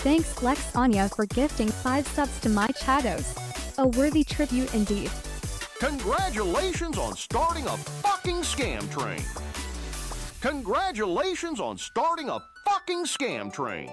Thanks Flex Anya for gifting 5 subs to my chattos. A worthy tribute indeed. Congratulations on starting a fucking scam train. Congratulations on starting a fucking scam train.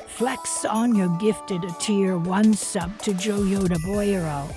Flex Anya gifted a tier 1 sub to Joyoda Boyero.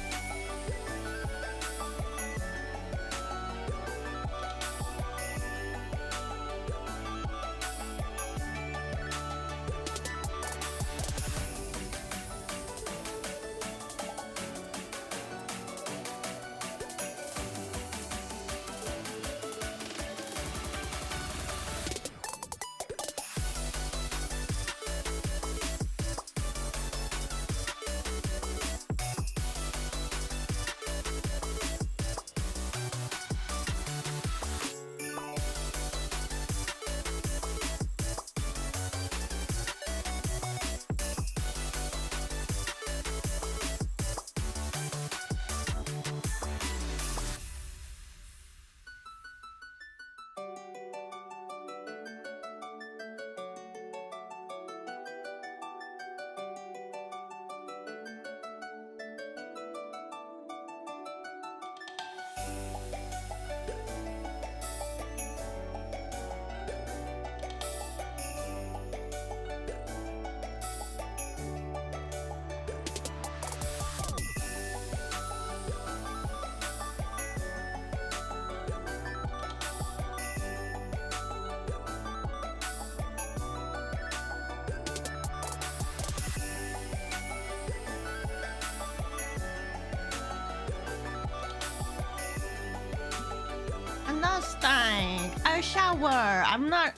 A shower. I'm not.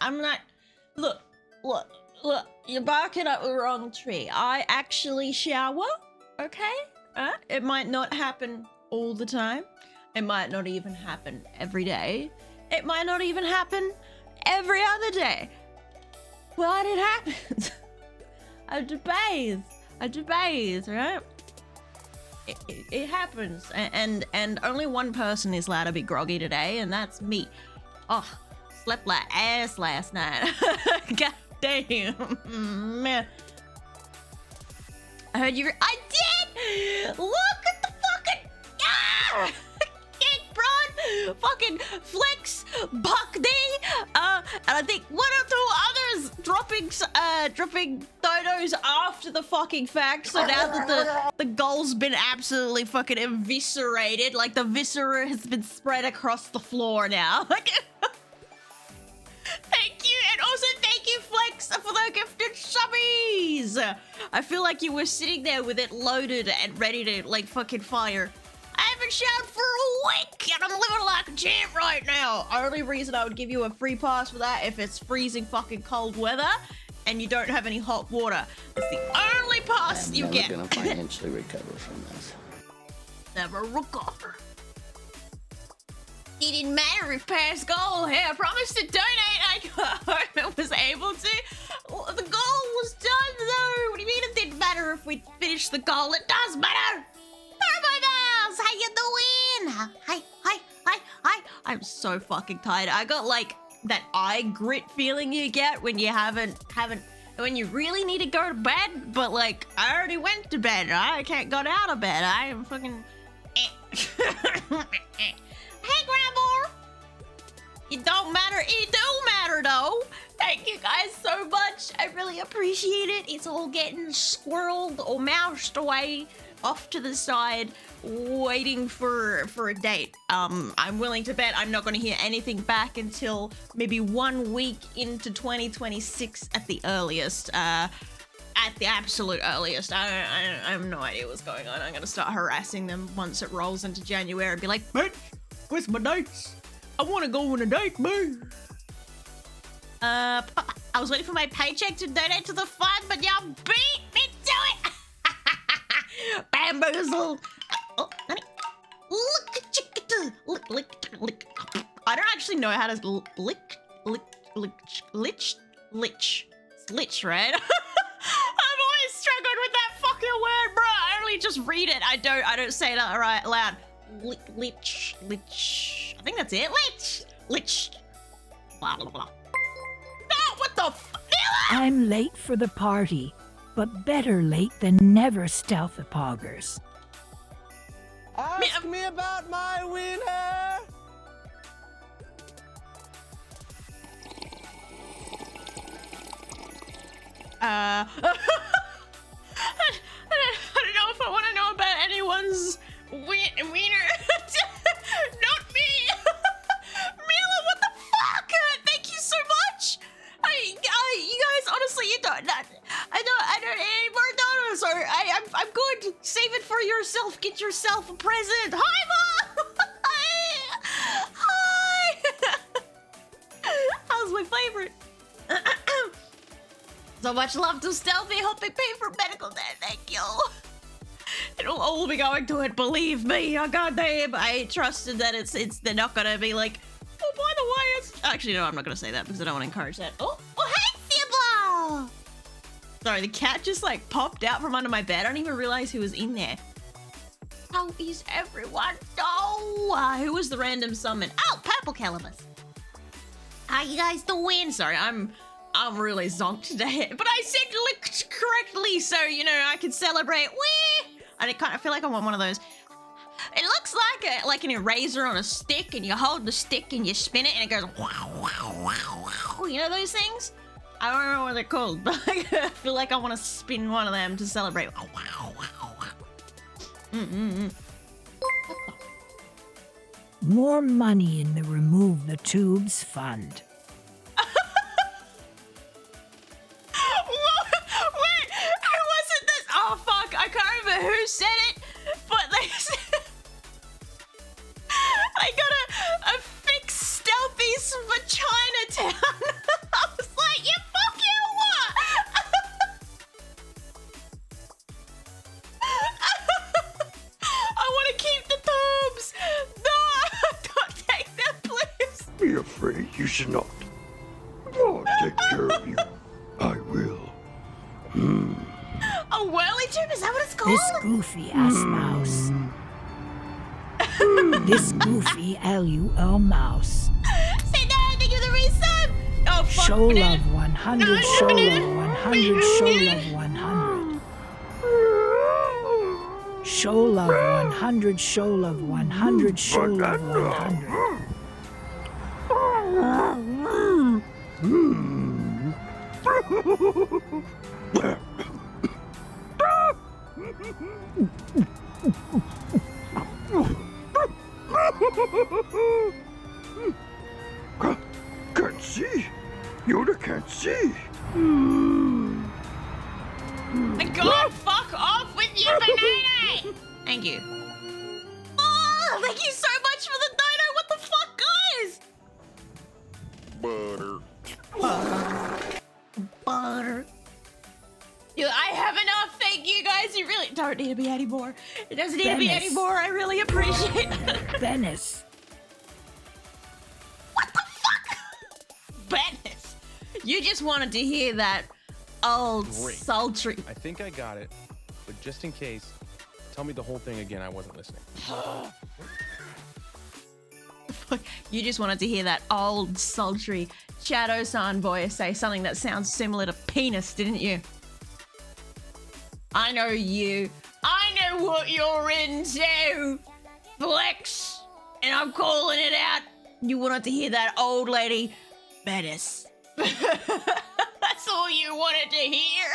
Look. You're barking up the wrong tree. I actually shower. Okay. It might not happen all the time. It might not even happen every day. It might not even happen every other day. But it happens. I debate, right? It happens, and only one person is allowed to be groggy today, and that's me. Oh, slept like ass last night. God damn, man. I heard you. I did. Look at the fucking kick, bro. Fucking Flex, Buck D, and I think one or two others dropping dodos after the fucking fact. So now that the goal's been absolutely fucking eviscerated, like the viscera has been spread across the floor now. Like, thank you, and also thank you, Flex, for the gifted subbies. I feel like you were sitting there with it loaded and ready to like fucking fire. I haven't showered for a week and I'm living like a champ right now. Only reason I would give you a free pass for that if it's freezing fucking cold weather and you don't have any hot water. That's the only pass you get. I'm never gonna financially recover from this. Never recover. It didn't matter if past goal. Hey, I promised to donate. I was able to. The goal was done, though. What do you mean it didn't matter if we finished the goal? It does matter. Turbo Bells, how you doing? Hi. I'm so fucking tired. I got like that eye grit feeling you get when you haven't when you really need to go to bed, but like I already went to bed. I can't get out of bed. I am fucking. Hey, Grandma! It don't matter. It do matter, though. Thank you guys so much. I really appreciate it. It's all getting squirreled or moused away off to the side, waiting for a date. I'm willing to bet I'm not going to hear anything back until maybe 1 week into 2026 at the earliest. At the absolute earliest. I have no idea what's going on. I'm going to start harassing them once it rolls into January and be like, bitch, where's my dates? I want to go on a date, man. I was waiting for my paycheck to donate to the fund, but y'all beat me to it. Bamboozled. Oh, honey. Lick. I don't actually know how to lich, right? I've always struggled with that fucking word, bro. I only just read it. I don't say it out loud. Lich. I think that's it. Lich. Blah, blah, blah. No, what the fuck? I'm late for the party, but better late than never, stealth poggers. Ask me about my winner! I don't know if I want to know about anyone's wiener. Not me. Mila, what the fuck? Thank you so much. You guys, honestly, I don't any more donuts. Or I'm good. Save it for yourself. Get yourself a present. Hi, Mom. Hi. How's my favorite? So much love to Stealthy. Hope they pay for medical debt. Thank you. It'll all be going to it. Believe me. Oh goddamn! I trusted that they're not gonna be like. Oh, by the way, it's actually no. I'm not gonna say that because I don't want to encourage that. Oh, hey, Sybil. Sorry, the cat just like popped out from under my bed. I don't even realize who was in there. How is everyone? Oh, who was the random summon? Oh, Purple Calamus. How you guys doing? Sorry, I'm really zonked today, but I said licked correctly, so you know I can celebrate. Wee! I kind of feel like I want one of those. It looks like an eraser on a stick, and you hold the stick and you spin it, and it goes wow, wow, wow, wow. You know those things? I don't know what they're called, but I feel like I want to spin one of them to celebrate. Wow, wow, wow, wow. More money in the Remove the Tubes fund. Wait, who was it that? Oh fuck, I can't remember who said it, but they said I got a fix Stealthy's for Chinatown. I was like, you fuck you what? I want to keep the tubes. No, don't take them, please. Be afraid you should not. I'll take care of you. I will. A whirly tube? Is that what it's called? This goofy ass mouse. This goofy LUL mouse. Say no, thank you for the resub. Oh fuck. Show love 100, show love 100, show love 100. Show love 100, show love 100, show love 100. Can't see. Yoda can't see. God, fuck off with your banana! Thank you. Oh, thank you so much for the dono. What the fuck, guys? Butter. Butter. don't need to be anymore. It doesn't need to be Venice. anymore. I really appreciate it. Venice. What the fuck? Venice. You just wanted to hear that old Great. sultry. I think I got it, but just in case, tell me the whole thing again. I wasn't listening. You just wanted to hear that old sultry Shadow-san voice say something that sounds similar to penis, didn't you? I know you. I know what you're into, Flex, and I'm calling it out. You wanted to hear that old lady, Venice. That's all you wanted to hear.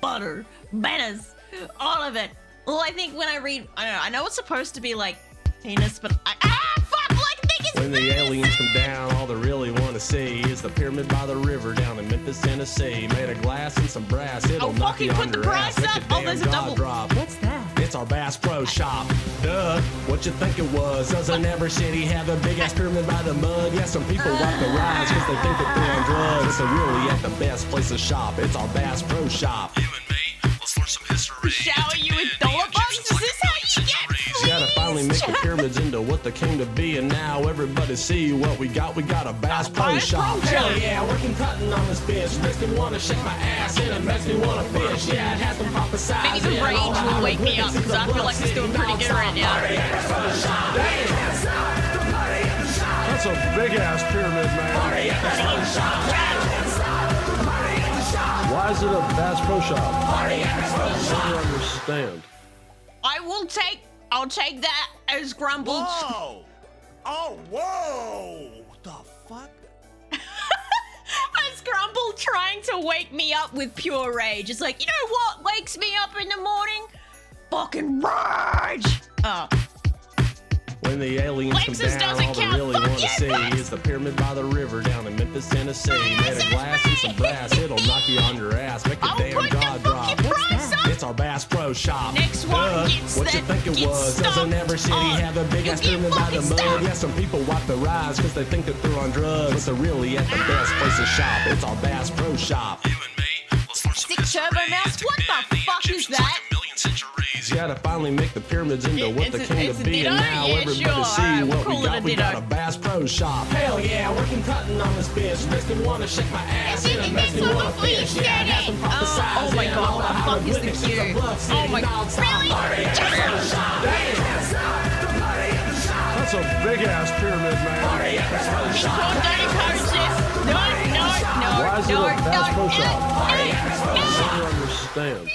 Butter, Venice, all of it. Well, I think when I read, I know it's supposed to be like penis, but fuck, like think it's When the Venice. aliens come down, all they really want to see is the pyramid by the river down in Memphis, Tennessee. Made of glass and some brass, it'll knock fucking you put on the your price ass. Make up. a Oh, damn there's a jaw double. drop. What's that? It's our Bass Pro Shop. Duh, what you think it was? Doesn't every city have a big ass pyramid by the mud? Yeah, some people walk the rides because they think that they're on drugs. So really at the best place to shop, it's our Bass Pro Shop. You and me, let's learn some history. Shower you with dollar bucks? Is this how you get? You gotta finally make the pyramids into what they came to be, and now everybody see what we got. We got a Bass Pro Shop. Hell yeah, working cutting on this bitch. Makes me wanna shake my ass and it makes me wanna fish. Yeah, it has them prophesied. Maybe the rage will wake me up because I feel like it's doing pretty good right now. That's a big ass pyramid, man. Why is it a Bass Pro Shop? I don't understand. I'll take that as grumble. Whoa! Oh, whoa! The fuck? As grumble trying to wake me up with pure rage. It's like, you know what wakes me up in the morning? Fucking rage. Oh. When the aliens come Lexus down, doesn't all they count. really Fuck want to you, see Flex. is the pyramid by the river down in Memphis, Tennessee. Made of glass and some brass, it'll knock you on your ass. Make a I'll damn put the jaw drop. fucking price up. It's our Bass Pro Shop. Next one gets what you that- think it gets was? Doesn't stomped every city on. have a big You ass get pyramid by the fucking mud? stomped. Yeah, some people wipe the rides because they think that they're on drugs. But they're really at the best place to shop. It's our Bass Pro Shop. You and me, let's learn some Sick history. turbo mouse? What the Ancient fuck is Egyptians that? like a million centuries. You gotta finally make the pyramids into what they It's came a to be, ditto? and now Yeah, everybody sure. see Alright, what we'll we call it got. a We got ditto. a Bass Pro Shop. Hell yeah, working cutting on this bitch. Makes me wanna shake my ass and it makes me wanna fish. Yeah, it has them prophesized. Oh my god, what the fuck is the cue? Oh my god, really? That's a big ass pyramid, man. Don't encourage this. No. Why is it a Bass Pro Shop? I don't understand.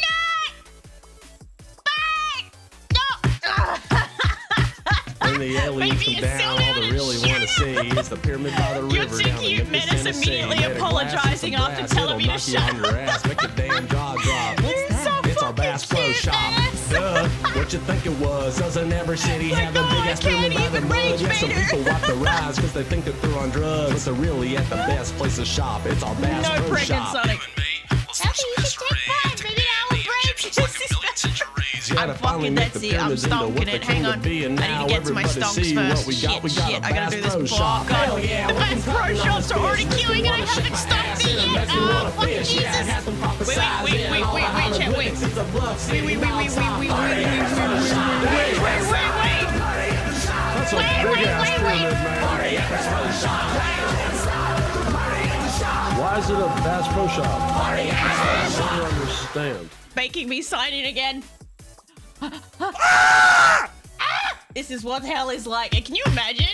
When the aliens Baby, come you down, sit all down they and really shut want to see is the pyramid by the You're river too down in cute, Memphis, Menace, Tennessee. immediately Made of glass and apologizing some after brass, telling me it'll to knock you shut on your ass. Make your damn jaw drop. What's that? It's our Bass Pro Shop. Duh, what you think it was? Doesn't every city have a God, big ass I can't pyramid by the even mud? rage Yeah, some bait her. people walk the rides because they think that they're on drugs. But they're really at the best place to shop. It's our Bass No Pro pregnant Shop. Sonic. You and me, let's learn some history. Ancient Egyptians like a million centuries. You gotta I'm finally fucking make the Betsy. I'm pyramids into what stonking they it. came Hang to on. be, and I need now to get to my everybody stonks see first. what we got. We got Shit, a I gotta Bass do this Pro before. Shop. God. Hell yeah, The working Bass Pro cutting on Shops this are already bitch. Makes me queuing and I wanna shake haven't my stopped ass it and yet. makes me Oh, wanna fucking fish. Yeah, it Jesus. has them prophesized in all the hieroglyphics. It's a bluff city Wait. nonstop. That's a big Why is it a Bass Pro Shop? I don't understand. Making me sign in again. This is what hell is like. And can you imagine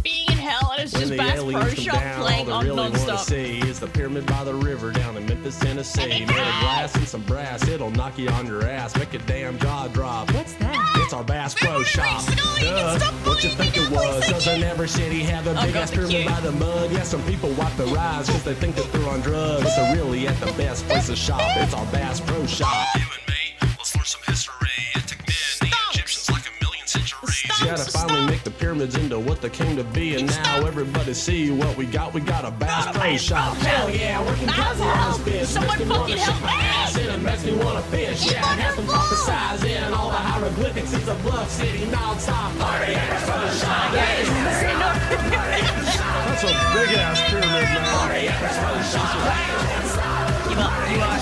being in hell and it's When just the Bass Pro aliens come Shop down, playing all on they really want to non-stop? see is the pyramid by the river down in Memphis, Tennessee. Made of glass and some brass, it'll knock you on your ass. Make a damn jaw drop. What's that? It's our Bass Pro Shop. You can stop What you bullying think me it now, please, was? thank Doesn't you. every city have a I'll big go ass for pyramid you. by the mud? Yeah, some people wipe the rides because they think that they're on drugs. But they're really at the best place to shop. It's our Bass Pro Shop. You and me, let's learn some history. It took men, the Egyptians like a million centuries. You gotta finally make the pyramids into what they came to be, and now everybody see what we got. We got a Bass Pro Shop. Hell yeah, working cutting on this bitch. Someone Makes me wanna fucking shake help my ass me. and it makes me wanna fish. Yeah, it has them prophesized in all the hieroglyphics. It's a bluff city non-stop. Party Bass Pro Shop. That's a big ass pyramid, man. Party Bass Pro Shop. Give up. You are.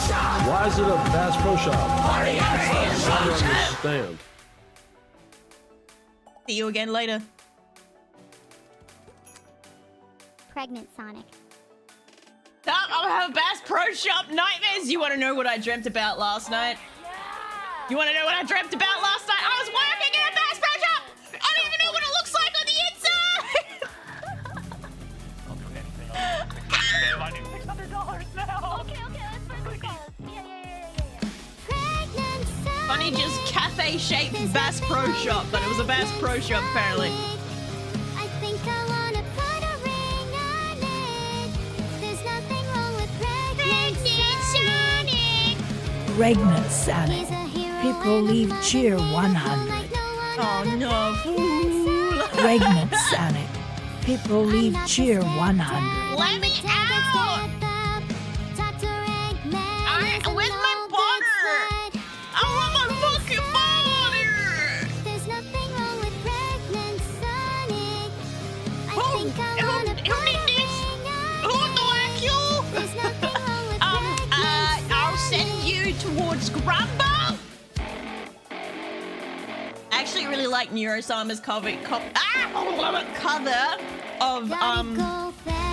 Why is it a Bass Pro Shop? I don't understand. See you again later. Pregnant Sonic. Stop! I have Bass Pro Shop nightmares. You want to know what I dreamt about last night? You want to know what I dreamt about last night? I was working in a Bass Pro Shop. I don't even know what it looks like on the inside. I'll do anything. I need $600 now. Okay, let's find the cause. Yeah. Funny, just cafe-shaped Bass Pro Shop, but it was a Bass Pro Shop apparently. I think I wanna put a ring on it. There's nothing wrong with pregnant Sonic. Pregnant Sonic. He's a hero People and a leave mother cheer figure 100. like no one Oh other. no, fool. Pregnant Sonic. People leave cheer 100. Let me out! Where's my butter? I want my fucking butter! There's nothing wrong with pregnant Sonic. I Who think I wanna did put a this? ring Who on do I kill? There's nothing wrong with pregnant I'll send you towards Grumbo. I actually really like Neurosama's cover of it's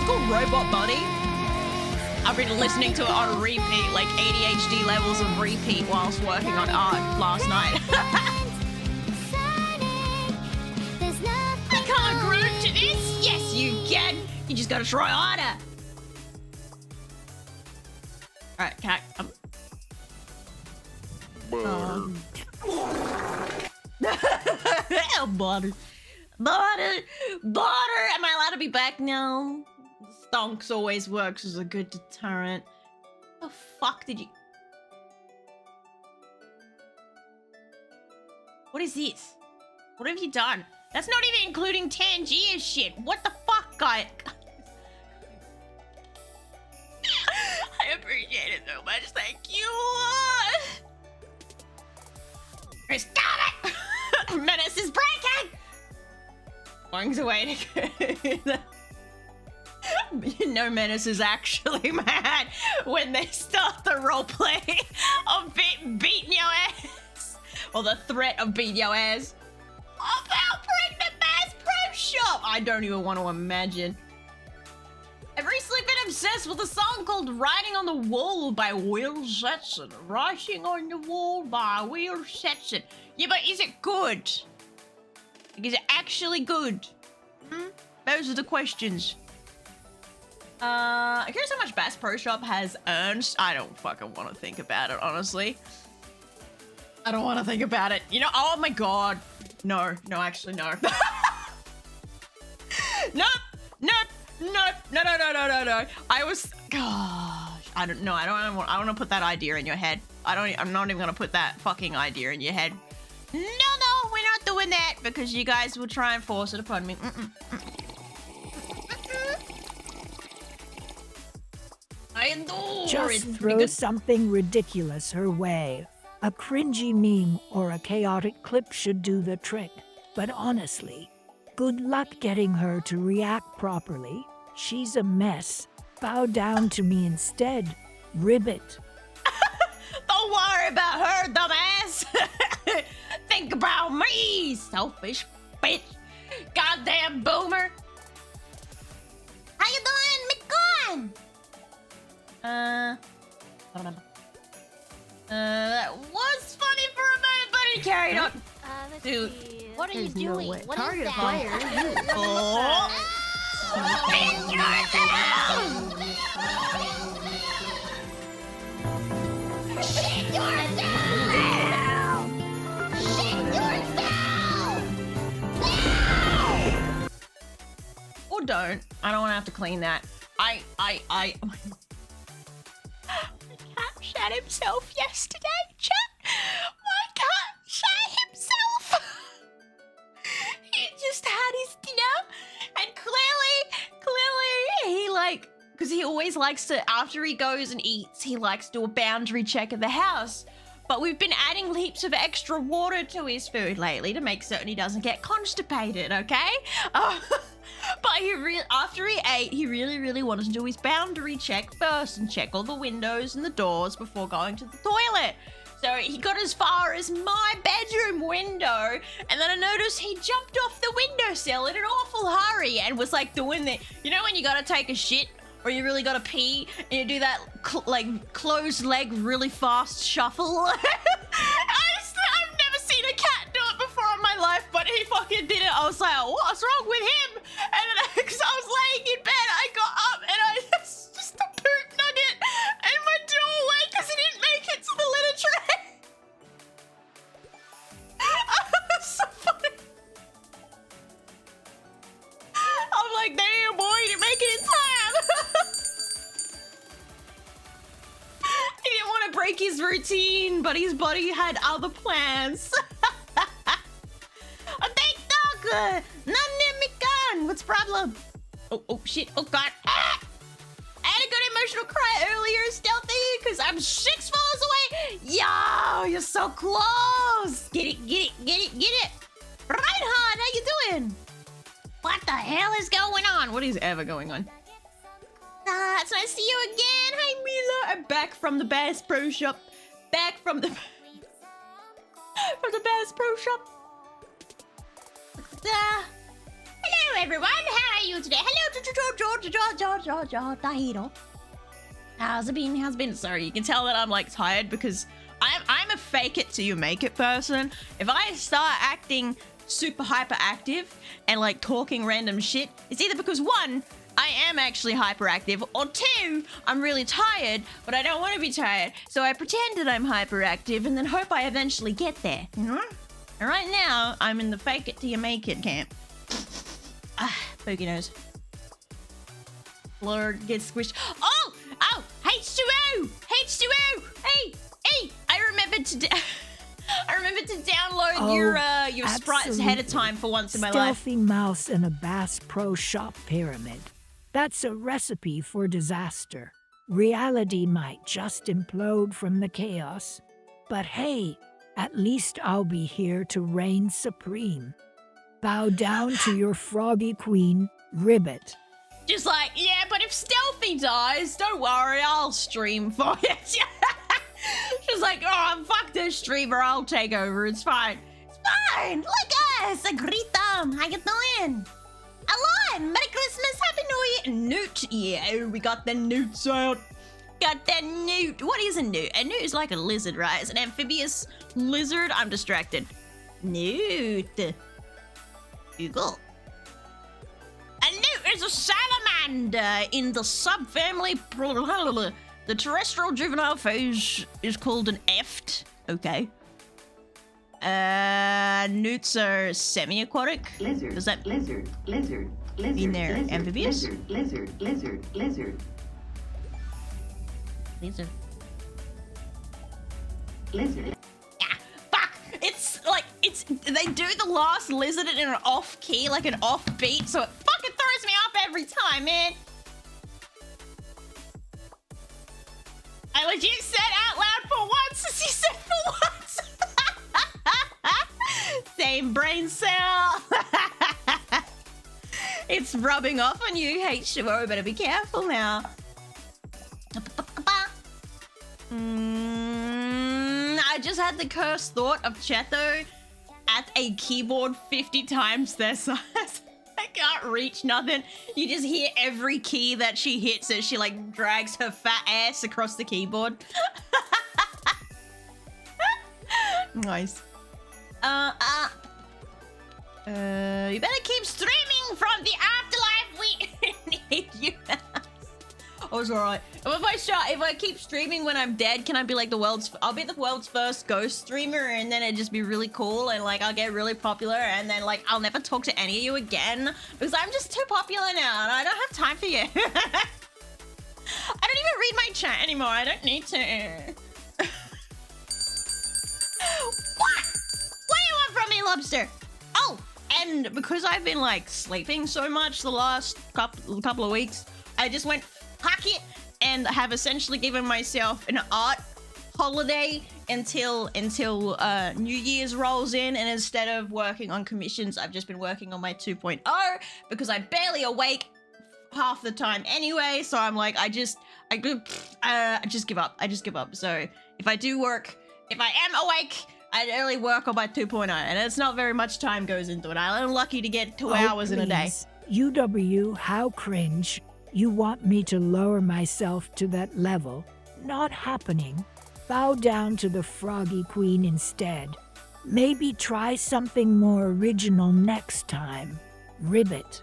called Robot Body. I've been listening to it on repeat, like ADHD levels of repeat whilst working on art last night. I can't groove to this. Yes, you can. You just gotta try harder. All right, can I? Butter. Am I allowed to be back now? Stonks always works as a good deterrent. The fuck did you? What is this? What have you done? That's not even including Tangiers shit. What the fuck, guy? I appreciate it so much. Thank you. Stop it! Menace is breaking. Wang's away to You know Menace is actually mad when they start the roleplay of beating your ass. Or the threat of beating your ass. About pregnant Bass Pro Shop! I don't even want to imagine. I've recently been obsessed with a song called Writing on the Wall by Will Setson. Writing on the Wall by Will Setson. Yeah, but is it good? Like, is it actually good? Those are the questions. I'm curious how much Bass Pro Shop has earned. I don't fucking want to think about it, honestly. I don't want to think about it. You know, oh my god. No, actually, no. No. I was, gosh, I don't know. I don't want to put that idea in your head. I'm not even going to put that fucking idea in your head. No, we're not doing that because you guys will try and force it upon me. I adore Just it. throw something ridiculous her way. A cringy meme or a chaotic clip should do the trick. But honestly, good luck getting her to react properly. She's a mess. Bow down to me instead. Ribbit. Don't worry about her, dumbass. Think about me, selfish bitch. Goddamn boomer. How you doing, McGon? That was funny for a minute, but he carried on. Dude, What are you doing? way. What Target is fire. that? oh. Pinch yourself! Shit yourself! Or don't. I don't want to have to clean that. My cat shat himself yesterday, chat. My cat shat himself. He just had his dinner, and clearly, he because he always likes to, after he goes and eats, he likes to do a boundary check of the house. but we've been adding heaps of extra water to his food lately to make certain he doesn't get constipated, okay? But after he ate, he really wanted to do his boundary check first and check all the windows and the doors before going to the toilet. So he got as far as my bedroom window, and then I noticed he jumped off the windowsill in an awful hurry and was like doing the, you know when you gotta take a shit or you really gotta pee and you do that closed leg really fast shuffle? I've never seen a cat do it before in my life, but he fucking did it. I was like, what's wrong with him? And then, because I was laying in bed, I got up and I just a poop nugget in my doorway because he didn't make it to the litter tray. So funny. I'm like, damn boy, you didn't make it in time. He didn't want to break his routine, but his body had other plans. Thank dog. None in me gun. What's the problem? Oh shit. Oh god. Ah! I had a good emotional cry earlier, stealthy, because I'm 6 follows away. Yo, you're so close. Get it. Reinhard, how you doing? What the hell is going on? What is ever going on? It's nice to see you again. Hi, Mila. I'm back from the Bass Pro Shop. Back from the Bass Pro Shop. Hello, everyone. How are you today? Hello, Tahiro. How's it been? Sorry, you can tell that I'm like tired because I'm a fake it till you make it person. If I start acting super hyperactive and like talking random shit, it's either because 1, I am actually hyperactive, or 2, I'm really tired, but I don't want to be tired, so I pretend that I'm hyperactive and then hope I eventually get there, you know? And right now, I'm in the fake it till you make it camp. Pokey nose. Lord gets squished. Oh, H2O! Hey, I remembered to download your sprites ahead of time for once in my life. Stealthy mouse in a Bass Pro Shop pyramid. That's a recipe for disaster. Reality might just implode from the chaos. But hey, at least I'll be here to reign supreme. Bow down to your froggy queen, Ribbit. Just like, yeah, but if Stealthy dies, don't worry, I'll stream for you. She's like, oh, fuck this streamer, I'll take over, it's fine. It's fine, look us, Agritam, how you doing? Alon, Merry Christmas, Happy New Year. Newt, yeah, we got the newts out. Got that newt. What is a newt? A newt is like a lizard, right? It's an amphibious lizard. I'm distracted. Newt. Google. A newt is a salamander in the subfamily. The terrestrial juvenile phase is called an eft. Okay. Newts are semi-aquatic. Lizard. Does that lizard. mean they're amphibious? Lizard. Lizard. Yeah, fuck! They do the last lizard in an off key, like an off beat, so it fucking throws me off every time, man. I legit said out loud for once as he said for once. Same brain cell. It's rubbing off on you, H2O. Better be careful now. I just had the cursed thought of Cheto at a keyboard 50 times their size. I can't reach nothing. You just hear every key that she hits as she like drags her fat ass across the keyboard. Nice. You better keep streaming from the afterlife. We need you. Oh, it's alright. If I keep streaming when I'm dead, can I be like I'll be the world's first ghost streamer, and then it'd just be really cool, and like I'll get really popular, and then like I'll never talk to any of you again because I'm just too popular now, and I don't have time for you. I don't even read my chat anymore. I don't need to. What? What do you want from me, lobster? Oh, and because I've been like sleeping so much the last couple of weeks, I just went fuck it and have essentially given myself an art holiday until New Year's rolls in, and instead of working on commissions, I've just been working on my 2.0 because I'm barely awake half the time anyway. So I'm like, I just give up. I just give up. So if I do work, if I am awake, I'd only work on my 2.0, and it's not very much time goes into it. I'm lucky to get 2 hours in a day. UW, how cringe. You want me to lower myself to that level? Not happening. Bow down to the Froggy Queen instead. Maybe try something more original next time. Ribbit.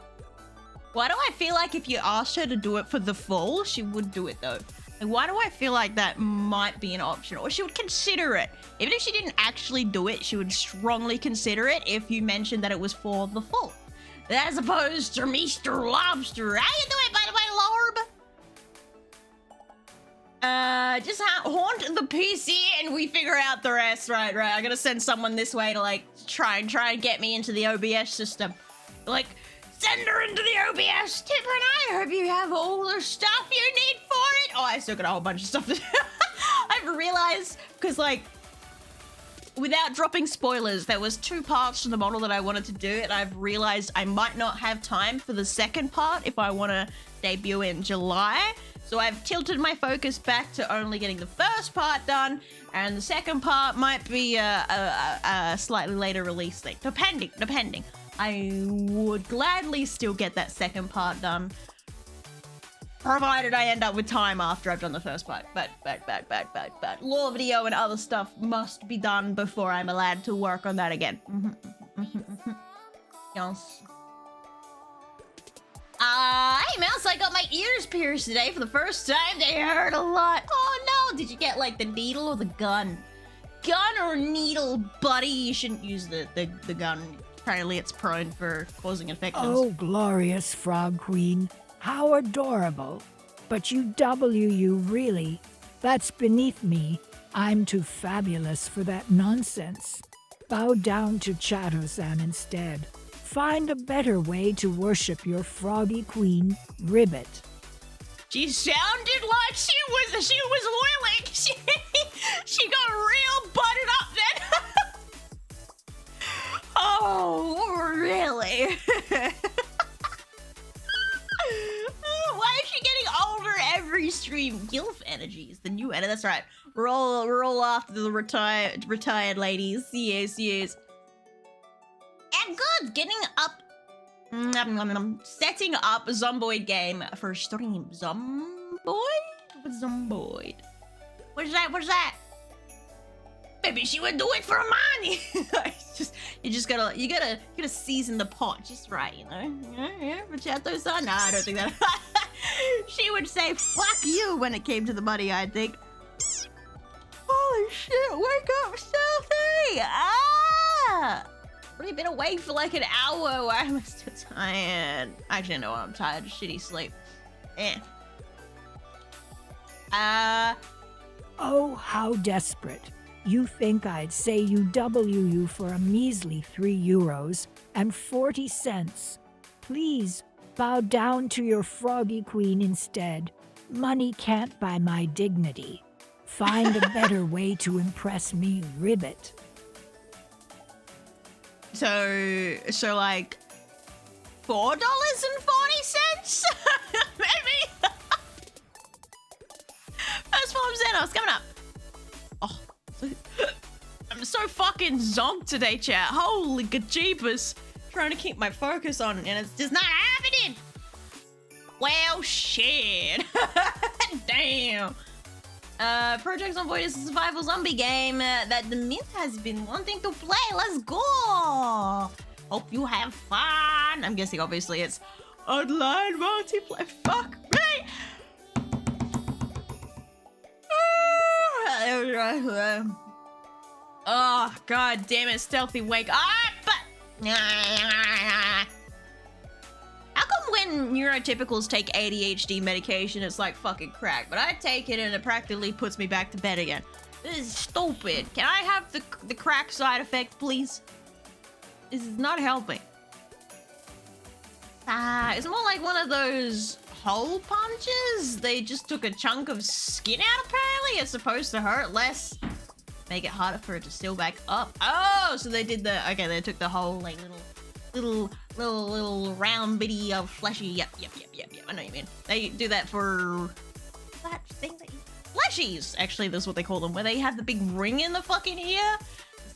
Why do I feel like if you asked her to do it for the full, she would do it though? Like, why do I feel like that might be an option? Or she would consider it. Even if she didn't actually do it, she would strongly consider it if you mentioned that it was for the full. As opposed to Mr. Lobster. How you doing, by the way, Lorb? Just haunt the PC and we figure out the rest. Right. I'm gonna send someone this way to, like, try and get me into the OBS system. Like, send her into the OBS. Tipper and I hope you have all the stuff you need for it. Oh, I still got a whole bunch of stuff to do. I've realized, because, like, without dropping spoilers, there was 2 parts to the model that I wanted to do, and I've realized I might not have time for the second part if I want to debut in July. So I've tilted my focus back to only getting the first part done, and the second part might be a slightly later release date, depending. I would gladly still get that second part done, provided I end up with time after I've done the first part. But lore video and other stuff must be done before I'm allowed to work on that again. Yes. Hey Mouse, I got my ears pierced today for the first time. They hurt a lot. Oh no, did you get like the needle or the gun? Gun or needle, buddy? You shouldn't use the gun. Apparently it's prone for causing infections. Oh, glorious Frog Queen. How adorable. But you really? That's beneath me. I'm too fabulous for that nonsense. Bow down to Chato-san instead. Find a better way to worship your Froggy Queen, Ribbit. She sounded like she was willing. She got real butted up then. Oh, really? Why is she getting older every stream? Gilf energy is the new energy. That's right. We're all after the retired ladies. Yes. And good, getting up, setting up a Zomboid game for stream. Zomboid? What's Zomboid? What's that? Maybe she would do it for money. You gotta season the pot just right, you know? Yeah, Machato-san? Nah, I don't think that. She would say, fuck you when it came to the money, I think. Holy shit, wake up, Stealthy! Already been awake for like an hour. Why am I still tired? Actually, no, I'm tired. Shitty sleep. Oh, how desperate. You think I'd say you for a measly €3.40. Please, bow down to your Froggy Queen instead. Money can't buy my dignity. Find a better way to impress me, Ribbit. So like $4.40? Maybe? First form Xenos coming up. Oh, I'm so fucking zonked today, chat. Holy gajeebus. Trying to keep my focus on, and it's just not happening. Well, shit. Damn. Project Zomboid is a survival zombie game that the Mint has been wanting to play. Let's go. Hope you have fun. I'm guessing obviously it's online multiplayer. Fuck me. Oh, god damn it, Stealthy, wake up! How come when neurotypicals take ADHD medication, it's like fucking crack, but I take it and it practically puts me back to bed again? This is stupid. Can I have the crack side effect, please? This is not helping. It's more like one of those hole punches. They just took a chunk of skin out, apparently. apparently it's supposed to hurt less. Make it harder for it to seal back up. Oh, so they did the, okay, they took the whole like little round bitty of fleshy. Yep. I know what you mean. They do that for that thing that you, fleshies. Actually, that's what they call them, where they have the big ring in the fucking ear.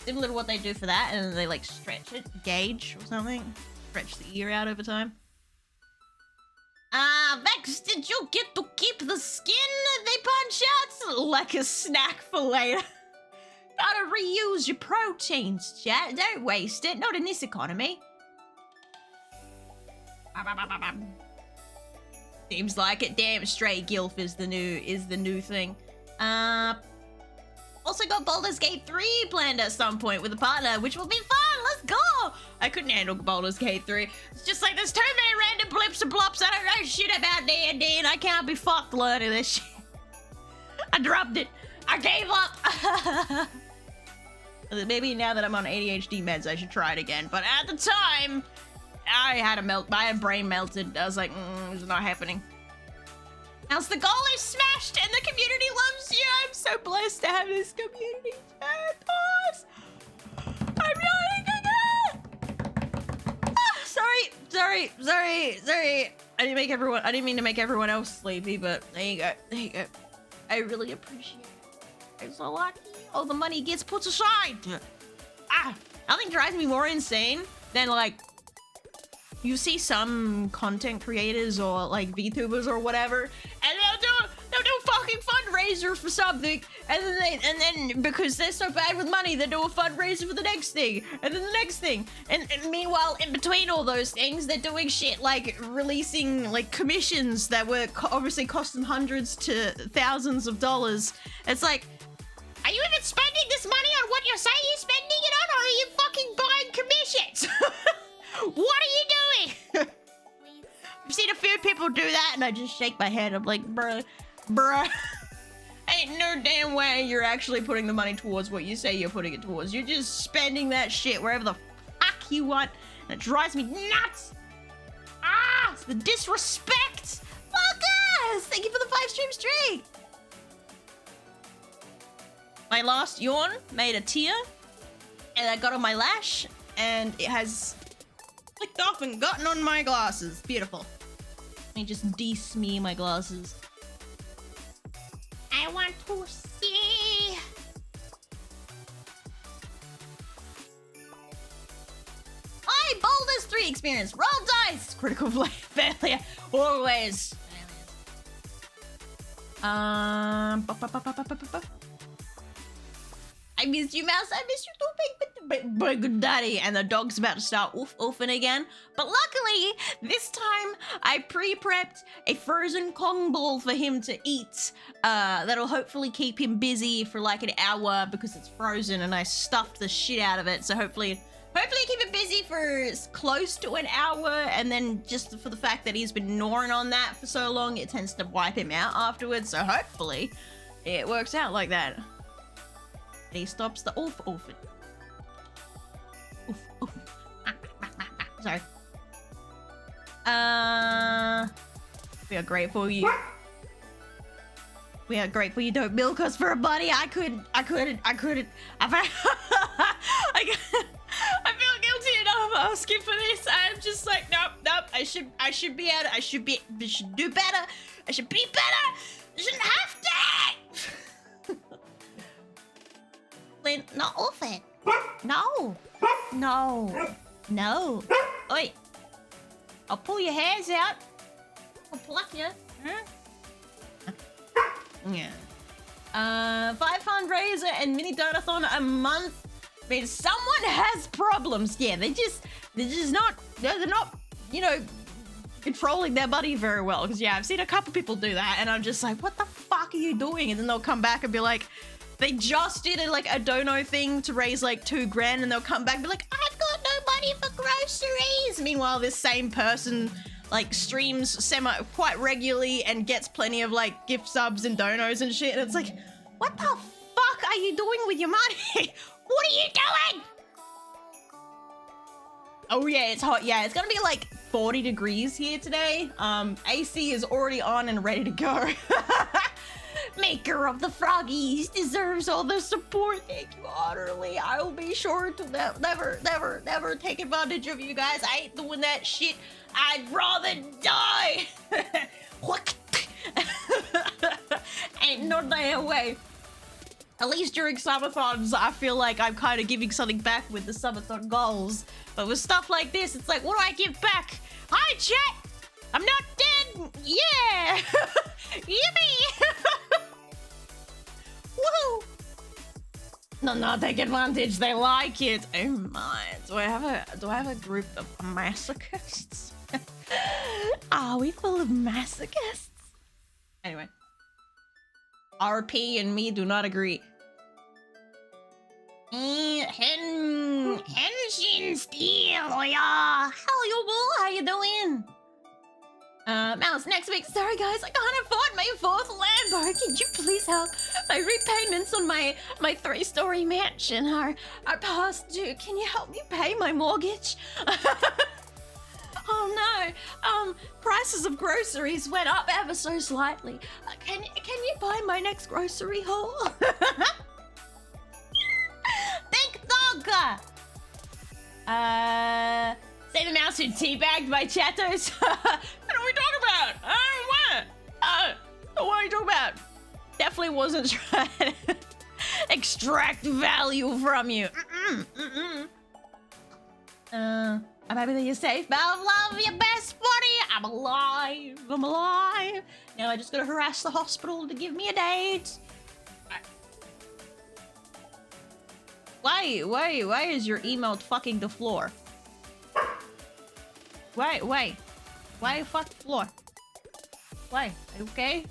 Similar to what they do for that, and then they like stretch it, gauge or something. Stretch the ear out over time. Vex, did you get to keep the skin they punch out? Like a snack for later. Gotta reuse your proteins, chat. Don't waste it. Not in this economy. Seems like it. Damn straight, Gilf is the new thing. Also got Baldur's Gate 3 planned at some point with a partner, which will be fun. Let's go. I couldn't handle Baldur's Gate 3. It's just like there's too many random blips and blops. I don't know shit about D&D, and I can't be fucked learning this shit. I dropped it. I gave up. Maybe now that I'm on ADHD meds, I should try it again. But at the time, I had my brain melted. I was like, it's not happening. Else the goal is smashed and the community loves you. I'm so blessed to have this community. Pause. I'm yawning again. Sorry. I didn't mean to make everyone else sleepy, but there you go. I really appreciate it. I'm so lucky. All the money gets put aside. Nothing drives me more insane than like you see some content creators or like VTubers or whatever, and they'll do a fucking fundraiser for something, and then because they're so bad with money, they do a fundraiser for the next thing, and then the next thing, and meanwhile, in between all those things, they're doing shit like releasing like commissions that were obviously costing hundreds to thousands of dollars. It's like, are you even spending this money on what you say you're spending it on, or are you fucking buying commissions? What are you doing? I've seen a few people do that, and I just shake my head. I'm like, bruh. Ain't no damn way you're actually putting the money towards what you say you're putting it towards. You're just spending that shit wherever the fuck you want, and it drives me nuts. It's the disrespect. Fuck us. Thank you for the 5-stream streak. My last yawn made a tear, and I got on my lash, and it has flicked off and gotten on my glasses. Beautiful. Let me just de-smear my glasses. I want to see. Hi, Baldur's 3 experience. Roll dice. Critical failure. Always. I missed you, Mouse. I missed you too, big good daddy. And the dog's about to start oofing again. But luckily, this time I pre-prepped a frozen Kong ball for him to eat. That'll hopefully keep him busy for like an hour because it's frozen, and I stuffed the shit out of it. So hopefully keep him busy for close to an hour. And then just for the fact that he's been gnawing on that for so long, it tends to wipe him out afterwards. So hopefully it works out like that. He stops the oofing. Oof. Sorry. We are grateful you. We are grateful you don't milk us for a buddy. I couldn't. I feel guilty enough asking for this. I'm just like, nope. I should be able to. We should do better. I should be better. I shouldn't have to. Not off it. No. Oi. I'll pull your hairs out. I'll pluck you. Yeah. 5 fundraiser and mini donathon a month means someone has problems. Yeah, they're not, controlling their money very well. Because yeah, I've seen a couple people do that, and I'm just like, what the fuck are you doing? And then they'll come back and be like, they just did a dono thing to raise like $2,000, and they'll come back and be like, I've got no money for groceries. Meanwhile, this same person like streams quite regularly and gets plenty of like gift subs and donos and shit. And it's like, what the fuck are you doing with your money? What are you doing? Oh yeah, it's hot. Yeah, it's gonna be like 40 degrees here today. AC is already on and ready to go. Maker of the froggies deserves all the support. Thank you utterly. I will be sure to never take advantage of you guys. I ain't doing that shit. I'd rather die. What? Ain't no damn way. At least during subathons, I feel like I'm kind of giving something back with the subathon goals. But with stuff like this, it's like, what do I give back? Hi, chat! I'm not dead! Yeah! Yippee! Woo! No, take advantage. They like it. Oh my! Do I have a group of masochists? Are we full of masochists? Anyway, RP and me do not agree. Henshin Steel, oh yeah. Hello, boo. How you doing? Mouse, next week. Sorry, guys, I can't afford my 4th Lambo. Can you please help? My repayments on my 3-story mansion are past due. Can you help me pay my mortgage? Oh no. Prices of groceries went up ever so slightly. Can you buy my next grocery haul? Thank dog. Say the mouse who teabagged my chatos. What are we talking about? What are you talking about? Definitely wasn't trying to extract value from you. I'm happy that you're safe, but I love your best buddy. I'm alive. Now I just gotta harass the hospital to give me a date. Why is your emote fucking the floor? Why fuck the floor? Why? Are you okay?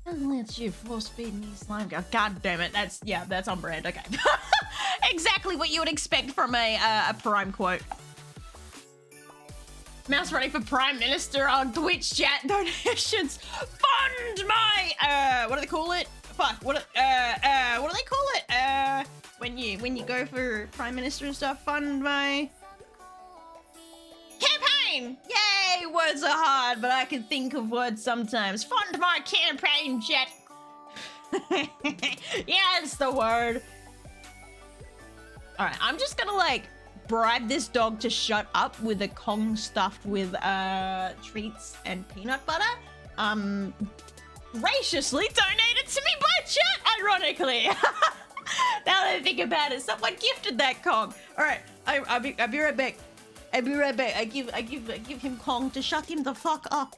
Let you force feed me slime. God damn it! That's on brand. Okay, exactly what you would expect from a Prime quote. Mouse ready for Prime Minister on Twitch chat donations. Fund my what do they call it? Fuck. What do they call it? When you go for Prime Minister and stuff. Fund my campaign. Yay! Words are hard, but I can think of words sometimes. Fund my campaign, chat. Yeah, it's the word. All right, I'm just gonna like bribe this dog to shut up with a Kong stuffed with treats and peanut butter. Graciously donated to me by chat, ironically. Now that I think about it, someone gifted that Kong. All right, I'll be right back. I give him Kong to shut him the fuck up.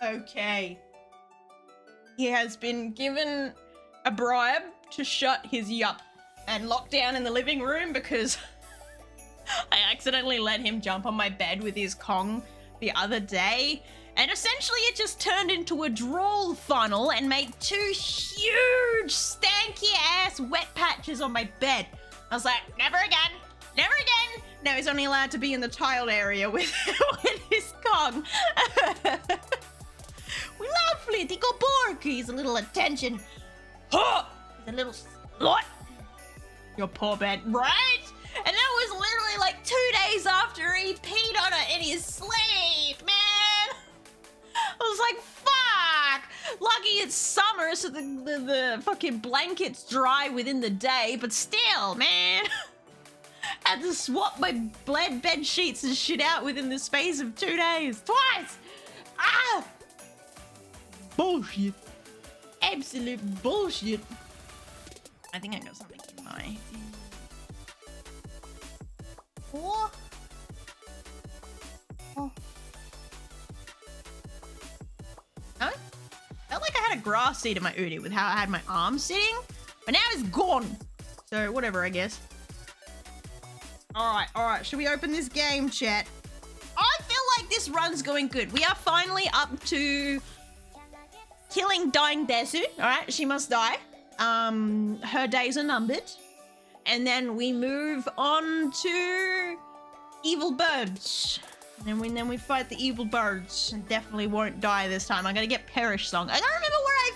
Okay. He has been given a bribe to shut his yup and locked down in the living room because I accidentally let him jump on my bed with his Kong the other day. And essentially it just turned into a drool funnel and made 2 huge stanky ass wet patches on my bed. I was like, never again, never again. Now he's only allowed to be in the tiled area with his Kong. Lovely, Tico Borg. He's a little attention. Huh! He's a little slut. Your poor bed, right? And that was literally like 2 days after he peed on it in his sleep, man. I was like, fuck. Lucky it's summer, so the fucking blanket's dry within the day, but still, man. Had to swap my bed sheets and shit out within the space of 2 days. Twice! Ah! Bullshit. Absolute bullshit. I think I got something in my... Oh. Oh. I felt like I had a grass seed in my Udi with how I had my arm sitting, but now it's gone. So whatever, I guess. All right. Should we open this game, chat? I feel like this run's going good. We are finally up to killing dying Desu. All right, she must die. Her days are numbered. And then we move on to evil birds. And then we fight the evil birds. And definitely won't die this time. I'm gonna get Perish Song. I don't remember where I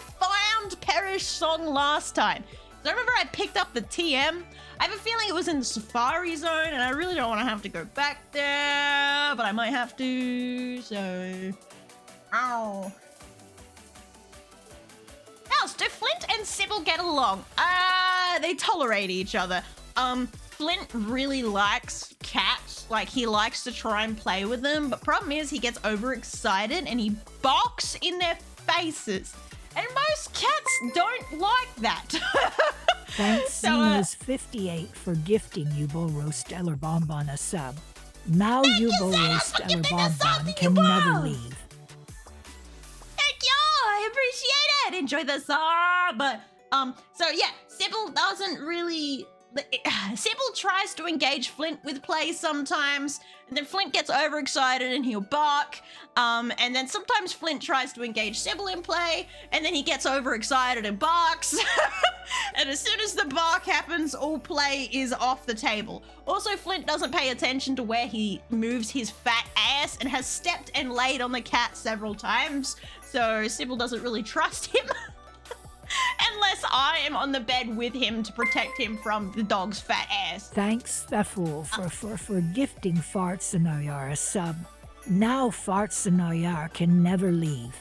found Perish Song last time. I remember I picked up the TM. I have a feeling it was in the Safari Zone, and I really don't want to have to go back there, but I might have to, so... Ow. Else, do Flint and Sybil get along? They tolerate each other. Flint really likes cats. Like, he likes to try and play with them, but problem is he gets overexcited and he barks in their faces. And most cats don't like that. Thanks, So, Xenos58 for gifting Yubo Stellar Bonbon a sub. Now Yubo Stellar Bonbon can never leave. Thank you! I appreciate it! Enjoy the sub! So yeah, Sybil doesn't really... Sybil tries to engage Flint with play sometimes, and then Flint gets overexcited and he'll bark. And then sometimes Flint tries to engage Sybil in play, and then he gets overexcited and barks. And as soon as the bark happens, all play is off the table. Also, Flint doesn't pay attention to where he moves his fat ass and has stepped and laid on the cat several times, so Sybil doesn't really trust him. Unless I am on the bed with him to protect him from the dog's fat ass. Thanks, the fool, for gifting Fartsanoyar a sub. Now Fartsanoyar can never leave.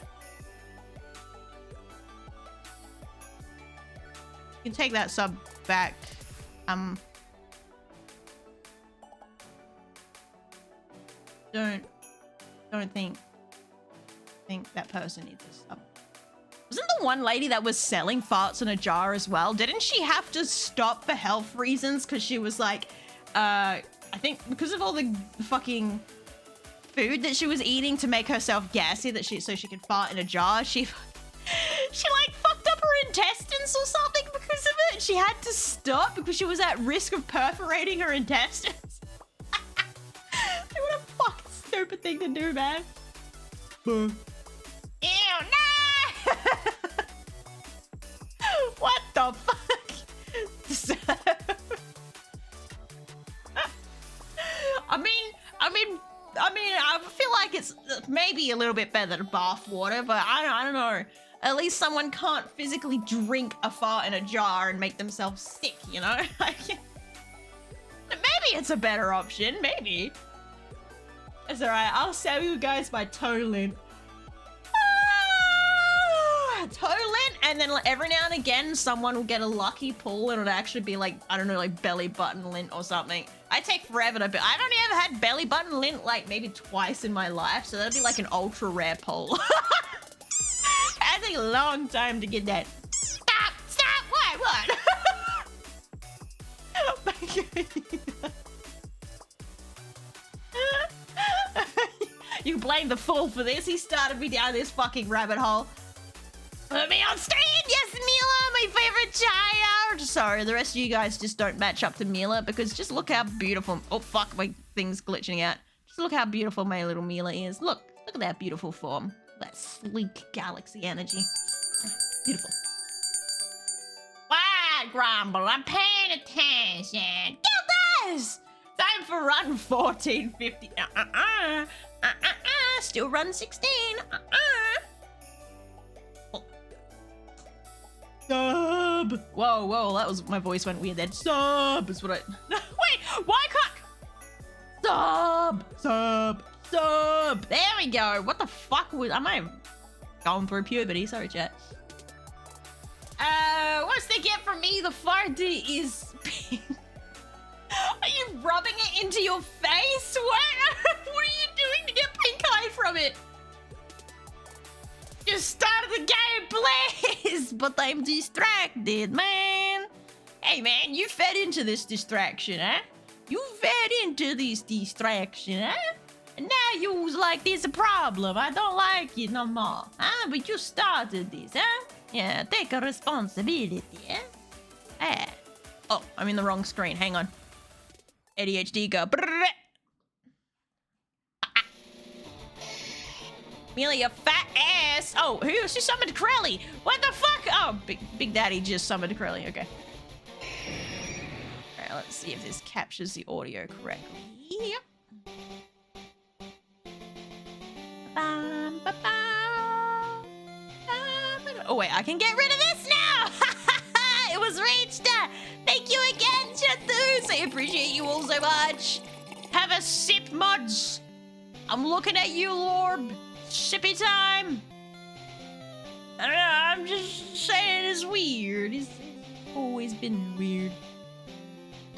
You can take that sub back. Don't think that person needs a sub. Wasn't the one lady that was selling farts in a jar as well? Didn't she have to stop for health reasons? Because she was like, I think because of all the fucking food that she was eating to make herself gassy, so she could fart in a jar. She like fucked up her intestines or something because of it. She had to stop because she was at risk of perforating her intestines. What a fucking stupid thing to do, man. Ew, no! What the fuck? I feel like it's maybe a little bit better than bath water, but I don't know. At least someone can't physically drink a fart in a jar and make themselves sick, you know? Maybe it's a better option, maybe. It's alright, I'll sell you guys my toe lint. Toe lint, and then every now and again someone will get a lucky pull and it'll actually be like, I don't know, like belly button lint or something. I take forever to but I've only ever had belly button lint like maybe twice in my life, so that'd be like an ultra rare pull. It takes a long time to get that. Stop! What? You blame the fool for this. He started me down this fucking rabbit hole. Put me on screen! Yes, Mila, my favorite child! Sorry, the rest of you guys just don't match up to Mila because just look how beautiful... Oh, fuck, my thing's glitching out. Just look how beautiful my little Mila is. Look at that beautiful form. That sleek galaxy energy. Beautiful. What, Grumble? I'm paying attention. Get this! Time for run 1450. Still run 16. Sub! Whoa, that was, my voice went weird then. Sub is what I... Wait, why can't... Sub! There we go. What the fuck was... I might have gone through puberty. Sorry, chat. What's they get from me? The farty is pink. Are you rubbing it into your face? What? What are you doing to get pink eye from it? Just started the game, please! But I'm distracted, man. Hey, man, you fed into this distraction, huh? You fed into this distraction, huh? And now you was like, there's a problem. I don't like it no more. Huh? But you started this, huh? Yeah, take a responsibility, huh? Ah. Oh, I'm in the wrong screen. Hang on. ADHD go. Merely a fat ass. Oh, who summoned Crowley? What the fuck? Oh, Big Daddy just summoned Crowley. Okay. All right, let's see if this captures the audio correctly. Yep. Oh wait, I can get rid of this now. It was reached. Thank you again, Chathus. I appreciate you all so much. Have a sip, mods. I'm looking at you, Lord. Sippy time. I don't know, I'm just saying it's weird. It's always been weird.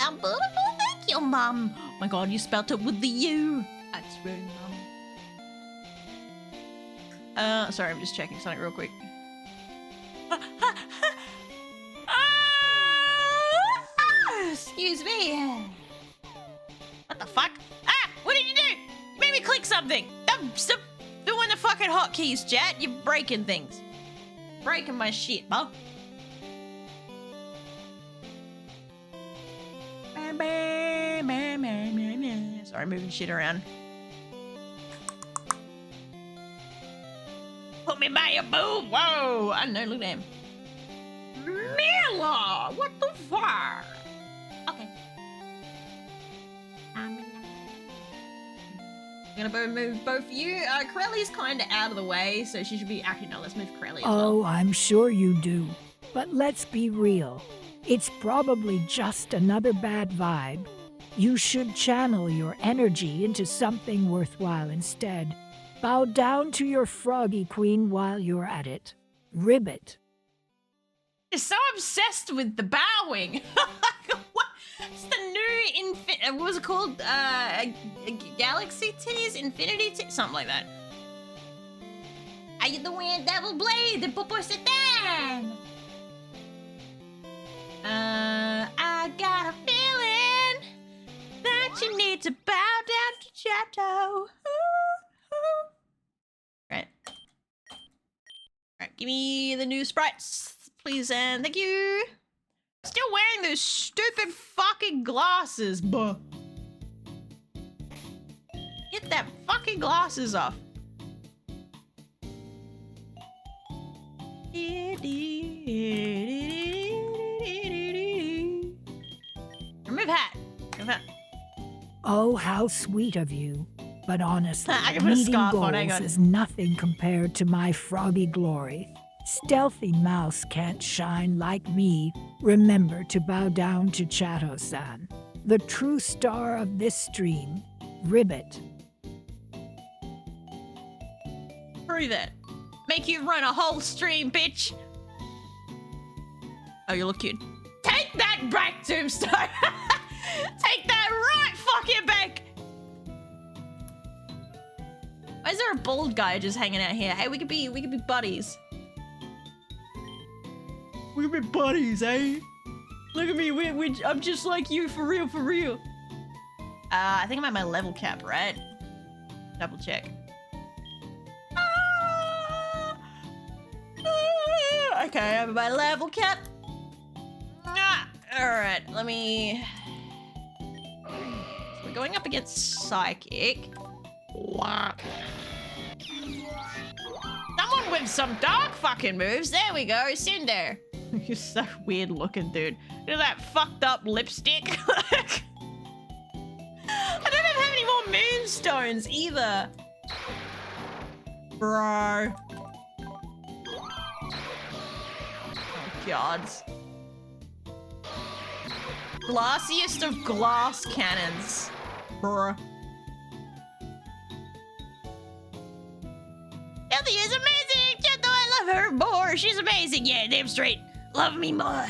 I'm beautiful, thank you, Mum. Oh my god, you spelt it with the U. That's right, Mum. Sorry, I'm just checking something real quick. Excuse me. What the fuck? Ah! What did you do? You made me click something. Stop doing the fucking hotkeys, chat. You're breaking things. Breaking my shit, bro. Sorry, moving shit around. Put me by your boob. Whoa! I know, look at him. Mila! What the fuck? Okay. I'm gonna move both of you. Corelli's kind of out of the way, so she should be... Actually, no, let's move Corelli as well. Oh, I'm sure you do. But let's be real. It's probably just another bad vibe. You should channel your energy into something worthwhile instead. Bow down to your froggy queen while you're at it. Ribbit. You're so obsessed with the bowing. What? It's the new what was it called? Galaxy titties? Infinity titties? Something like that. Are you the wind devil blade? The popo satan? I got a feeling that you need to bow down to Chateau. Right. Alright, give me the new sprites, please, and thank you. Still wearing those stupid fucking glasses, buh. Get that fucking glasses off. Remove hat. Remove hat. Oh, how sweet of you. But honestly, I can put a meeting scarf on, goals hang on. is nothing compared to my froggy glory. Stealthy mouse can't shine like me. Remember to bow down to Chato-san, the true star of this stream. Ribbit. Prove it. Make you run a whole stream, bitch. Oh, you look cute. Take that back, Tombstone. Take that right fucking back. Why is there a bald guy just hanging out here? Hey, we could be buddies. We could be buddies, eh? Look at me, I'm just like you, for real, for real. I think I'm at my level cap, right? Double check. Okay, I'm at my level cap. Alright, let me... So we're going up against Psychic. Someone with some dark fucking moves. There we go, Cinder. You're so weird looking, dude. Look at that fucked up lipstick. I don't have any more moonstones either. Bro. Oh, God. Glassiest of glass cannons. Bruh. Healthy is amazing! Just though I love her more, she's amazing. Yeah, damn straight. Love me more.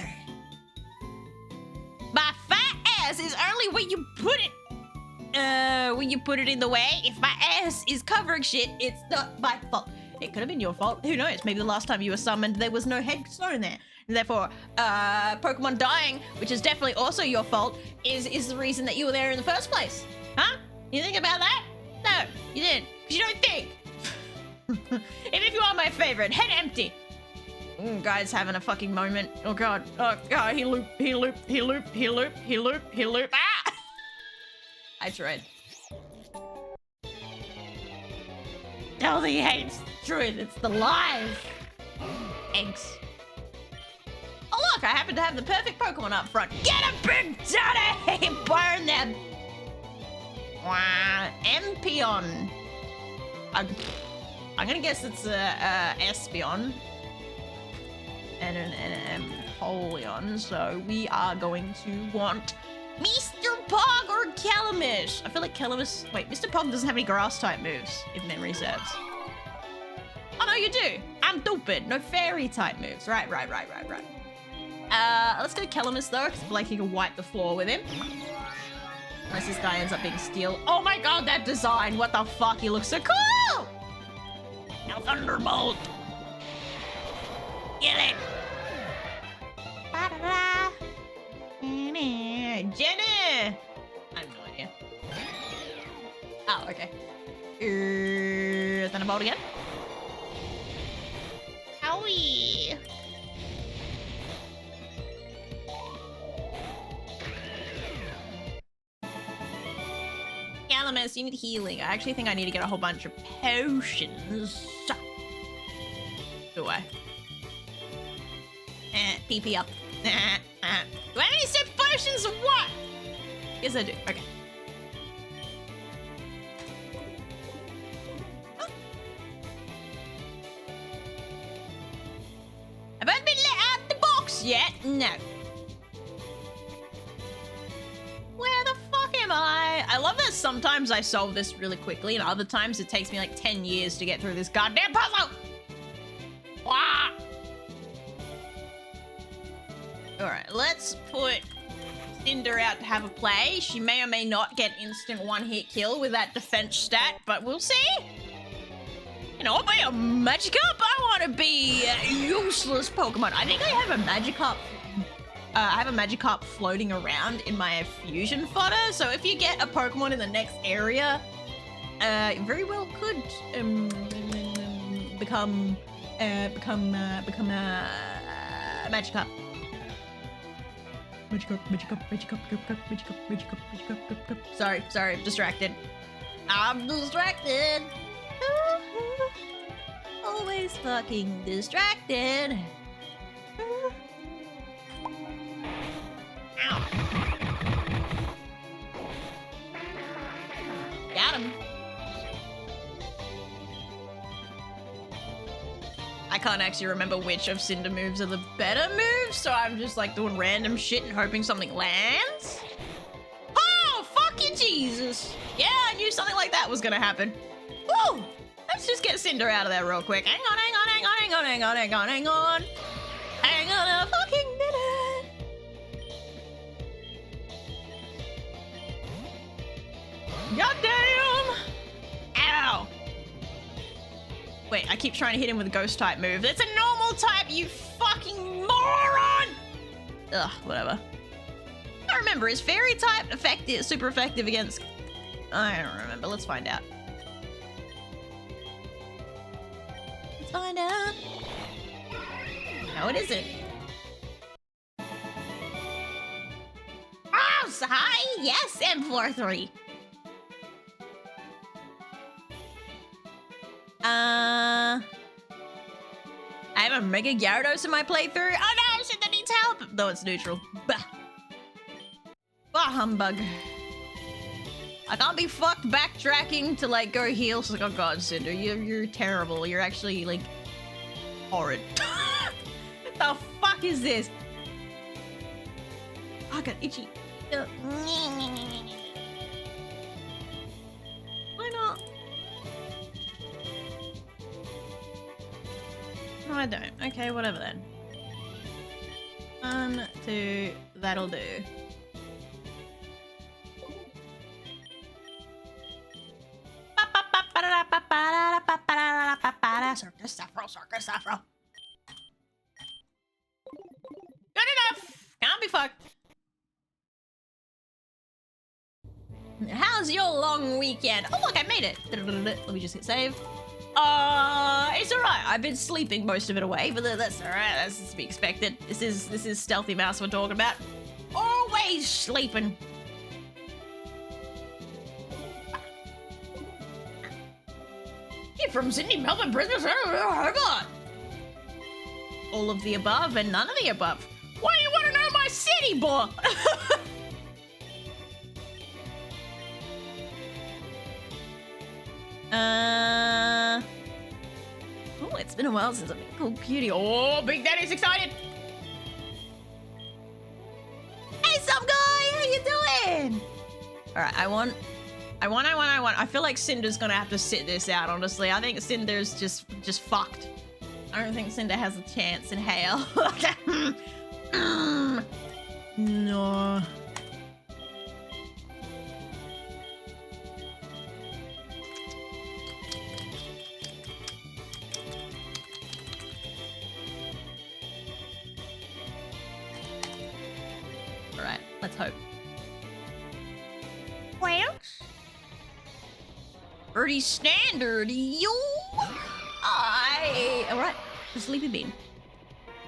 My fat ass is only when you put it... when you put it in the way. If my ass is covering shit, it's not my fault. It could have been your fault. Who knows? Maybe the last time you were summoned, there was no headstone there. And therefore, Pokemon dying, which is definitely also your fault, is the reason that you were there in the first place. Huh? You think about that? No, you didn't. Because you don't think. Even if you are my favorite, head empty. Guy's having a fucking moment. Oh god. Oh god, he looped. Ah! I tried. Stealthy hates the truth. It's the lies. Eggs. Oh look, I happen to have the perfect Pokemon up front. Get a Big Daddy! Burn them! Wow. Empion. I'm gonna guess it's a Espeon. And an Empoleon. So we are going to want Mr. Pog or Calamus. I feel like Calamus... Wait, Mr. Pog doesn't have any grass-type moves, if memory serves. Oh, no, you do. I'm stupid. No fairy-type moves. Right. Let's go Calamus, though, because I feel like he can wipe the floor with him. Unless this guy ends up being Steel. Oh, my God, that design. What the fuck? He looks so cool. Now, Thunderbolt. Get it. Ba-da-da. Jenny! I have no idea. Oh, okay. Thunderbolt again. Howie! Calamus, you need healing. I actually think I need to get a whole bunch of potions. Do I? PP up. Do I have any super potions or what? Yes, I do. Okay. Oh. Have I been let out the box yet? No. Where the fuck am I? I love that sometimes I solve this really quickly and other times it takes me like 10 years to get through this goddamn puzzle. Wah! Alright, let's put Cinder out to have a play. She may or may not get instant one-hit kill with that defense stat, but we'll see. You know, I'll be a Magikarp. I want to be a useless Pokemon. I think I have a Magikarp. I have a Magikarp floating around in my fusion fodder. So if you get a Pokemon in the next area, it very well could become a Magikarp. Magikarp. Sorry, distracted. I'm distracted. Always fucking distracted. Ow. Got him. I can't actually remember which of Cinder moves are the better moves, so I'm just like doing random shit and hoping something lands. Oh, fuck you, Jesus. Yeah, I knew something like that was gonna happen. Woo! Let's just get Cinder out of there real quick. Hang on a fucking minute. Goddamn! Ow! Wait, I keep trying to hit him with a ghost type move. It's a normal type, you fucking moron! Ugh, whatever. I don't remember, is fairy type effective, super effective against... I don't remember, let's find out. Let's find out. No, it isn't. Oh, so hi! Yes, M43. I have a Mega Gyarados in my playthrough. Oh no, shit, that needs help! Though it's neutral. Bah. Bah, humbug. I can't be fucked backtracking to like go heal. It's like, oh god, Cinder, you're terrible. You're actually like horrid. What the fuck is this? Oh, I got itchy. Why not? No, I don't. Okay, whatever then. 1, 2, that'll do. Circus Saffro. Good enough! Can't be fucked. How's your long weekend? Oh look, I made it. Let me just hit save. It's alright. I've been sleeping most of it away, but that's alright. That's to be expected. This is Stealthy Mouse we're talking about. Always sleeping. You're from Sydney, Melbourne, Brisbane, Hobart. All of the above and none of the above. Why do you want to know my city, boy? Oh, it's been a while since I've been called cutie. Oh, Big Daddy's excited. Hey, some guy, how you doing? All right, I want. I feel like Cinder's gonna have to sit this out, honestly. I think Cinder's just fucked. I don't think Cinder has a chance in hell. No. All right, let's hope. Well, pretty standard, yo. All right, the sleepy bean.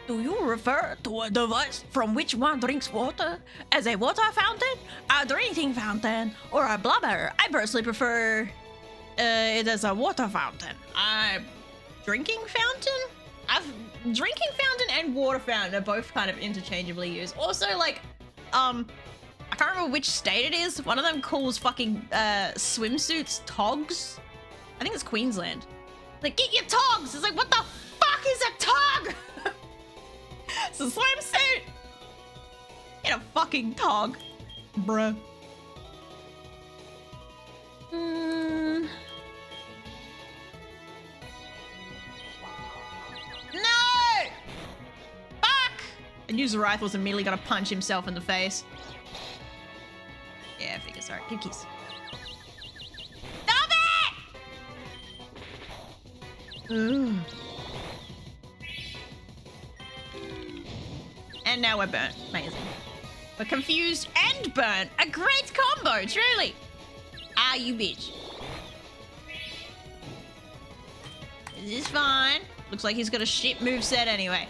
Do you refer to a device from which one drinks water as a water fountain, a drinking fountain, or a blubber? I personally prefer it as a water fountain. Drinking fountain? Drinking fountain and water fountain are both kind of interchangeably used. Also, like, I can't remember which state it is. One of them calls fucking swimsuits togs. I think it's Queensland. Like, get your togs! It's like, what the fuck is a tog? It's a swimsuit! Get a fucking tog, bruh. No! Fuck! And Uzurith was immediately gonna punch himself in the face. Yeah, I figure. Sorry, good kiss. Stop it! Ugh. And now we're burnt. Amazing. We're confused and burnt. A great combo, truly. Ah, you bitch. This is fine. Looks like he's got a shit moveset anyway.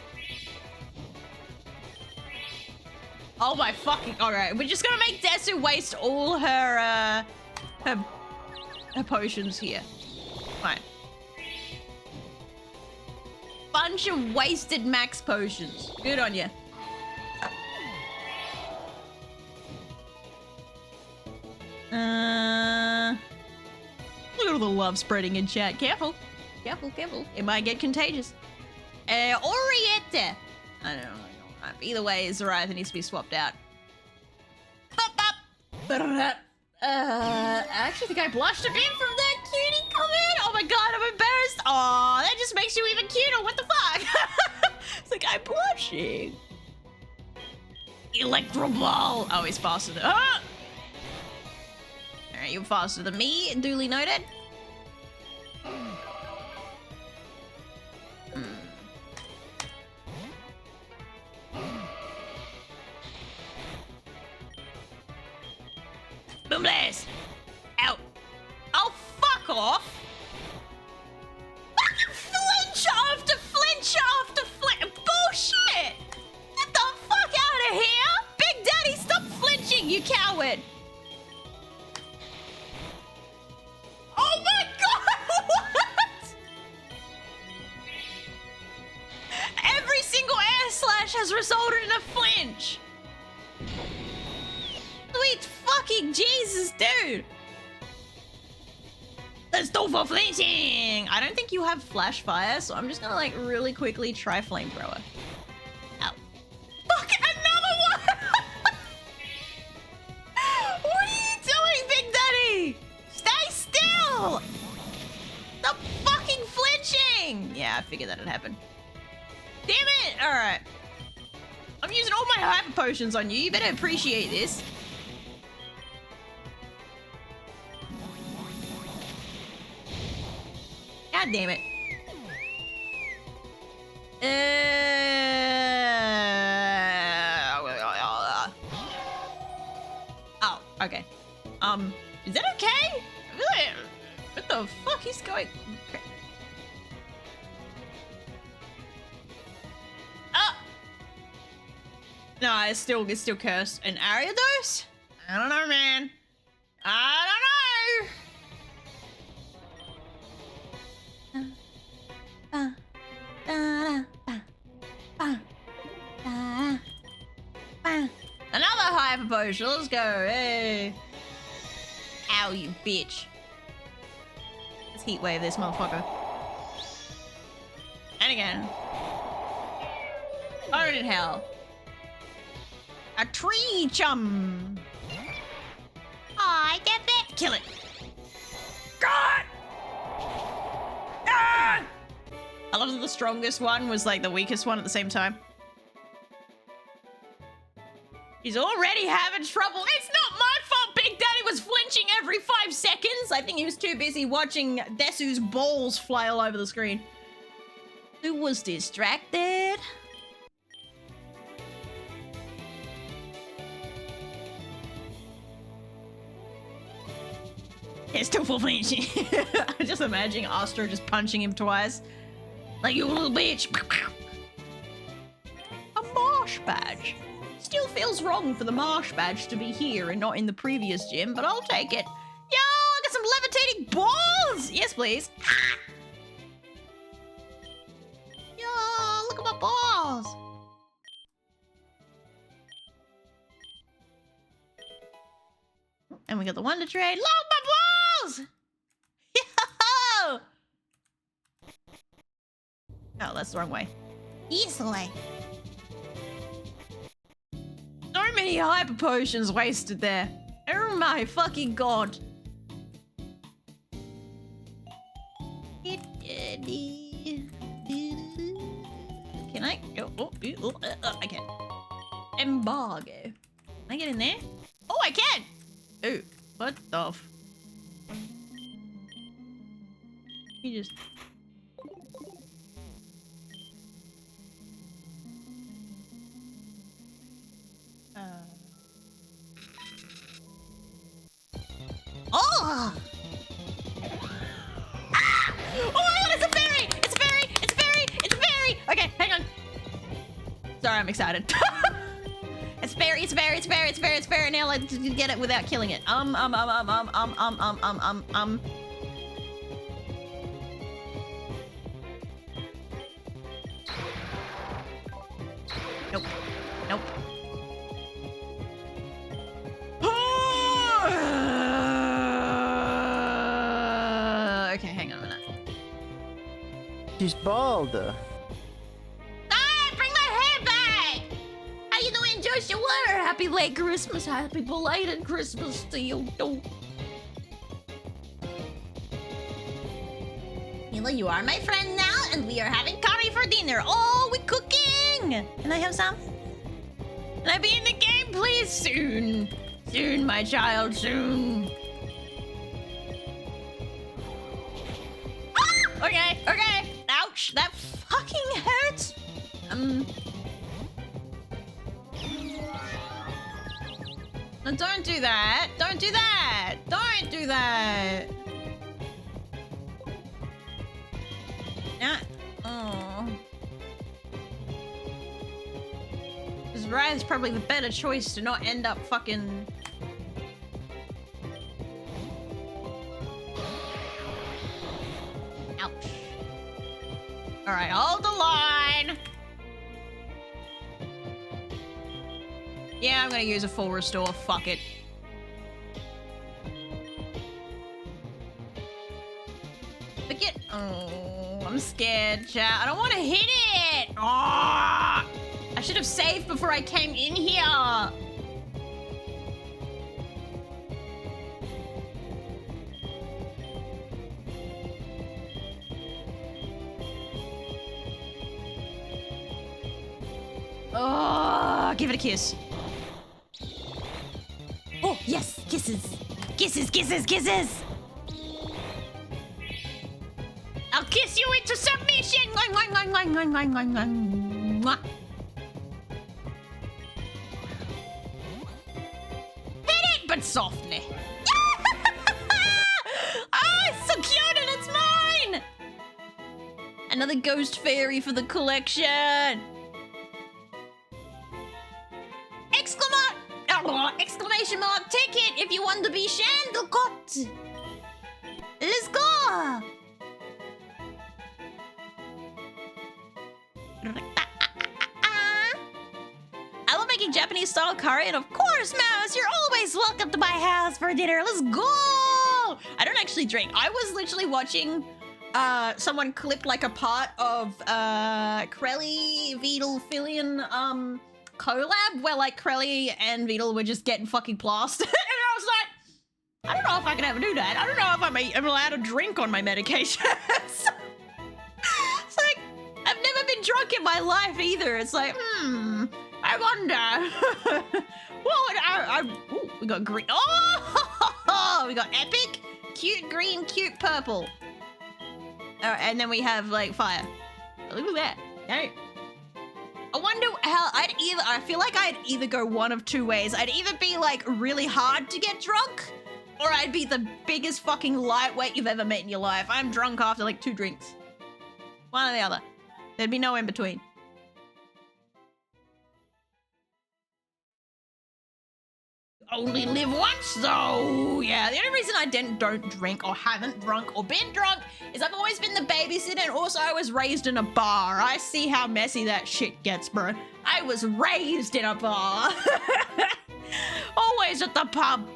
Oh my fucking... Alright, we're just gonna make Desu waste all her potions here. Fine. Bunch of wasted max potions. Good on you. Look at all the love spreading in chat. Careful. Careful, careful. It might get contagious. Orietta. I don't know. Either way, Zoraitha needs to be swapped out. I actually think I blushed a bit from that cutie comment. Oh my god, I'm embarrassed. Oh, that just makes you even cuter. What the fuck? It's like, I'm blushing. Electro Ball. Oh, he's faster than... Ah! Alright, you're faster than me. Duly noted. Boom blast! Out! Oh, fuck off! Fucking flinch after flinch after flinch! Bullshit! Get the fuck out of here! Big Daddy, stop flinching, you coward! Oh my god! What? Every single air slash has resulted in a flinch! Sweet fucking Jesus, dude! Let's go for flinching! I don't think you have flash fire, so I'm just gonna like really quickly try flamethrower. Ow. Fuck, another one! What are you doing, Big Daddy? Stay still! Stop fucking flinching! Yeah, I figured that'd happen. Damn it! Alright. I'm using all my hyper potions on you. You better appreciate this. God damn it. Oh, okay. Is that okay? What the fuck is going... Okay. No, it's still cursed. An Ariados? I don't know, man. I don't know. potion. Let's go. Hey. Ow, you bitch. Let's heat wave this motherfucker. And again. Burn in hell. A tree chum. Aw, get bit. Kill it. God! Ah! I love that the strongest one was like the weakest one at the same time. He's already having trouble. It's not my fault Big Daddy was flinching every 5 seconds. I think he was too busy watching Desu's balls fly all over the screen. Who was distracted? It's still full flinching. I'm just imagining Astro just punching him twice. Like, you little bitch. A marsh badge. Still feels wrong for the marsh badge to be here and not in the previous gym, but I'll take it. Yo, I got some levitating balls! Yes, please. Yo, look at my balls. And we got the Wonder Trade. Love my balls! Yo! Oh, that's the wrong way. Easily. So many hyper potions wasted there. Oh my fucking god. Can I? I can. Embargo. Can I get in there? Oh, I can! Oh, what the f... You just... Oh! Ah! Oh my god, it's a fairy! It's a fairy! It's a fairy! It's a fairy! Okay, hang on. Sorry, I'm excited. It's fairy, it's fairy, it's fairy, it's fairy, it's fairy. Now let's get it without killing it. Nope. Nope. Okay, hang on a minute. She's bald. Bring my hair back! How you doing, Joshua? Happy late Christmas, happy belated Christmas to you. Mila, you are my friend now, and we are having curry for dinner. Oh, we're cooking! Can I have some? Can I be in the game, please? Soon. Soon, my child, soon. Ah! Okay, okay. Ouch, that fucking hurts. No, don't do that. Don't do that. Don't do that. Nah. Oh. Because Ryan's probably the better choice to not end up fucking... Ouch. Alright, hold the line. Yeah, I'm gonna use a full restore. Fuck it. Forget. Oh, I'm scared, chat. I don't want to hit it. Oh, I should have saved before I came in here. Oh, give it a kiss. Oh, yes, kisses. Kisses, kisses, kisses. I'll kiss you into submission. Hit it, but softly. Oh, it's so cute and it's mine. Another ghost fairy for the collection. Exclamation mark ticket if you want to be Shandlecott. Let's go. I love making making Japanese style curry, and of course, Mouse, you're always welcome to my house for dinner. Let's go! I don't actually drink. I was literally watching someone clip like a part of Krelly, Vidal, Fillion collab where like Krelly and Vidal were just getting fucking blasted. And I was like, I don't know if I can ever do that. I don't know if I'm allowed to drink on my medication. It's like, I've never been drunk in my life either. It's like, I wonder. Ooh, we got green. Oh, we got epic, cute green, cute purple. And then we have like fire. Look at that. Hey. I wonder how I feel like I'd either go one of two ways. I'd either be like really hard to get drunk, or I'd be the biggest fucking lightweight you've ever met in your life. I'm drunk after like 2 drinks. One or the other. There'd be no in between. Only live once though. Yeah, the only reason I don't drink or haven't drunk or been drunk is I've always been the babysitter, and also I was raised in a bar. I see how messy that shit gets, bro. I was raised in a bar. Always at the pub.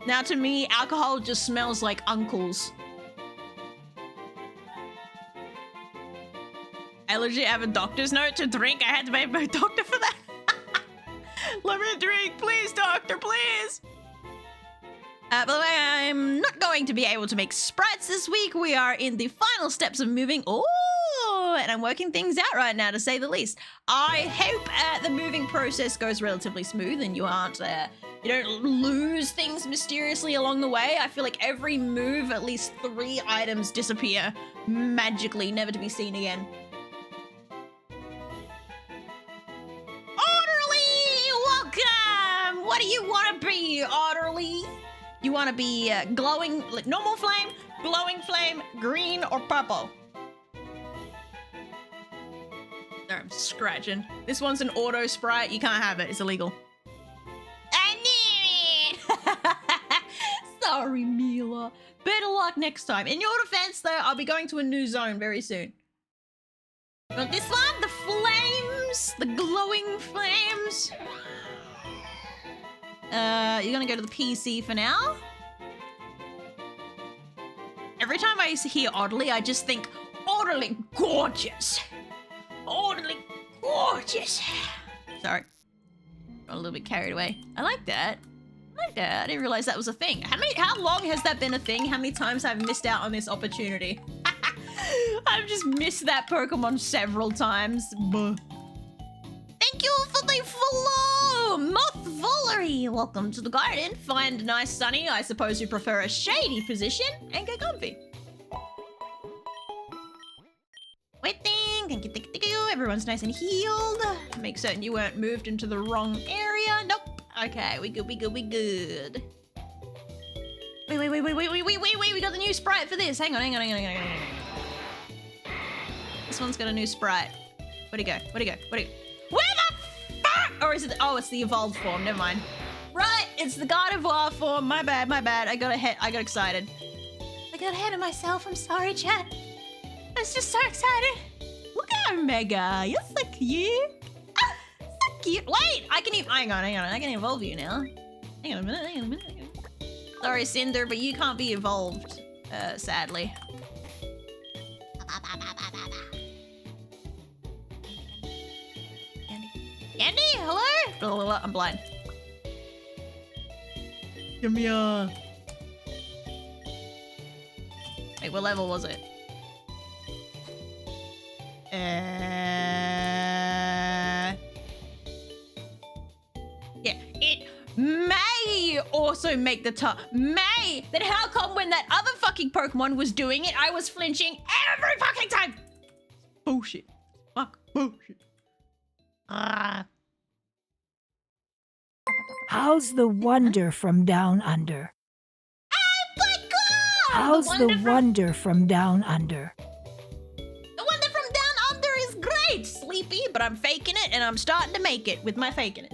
Now to me, alcohol just smells like uncles. I legit have a doctor's note to drink. I had to pay my doctor for that. Let me drink, please, doctor, please. By the way, I'm not going to be able to make sprites this week. We are in the final steps of moving. Oh, and I'm working things out right now, to say the least. I hope the moving process goes relatively smooth and you aren't, you don't lose things mysteriously along the way. I feel like every move, at least 3 items disappear magically, never to be seen again. Welcome! What do you want to be, Orderly? You want to be glowing, normal flame, glowing flame, green, or purple? There, I'm scratching. This one's an auto sprite. You can't have it. It's illegal. I knew it! Sorry, Mila. Better luck next time. In your defense, though, I'll be going to a new zone very soon. Got this one, the flames, the glowing flames. You're gonna go to the PC for now. Every time I hear Orderly, I just think, Orderly gorgeous. Orderly gorgeous. Sorry. Got a little bit carried away. I like that. I like that. I didn't realize that was a thing. How long has that been a thing? How many times have I missed out on this opportunity? I've just missed that Pokemon several times. Buh. Thank you for the follow! Moth Valerie! Welcome to the garden. Find a nice sunny, I suppose you prefer a shady position, and get comfy. Waiting! Thank you. Everyone's nice and healed. Make certain you weren't moved into the wrong area. Nope. Okay, we good. Wait. We got the new sprite for this. Hang on. This one's got a new sprite. Where'd it go? Where the fuck? Or is it? Oh, it's the evolved form. Never mind. Right, it's the Gardevoir form. My bad. I got excited. I got ahead of myself. I'm sorry, chat. I was just so excited. Look at Omega. You're so cute. Ah, so cute. Wait, I can even. Hang on. I can evolve you now. Hang on a minute. Sorry, Cinder, but you can't be evolved. Sadly. Candy, hello? I'm blind. Come here. Wait, what level was it? Yeah, it may also make the top. May! Then how come when that other fucking Pokemon was doing it, I was flinching every fucking time? Bullshit. Fuck. Bullshit. How's the wonder from down under? Oh my god! How's the wonder from down under? The wonder from down under is great! Sleepy, but I'm faking it and I'm starting to make it with my faking it.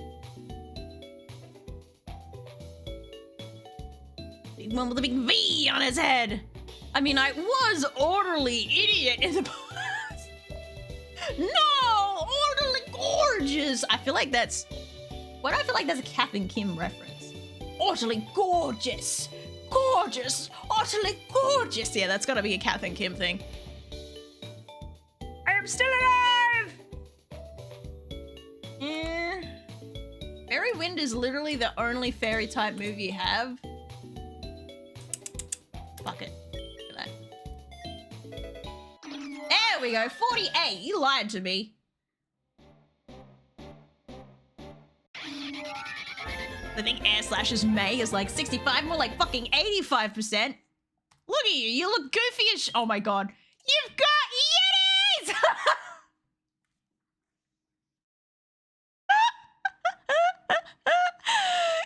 Big one with a big V on his head. I mean, I was Orderly idiot in the past. No! Orderly gorgeous. I feel like that's... Why do I feel like that's a Kath and Kim reference? Utterly gorgeous. Gorgeous. Utterly gorgeous. Yeah, that's gotta be a Kath and Kim thing. I'm still alive! Yeah. Fairy Wind is literally the only fairy type movie you have. Fuck it. Look at that. There we go. 48. You lied to me. I think Air/'s May is like 65, more like fucking 85%. Look at you. You look goofy as oh my god. You've got Yetis!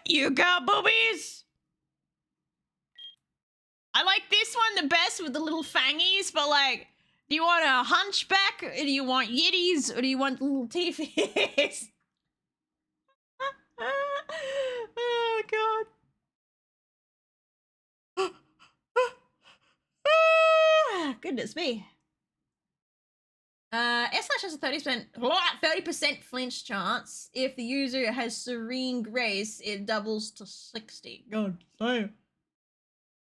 You got boobies! I like this one the best with the little fangies, but like, do you want a hunchback? Or do you want Yetis? Or do you want little teethies? Oh god. Goodness me. S/ has a 30% flinch chance. If the user has Serene Grace, it doubles to 60. God damn.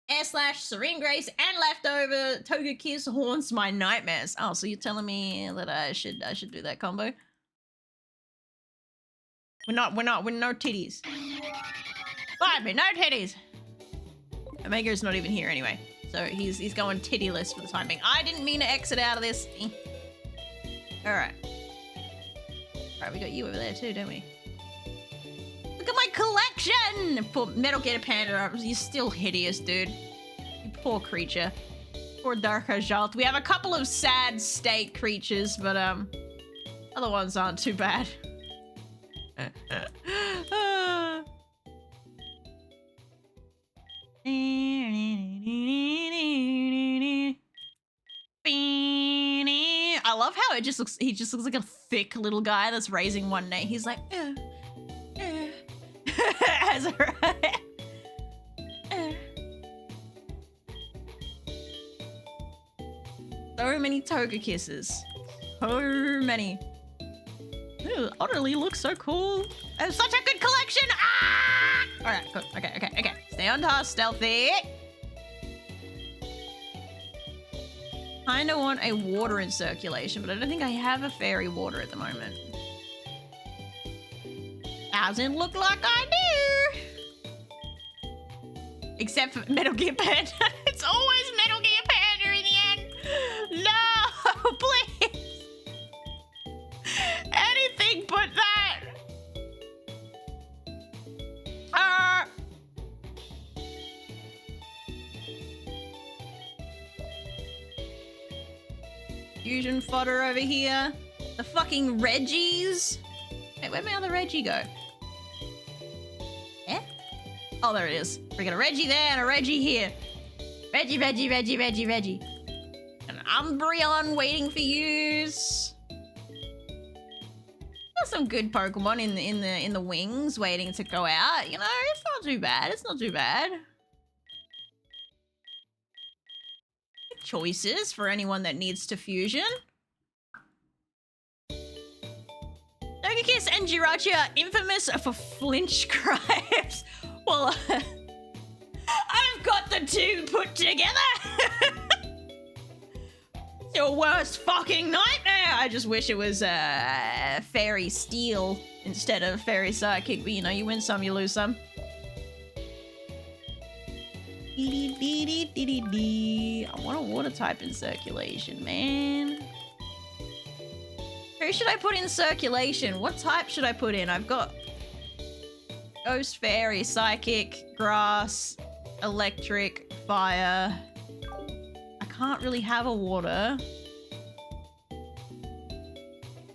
S/ Serene Grace and Leftover Toga Kiss haunts my nightmares. Oh, so you're telling me that I should do that combo? We're no titties. Fine, no titties. Omega's not even here anyway. So he's going tittyless for the time being. I didn't mean to exit out of this. Alright. Alright, we got you over there too, don't we? Look at my collection! Poor Metal Gear Panda up. You're still hideous, dude. You poor creature. Poor Darko Jalt. We have a couple of sad state creatures, but other ones aren't too bad. I love how he just looks like a thick little guy that's raising one knee. He's like, As a So many Toga kisses. So many. Ooh, Utterly looks so cool. It's such a good collection. Ah! Alright, good. Okay. Stay on task, stealthy. Kinda want a water in circulation, but I don't think I have a fairy water at the moment. Doesn't look like I do. Except for Metal Gear Panda. It's always Metal Gear Panda in the end. No, please. Anything but that. Fusion fodder over here. The fucking Reggies. Wait, where'd my other Reggie go? Yeah? Oh, there it is. We got a Reggie there and a Reggie here. Reggie. An Umbreon waiting for use. There's some good Pokemon in the wings waiting to go out. You know, it's not too bad. It's not too bad. Choices for anyone that needs to fusion. Togekiss and Jirachi are infamous for flinch scribes. Well, I've got the two put together. Your worst fucking nightmare. I just wish it was Fairy Steel instead of Fairy Psychic, but you know, you win some, you lose some. I want a water type in circulation, man. Who should I put in circulation? What type should I put in? I've got Ghost, Fairy, Psychic, Grass, Electric, Fire. I can't really have a water.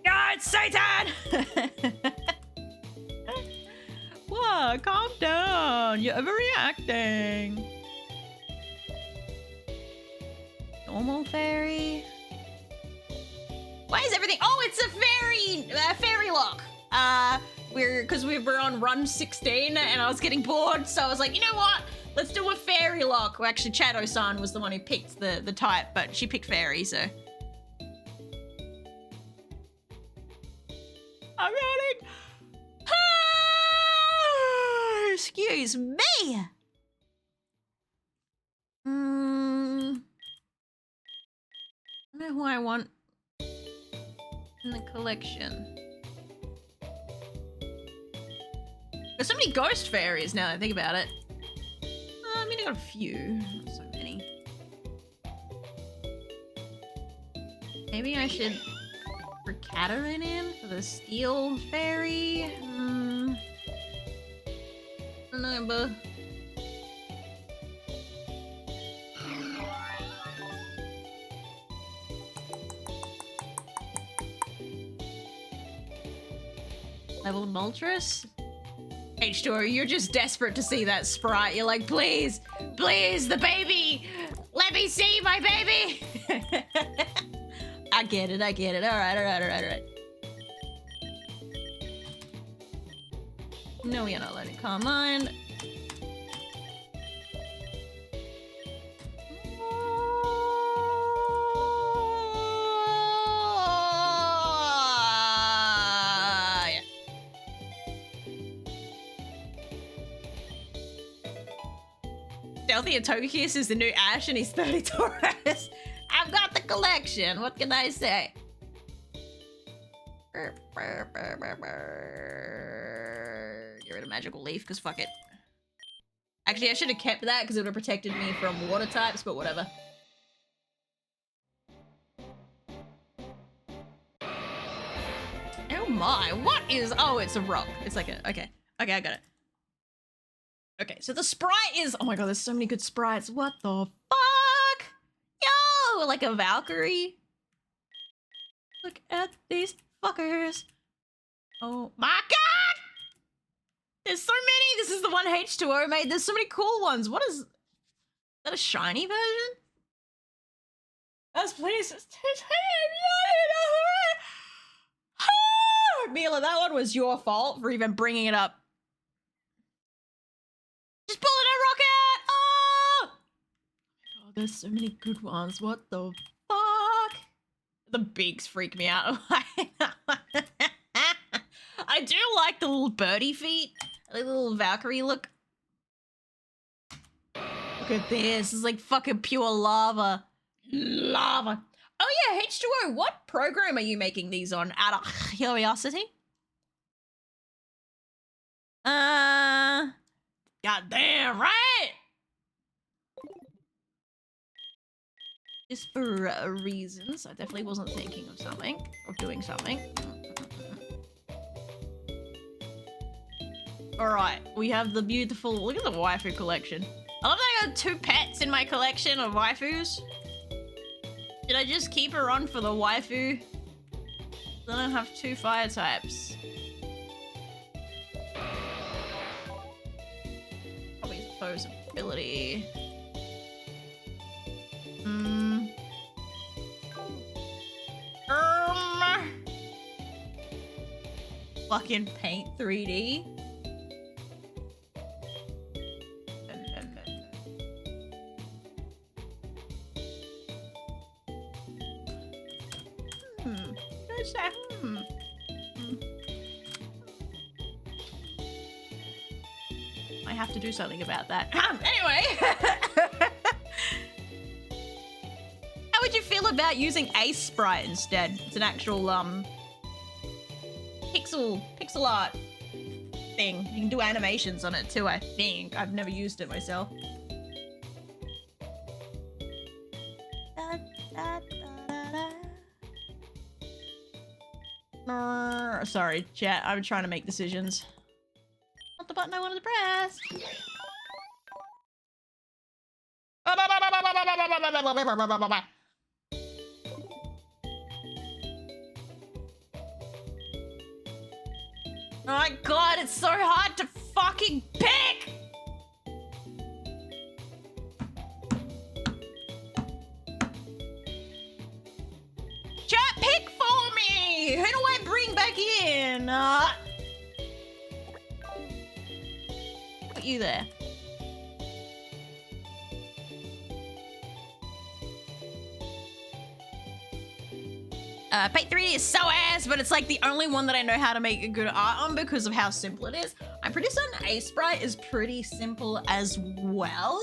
God, it's Satan! Whoa, calm down. You're overreacting. Normal fairy. Why is everything? Oh, it's a Fairy-Locke. Because we were on run 16 and I was getting bored, so I was like, you know what? Let's do a Fairy-Locke. Well, actually, Chato-san was the one who picked the type, but she picked fairy, so. I'm yawning. Excuse me. I don't know who I want in the collection. There's so many ghost fairies now that I think about it. I mean, I got a few, not so many. Maybe I should put Katarina in for the steel fairy. I don't know, but level Moltres? H2O, you're just desperate to see that sprite. You're like, please, please, the baby! Let me see my baby! I get it, I get it. Alright. No, we are not letting calm mind. Stealthy Togekiss is the new Ash and he's 30 Taurus. I've got the collection. What can I say? Get rid of Magical Leaf, because fuck it. Actually, I should have kept that because it would have protected me from water types, but whatever. Oh my, what is... Oh, it's a rock. It's like a... Okay, I got it. Okay, so the sprite is... Oh my god, there's so many good sprites. What the fuck? Yo! Like a Valkyrie. Look at these fuckers. Oh my god! There's so many! This is the one H2O made. There's so many cool ones. What is... Is that a shiny version? That's please. Mila, that one was your fault for even bringing it up. Just pulling a rocket! Oh! Oh, there's so many good ones. What the fuck? The bigs freak me out. I do like the little birdie feet. The little Valkyrie look. Look at this. This is like fucking pure lava. Lava. Oh yeah, H2O, what program are you making these on out of curiosity? Goddamn right! Just for reasons, I definitely wasn't thinking of something, or doing something. Alright, we have the beautiful, look at the waifu collection. I love that I got 2 pets in my collection of waifus. Did I just keep her on for the waifu? Then I have 2 fire types. Probably suppose ability. Fucking paint 3D. I have to do something about that. Anyway. How would you feel about using Ace Sprite instead? It's an actual pixel art thing. You can do animations on it too, I think. I've never used it myself. Sorry, chat. I'm trying to make decisions. Not the button I wanted to press. Oh my god, it's so hard to fucking pick! Chat, pick for me! Who do I bring back in? Put you there. Paint 3D is so ass, but it's like the only one that I know how to make a good art on because of how simple it is. I'm pretty certain A-Sprite is pretty simple as well.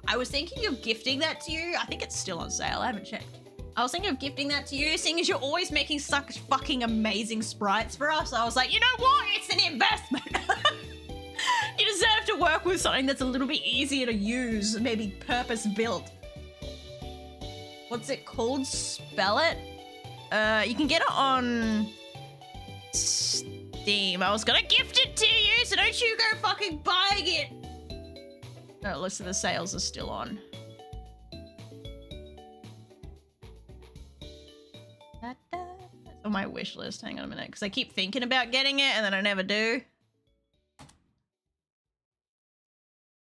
I was thinking of gifting that to you. I think it's still on sale. I haven't checked. I was thinking of gifting that to you, seeing as you're always making such fucking amazing sprites for us. I was like, you know what? It's an investment. You deserve to work with something that's a little bit easier to use, maybe purpose-built. What's it called? Spell it? You can get it on Steam. I was gonna gift it to you, so don't you go fucking buying it. No, list of the sales are still on. It's on my wish list. Hang on a minute, because I keep thinking about getting it and then I never do.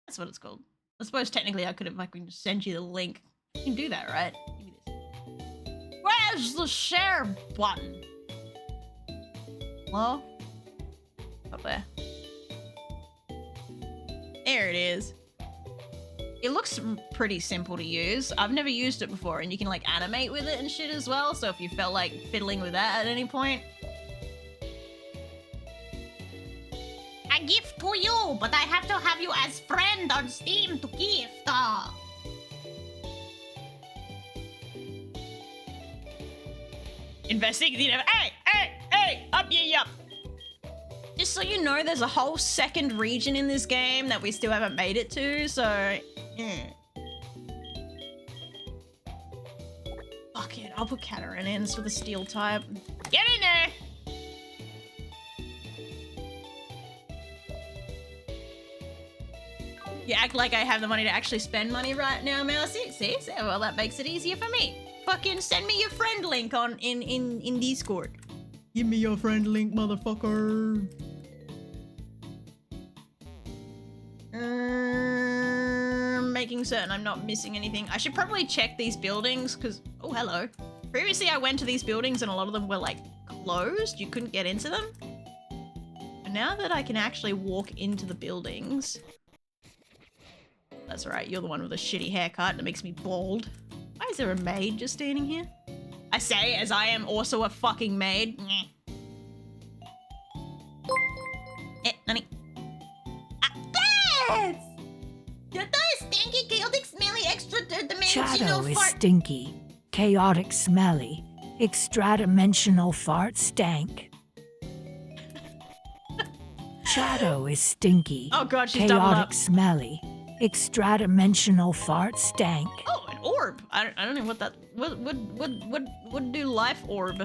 That's what it's called. I suppose technically I could have fucking just send you the link. You can do that, right? Give me this. Where's the share button? Hello? Up there. There it is. It looks pretty simple to use. I've never used it before, and you can like animate with it and shit as well, so if you felt like fiddling with that at any point. A gift to you, but I have to have you as friend on Steam to gift. Investing the hey, up ye up. Just so you know, there's a whole second region in this game that we still haven't made it to, so fuck it, I'll put Catarina in for the steel type. Get in there! You act like I have the money to actually spend money right now, Mousy. See? Well, that makes it easier for me. Fucking send me your friend link on in Discord. Give me your friend link, motherfucker. Making certain I'm not missing anything. I should probably check these buildings because, oh, hello. Previously, I went to these buildings and a lot of them were like closed. You couldn't get into them. And now that I can actually walk into the buildings. That's right, you're the one with a shitty haircut that makes me bald. Why is there a maid just standing here? I say as I am also a fucking maid. Nani? Yes! You're the stinky, chaotic, smelly, extra-dimensional Shadow is fart. stinky, chaotic, smelly, extra-dimensional fart stank. Shadow is stinky, Oh god, she's doubled chaotic, up. smelly, extra-dimensional fart stank. Oh, an orb. I don't know what that would do. Life orb.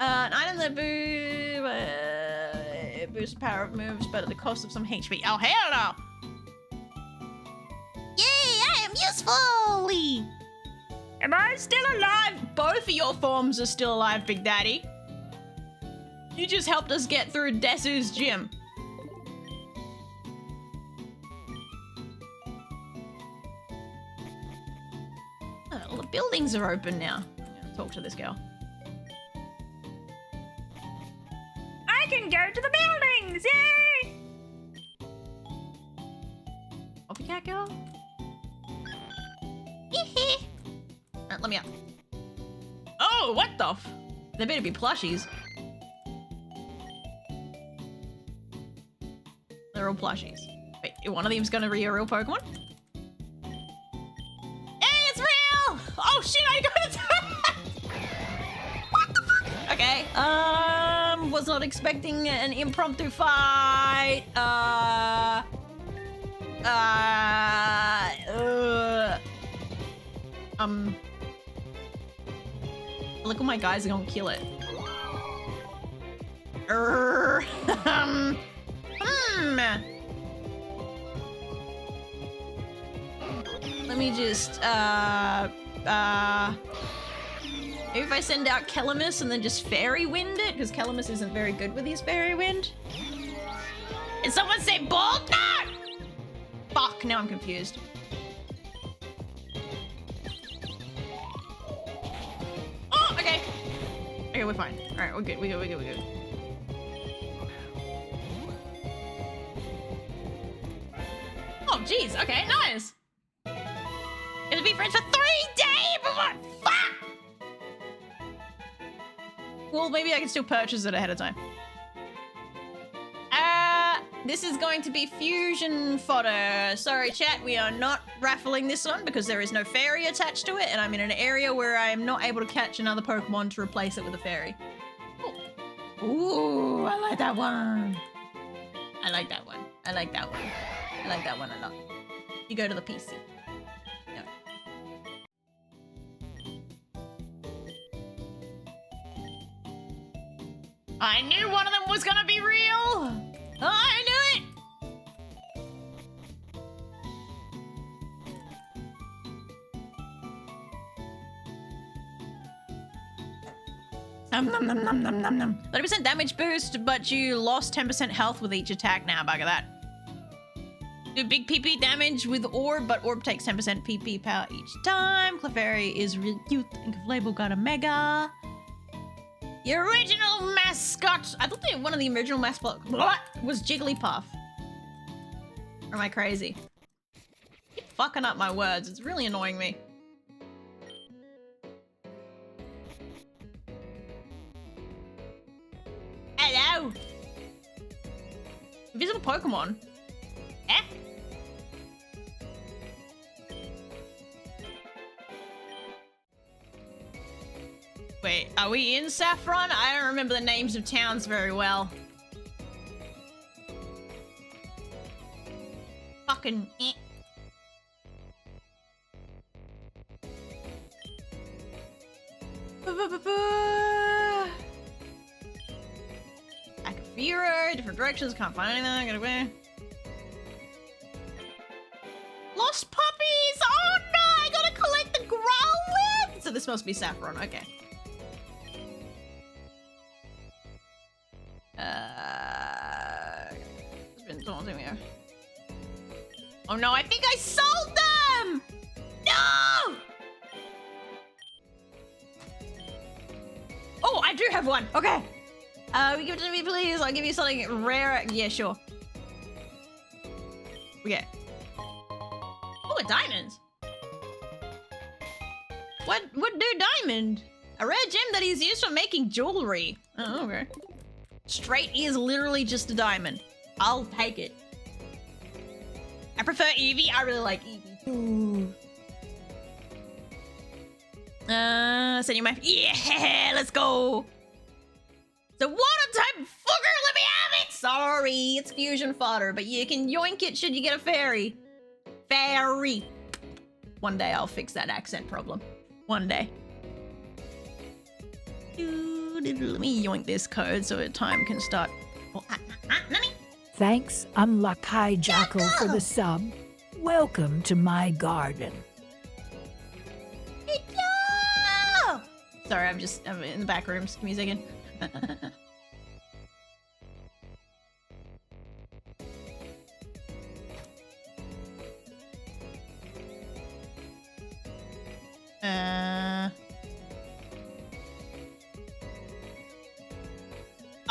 An item that boosts power of moves, but at the cost of some HP. Oh hell no! Yay, I am useful! Am I still alive? Both of your forms are still alive, Big Daddy. You just helped us get through Desu's gym. Oh, all the buildings are open now. I'm gonna talk to this girl. I can go to the buildings! Yay! Copycat girl? Let me out. Oh, what the f? There better be plushies. They're all plushies. Wait, one of them's gonna be a real Pokemon? Hey, it's real! Oh shit, I got it! What the fuck? Okay, was not expecting an impromptu fight. Look, all my guys are gonna kill it. Let me just, maybe if I send out Calamus and then just Fairy Wind it, because Calamus isn't very good with his Fairy Wind. Did someone say bald? No! Fuck, now I'm confused. Oh, okay. Okay, we're fine. All right, we're good, we're good. Oh, jeez, okay, nice. Gonna be friends for 3 days, but what? Fuck! well, maybe I can still purchase it ahead of time. This is going to be fusion fodder. Sorry, chat, we are not raffling this one because there is no fairy attached to it, and I'm in an area where I am not able to catch another Pokemon to replace it with a fairy. Ooh, I like that one. I like that one. I like that one. I like that one a lot. You go to the PC. No. I knew one of them was gonna be real! I knew it! Nom nom nom nom nom nom nom. 30% damage boost, but you lost 10% health with each attack now. Bugger that. Do big PP damage with Orb, but Orb takes 10% PP power each time. Clefairy is really cute. And Clefable got a Mega. The original mascot. I thought one of the original mascots was Jigglypuff. Or am I crazy? Keep fucking up my words. It's really annoying me. Hello. Invisible Pokemon. Eh? Wait, are we in Saffron? I don't remember the names of towns very well. Fucking eh. Akafiro, different directions, can't find anything, gotta go. Lost puppies! Oh no, I gotta collect the Growlithe! So this must be Saffron, okay. It's been taunting me. Oh no, I think I sold them! No! Oh, I do have one. Okay. Give it to me, please. I'll give you something rare. Yeah, sure. Okay. Oh, a diamond. What would do diamond? A rare gem that is used for making jewelry. Oh, okay. Straight is literally just a diamond. I'll take it. I prefer Eevee. I really like Eevee. Ooh. Send you my... Yeah, let's go. The water type fucker, let me have it. Sorry, it's fusion fodder, but you can yoink it should you get a fairy. Fairy. One day I'll fix that accent problem. One day. Let me yoink this code so that time can start. Oh, Thanks, Unlucky Jackal, for the sub. Welcome to my garden. Hello! Sorry, I'm in the back rooms. Give me a second.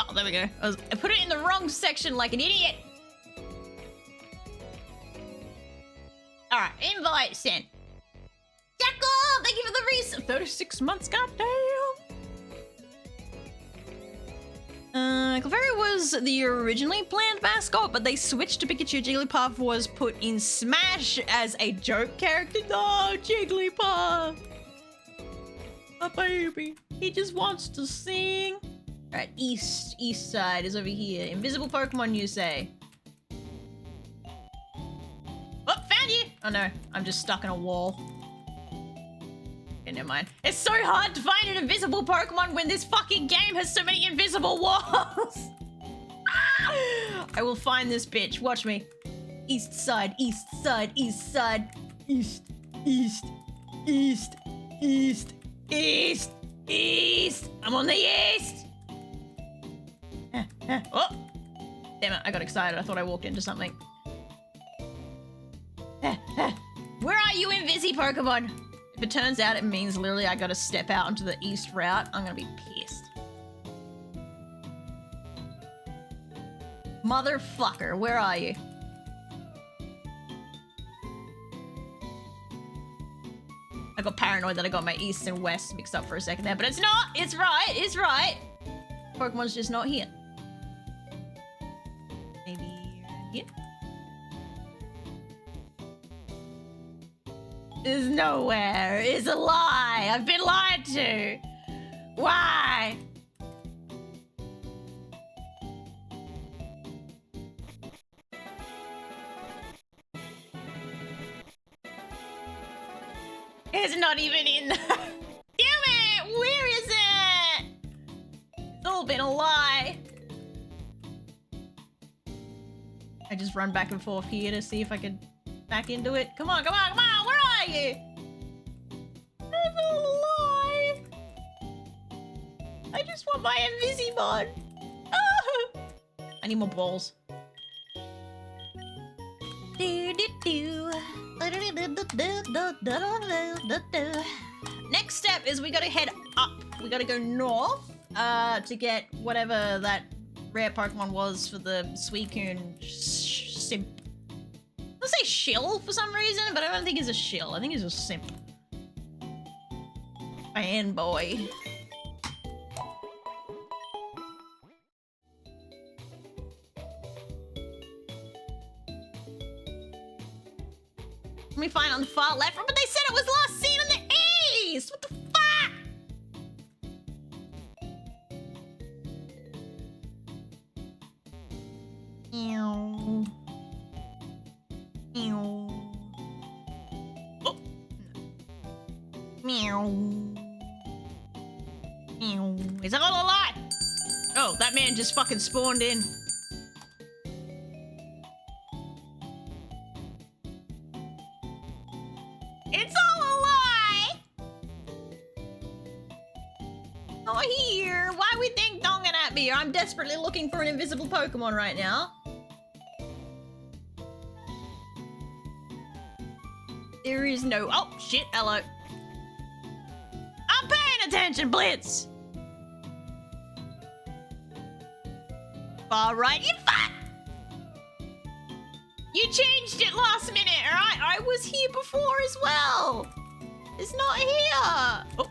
Oh, there we go. I put it in the wrong section like an idiot. Alright, invite sent. Jackal, thank you for the 36 months, goddamn. Clefairy was the originally planned mascot, but they switched to Pikachu. Jigglypuff was put in Smash as a joke character. No, Jigglypuff! A baby. He just wants to sing. Alright, east side is over here. Invisible Pokemon, you say? Oh, found you! Oh no, I'm just stuck in a wall. Okay, never mind. It's so hard to find an invisible Pokemon when this fucking game has so many invisible walls! I will find this bitch, watch me. East side, east side, east side. East, east, east, east, east, east! I'm on the east! Oh! Damn it, I got excited. I thought I walked into something. Where are you, Invisi Pokemon? If it turns out it means literally I gotta step out onto the east route, I'm gonna be pissed. Motherfucker, where are you? I got paranoid that I got my east and west mixed up for a second there, but it's not! It's right! It's right! Pokemon's just not here. Maybe here? There's nowhere. It's a lie. I've been lied to. Why? It's not even in there. Damn it! Where is it? It's all been a lie. I just run back and forth here to see if I can back into it. Come on, come on, come on! Where are you? It's all a lie. I just want my Invisimon. Ah! I need more balls. Next step is we gotta head up. We gotta go north to get whatever that rare Pokemon was for the Suicune simp. Let's say shill for some reason, but I don't think it's a shill. I think it's a simp. Fanboy. Let me find on the far left, but they said it was last seen on the east! What the fuck? Meow. Meow. Oh. Meow. Meow. Is that all a lie? Oh, that man just fucking spawned in. It's all a lie! Not here. Why are we ding donging at me? I'm desperately looking for an invisible Pokemon right now. There is no. Oh, shit. Hello. I'm paying attention, Blitz! Far right. You fuck! You changed it last minute, alright? I was here before as well. It's not here. Oh.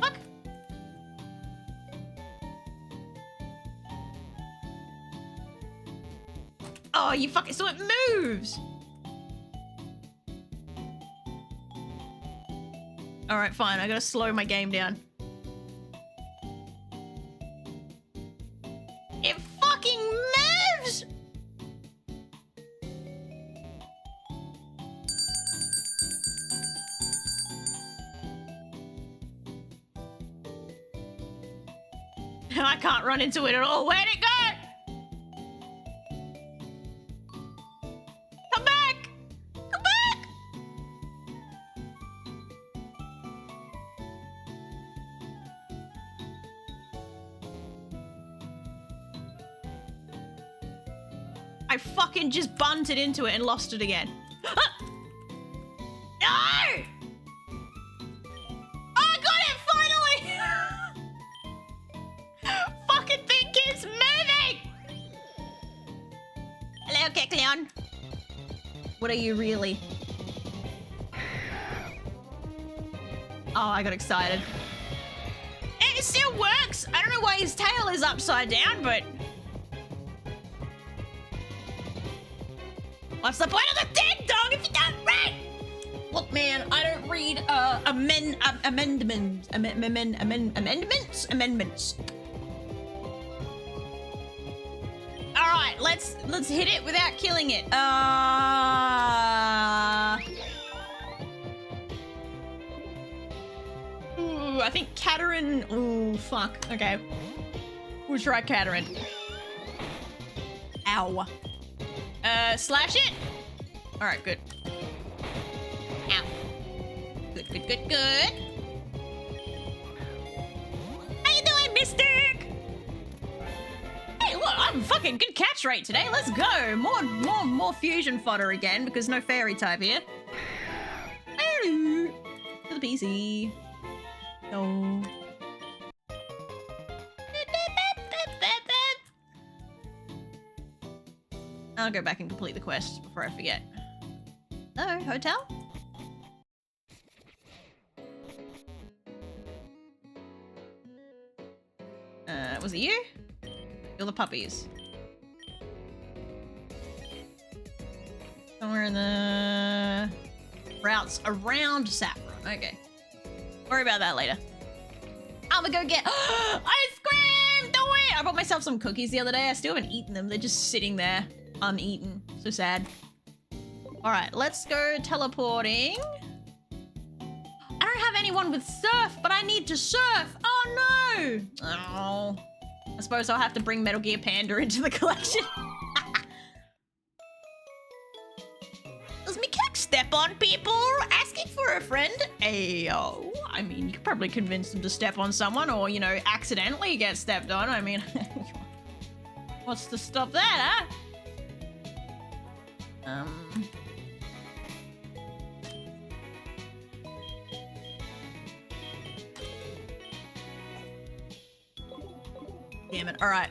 Fuck. Oh, you fucking... So it moves. Alright, fine. I gotta slow my game down. It fucking moves! I can't run into it at all. Where'd it go? Come back! Come back! I fucking just bunted into it and lost it again. No! I got it finally! Fucking thing keeps moving! Hello, Kecleon. What are you really? Oh, I got excited. It still works! I don't know why his tail is upside down, but... What's the point of the ding dong if you don't read? Look, man, I don't read amendments. All right, let's hit it without killing it. Ooh, I think Caterin. Ooh, fuck. Okay, we'll try Caterin. Ow. Slash it. All right, good. Ow. Good, good, good, good. How you doing, Mystic? Hey, look, I'm fucking good catch rate today. Let's go. More fusion fodder again because no fairy type here. Hello. To the PC. No. I'll go back and complete the quest before I forget. Hello, hotel? Was it you? You're the puppies. Somewhere in the routes around Saffron. Okay. Worry about that later. I'm gonna go get ice cream! Do it! I bought myself some cookies the other day. I still haven't eaten them. They're just sitting there, uneaten. So sad. Alright, let's go teleporting. I don't have anyone with surf, but I need to surf! Oh no! Oh. I suppose I'll have to bring Metal Gear Panda into the collection. Does Mikek step on people? Asking for a friend? Ayo. I mean, you could probably convince them to step on someone or, you know, accidentally get stepped on. I mean, what's to stop that, huh? Damn it. All right.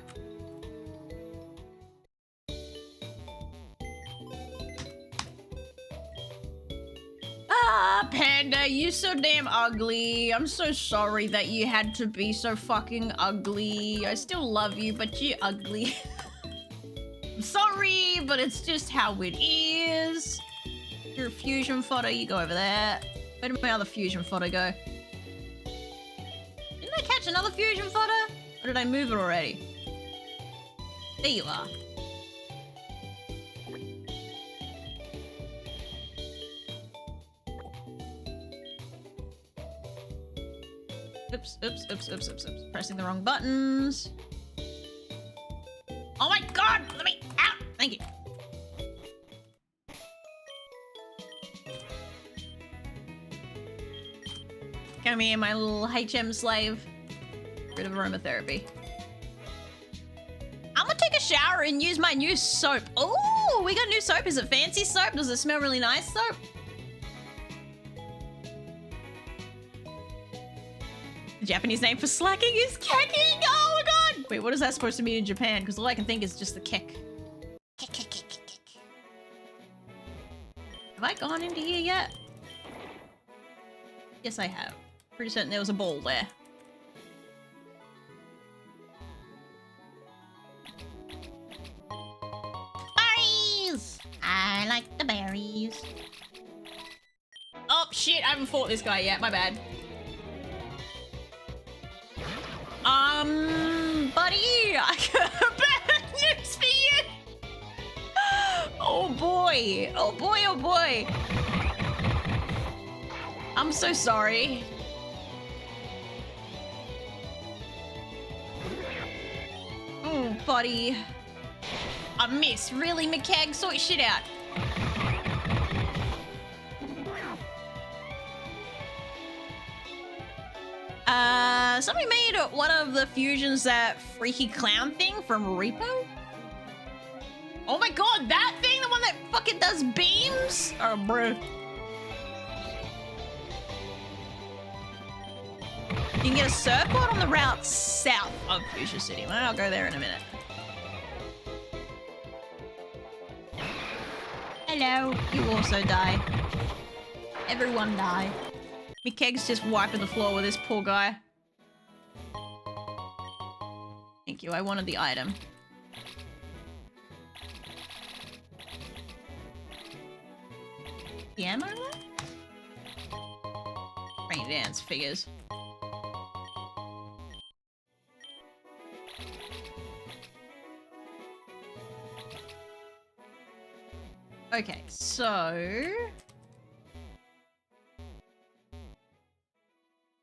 Ah, Panda, you so damn ugly. I'm so sorry that you had to be so fucking ugly. I still love you, but you're ugly. I'm sorry, but it's just how it is. You're a fusion photo. You go over there. Where did my other fusion photo go? Didn't I catch another fusion photo? Or did I move it already? There you are. Oops, oops, oops, oops, oops, oops. Pressing the wrong buttons. Oh my god! Let me out! Thank you. Come here, my little HM slave. Rid of aromatherapy. I'm gonna take a shower and use my new soap. Oh, we got new soap. Is it fancy soap? Does it smell really nice soap? The Japanese name for slacking is kecking. Oh my god! Wait, what is that supposed to mean in Japan? Because all I can think is just the kek. Kek, kek, kek, kek, kek. Have I gone into here yet? Yes, I have. Pretty certain there was a ball there. Berries! I like the berries. Oh shit, I haven't fought this guy yet, my bad. Buddy, I got bad news for you! Oh boy, oh boy, oh boy. I'm so sorry. Oh, buddy. I miss. Really, McKag? Sort your shit out. Somebody made one of the fusions that freaky clown thing from Repo? Oh my god, that thing? The one that fucking does beams? Oh, bro. You can get a surfboard on the route south of Fuchsia City. Well, I'll go there in a minute. Hello. You also die. Everyone die. McKeg's just wiping the floor with this poor guy. Thank you. I wanted the item. The ammo left? Rain dance figures. Okay, so...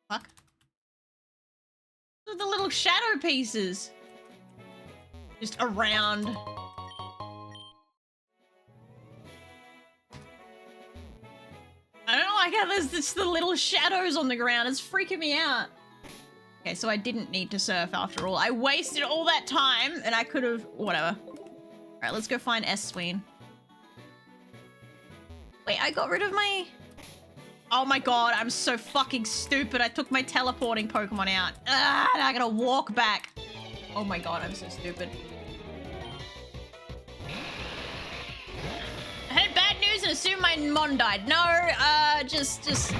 Fuck. Look at the little shadow pieces. Just around. I don't like how there's just the little shadows on the ground. It's freaking me out. Okay, so I didn't need to surf after all. I wasted all that time and I could have... Whatever. Alright, let's go find S-Sween. Wait, I got rid of my... Oh my god, I'm so fucking stupid. I took my teleporting Pokemon out. Ah, now I gotta walk back. Oh my god, I'm so stupid. I heard bad news and assumed my mon died. No, just this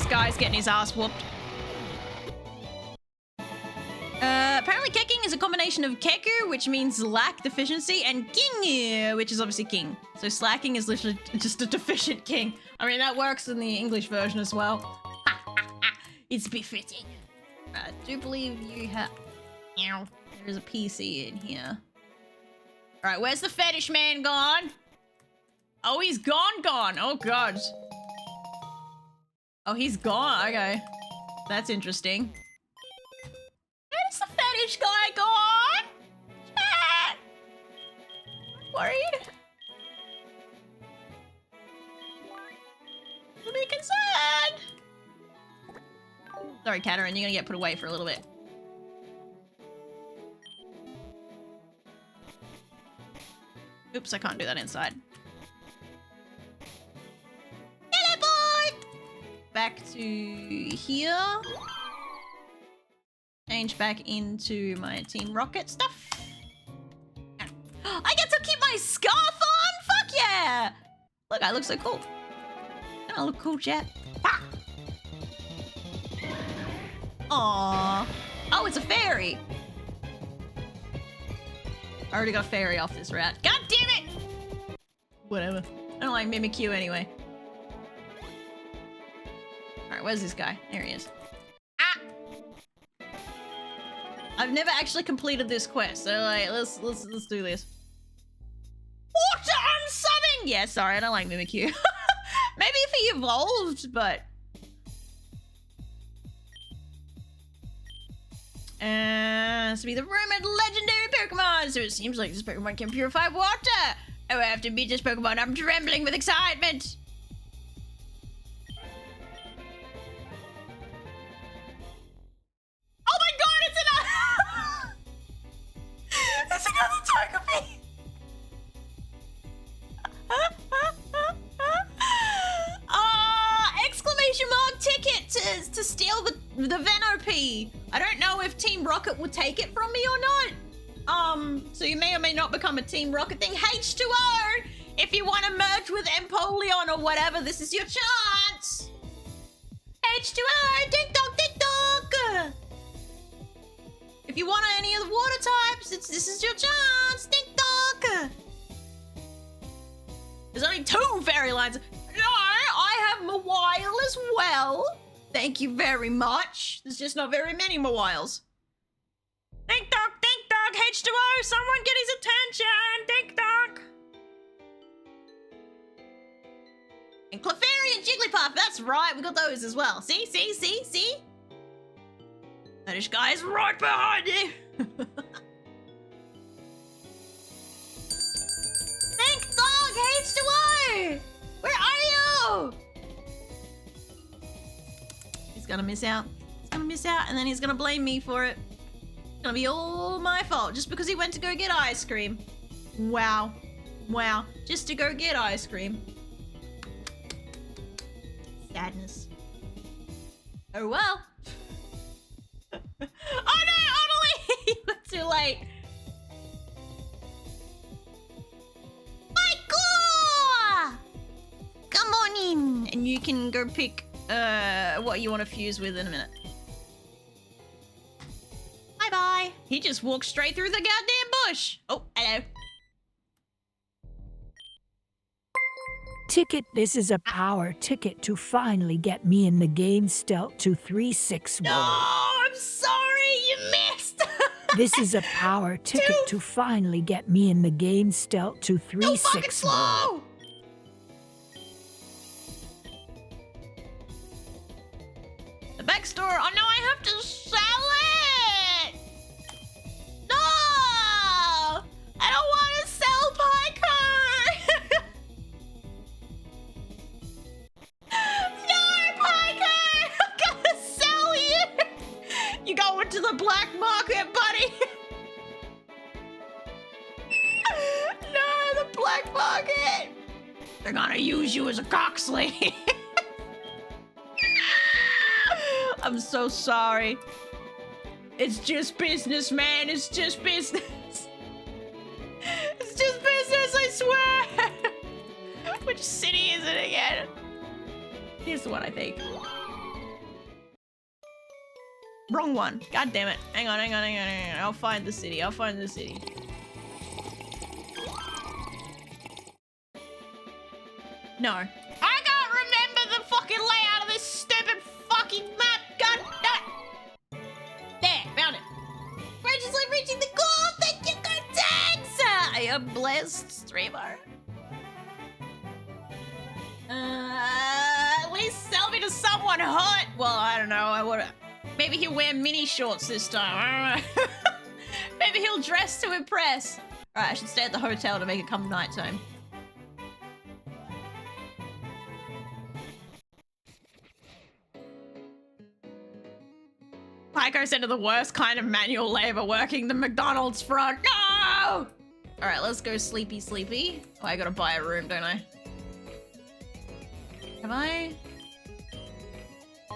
guy's getting his ass whooped. Apparently kicking combination of keku, which means lack, deficiency, and king, which is obviously king. So slacking is literally just a deficient king. I mean, that works in the English version as well. It's befitting. I do believe you have... There's a PC in here. Alright, where's the fetish man gone? Oh, he's gone. Oh, God. Oh, he's gone. Okay. That's interesting. Where's the fetish guy gone? Chat! Worried? I'm a bit concerned. Sorry, Katarine, you're gonna get put away for a little bit. Oops, I can't do that inside. Teleport! Back to here. Change back into my Team Rocket stuff. I get to keep my scarf on! Fuck yeah! Look, I look so cool. I look cool, chat. Ah! Aww. Oh, it's a fairy. I already got a fairy off this route. God damn it! Whatever. I don't like Mimikyu anyway. Alright, where's this guy? There he is. Ah! I've never actually completed this quest, so like, let's do this. Water unsubbing! Yeah, sorry, I don't like Mimikyu. Maybe if he evolved, but... Has to be the rumored legendary Pokemon, so it seems like this Pokemon can purify water. Oh, I have to beat this Pokemon. I'm trembling with excitement. Oh my god, it's another... it's another Togepi. Exclamation mark ticket to steal the Venopy. I don't know if Team Rocket will take it from me or not. So you may or may not become a Team Rocket thing. H2O! If you want to merge with Empoleon or whatever, this is your chance. H2O! Ding-dong, ding-dong! If you want any of the water types, this is your chance. Ding-dong! There's only 2 fairy lines. No, I have Mawile as well. Thank you very much. There's just not very many Mawiles. Dink dog, H2O, someone get his attention, dink dog. And Clefairy and Jigglypuff, that's right, we got those as well. See? Fetish guy is right behind you. Dink dog, H2O, where are you? He's gonna miss out. And then he's gonna blame me for it. It's gonna be all my fault just because he went to go get ice cream. Wow. Just to go get ice cream. Sadness. Oh well. Oh no, Ottilie! Too late. Michael! Come on in, and you can go pick what you want to fuse with in a minute. Bye-bye. He just walked straight through the goddamn bush. Oh, hello. Ticket, this is a power ticket to finally get me in the game stealth to 3-6 No, I'm sorry, you missed. This is a power ticket to finally get me in the game stealth to 3-6 fucking slow. The back store. Oh no, I have to sell it. No, I don't want to sell Piker. No, Piker, I'm gonna sell you. You go into the black market, buddy. No, the black market. They're gonna use you as a coxley. I'm so sorry. It's just business, man. It's just business. It's just business, I swear. Which city is it again? Here's the one, I think. Wrong one. God damn it. Hang on. I'll find the city. No. I can't remember the fucking layout of this stupid fucking map. God damn. There, found it. Graciously reaching the goal. Thank you, good thanks. I am blessed, streamer. At least sell me to someone hot. Well, I don't know. I would. Maybe he'll wear mini shorts this time. I don't know. Maybe he'll dress to impress. Alright, I should stay at the hotel to make it come nighttime. Pyko said to the worst kind of manual labor working the McDonald's front. No! Alright, let's go sleepy. Oh, I gotta buy a room, don't I? Have I? A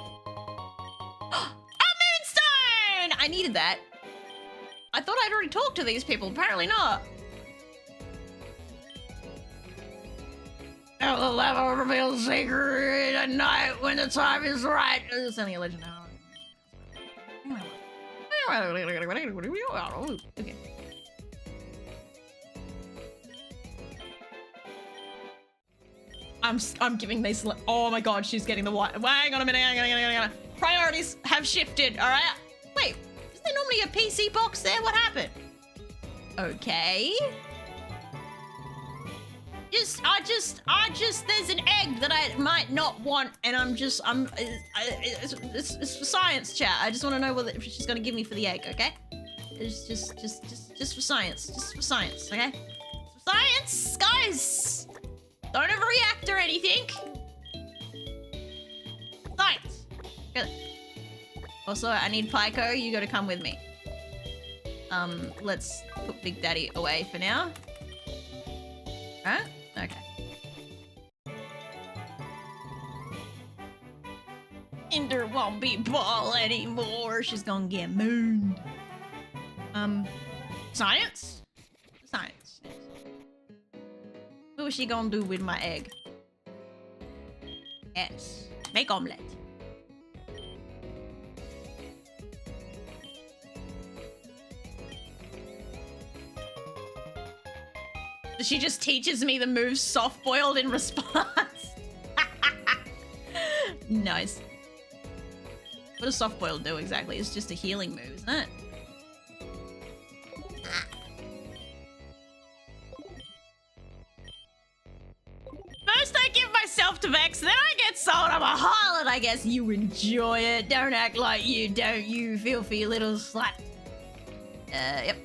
moonstone! I needed that. I thought I'd already talked to these people. Apparently not. The level reveals secret at night when the time is right. It's only a legend now. Okay. I'm giving these. Oh my god, she's getting the white. Hang on a minute. Priorities have shifted. All right. Wait, is there normally a PC box there? What happened? Okay. There's an egg that I might not want, and it's for science, chat. I just want to know if she's gonna give me for the egg, okay? It's just for science, okay? For science, guys. Don't overreact or anything. Science. Good. Also, I need Pyko. You gotta come with me. Let's put Big Daddy away for now. Huh? Okay. Ender won't be ball anymore. She's gonna get mooned. Science? Science. What is she gonna do with my egg? Yes. Make omelette. She just teaches me the move soft-boiled in response. Nice. What does soft-boiled do exactly? It's just a healing move, isn't it? First I give myself to Vex, then I get sold. I'm a harlot, I guess. You enjoy it. Don't act like you don't, you filthy little slut. Yep.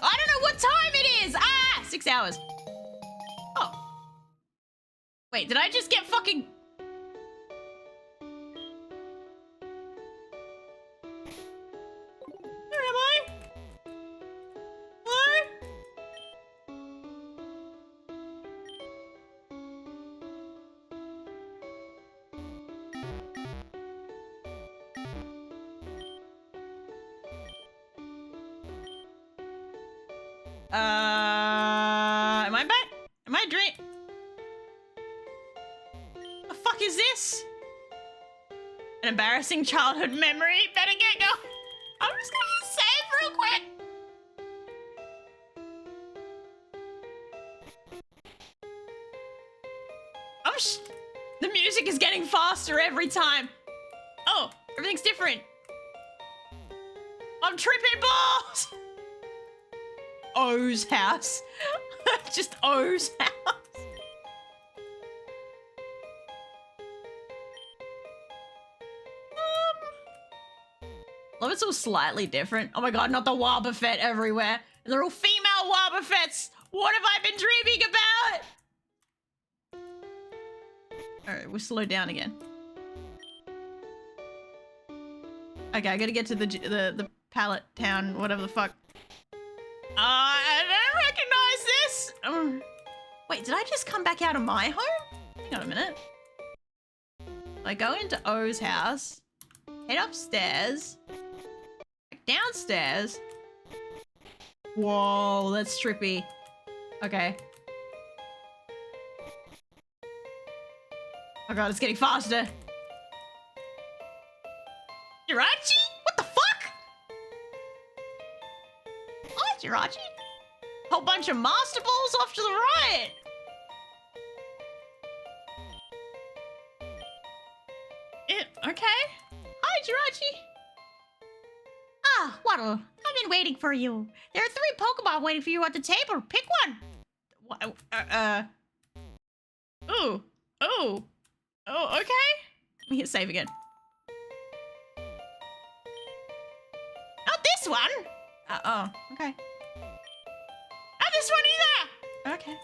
I don't know what time it is! Ah! 6 hours. Oh. Wait, did I just get fucking... Where am I? Hello? Am I back? Am I dream? The fuck is this? An embarrassing childhood memory? Better get going. I'm just gonna save real quick. The music is getting faster every time. Oh, everything's different. I'm tripping balls. O's house. Just O's house. Love it's all slightly different. Oh my god, not the Wobbuffet everywhere. And they're all female Wobbuffets. What have I been dreaming about? Alright, we'll slow down again. Okay, I gotta get to the pallet town, whatever the fuck. I don't recognize this! Wait, did I just come back out of my home? Hang on a minute. I go into O's house, head upstairs, back downstairs. Whoa, that's trippy. Okay. Oh god, it's getting faster. Jirachi? What the fuck? Hi, Jirachi. Whole bunch of master balls off to the right. Okay. Hi, Jirachi. Ah, Waddle. I've been waiting for you. There are 3 Pokemon waiting for you at the table. Pick one. Ooh. Oh. Oh, okay. Let me hit save again. Not this one. Oh, okay. Not this one either. Okay.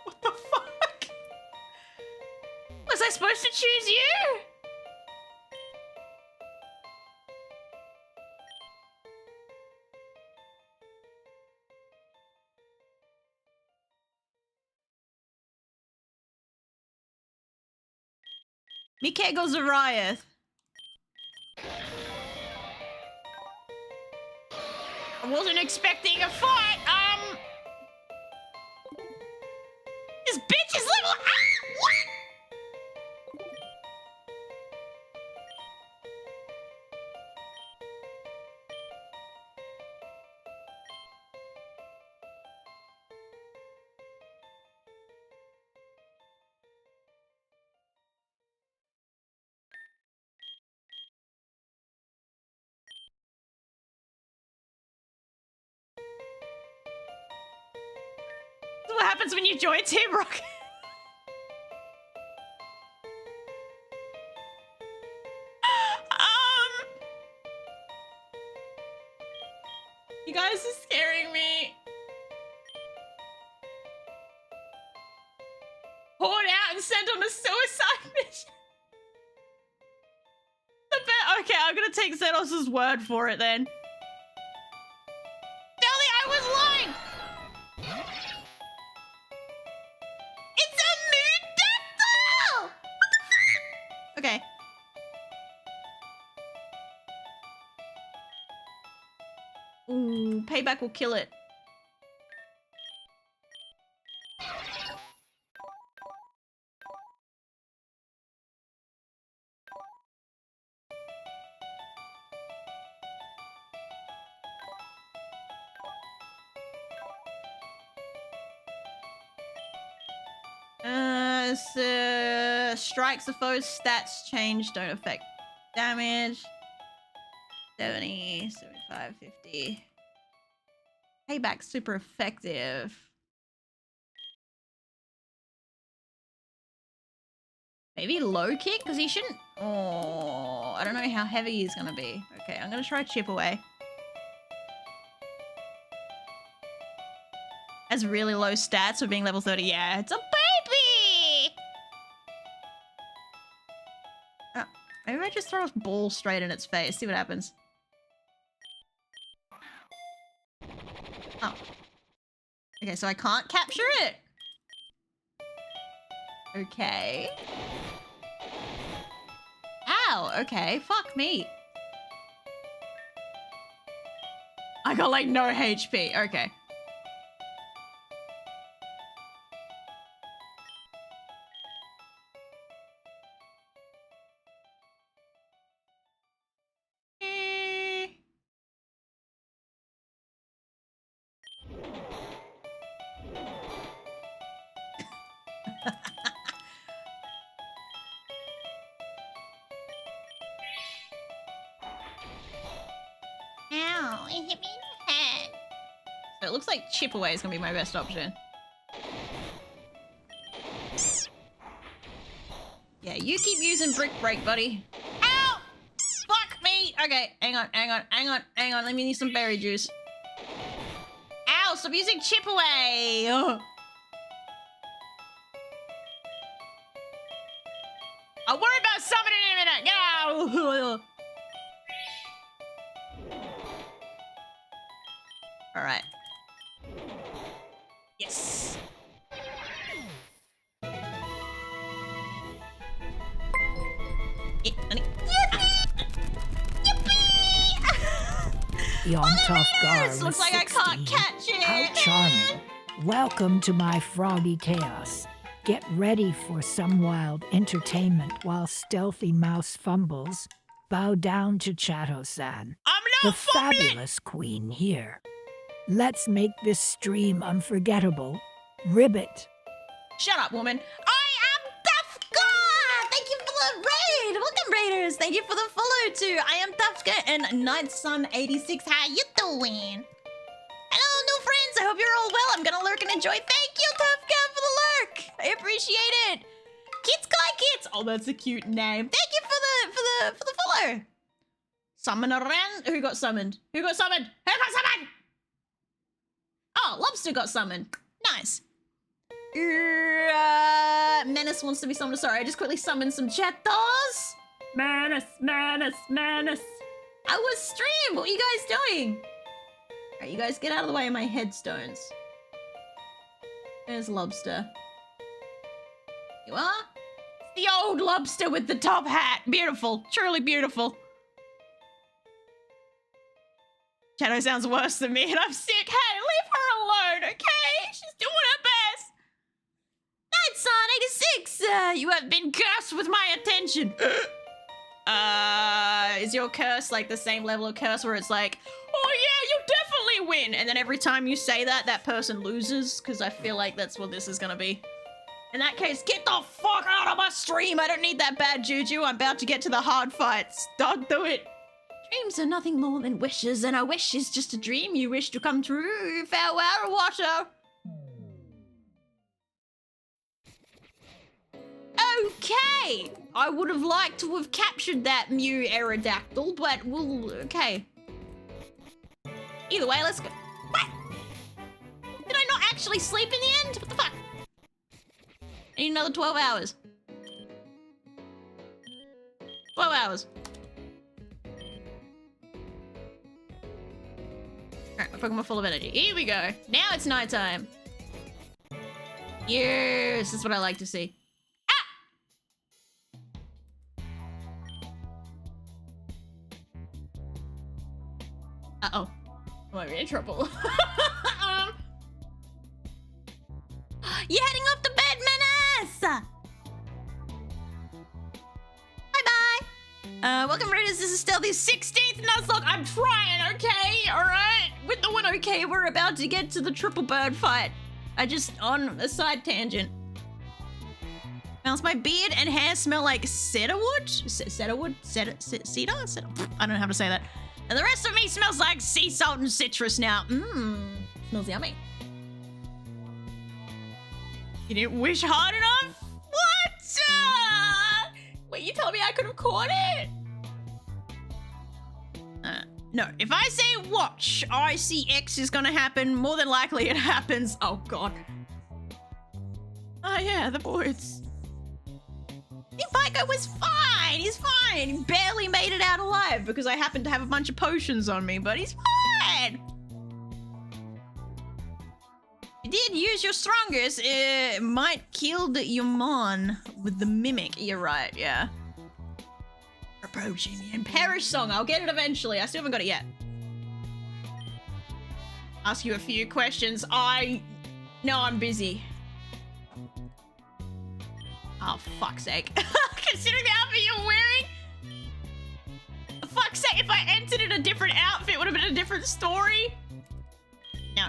What the fuck? Was I supposed to choose you? Mikego Zariath. I wasn't expecting a fight. This bitch is level. What? This is what happens when you join Team Rocket. You guys are scaring me. Hold out and send on a suicide mission. Okay, I'm gonna take Zenos' word for it then. Dolly, I was lying! It's a moon dactyl! What the fuck? Okay. Ooh, payback will kill it. Strikes the foe's stats change don't affect damage. 70, 75, 50. Payback super effective. Maybe low kick because he shouldn't. Oh, I don't know how heavy he's gonna be. Okay, I'm gonna try chip away. Has really low stats for being level 30. Yeah, it's a baby. Maybe I just throw a ball straight in its face. See what happens. Oh. Okay, so I can't capture it. Okay. Ow, okay. Fuck me. I got like no HP. Okay. Ow, it hit me in the head. So it looks like chip away is gonna be my best option. Yeah, you keep using brick break, buddy. Ow! Fuck me! Okay, hang on. Let me need some berry juice. Ow, stop using chip away! Ugh. I'll worry about summoning in a minute. Get out! All right. Yes. Yeah, honey. The on tough guard. This looks like I can't catch it. How charming. Welcome to my froggy chaos. Get ready for some wild entertainment while Stealthy Mouse fumbles. Bow down to Chato-san, I'm the not fumbling! fabulous queen here. Let's make this stream unforgettable. Ribbit. Shut up, woman. I am Tafka! Thank you for the raid! Welcome, raiders! Thank you for the follow, too. I am Tafka and NightSun86. How you doing? Hello, new friends. I hope you're all well. I'm gonna lurk and enjoy. Thank you, Tafka, for the lurk. I appreciate it. Kids Guy Kids. Oh, that's a cute name. Thank you for the follow. Summon a ran. Who got summoned? Who got summoned? Who got summoned? Oh, Lobster got summoned. Nice. Menace wants to be summoned. Sorry, I just quickly summoned some chatos. Menace. I was stream. What are you guys doing? Alright, you guys get out of the way of my headstones. There's Lobster. You are? The old Lobster with the top hat. Beautiful. Truly beautiful. Shadow sounds worse than me and I'm sick. Hey, leave her alone, okay? She's doing her best. NightSun86, you have been cursed with my attention. Is your curse like the same level of curse where it's like, oh yeah, you definitely win, and then every time you say that, that person loses? Because I feel like that's what this is gonna be. In that case, get the fuck out of my stream. I don't need that bad juju. I'm about to get to the hard fights. Don't do it. Dreams are nothing more than wishes, and a wish is just a dream you wish to come true. Farewell, water. Okay, I would have liked to have captured that Mew Aerodactyl, but we'll... okay. Either way, let's go. What? Did I not actually sleep in the end? What the fuck? I need another 12 hours. 12 hours. Alright, my Pokemon full of energy. Here we go. Now it's nighttime. Yes, that's what I like to see. Uh-oh. I might be in trouble. You're heading off to bed, Menace! Bye-bye! Welcome, readers. This is Stealthy's 16th Nuzlocke. I'm trying, okay? Alright? With the one okay, we're about to get to the triple bird fight. I just, on a side tangent. Smells my beard and hair smell like cedarwood? Cedarwood? Cedar? I don't know how to say that. And the rest of me smells like sea salt and citrus now. Smells yummy. You didn't wish hard enough? What? Wait, you told me I could have caught it? No, if I say watch, I see X is gonna happen. More than likely it happens. Oh, God. Oh, yeah, the boards. Pico was fine. He's fine. He barely made it out alive because I happened to have a bunch of potions on me, but he's fine. You did use your strongest. It might killed your mon with the mimic. You're right, yeah. Approaching and Perish Song. I'll get it eventually. I still haven't got it yet. Ask you a few questions. No, I'm busy. Oh, fuck's sake. Considering the outfit you're wearing? Fuck's sake, if I entered in a different outfit, it would have been a different story. No.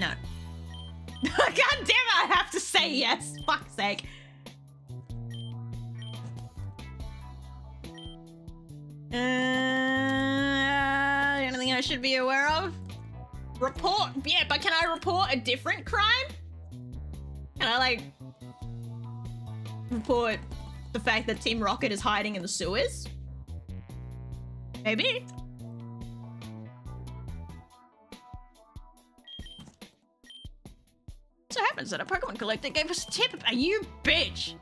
No. God damn it, I have to say yes. Fuck's sake. Anything I should be aware of? Report, yeah, but can I report a different crime? Can I, like, report the fact that Team Rocket is hiding in the sewers? Maybe? So it happens that a Pokemon collector gave us a tip. Are you bitch?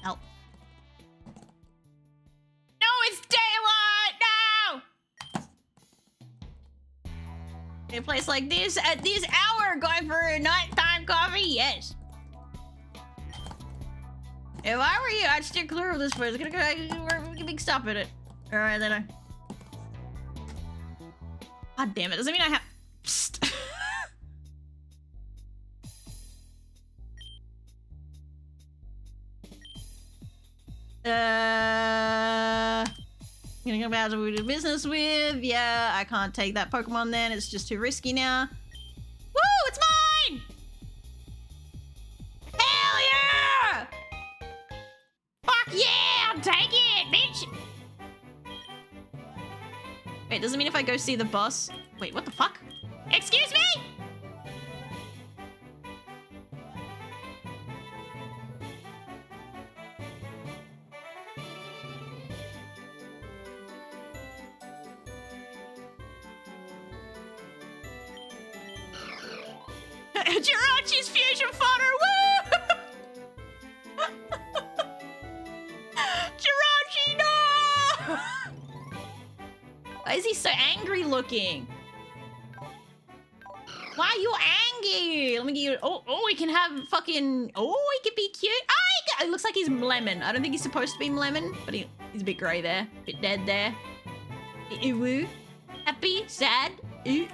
Help. No, it's daylight! No! In a place like this, at this hour, going for a nighttime coffee? Yes. If I were you, I'd steer clear of this place. We're gonna stop at it. Alright, then God damn it, doesn't mean I have... Psst. Gonna go back to who we do business with. Yeah, I can't take that Pokemon then. It's just too risky now. Woo! It's mine! Hell yeah! Fuck yeah! Take it, bitch! Wait, does it mean if I go see the boss? Wait, what the fuck? Excuse me? Jirachi's fusion fodder, woo! Jirachi, no! Why is he so angry looking? Why are you angry? Let me get you. Oh, he can have fucking. Oh, he can be cute. It looks like he's lemon. I don't think he's supposed to be lemon, but he's a bit grey there, a bit dead there. Woo. Happy, sad. I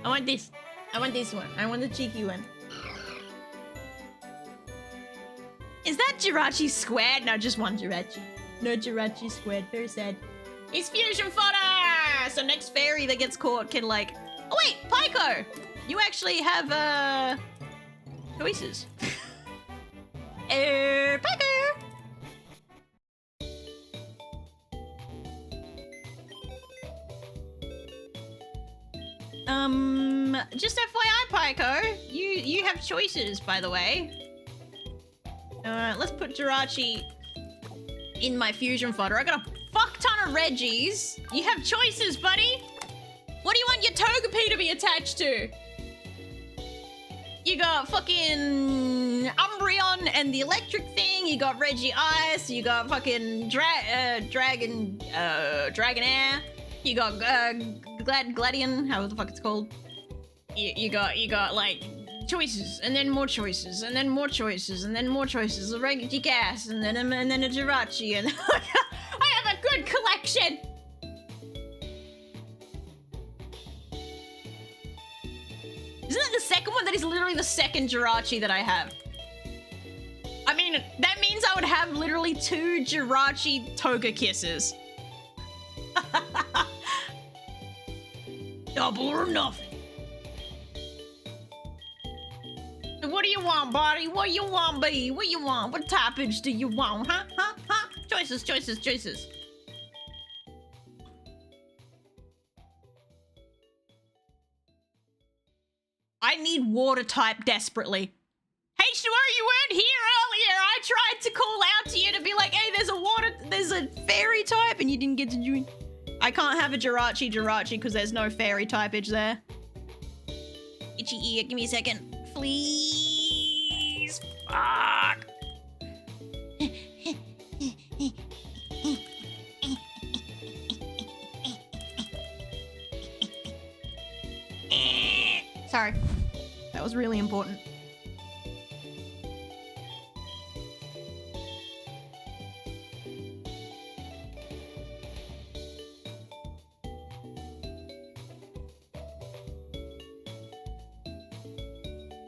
want this. I want this one. I want the cheeky one. Is that Jirachi squared? No, just one Jirachi. No Jirachi squared. Very sad. It's fusion fodder! So next fairy that gets caught can like... Oh wait, Pyko! You actually have, choices. Pyko! Just FYI, Pyko, you have choices, by the way. Let's put Jirachi in my fusion fodder. I got a fuck ton of Reggies. You have choices, buddy. What do you want your Togepi to be attached to? You got fucking Umbreon and the electric thing. You got Reggie Ice. You got fucking Dragonair. You got Gladion, how the fuck it's called. You got like choices, and then more choices, and then more choices, and then more choices. A Reggie Gas, and then a Jirachi, and I have a good collection. Isn't it the second one? That is literally the second Jirachi that I have. I mean, that means I would have literally 2 Jirachi Toga Kisses. Double or nothing. What do you want, buddy? What do you want, B? What do you want? What toppings do you want, huh? Choices, choices, choices. I need water type desperately. H2O, you weren't here earlier. I tried to call out to you to be like, hey, there's a fairy type, and you didn't get to join. I can't have a Jirachi because there's no fairy typeage there. Itchy ear, give me a second. Please. Fuck. Sorry. That was really important.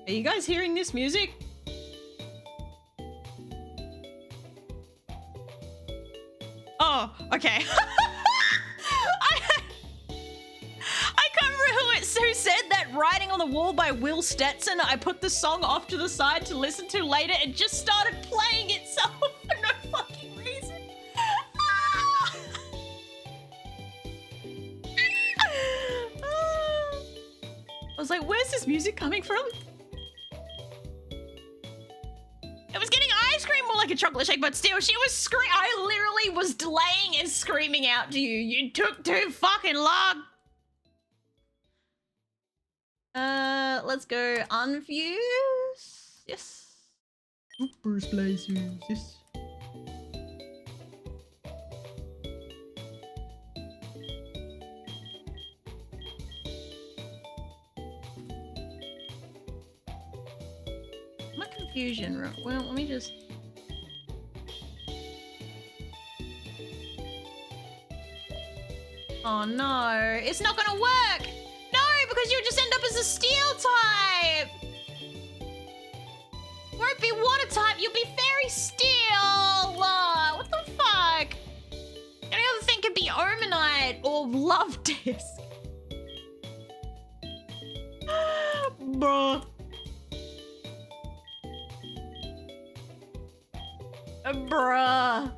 Are you guys hearing this music? Oh, okay. I can't remember who said that Writing on the Wall by Will Stetson. I put the song off to the side to listen to later. It just started playing itself for no fucking reason. I was like, where's this music coming from? It was getting ice cream more like a chocolate shake, but still, she was screaming. I literally was delaying and screaming out to you. You took too fucking long. Let's go unfuse. Yes. Super splicers. Yes. My confusion. Well, let me just. Oh no, it's not gonna work. No, because you'll just end up as a steel type. Won't be water type, you'll be fairy steel. What the fuck? Any other thing could be Omanite or Love Disc. Bruh. Bruh.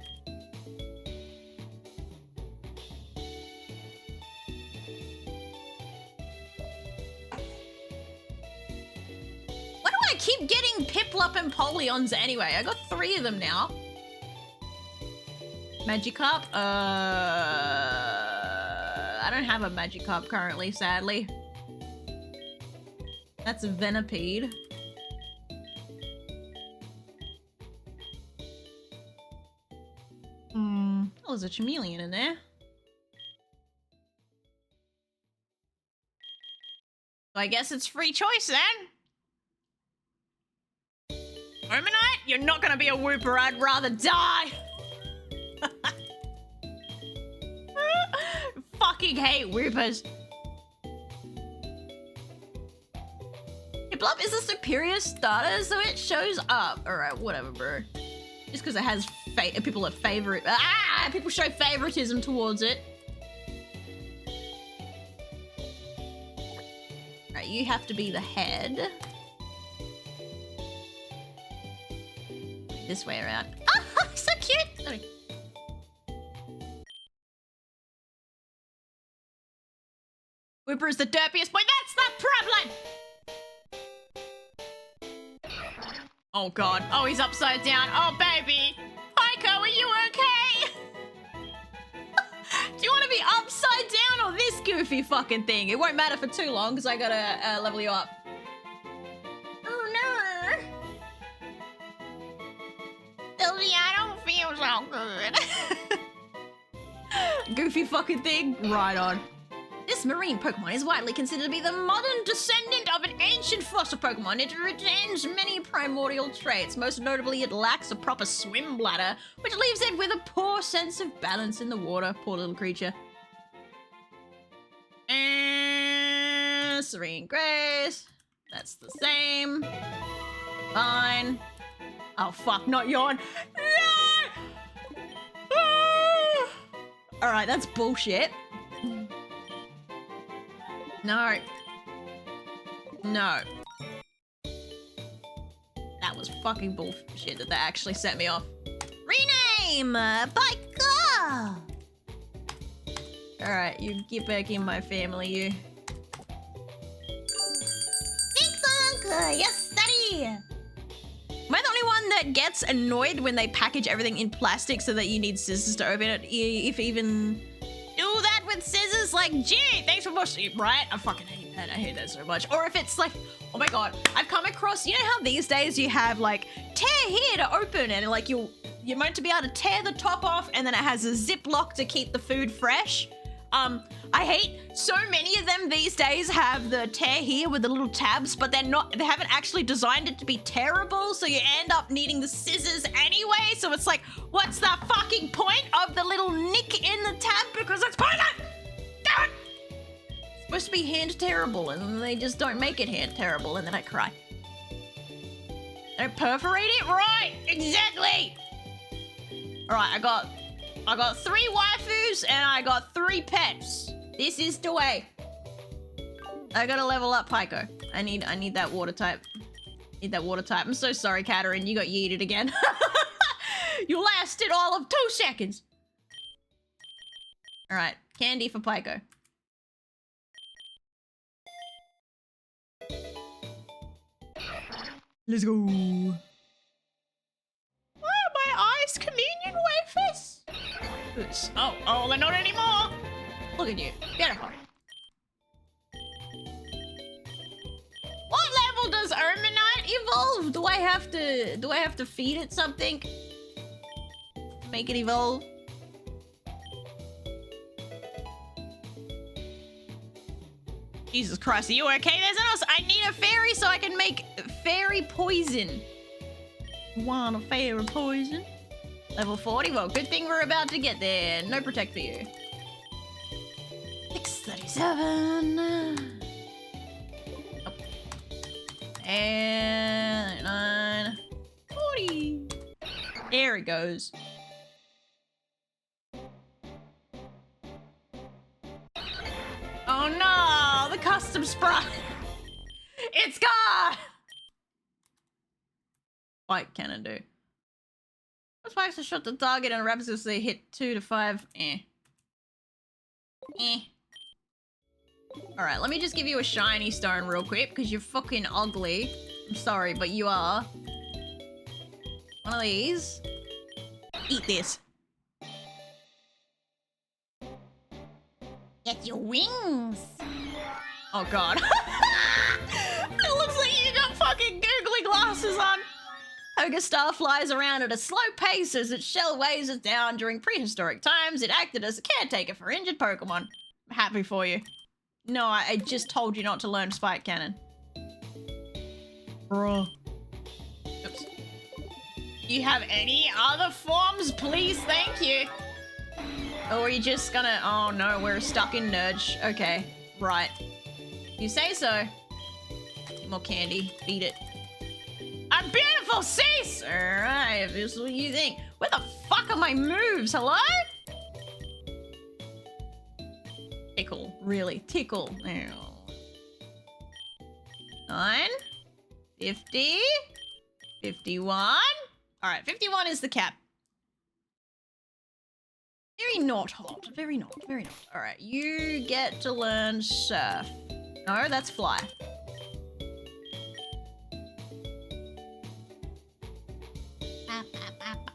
Why do I keep getting Piplup and Polyons anyway? I got 3 of them now. Magikarp? I don't have a Magikarp currently, sadly. That's a Venipede. Oh, there's a chameleon in there. So I guess it's free choice then. Omanite, you're not gonna be a Wooper, I'd rather die. Fucking hate Woopers. Piplup is a superior starter, so it shows up. Alright, whatever, bro. Just because it has people that favorite. People show favoritism towards it. Alright, you have to be the head. This way around. Oh, so cute! Sorry. Wooper is the derpiest boy. That's the problem! Oh god. Oh, he's upside down. Oh, baby. Heiko, are you okay? Do you want to be upside down or this goofy fucking thing? It won't matter for too long because I gotta level you up. Oh no. Sylvia, I don't feel so good. Goofy fucking thing. Right on. This marine Pokemon is widely considered to be the modern descendant of an ancient fossil Pokemon. It retains many primordial traits. Most notably, it lacks a proper swim bladder, which leaves it with a poor sense of balance in the water. Poor little creature. And Serene Grace. That's the same. Fine. Oh, fuck, not yawn. No! Ah! Alright, that's bullshit. No. No. That was fucking bullshit that actually set me off. Rename! Baika! Alright, you get back in my family, you. Thanks, yes, daddy! Am I the only one that gets annoyed when they package everything in plastic so that you need scissors to open it? If even... do that with scissors, like, gee, thanks for watching, right? I fucking hate that. I hate that so much. Or if it's like, oh my god, I've come across, you know how these days you have like tear here to open and like you're meant to be able to tear the top off and then it has a zip lock to keep the food fresh. I hate so many of them these days have the tear here with the little tabs, but they haven't actually designed it to be tearable, so you end up needing the scissors anyway, so it's like, what's the fucking point of the little nick in the tab because it's poison? Damn it! It's supposed to be hand tearable, and then they just don't make it hand tearable, and then I cry. They don't perforate it? Right, exactly! Alright, I got 3 waifus and I got 3 pets. This is the way. I gotta level up Pyko. I need that water type. Need that water type. I'm so sorry, Katarine. You got yeeted again. You lasted all of 2 seconds. Alright, candy for Pyko. Let's go. Why are my eyes communion wafers? Oops. Oh, they're not anymore. Look at you. Beautiful. What level does Omanite evolve? Do I have to feed it something? Make it evolve? Jesus Christ, are you okay? There's an else. I need a fairy so I can make fairy poison. Want a fairy poison? Level 40? Well, good thing we're about to get there. No protect for you. 37. Oh. And 39. 40. There it goes. Oh no, the custom sprite. It's gone. What can it do? Spikes to shot the target and raps as they hit 2 to 5. Alright, let me just give you a shiny stone real quick because you're fucking ugly. I'm sorry, but you are. One of these. Eat this. Get your wings. Oh god. It looks like you got fucking googly glasses on. Ogre Star flies around at a slow pace as its shell weighs it down. During prehistoric times, it acted as a caretaker for injured Pokemon. I'm happy for you. No, I just told you not to learn Spike Cannon. Bruh. Oops. Do you have any other forms, please? Thank you. Or are you just gonna... Oh no, we're stuck in Nurge. Okay, right. You say so. More candy. Beat it. I'm beautiful, sis! Alright, if this is what you think. Where the fuck are my moves? Hello? Tickle. Really. Tickle. 9. 50. 51. Alright, 51 is the cap. Very not hot. Very not. Very not. Alright, you get to learn surf. No, that's fly.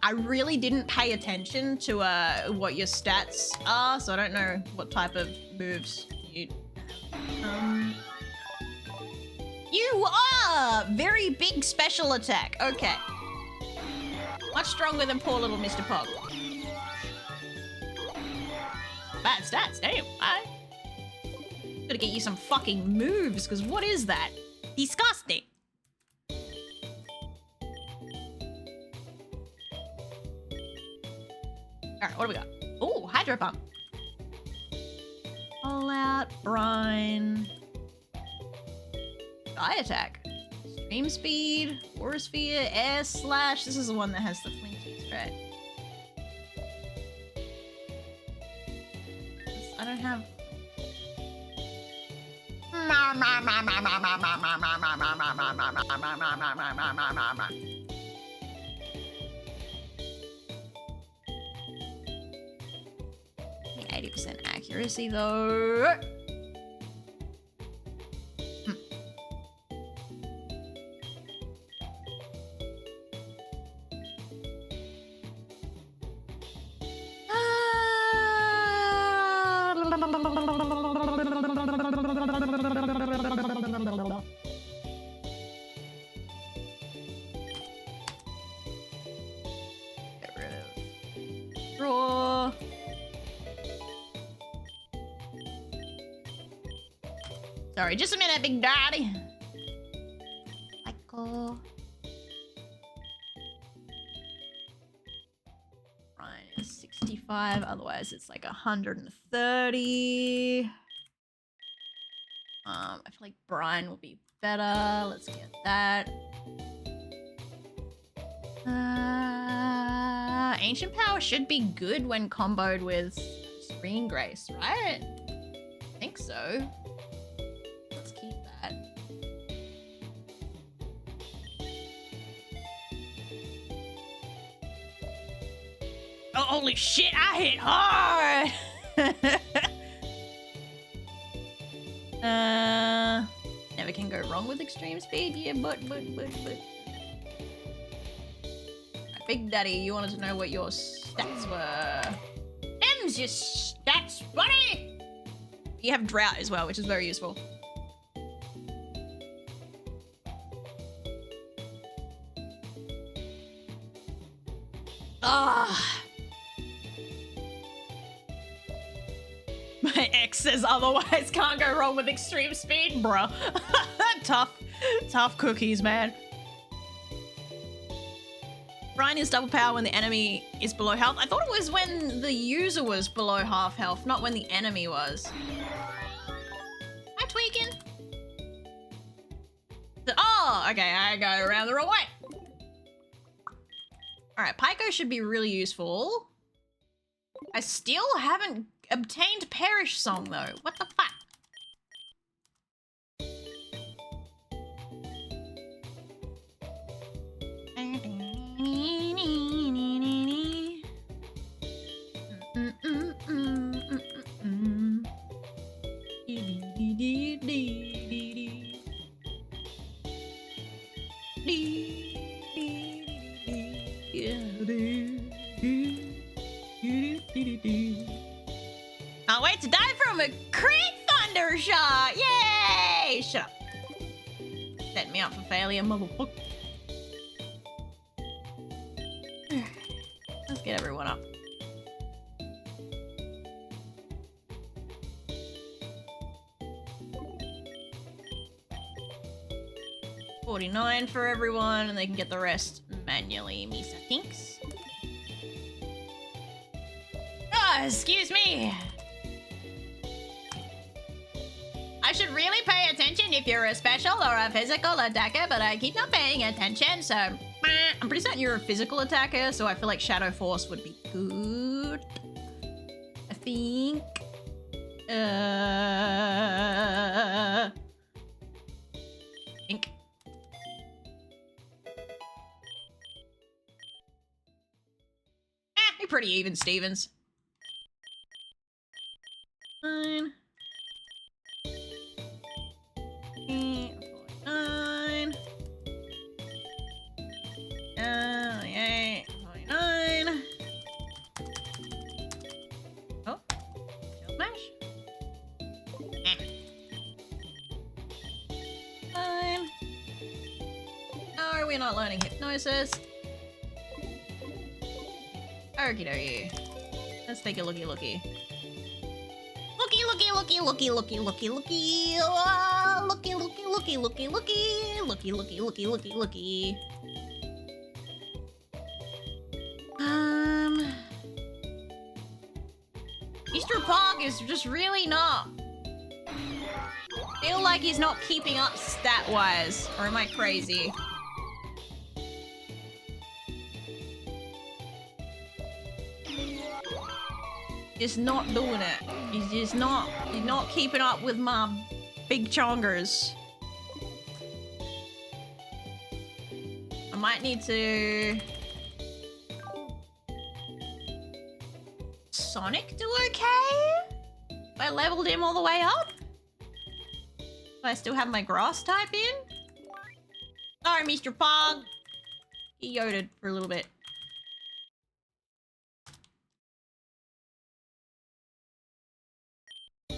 I really didn't pay attention to what your stats are, so I don't know what type of moves you... You are! Very big special attack. Okay. Much stronger than poor little Mr. Pog. Bad stats, damn. Gotta get you some fucking moves, because what is that? Disgusting. Alright, what do we got? Oh, Hydro Pump. All out, Brine. Sky Attack. Stream Speed. Aura Sphere. Air Slash. This is the one that has the flinchies, right? I don't have... 80% accuracy though. Get rid of draw. Sorry, just a minute, Big Daddy. Michael. Right, it's 65. Otherwise, it's like 130. I feel like Brine will be better. Let's get that. Ancient Power should be good when comboed with Screen Grace, right? I think so. Let's keep that. Oh, holy shit, I hit hard! Never can go wrong with extreme speed. Yeah, but. Big Daddy, you wanted to know what your stats were. Them's your stats, buddy! You have Drought as well, which is very useful. Ah. My ex says otherwise, can't go wrong with extreme speed, bruh. Tough cookies, man. Brine is double power when the enemy is below health. I thought it was when the user was below half health, not when the enemy was. okay, I go around the wrong way. Alright, Pyko should be really useful. I still haven't obtained Perish Song, though. What the fuck? Can't wait to die from a crit thunder shot! Yay! Shut up. Set me up for failure, motherfucker. Let's get everyone up. $49 for everyone, and they can get the rest manually, Misa thinks. Ah, excuse me! I should really pay attention if you're a special or a physical attacker, but I keep not paying attention, so... I'm pretty certain you're a physical attacker, so I feel like Shadow Force would be good. I think... Think. You're pretty even, Stevens. Fine. 49. 49. Oh, Shield Smash. Fine. No, we're not learning Hypnosis. Okie dokie. Let's take a looky. Looky. Oh, looky. Mr. Pog is just really not... feel like he's not keeping up stat-wise. Or am I crazy? Just not doing it. He's not keeping up with my big chongers. I might need to... Sonic do okay? If I leveled him all the way up? Do I still have my grass type in? Sorry, Mr. Pog. He yoded for a little bit.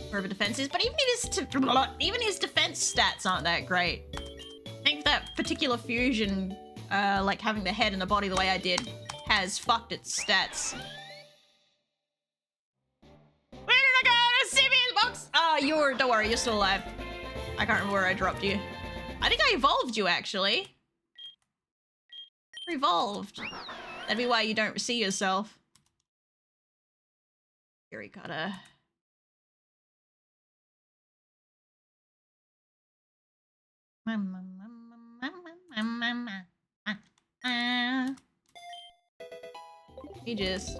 Wherever defense is, but even his defense stats aren't that great. I think that particular fusion, like having the head and the body the way I did, has fucked its stats. Where did I go? To CBS box? Don't worry, you're still alive. I can't remember where I dropped you. I think I evolved you, actually. You're evolved. That'd be why you don't see yourself. Fury Cutter. He just...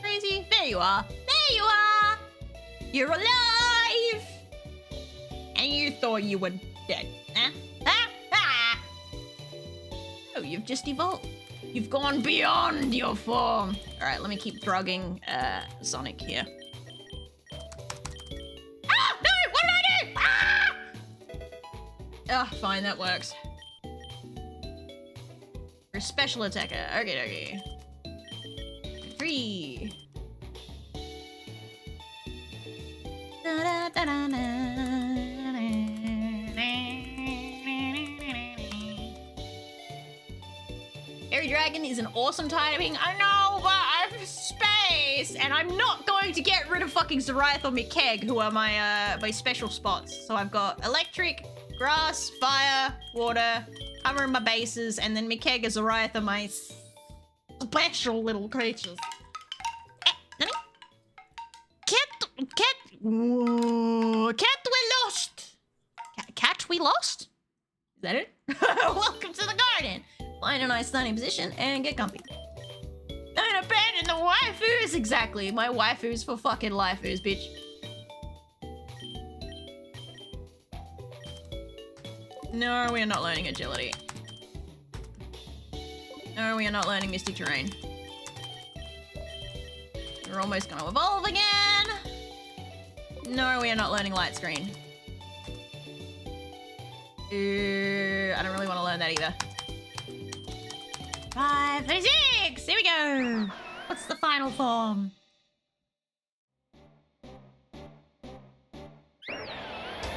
Crazy. There you are. There you are! You're alive! And you thought you were dead. Huh? Oh, you've just evolved. You've gone beyond your form. Alright, let me keep drugging Sonic here. Ah! No! What did I do? Ah! Oh, fine, that works. You're a special attacker. Okay. 3. Fairy Dragon is an awesome typing. I know, but I have space, and I'm not going to get rid of fucking Zariath or Mikeg, who are my my special spots. So I've got Electric, Grass, Fire, Water, covering my bases, and then Mikeg and Zariath are my special little creatures. Whoa. Cat, we lost. Cat, we lost? Is that it? Welcome to the garden. Find a nice standing position and get comfy. Don't abandon the waifus. Exactly. My waifus for fucking waifus, bitch. No, we are not learning agility. No, we are not learning Mystic Terrain. We're almost gonna evolve again. No, we are not learning Light Screen. I don't really want to learn that either. 536! Here we go! What's the final form?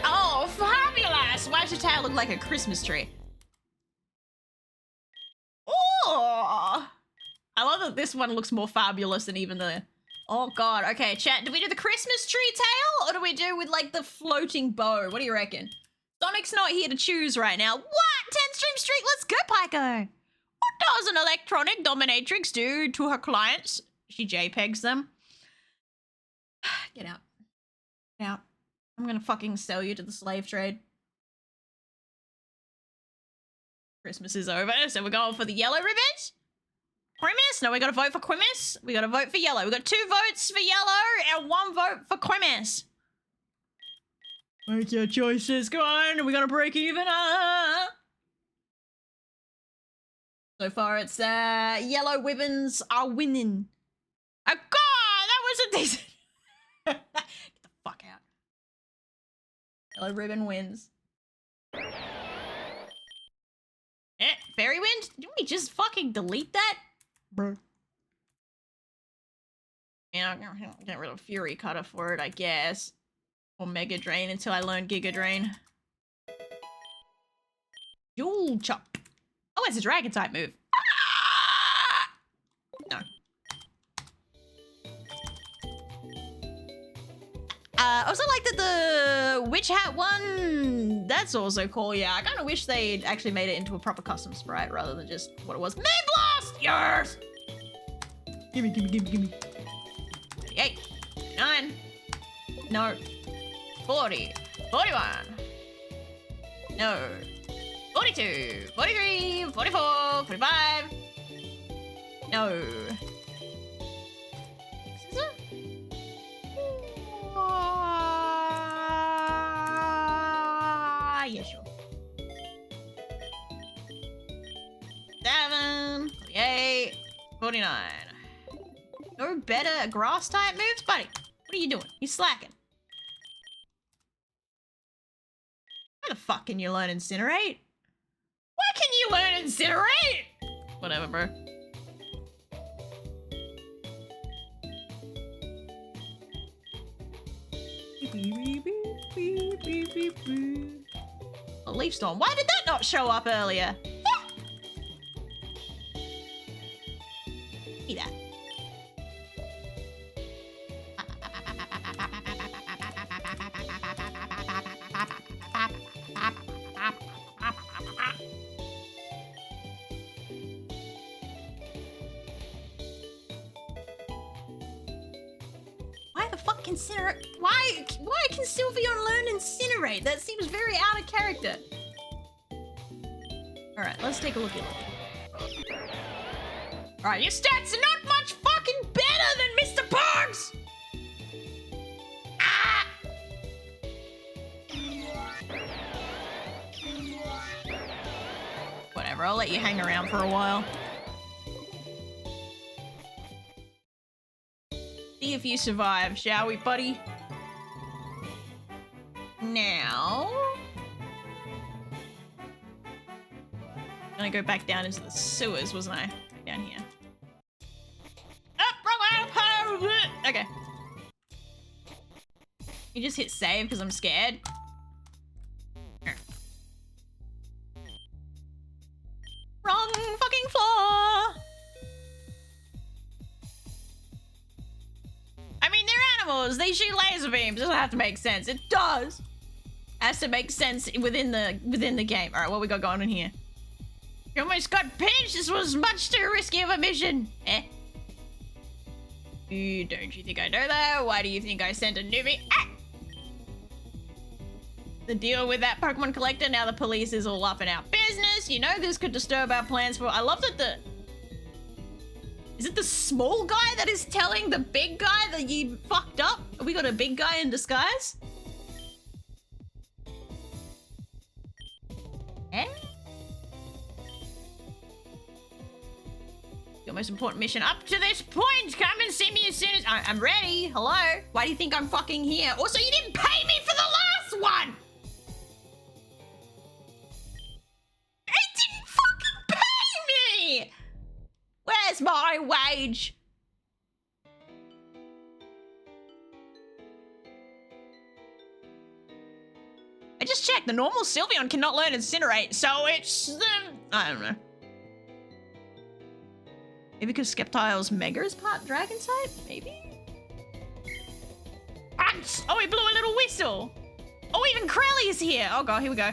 Oh, fabulous! Why does your tail look like a Christmas tree? Oh! I love that this one looks more fabulous than even the... Oh god, okay, chat, do we do the Christmas tree tail? Or do we do with, like, the floating bow? What do you reckon? Sonic's not here to choose right now. What? 10 Stream Street, let's go, Pico! What does an electronic dominatrix do to her clients? She JPEGs them. Get out. Get out. I'm gonna fucking sell you to the slave trade. Christmas is over, so we're going for the yellow ribbons. Quimus? No, we gotta vote for Quimus. We gotta vote for yellow. We got 2 votes for yellow and 1 vote for Quimus. Make your choices, go on. We gotta break even. So far, it's yellow ribbons are winning. Oh god, that was a decent. Get the fuck out. Yellow ribbon wins. Fairy wind? Didn't we just fucking delete that? Bruh. Yeah, I'm gonna get rid of Fury Cutter for it, I guess. Or Mega Drain until I learn Giga Drain. Jewel Chop. Oh, it's a dragon type move. Ah! No. I also like that the Witch Hat one, that's also cool. Yeah, I kind of wish they'd actually made it into a proper custom sprite rather than just what it was. Main Blast! Yes! Gimme, gimme, gimme, gimme. 38, 9, no, 40, 41, no, 42, 43, 44, 45, no. Yeah, sure. 7, 48, 49. No better grass type moves, buddy. What are you doing? You're slacking. Where the fuck can you learn Incinerate? Where can you learn Incinerate? Whatever, bro. A Leaf Storm. Why did that not show up earlier? See that. Why the fuck Incinerate? Why can Sylveon learn Incinerate? That seems very out of character. Alright, let's take a look at it. Alright, your stats are not much fucking better than Mr. Pogs! Ah! Whatever, I'll let you hang around for a while. See if you survive, shall we, buddy? Now... I'm gonna go back down into the sewers, wasn't I? Down here. Oh, wrong way! Okay. You just hit save because I'm scared. Wrong fucking floor! I mean, they're animals. They shoot laser beams. It doesn't have to make sense. It does. It has to make sense within the game. All right, what we got going on here? You almost got pinched. This was much too risky of a mission. Eh? Don't you think I know that? Why do you think I sent a newbie? Ah! The deal with that Pokemon collector, now the police is all up in our business. You know this could disturb our plans for... I love that the... Is it the small guy that is telling the big guy that you fucked up? We got a big guy in disguise? Eh? Your most important mission up to this point. Come and see me as soon as... I'm ready. Hello? Why do you think I'm fucking here? Also, you didn't pay me for the last one! It didn't fucking pay me! Where's my wage? I just checked. The normal Sylveon cannot learn Incinerate, so it's... I don't know. Maybe because Skeptile's Mega is part Dragon type? Maybe? Oh, he blew a little whistle! Oh, even Crowley is here! Oh god, here we go.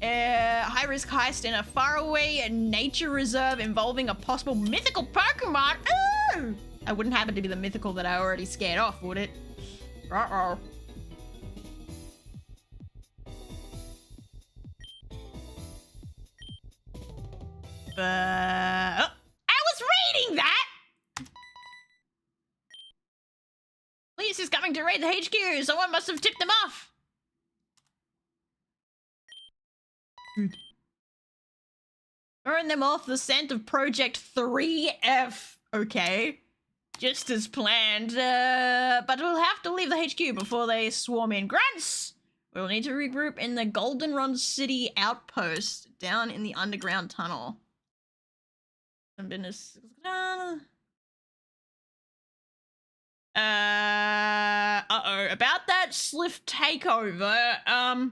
High-risk heist in a faraway nature reserve involving a possible mythical Pokemon. Ooh! I wouldn't happen to be the mythical that I already scared off, would it? Uh-oh. I was reading that! Police is coming to raid the HQ. Someone must have tipped them off. Throwing them off the scent of Project 3F. Okay. Just as planned. But we'll have to leave the HQ before they swarm in. Grunts! We'll need to regroup in the Goldenrod City outpost down in the underground tunnel. Business. Uh-oh. About that Sliff takeover, I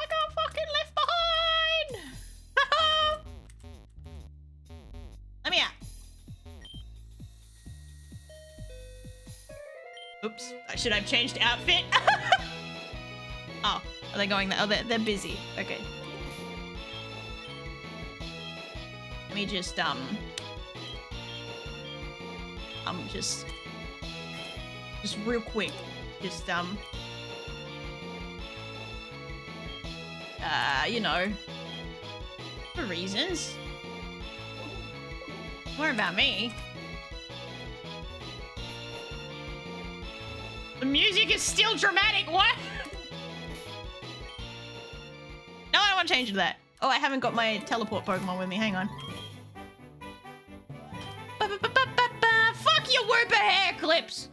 got fucking left behind! Let me out. Oops. Should I have changed outfit? Oh, are they going there? Oh, they're busy. Okay. Let me just, just real quick. Just, you know, for reasons. Don't worry about me. The music is still dramatic, what? No, I don't want to change to that. Oh, I haven't got my teleport Pokemon with me, hang on. Fuck your Wooper hair clips!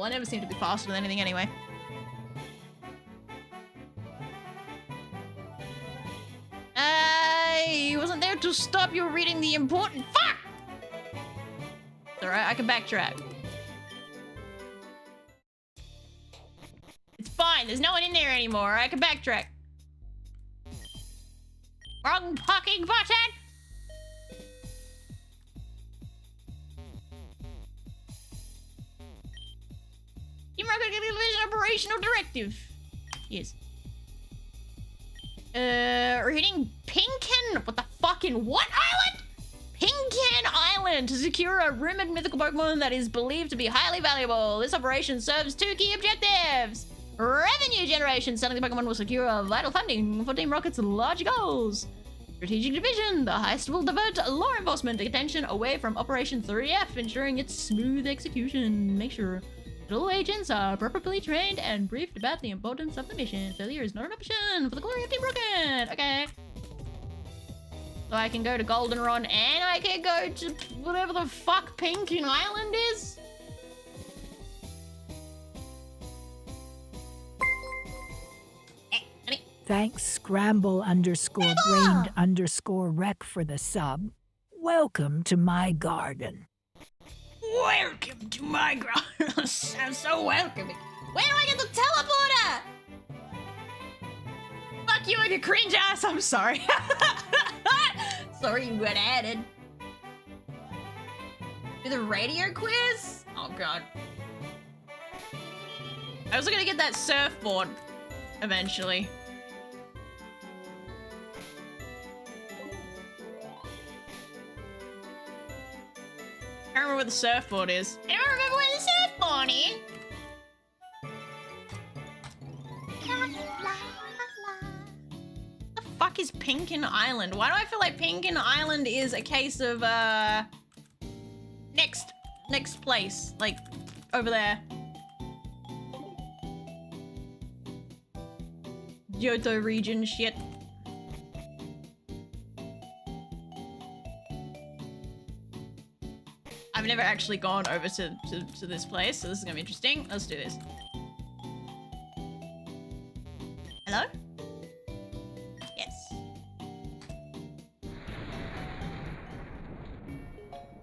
I never seem to be faster than anything anyway. I wasn't there to stop you reading the important fuck! It's alright, I can backtrack. It's fine, there's no one in there anymore, I can backtrack. Wrong fucking button! Operational directive. Yes. We're hitting Pinken. What the fucking what island? Pinken Island to secure a rumored mythical Pokemon that is believed to be highly valuable. This operation serves two key objectives: revenue generation. Selling the Pokemon will secure vital funding for Team Rocket's large goals. Strategic division. The heist will divert law enforcement attention away from Operation 3F, ensuring its smooth execution. Make sure all agents are properly trained and briefed about the importance of the mission. Failure is not an option for the glory of Team Rocket. Okay. So I can go to Goldenrod and I can go to whatever the fuck Pinkin Island is. Thanks scramble_brained_rec for the sub. Welcome to my garden. Welcome to my garden. Sounds so welcoming. Where do I get the teleporter? Fuck you and your cringe ass. I'm sorry. Sorry you got added. Do the radio quiz? Oh god. I was gonna get that surfboard eventually. I don't remember where the surfboard is. I don't remember where the surfboard is. The fuck is Pinkin Island? Why do I feel like Pinkin Island is a case of next place, like over there. Johto region shit. I've never actually gone over to this place, so this is gonna be interesting. Let's do this. Hello? Yes.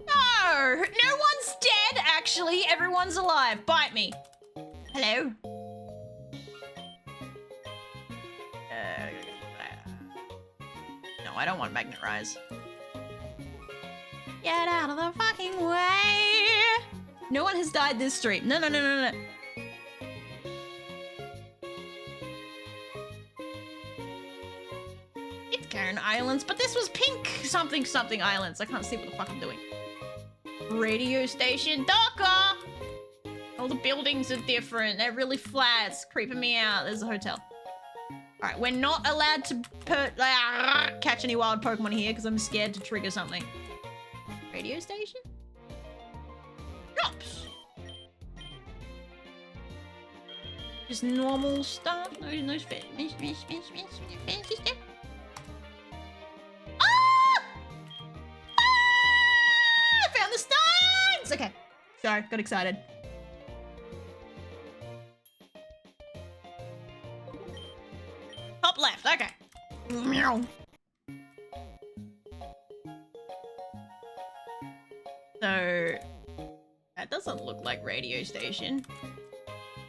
No! No one's dead, actually. Everyone's alive. Bite me. Hello? No, I don't want Magnet Rise. Get out of the fucking way! No one has died this stream. No. Pitcairn Islands, but this was Pink something Islands. I can't see what the fuck I'm doing. Radio station, Docker! All the buildings are different. They're really flat. It's creeping me out. There's a hotel. Alright, we're not allowed to catch any wild Pokemon here because I'm scared to trigger something. Radio station? Drops! Just normal stuff? No fancy stuff? Ah! I found the stones! Okay. Sorry, got excited. Top left, okay. Meow. So that doesn't look like radio station.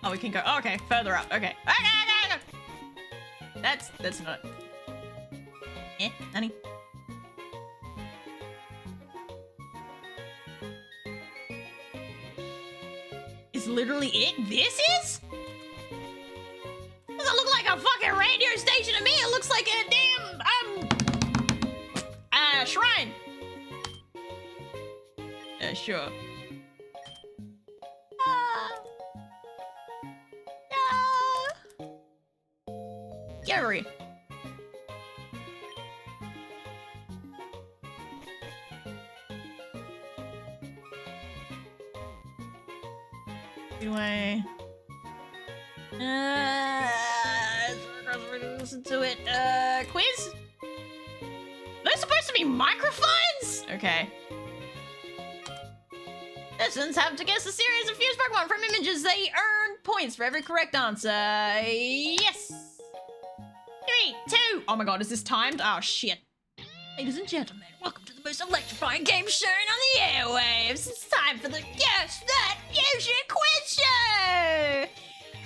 Oh, we can go. Oh, okay, further up. Okay. Okay. That's not. Honey. Is literally it? This is? Doesn't look like a fucking radio station to me. It looks like a damn shrine. Sure. Gary. Do I? Listen to it. Quiz? They're supposed to be microphones? Okay. Citizens have to guess a series of fused Pokemon from images. They earn points for every correct answer. Yes. 3, 2. Oh my god, is this timed? Oh shit. Ladies and gentlemen, welcome to the most electrifying game show on the airwaves. It's time for the Guess That Fusion Quiz Show.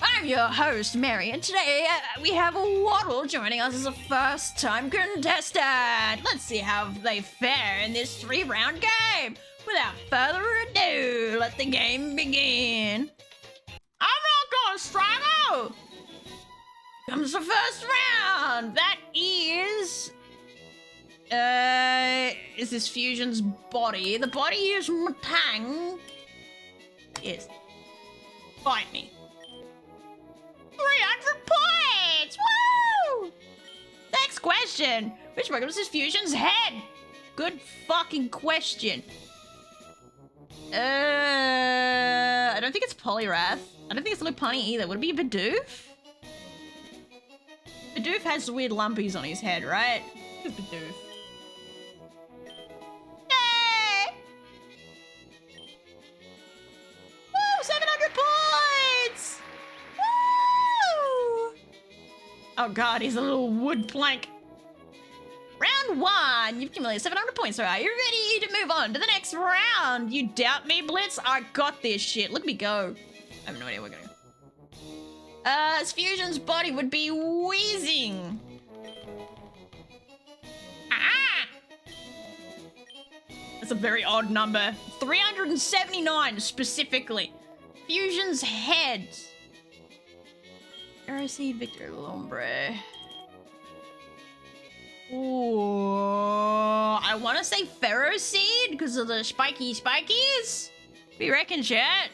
I'm your host, Mary, and today we have a Waddle joining us as a first-time contestant. Let's see how they fare in this 3-round game. Without further ado, let the game begin. I'm not gonna struggle. Comes the first round. That is this Fusion's body. The body is Matang. Yes. Fight me. 300 points! Woo! Next question. Which Pokemon is this Fusion's head? Good fucking question. I don't think it's Poliwrath. I don't think it's Lopunny either. Would it be Bidoof? Bidoof has weird lumpies on his head, right? It's Bidoof. Oh god, he's a little wood plank. Round 1. You've accumulated 700 points. Alright, you're ready to move on to the next round. You doubt me, Blitz? I got this shit. Look at me go. I have no idea where we're going. Fusion's body would be wheezing. Ah! That's a very odd number. 379 specifically. Fusion's head. Aeroseed Victor Lombre. Ooh, I want to say Ferroseed because of the spikies. What do you reckon, chat?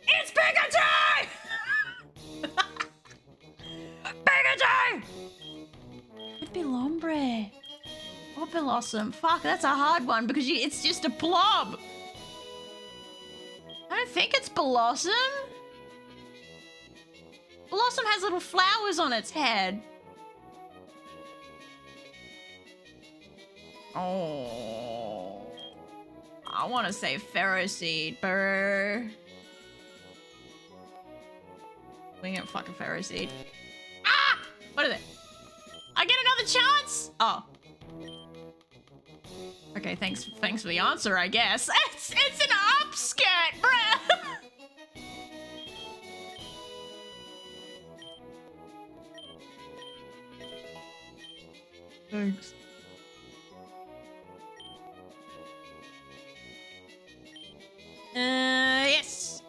It's Pikachu! Pikachu! Could be Lombre. Or Blossom. Fuck, that's a hard one because it's just a blob. I don't think it's Blossom. Blossom has little flowers on its head. Oh. I want to say Ferroseed, brr. We ain't fucking Ferroseed. Ah! What is it? I get another chance? Oh. Okay, thanks for the answer, I guess. It's an upskirt, bruh! Thanks. Yes.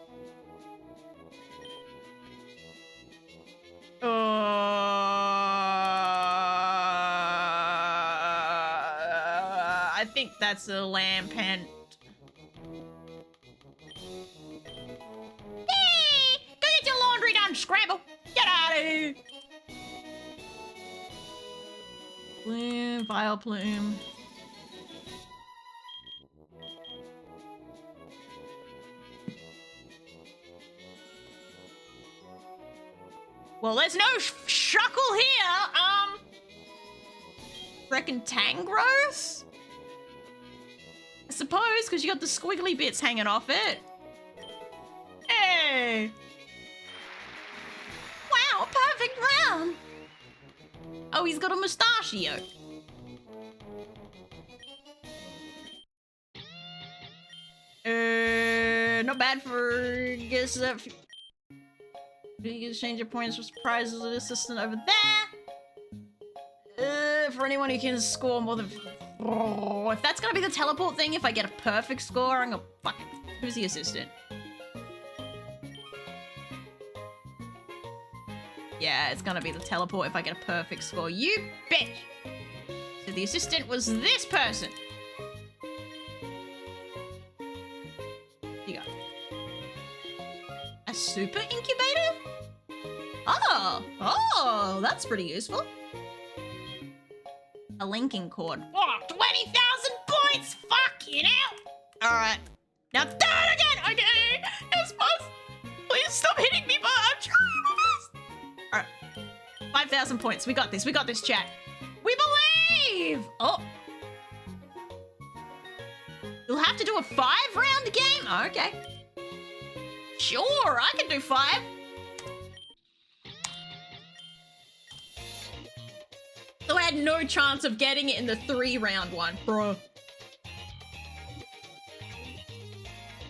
I think that's a lamp hand. Hey! Go get your laundry done, Scrabble! Get out of here! Plume, vile plume. Well, there's no shuckle here. Reckon Tangrowth? I suppose, because you got the squiggly bits hanging off it. Hey! Wow, perfect round! Oh, he's got a mustachio. Not bad for guess that. You exchange your points with prizes with assistant over there. For anyone who can score more than. Oh, if that's gonna be the teleport thing, if I get a perfect score, I'm gonna fucking. Who's the assistant? Yeah, it's gonna be the teleport if I get a perfect score. You bitch! So the assistant was this person. You go. A super incubator? Oh, that's pretty useful. A linking cord. Oh, 20,000 points! Fucking hell! Alright. Now do it again! Okay! It's supposed. Please stop hitting me, but I'm trying my best! Alright. 5,000 points. We got this, chat. We believe! Oh. You'll have to do a 5-round game? Okay. Sure, I can do 5. So I had no chance of getting it in the 3-round one, bro.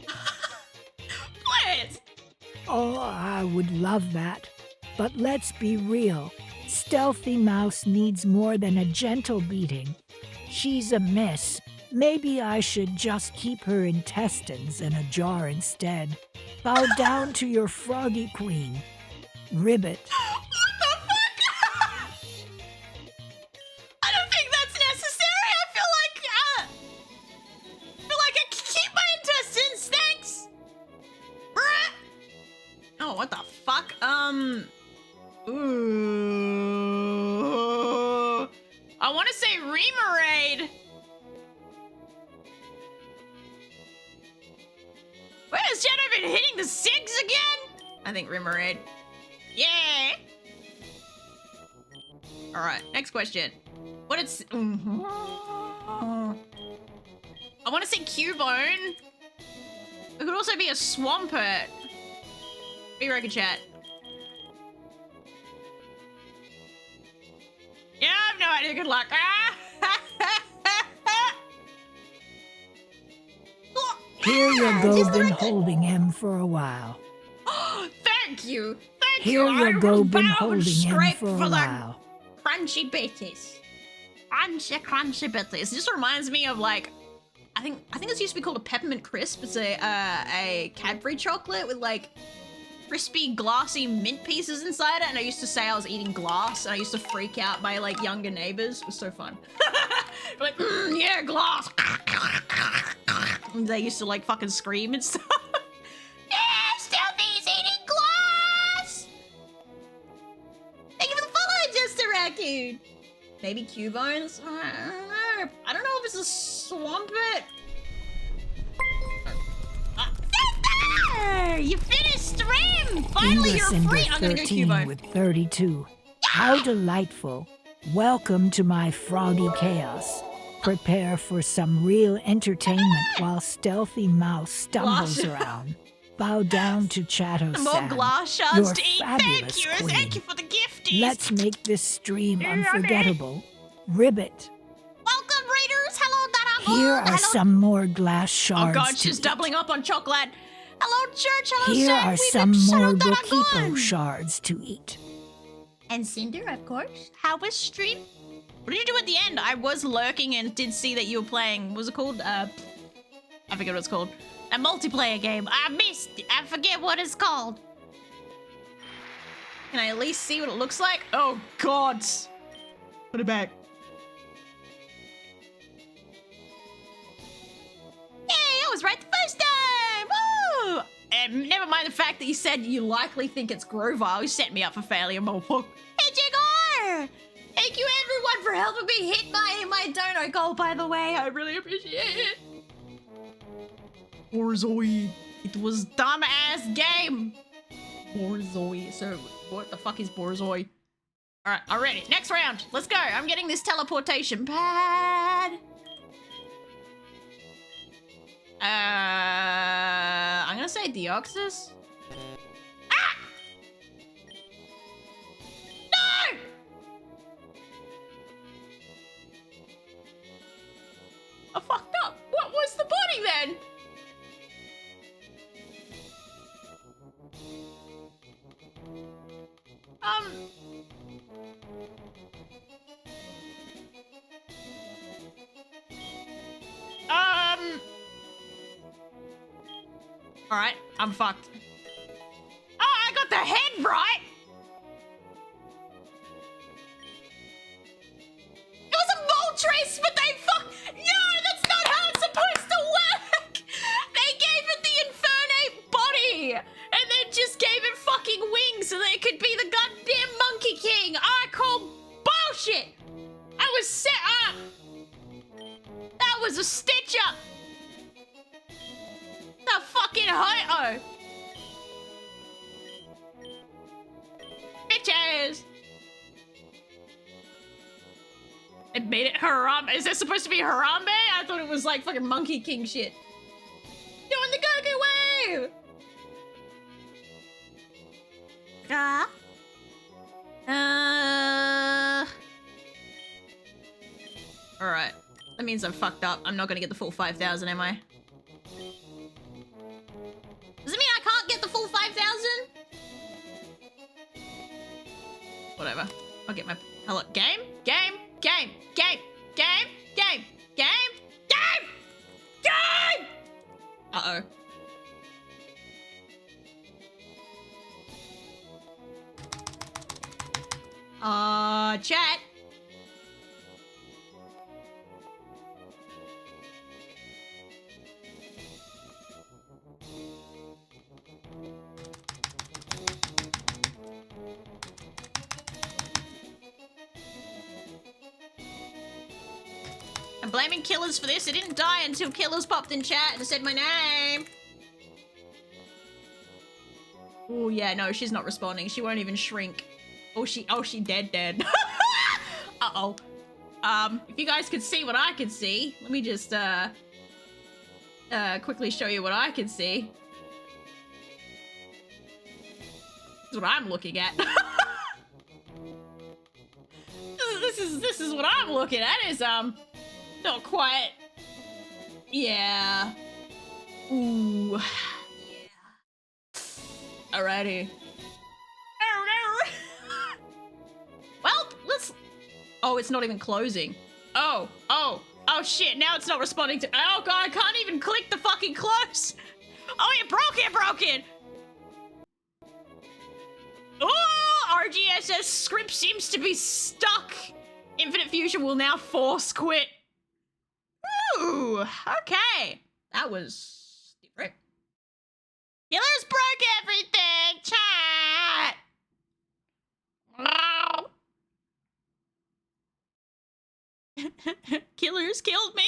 Please! Oh, I would love that. But let's be real. Stealthy Mouse needs more than a gentle beating. She's a mess. Maybe I should just keep her intestines in a jar instead. Bow down to your froggy queen. Ribbit. What the fuck? I don't think that's necessary. I feel like I can keep my intestines, thanks. Bruh. Oh, what the fuck? Ooh. I want to say Remoraid. Where has Shadow been hitting the 6 again? I think Remoraid. Yeah. All right, next question. What it's? I want to say Cubone. It could also be a Swampert. What do you reckon, chat? Yeah, I have no idea. Good luck. Here you go, been holding him for a while. Thank you. Thank Here you. you go, been bow and holding him scrape for a the while. crunchy bitties. Crunchy bitties. This reminds me of like, I think this used to be called a peppermint crisp. It's a Cadbury chocolate with like crispy, glassy mint pieces inside it. And I used to say I was eating glass, and I used to freak out my like younger neighbors. It was so fun. Like, yeah, glass. And they used to like fucking scream and stuff. Yeah, Stealthy's eating glass. Thank you for the follow, Just a Raccoon. Maybe Q-Bones? I don't know if it's a Swampert. Sister! You finished stream! Finally, you're free! I'm gonna go 13 Q-Bone. with 32. How delightful. Welcome to my froggy chaos. Prepare for some real entertainment while Stealthy Mouse stumbles Glass. around. Bow down to Chato More Sam. glass shards You're to eat. fabulous, Thank you. queen. Thank you for the gifties. Let's make this stream unforgettable. Ribbit. Welcome, readers. Hello, Darago. Here are Hello. some more glass Oh shards god, to she's eat. doubling up on chocolate. Hello, Church. Hello, Here Sam. are We've some been more Hello, Bookkeeper Daragon. shards to eat. And Cinder, of course. How was stream? What did you do at the end? I was lurking and did see that you were playing. What was it called? I forget what it's called. A multiplayer game. I missed. I forget what it's called. Can I at least see what it looks like? Oh god. Put it back. Yay! I was right the first time. Woo! And never mind the fact that you said you likely think it's Grovile. You set me up for failure, motherfucker. Hey, Jigor! Thank you, everyone, for helping me hit my dono goal, by the way. I really appreciate it. Borzoi. It was dumb-ass game. Borzoi. So, what the fuck is Borzoi? Alright, I'm ready. Next round. Let's go. I'm getting this teleportation pad. I'm gonna say Deoxys. Ah! No! I fucked up. What was the body then? Alright, I'm fucked. Oh, I got the head right! It was a Moltres, but they No, that's not how it's supposed to work! They gave it the Infernate body! And then just gave it fucking wings so that it could be the goddamn Monkey King! I call bullshit! I was set up! That was a stitch up! The fucking ho-oh! Bitches! It made it Harambe. Is that supposed to be Harambe? I thought it was like fucking Monkey King shit. Doing the Goku wave! Alright. That means I'm fucked up. I'm not gonna get the full 5,000, am I? Does it mean I can't get the full 5,000? Whatever. I'll get my... Hello. Game? Game? Game? Game? Game? Game? Game? Game? Game! Uh-oh. Chat. I'm blaming Killers for this. It didn't die until Killers popped in chat and said my name. Oh yeah, no, she's not responding. She won't even shrink. Oh, she dead. Uh-oh. If you guys could see what I could see, let me just, quickly show you what I can see. This is what I'm looking at. This is what I'm looking at. Is not quite. Yeah. Ooh. Yeah. Alrighty. Well, let's. Oh, it's not even closing. Oh shit! Now it's not responding to. Oh god, I can't even click the fucking close. Oh, it broke it. Oh, RGSS script seems to be stuck. Infinite Fusion will now force quit. Ooh, okay. That was different. Killers broke everything, chat. Killers killed me.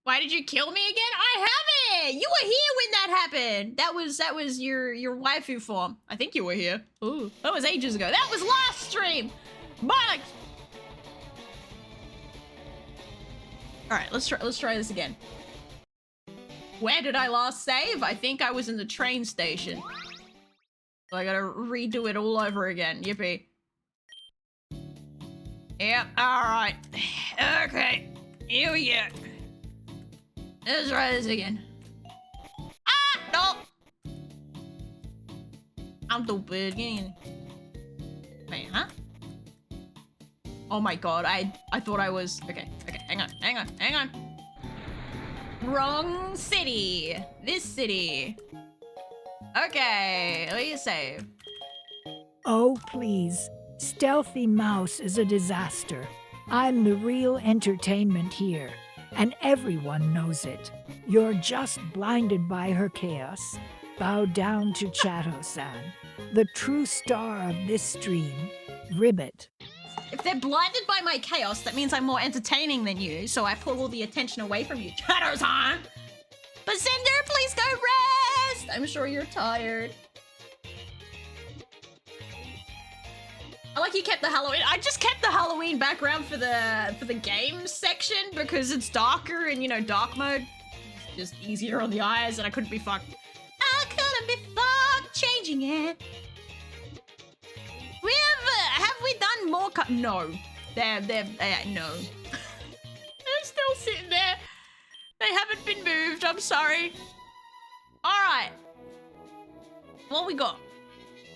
Why did you kill me again? I haven't. You were here when that happened. That was your waifu form. I think you were here. Ooh, that was ages ago. That was last stream. Bollocks. All right, let's try this again. Where did I last save? I think I was in the train station. So I gotta redo it all over again. Yippee. Yep. All right. Okay. Here we go. Let's try this again. Ah, no. I'm stupid. Wait, huh? Oh my god, I thought I was... Okay, hang on. Wrong city. This city. Okay, let me save. Oh, please. Stealthy Mouse is a disaster. I'm the real entertainment here, and everyone knows it. You're just blinded by her chaos. Bow down to Chato-san, the true star of this stream. Ribbit. If they're blinded by my chaos, that means I'm more entertaining than you, so I pull all the attention away from you. Chato-san! But Cinder, please go rest! I'm sure you're tired. I like you kept the Halloween. I just kept the Halloween background for the games section because it's darker and, you know, dark mode. It's just easier on the eyes and I couldn't be fucked. I couldn't be fucked changing it. Have we done more no. They're no. They're still sitting there. They haven't been moved, I'm sorry. Alright. What we got?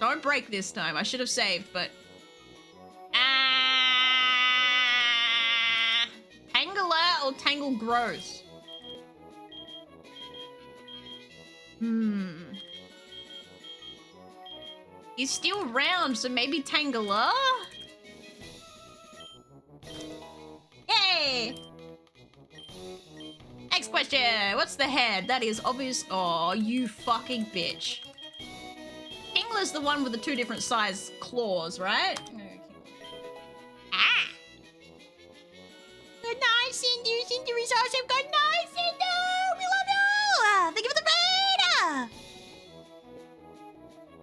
Don't break this time. I should have saved, but... Tangela or Tangle Grows? He's still round, so maybe Tangela? Yay! Next question. What's the head? That is obvious. Oh, you fucking bitch. Tangela's the one with the two different size claws, right? Ah! Good night, Cindy. Cindy is awesome. Good night, Cindy. We love you. Thank you for the raid.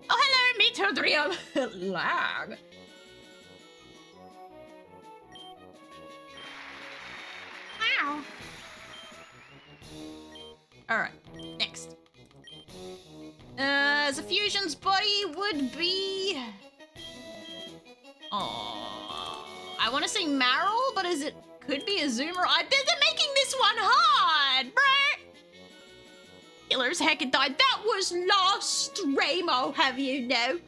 Oh, hello, me too, Drium. Lag. Wow. Alright, next. As a fusion's body would be... Oh, I want to say Meryl, but is it... Could be a Zoomer. They're making this one hard, bruh. Killer's heckin' died. That was lost, Ramo, have you know?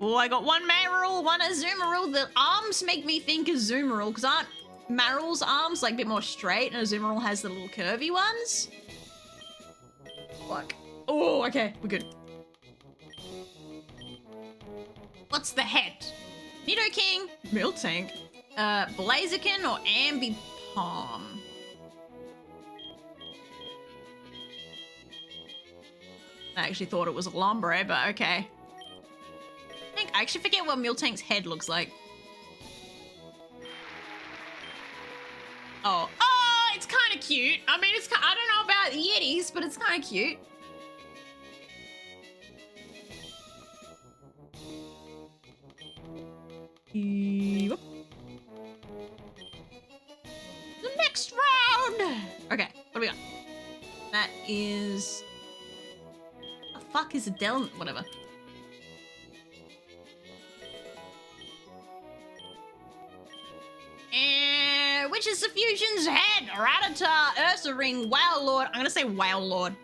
Oh, I got one Meryl, one Azumarill. The arms make me think Azumarill, because aren't Meryl's arms like a bit more straight, and Azumarill has the little curvy ones? Fuck. Oh, okay, we're good. What's the head? Nidoking, Miltank, Blaziken, or Ambipom? I actually thought it was a Lombre, but okay. I actually forget what Miltank's head looks like. Oh, it's kind of cute. I mean, I don't know about Yetis, but it's kind of cute. The next round. Okay, what do we got? That is fuck is a Del? Whatever. Which is the fusion's head? Rattata, Ursa Ring, Whale Lord. I'm gonna say Whale Lord.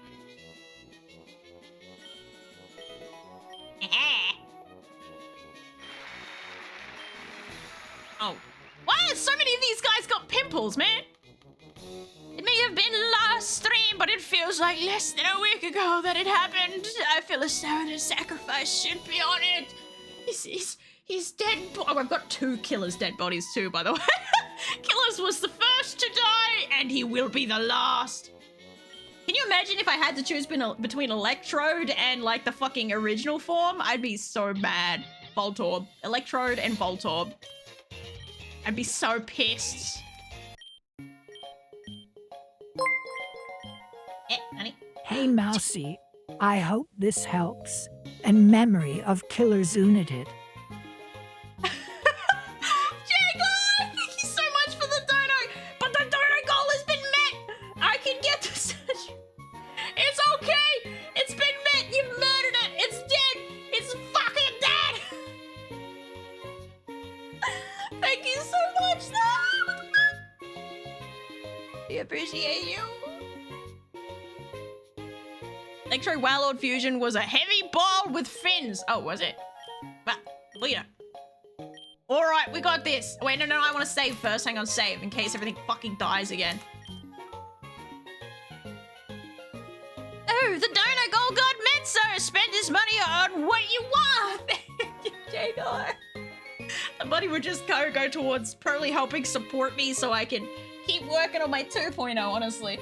Oh. Why are so many of these guys got pimples, man? It may have been last stream, but it feels like less than a week ago that it happened. I feel as though the sacrifice should be on it. He's dead. Oh, I've got 2 Killer's dead bodies too, by the way. Killer's was the first to die, and he will be the last. Can you imagine if I had to choose between Electrode and, like, the fucking original form? I'd be so mad. Voltorb. Electrode and Voltorb. I'd be so pissed. Honey? Hey, Mousy. I hope this helps. In memory of Killer Zunadid. Jago! Thank you so much for the dono! But the dono goal has been met! I can get the surgery. It's okay! It's been met! You've murdered it! It's dead! It's fucking dead! Thank you so much, though! We appreciate you. Electro Warlord Fusion was a heavy ball with fins. Oh, was it? Well, you know. Alright, we got this. Wait, no, I want to save first. Hang on, save in case everything fucking dies again. Oh, the Dono Gold God Menso spent his money on what you want. Thank you, Jago. The money would just go towards probably helping support me so I can keep working on my 2.0, honestly.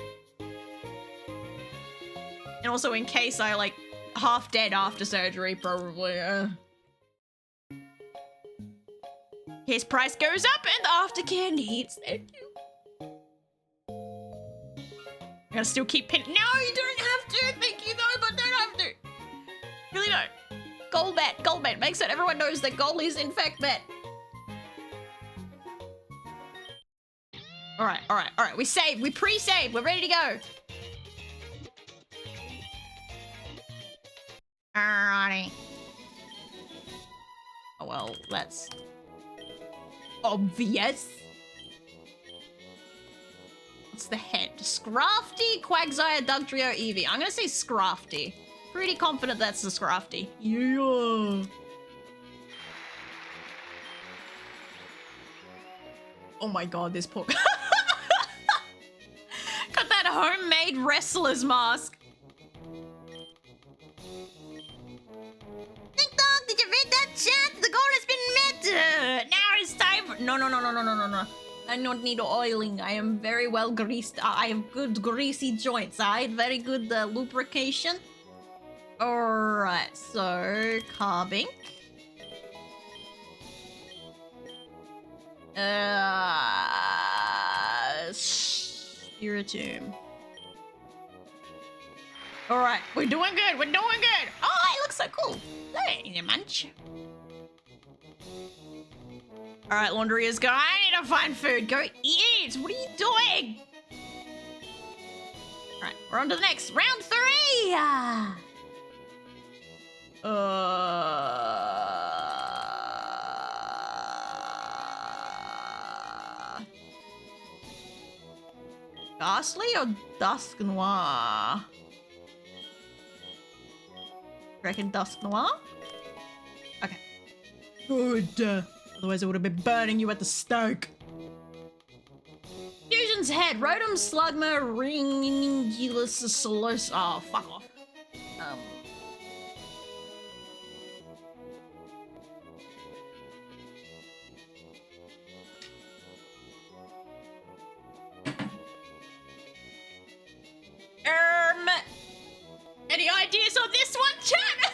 And also in case I, like, half dead after surgery, probably. His price goes up and the aftercare needs. Thank you. I'm gonna still keep pinning. No, you don't have to. Thank you, though, but don't have to. Really don't. Goal bet. Goal bet. Makes it everyone knows that goal is in fact bet. Alright. We saved. We pre-saved. We're ready to go. Alrighty. Oh, well, that's obvious. What's the head? Scrafty, Quagsire, Dugtrio, Eevee. I'm gonna say Scrafty. Pretty confident that's the Scrafty. Yeah. Oh my god, this poor... Got that homemade wrestler's mask. TikTok, did you read that chat? The goal has been met. Now it's time for... No. I don't need oiling. I am very well greased. I have good greasy joints. I had very good lubrication. Alright, so... Carbink. Spiritomb. Alright, we're doing good. Oh, it looks so cool. Hey, munch. Alright, laundry is going. I need to find food. Go eat. What are you doing? Alright, we're on to the next. Round 3. Ghastly or Dusk Noir? Reckon Dusk Noir? Okay. Good. Otherwise I would have been burning you at the stake. Fusion's head. Rotom, Slugma, Ringulus, Solos. Oh, fuck off. Any ideas on this one, chat?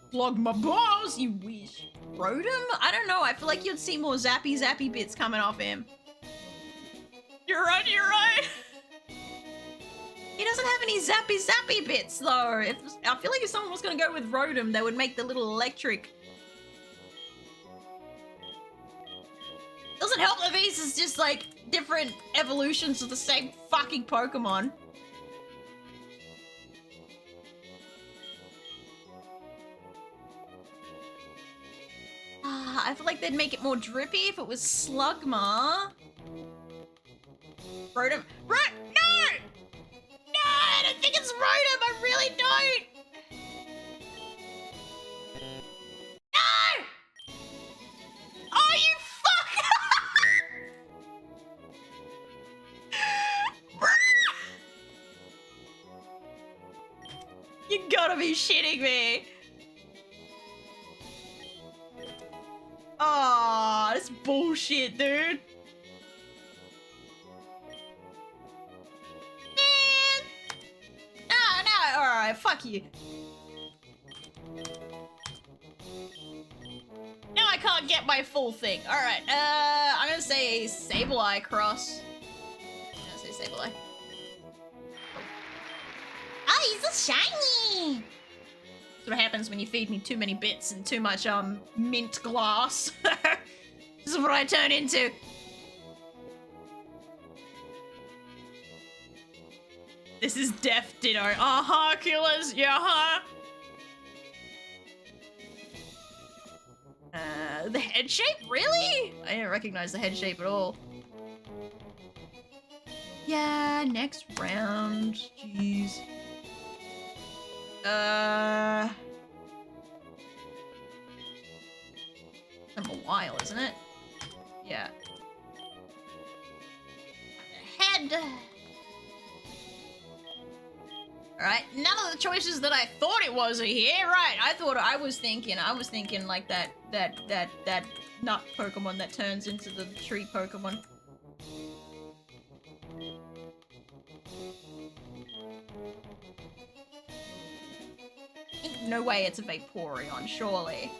Flog my balls, you wish. Rotom? I don't know. I feel like you'd see more zappy bits coming off him. You're right. He doesn't have any zappy bits, though. I feel like if someone was going to go with Rotom, they would make the little electric... Doesn't help that these is just like different evolutions of the same fucking Pokemon. I feel like they'd make it more drippy if it was Slugma. Rotom. No! No, I don't think it's Rotom. I really don't. No! Oh, you fuck! You gotta be shitting me. Oh, that's bullshit, dude. Man. No, alright, fuck you. Now I can't get my full thing. Alright, I'm gonna say Sableye cross. I'm gonna say Sableye. Oh, he's so shiny! That's what happens when you feed me too many bits and too much, mint glass. This is what I turn into. This is Death Ditto. Uh-huh, killers, yeah-huh. The head shape? Really? I didn't recognize the head shape at all. Yeah, next round. Jeez. Been a while, isn't it? Yeah. Head. Alright, none of the choices that I thought it was are here. Right, I was thinking like that nut Pokemon that turns into the tree Pokemon. No way it's a Vaporeon, surely.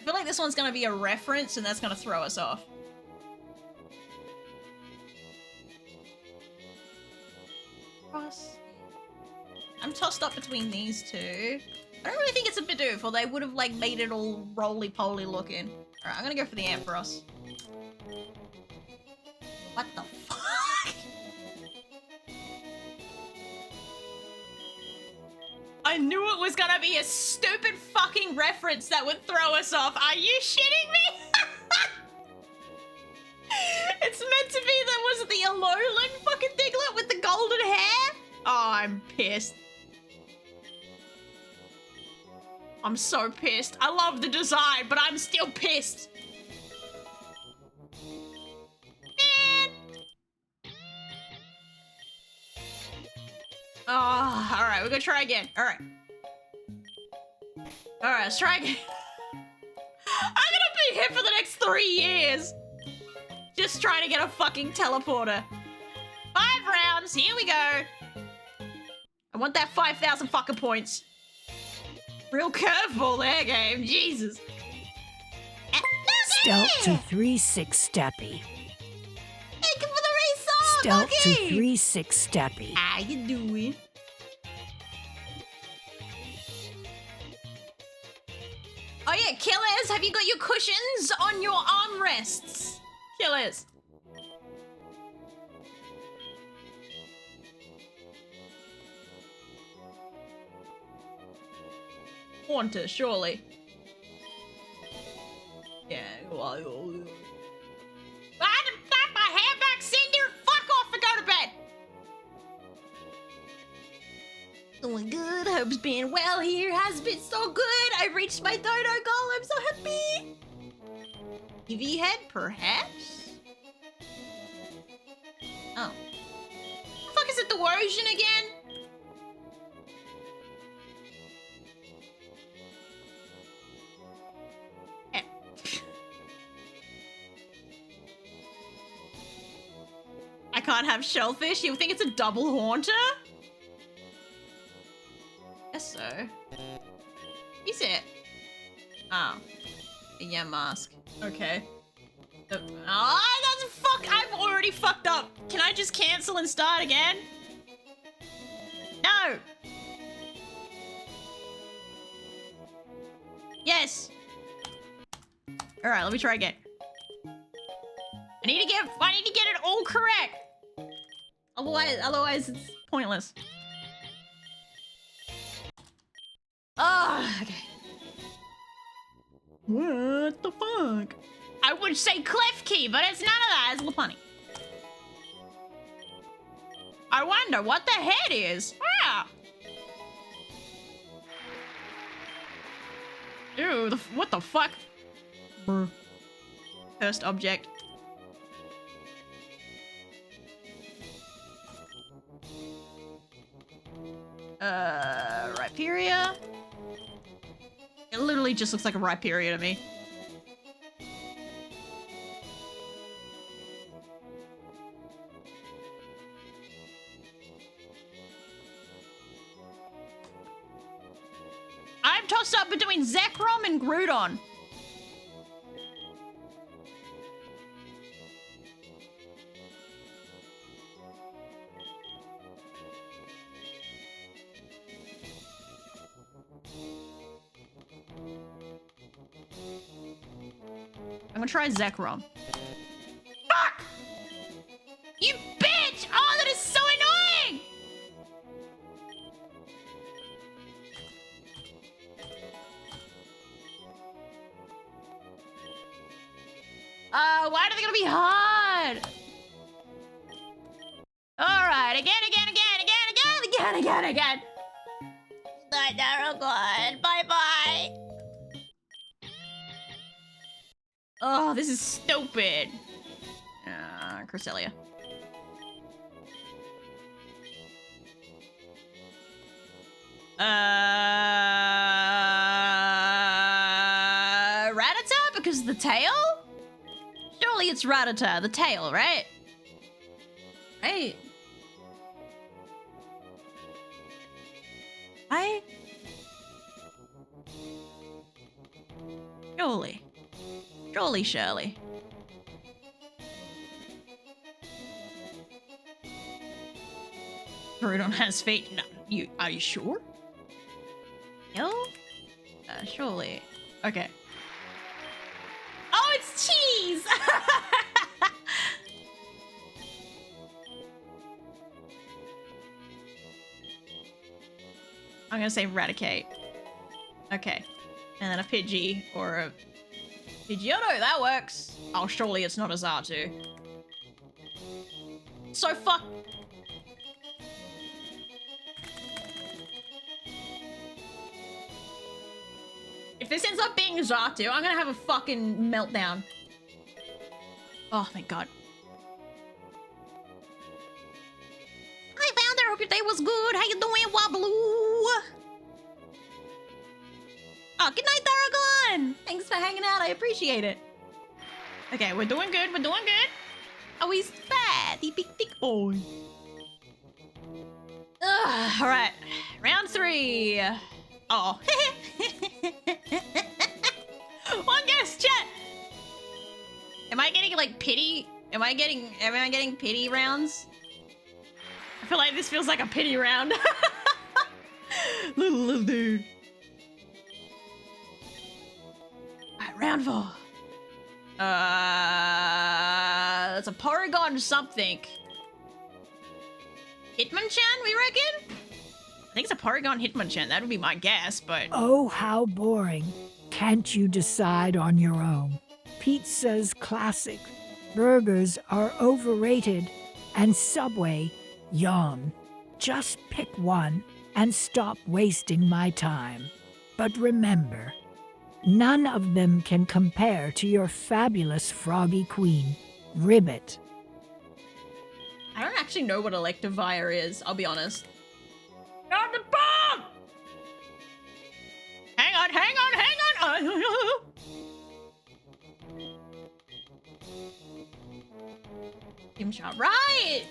I feel like this one's gonna be a reference and that's gonna throw us off. Cross. I'm tossed up between these two. I don't really think it's a Bidoof, or they would have like made it all roly-poly looking. Alright, I'm gonna go for the Ampharos. What the fuck? I knew it was gonna be a stupid fucking reference that would throw us off. Are you shitting me? It's meant to be that was the Alolan fucking Diglett with the golden hair? Oh, I'm pissed. I'm so pissed. I love the design, but I'm still pissed. Man. Oh, alright, we're gonna try again. Alright. Alright, let's try again. I'm gonna be here for the next 3 years. Just trying to get a fucking teleporter. 5 rounds, here we go. I want that 5,000 fucking points. Real curveball there, game. Jesus. Stealth to 3-6 steppy. Thank you for the resub, Stealth to Lucky. 3-6 steppy. How you doing? Oh yeah, killers, have you got your cushions on your armrests? Killers. Haunter, surely. Yeah, well, my hair back, Cinder! Fuck off and go to bed! Doing good, hope's been well here, has been so good! I reached my dodo goal, I'm so happy! EV head, perhaps? Oh. The fuck is it, the Wojin again? I can't have shellfish. You think it's a double haunter? Guess so. Is it? Oh. Yeah, mask. Okay. Oh, that's fuck. I've already fucked up. Can I just cancel and start again? No! Yes! Alright, let me try again. I need to get it all correct! Otherwise it's pointless. Ah, okay. What the fuck? I would say clef key, but it's none of that. It's Lapani. I wonder what the head is. Ah! Ew, what the fuck? Brr. First object. Rhyperia? It literally just looks like a Rhyperia to me. I'm tossed up between Zekrom and Groudon. I'm gonna try Zekrom. Fuck! You bitch! Oh, that is so annoying! Why are they gonna be hard? Alright, again. Good. Bye-bye. Oh, this is stupid. Cresselia. Rattata because of the tail? Surely it's Rattata, the tail, right? Right. Surely. Groudon has feet. No, are you sure? No? Surely. Okay. Oh, it's cheese! I'm gonna say Raticate. Okay. And then a Pidgey or a Pidgeotto, that works. Oh, surely it's not a Xatu. So fuck. If this ends up being Xatu, I'm gonna have a fucking meltdown. Oh, thank God. Hi, Founder. Hope your day was good. How you doing, Wobblu? Oh, good night, Tharagon! Thanks for hanging out. I appreciate it. Okay, we're doing good. Oh, he's fat. He big thick boy. Ugh, all right. Round 3. Oh. One guess, chat. Am I getting like pity? Am I getting pity rounds? I feel like this feels like a pity round. little dude. Alright, round 4. That's a Porygon something. Hitmonchan, we reckon? I think it's a Porygon Hitmonchan. That would be my guess, but... Oh, how boring. Can't you decide on your own? Pizza's classic. Burgers are overrated. And Subway, yawn. Just pick one and stop wasting my time. But remember, none of them can compare to your fabulous Froggy Queen, Ribbit. I don't actually know what Electivire is, I'll be honest. Not the bomb! Hang on. Gimshot, right!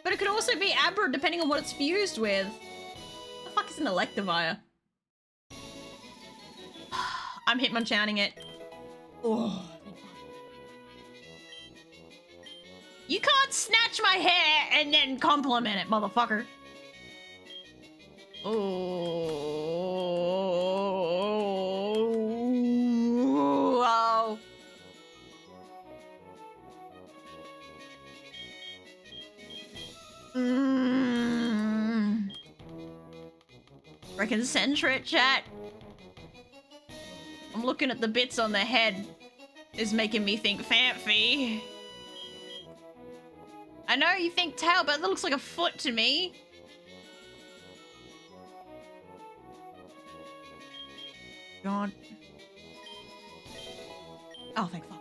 But it could also be Abra depending on what it's fused with. What the fuck is an Electivire? I'm Hitmonchanting it. Oh. You can't snatch my hair and then compliment it, motherfucker. Oh. Reckon center it, chat. I'm looking at the bits on the head. Is making me think fancy. I know you think tail, but it looks like a foot to me. God. Oh, thank fuck.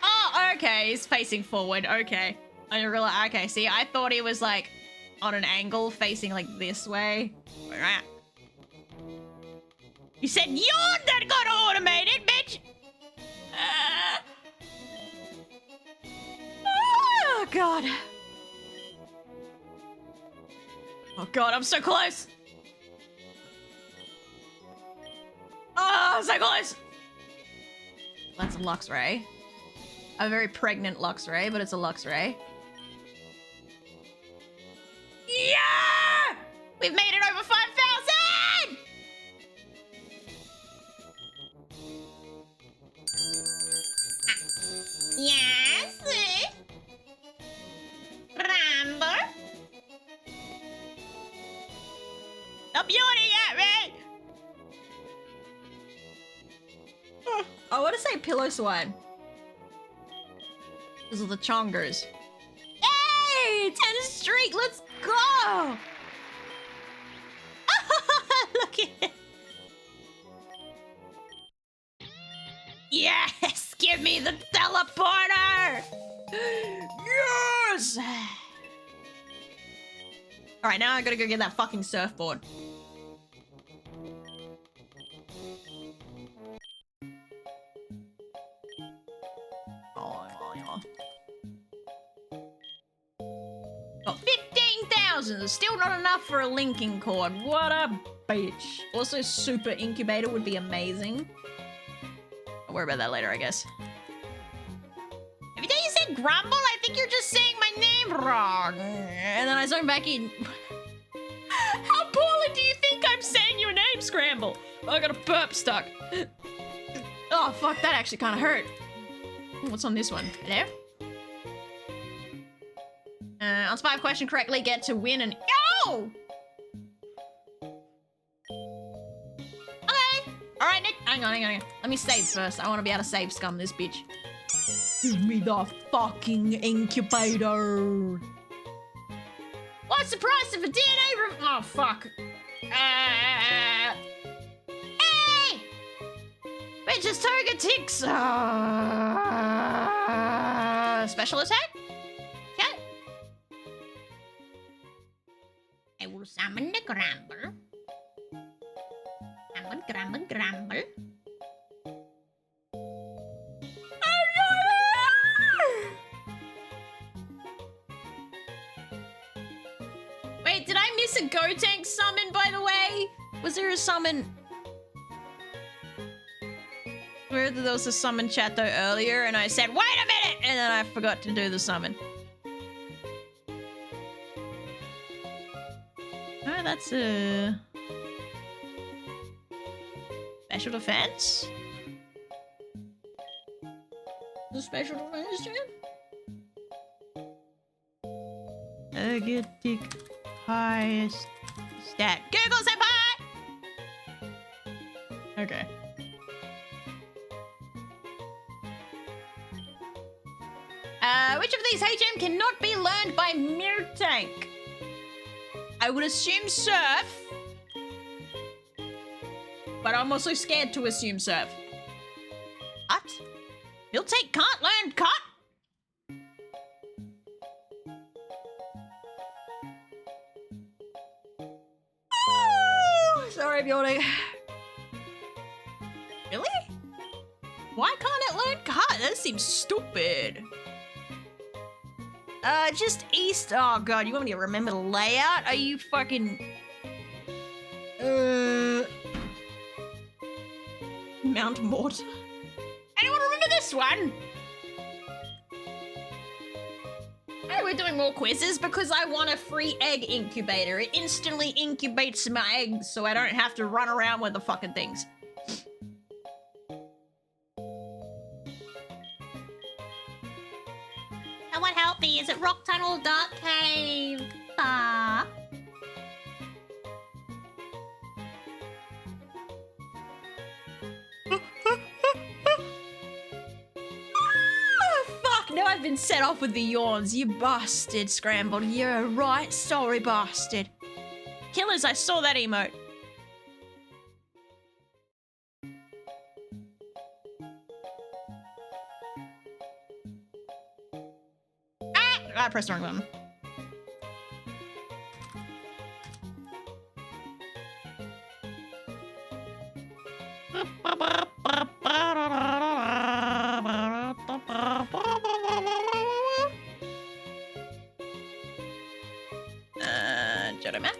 Oh, okay. He's facing forward. Okay. I didn't realize. Okay, see, I thought he was like on an angle facing like this way. Right. You said yawn that got automated, bitch! Oh, God. Oh, God, I'm so close. Oh, so close. That's a Lux Ray. A very pregnant Lux Ray, but it's a Lux Ray. Yeah! We've made it over 5,000! Yes? Rambo? Stop yawning at me! I want to say Pillow Swine. Because of the Chongers. Hey! 10 streak, let's go! Look at it. Yes! Give me the teleporter! Yes! Alright, now I gotta go get that fucking surfboard. Got 15,000. Still not enough for a linking cord. What a bitch. Also, super incubator would be amazing. I'll worry about that later, I guess. Every time you said grumble, I think you're just saying my name wrong. And then I zone back in. How poorly do you think I'm saying your name, Scramble? I got a burp stuck. Oh, fuck, that actually kind of hurt. What's on this one? Hello? Answer 5 question correctly, get to win and... Oh! Okay. Alright, Nick. Hang on. Let me save first. I want to be able to save scum this bitch. Give me the fucking incubator. What's the price of a DNA Oh, fuck. Hey! Bitches, toga ticks. Special attack? Okay. I will summon the Grumble. Grumble. Wait, did I miss a Gotenk summon, by the way? Was there a summon? There was a summon chat though earlier, and I said, wait a minute! And then I forgot to do the summon. Oh, that's a... special defense? The special defense chat? Negative highest stat. Google senpai! Okay. Which of these HM cannot be learned by Mirtank? I would assume Surf. But I'm also scared to assume Surf. Cut? Mirtank can't learn cut? Oh, sorry, I'm yawning. Really? Why can't it learn cut? That seems stupid. Just east. Oh god, you want me to remember the layout? Are you fucking... Mount Mort. Anyone remember this one? Hey, we're doing more quizzes because I want a free egg incubator. It instantly incubates my eggs so I don't have to run around with the fucking things. Someone help me. Is it rock tunnel, dark cave? Ah. Fuck, now I've been set off with the yawns. You bastard, Scrambled. You're a right sorry bastard. Killers, I saw that emote. I pressed the wrong button. Jedi Matt.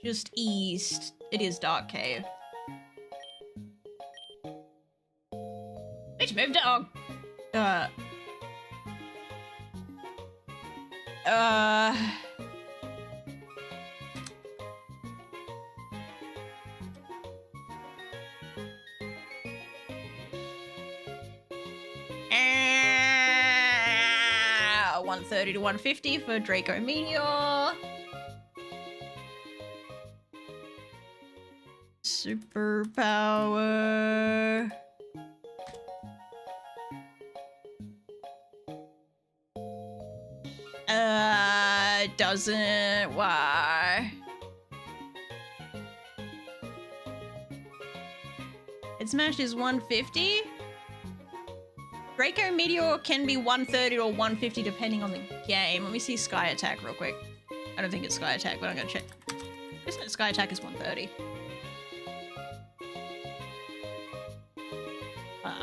Just east. It is Dark Cave. Bitch, move dog. Uh, 130 to 150 for Draco Meteor. Superpower. Doesn't. Why? It smash is 150. Draco Meteor can be 130 or 150 depending on the game. Let me see Sky Attack real quick. I don't think it's Sky Attack, but I'm gonna check. Isn't it Sky Attack is 130?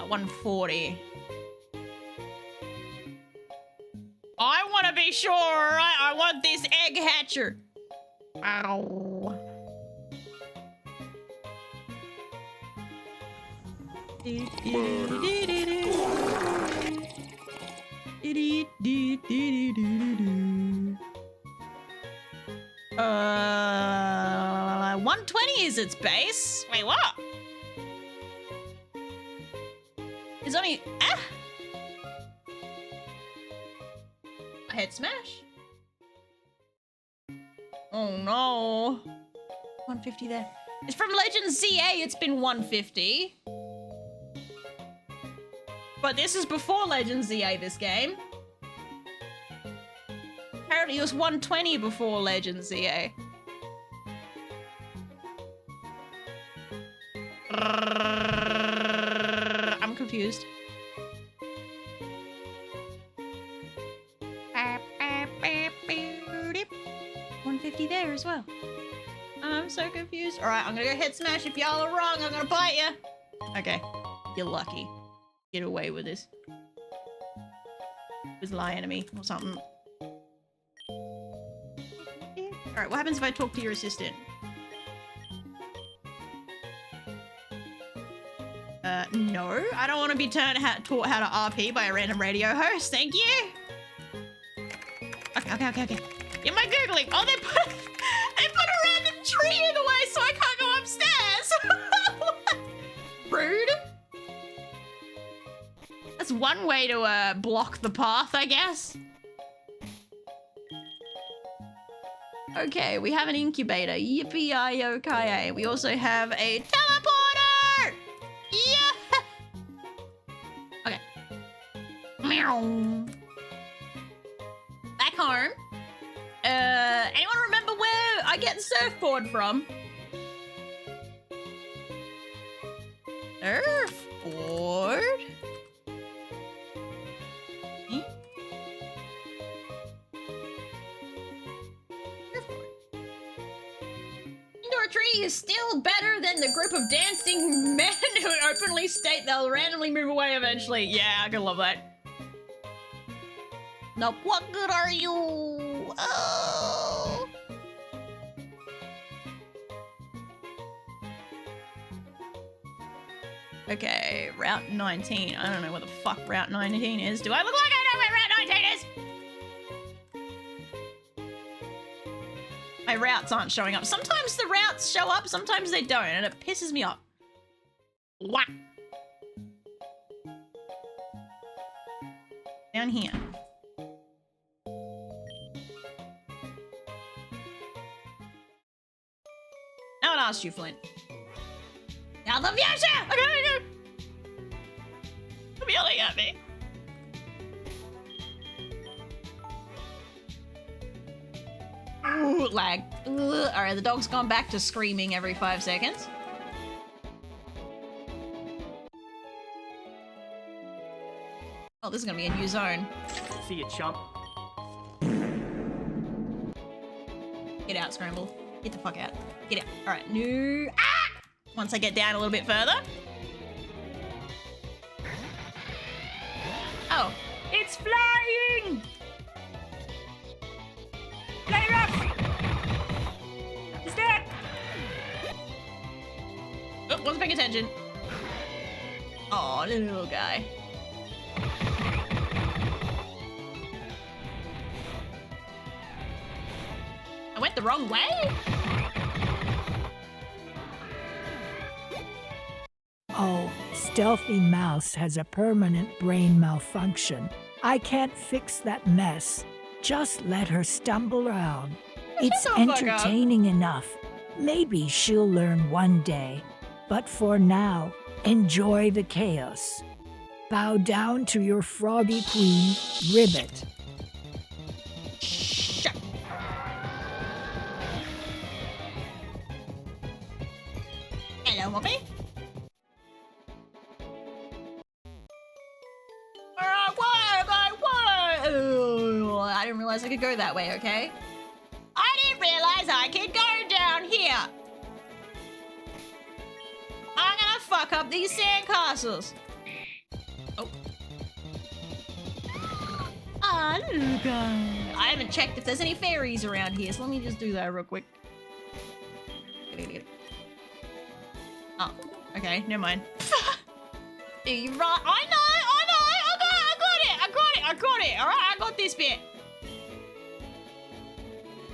140. I want to be sure, right? I want this egg hatcher. Ow. Uh, 120 is its base. Wait, what? It's only a head smash. Oh no. 150 there. It's from Legend ZA. It's been 150. But this is before Legend ZA, this game. Apparently it was 120 before Legend ZA. I'm confused. 150 there as well. I'm so confused. Alright, I'm gonna go head smash. If y'all are wrong, I'm gonna bite you. Okay. You're lucky. Get away with this. It was lie enemy or something. Alright, what happens if I talk to your assistant? No. I don't want to be taught how to RP by a random radio host. Thank you. Okay. Am I Googling? Oh, they put a random tree in the way so I can't go upstairs. Rude. That's one way to block the path, I guess. Okay, we have an incubator. Yippee-yi-yo-ki-yay. We also have a teleporter! Yeah! Okay. Meow. Back home. Anyone remember where I get surfboard from? Surfboard? Indoor tree is still better than the group of dancing men who openly state they'll randomly move away eventually. Yeah, I can love that. Now, what good are you? Oh. Okay, Route 19. I don't know what the fuck Route 19 is. Do I look like I know where Route 19 is? My routes aren't showing up. Sometimes the routes show up, sometimes they don't, and it pisses me off. Whack. Down here. Now it asks you, Flint. Now the future! Okay. Stop yelling at me. Ooh, lag. Alright, the dog's gone back to screaming every 5 seconds. Oh, this is gonna be a new zone. See you, chump. Get out, Scramble. Get the fuck out. Get out. Alright, new. Ah! Once I get down a little bit further. Oh. It's flying! Fly rough! It's dead! Oh, wasn't paying attention. Oh, little guy. I went the wrong way? Oh, Stealthy Mouse has a permanent brain malfunction. I can't fix that mess. Just let her stumble around. It's the fuck up. entertaining enough. Maybe she'll learn one day. But for now, enjoy the chaos. Bow down to your froggy queen, Ribbit. Shut. Hello, Moppy. I didn't realize I could go that way, okay? I didn't realize I could go down here. I'm gonna fuck up these sandcastles. Oh. Ah, look. I haven't checked if there's any fairies around here, so let me just do that real quick. Oh, okay, never mind. You're right. I know. I got it. All right, I got this bit.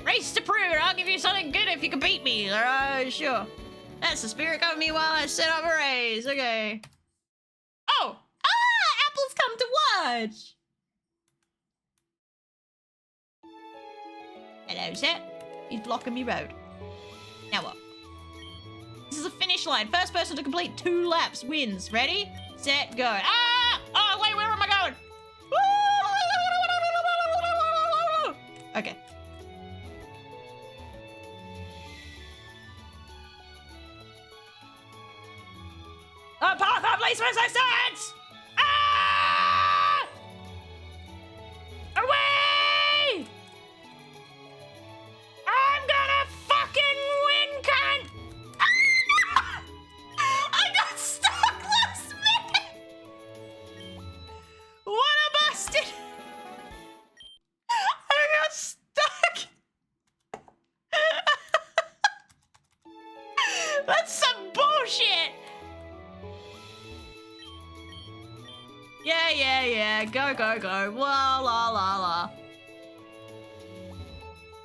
Race to prove it. I'll give you something good if you can beat me. All right, sure. That's the spirit of me while I set up a race. Okay. Oh, Apple's come to watch. Hello, sir. He's blocking me road. Now what? This is a finish line. First person to complete 2 laps wins. Ready, set, go. Ah! Oh, wait, where am I going? Okay. A path of least resistance! Ah! Away! I'm gonna fucking win, cunt! Ah! I got stuck last minute! What a bastard! I got stuck! That's some bullshit! Yeah. Go. La la.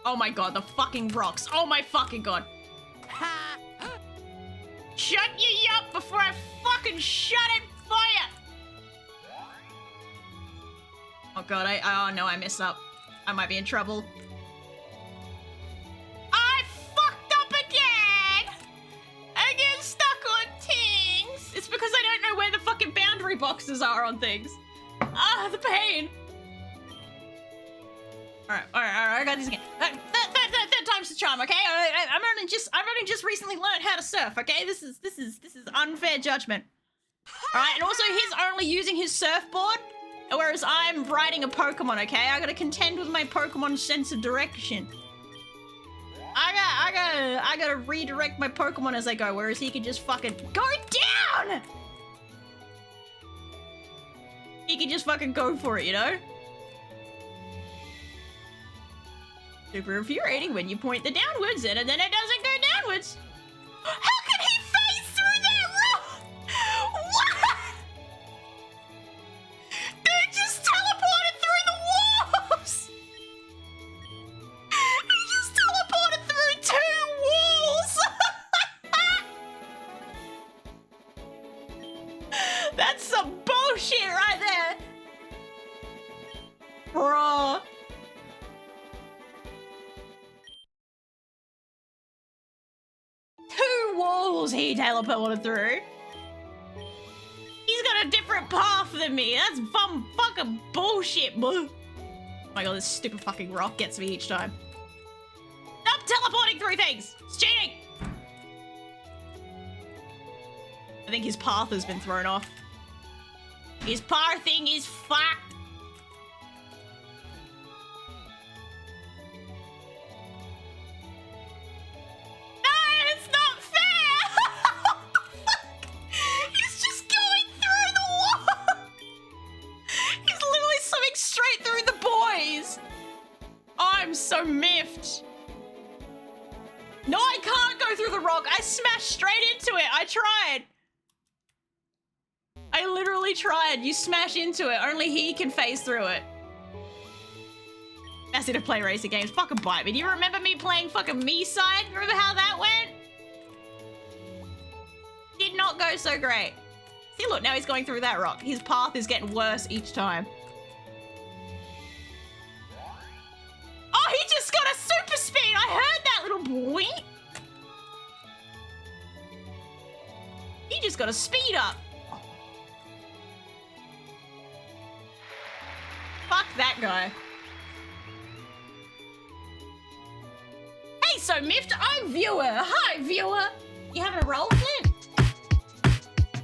Oh my god, the fucking rocks. Oh my fucking god. Shut you up before I fucking shut it fire! Oh god, oh no, I messed up. I might be in trouble. I fucked up again! I get stuck on things! It's because I don't know where the fucking boundary boxes are on things. Ah, the pain! Alright, I got this again. Third time's the charm, okay? I've only just recently learned how to surf, okay? This is unfair judgment. Alright, and also he's only using his surfboard, whereas I'm riding a Pokemon, okay? I gotta contend with my Pokemon's sense of direction. I gotta redirect my Pokemon as I go, whereas he can just fucking go down! He can just fucking go for it, you know? Super infuriating when you point the downwards and then it doesn't go downwards. How can he phase through that rock? What? tunnels he teleported through. He's got a different path than me. That's fucking bullshit, boo. Oh my god, this stupid fucking rock gets me each time. Stop teleporting through things! It's cheating! I think his path has been thrown off. His pathing is fucked. So miffed. No, I can't go through the rock. I smashed straight into it. I tried. I literally tried. You smash into it. Only he can phase through it. That's it to play racing games. Fucking bite me. Do you remember me playing fucking me-side? Remember how that went? Did not go so great. See, look, now he's going through that rock. His path is getting worse each time. Oh, he just got a super speed! I heard that little boy! He just got a speed up. Fuck that guy. Hey, so miffed, I'm viewer. Hi, viewer. You having a roll, Flint?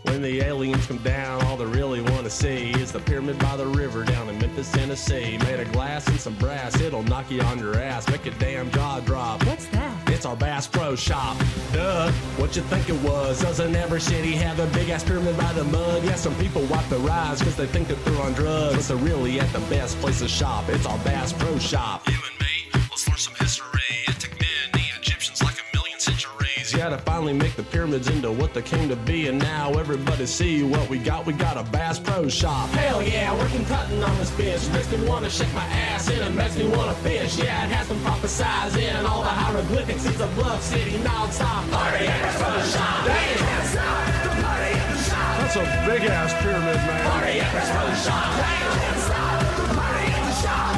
When the aliens come down, all they really want to see is the pyramid by the river down in Memphis, Tennessee. Made of glass and some brass, it'll knock you on your ass, make your damn jaw drop. What's that? It's our Bass Pro Shop. Duh, what you think it was? Doesn't every city have a big ass pyramid by the mud? Yeah, some people wipe their eyes because they think that they're on drugs, but they're really at the best place to shop. It's our Bass Pro Shop. You and me, let's learn some history. It took men, the Egyptians, like a million centuries. Yeah, to finally make the pyramids into what they came to be, and now everybody see what we got. We got a Bass Pro Shop. Hell yeah, working cutting on this bitch. Makes me want to shake my ass and it makes me want to fish. Yeah, it has been prophesized in all the hieroglyphics. It's a bluff city non-stop party at the Pro Shop. That's a big ass pyramid, man. Party at the Pro Shop.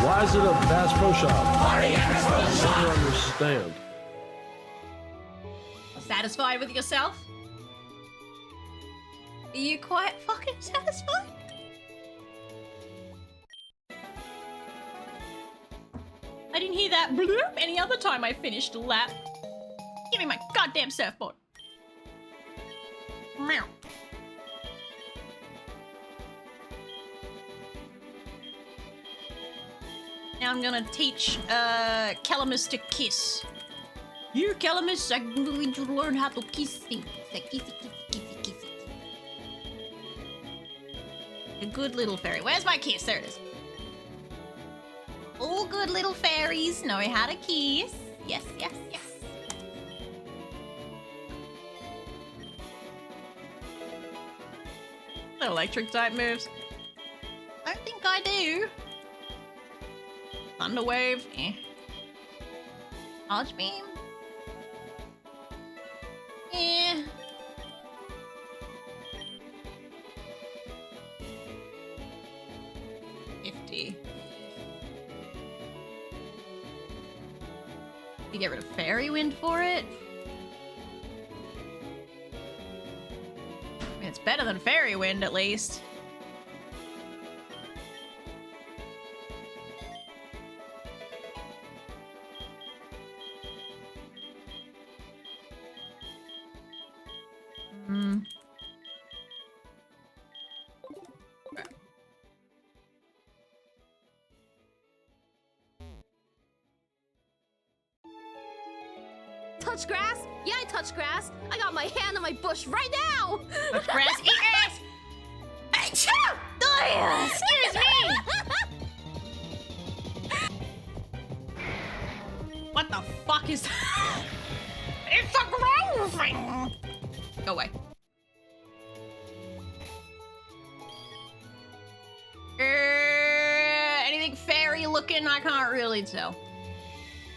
Why is it a Bass Pro Shop? Party at the Pro Shop. I don't understand. Satisfied with yourself? Are you quite fucking satisfied? I didn't hear that bloop any other time I finished a lap. Give me my goddamn surfboard. Meow. Now I'm gonna teach Calamus to kiss. Here, Calamus, I'm going to learn how to kiss things. Kissy, kissy, kissy, kissy. A good little fairy. Where's my kiss? There it is. All good little fairies know how to kiss. Yes, yes, yes. The electric type moves. I don't think I do. Thunder wave. Eh. Charge beam. Eh. You get rid of fairy wind for it? I mean, it's better than fairy wind, at least. Touch grass? Yeah, I touch grass. I got my hand on my bush right now. Touch grass? Eat grass! Achoo! Oh, excuse me! What the fuck is that? It's a ground thing! Go away. Anything fairy looking? I can't really tell.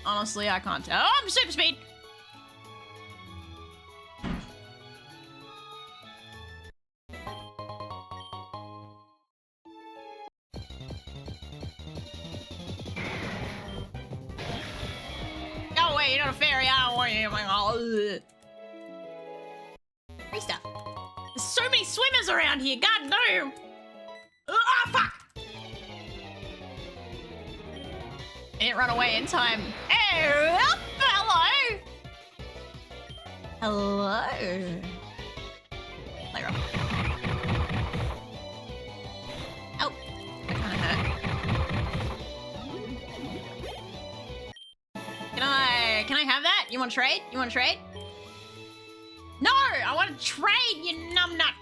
Honestly, I can't tell. Oh, I'm super speed! Go away, you're not a fairy. I don't want you. so many swimmers around here. God damn. Ah, fuck. I didn't run away in time. Oh, hello. Hello. Later. Oh, that kind of hurt. Can I have that? You want to trade? You want to trade? No, I want to trade, you numbnut.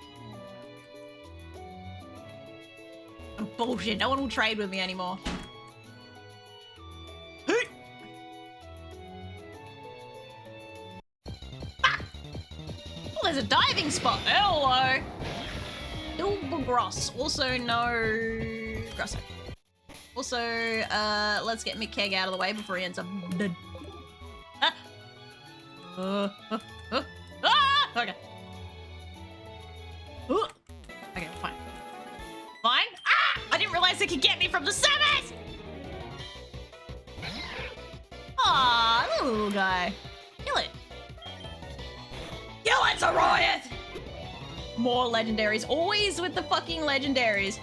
Bullshit. No one will trade with me anymore. Oh, there's a diving spot. Hello. Ilbogros. Also no Grosso. Also, let's get Mick Keg out of the way before he ends up dead. Okay. Okay, fine. Fine? Ah! I didn't realize it could get me from the surface! Aw, the little guy. Kill it. Kill it, Zoroyeth! More legendaries. Always with the fucking legendaries.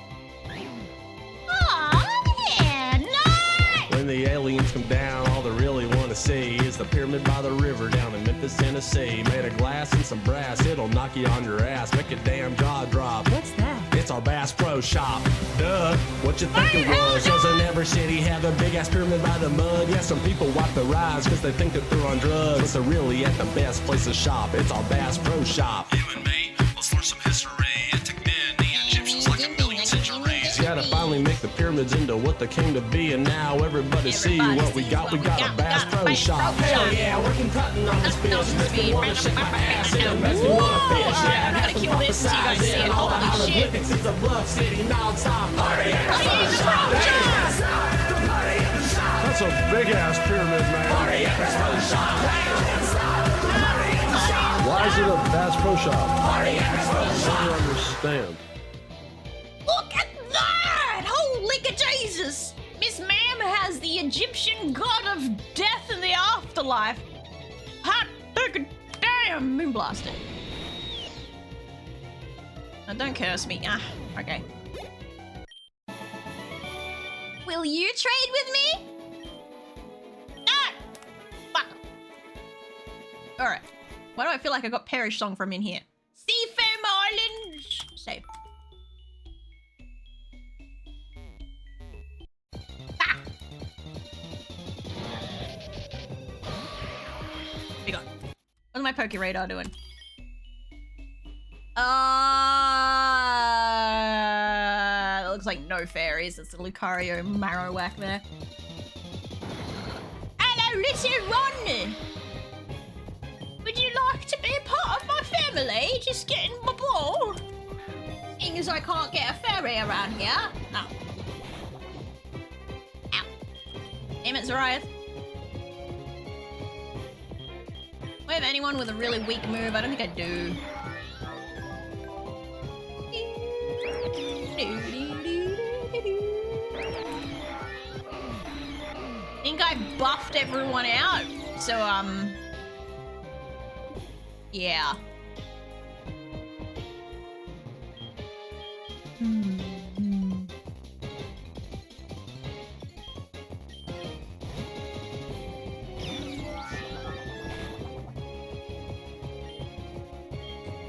Aw, yeah, nice! When the aliens come down, all they really want to see is the pyramid by the river down in Memphis, Tennessee. Made of glass and some brass, it'll knock you on your ass, make a damn jaw drop. What's that? It's our Bass Pro Shop. Duh, what you think it was? Doesn't every city have a big ass pyramid by the mud? Yeah, some people wipe their eyes because they think that they're on drugs, but they're really at the best place to shop. It's our Bass Pro Shop. You and me, let's learn some history. It took men, the Egyptians, like a million centuries. Gotta finally make the pyramids into what they came to be, and now everybody see what we got. We got a Bass Pro Shop. Hell yeah, working cutting on this bitch. Makes me wanna shake my ass and it makes me wanna fish. Yeah, I'm gonna kill this so you guys see it. Holy shit. It's a bluff city non-stop party. That's a big ass pyramid, man. Why is it a Bass Pro Shop? I don't understand. Look at that! Holy Jesus! Miss Ma'am has the Egyptian god of death and the afterlife. Hot damn moonblasted. Now don't curse me. Ah, okay. Will you trade with me? Ah! Fuck. Alright. Why do I feel like I got Perish Song from in here? Seafoam Island! Save. Ah! We got. What's my Poke Radar doing? It looks like no fairies. It's the Lucario Marowak there. Hello, little Ron! Would you like to be a part of my family? Just getting my ball. Seeing as I can't get a fairy around here. Oh. Ow. Damn it, Zoroyeth. Do I have anyone with a really weak move? I don't think I do. I think I buffed everyone out. So, yeah.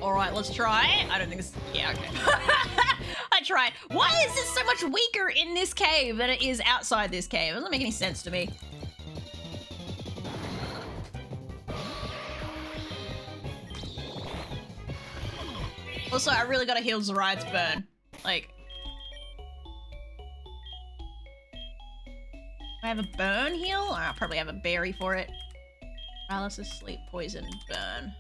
All right, let's try. I don't think it's... Yeah, okay. I tried. Why is it so much weaker in this cave than it is outside this cave? It doesn't make any sense to me. Also, I really gotta heal Zoroyeth's burn. Like... Do I have a burn heal? Or I'll probably have a berry for it. Paralysis, sleep, poison, burn.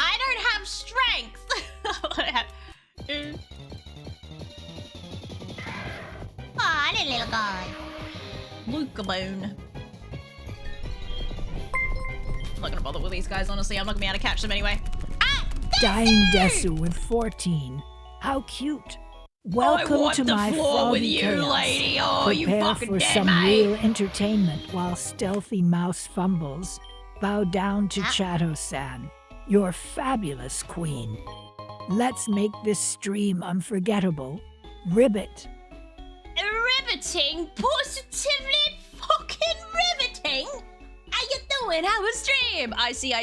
I don't have strength! Aw, little guy. Lucabone. I'm not gonna bother with these guys, honestly. I'm not gonna be able to catch them anyway. Ah! Dying Desu with 14. How cute. Welcome to my froggy chaos. Lady. Oh, Prepare you fucking for dead, some mate. real entertainment while stealthy mouse fumbles. Bow down to Chato-san. You're fabulous, Queen. Let's make this stream unforgettable. Ribbit. Riveting? Positively fucking riveting? How you doing? How was stream? I see.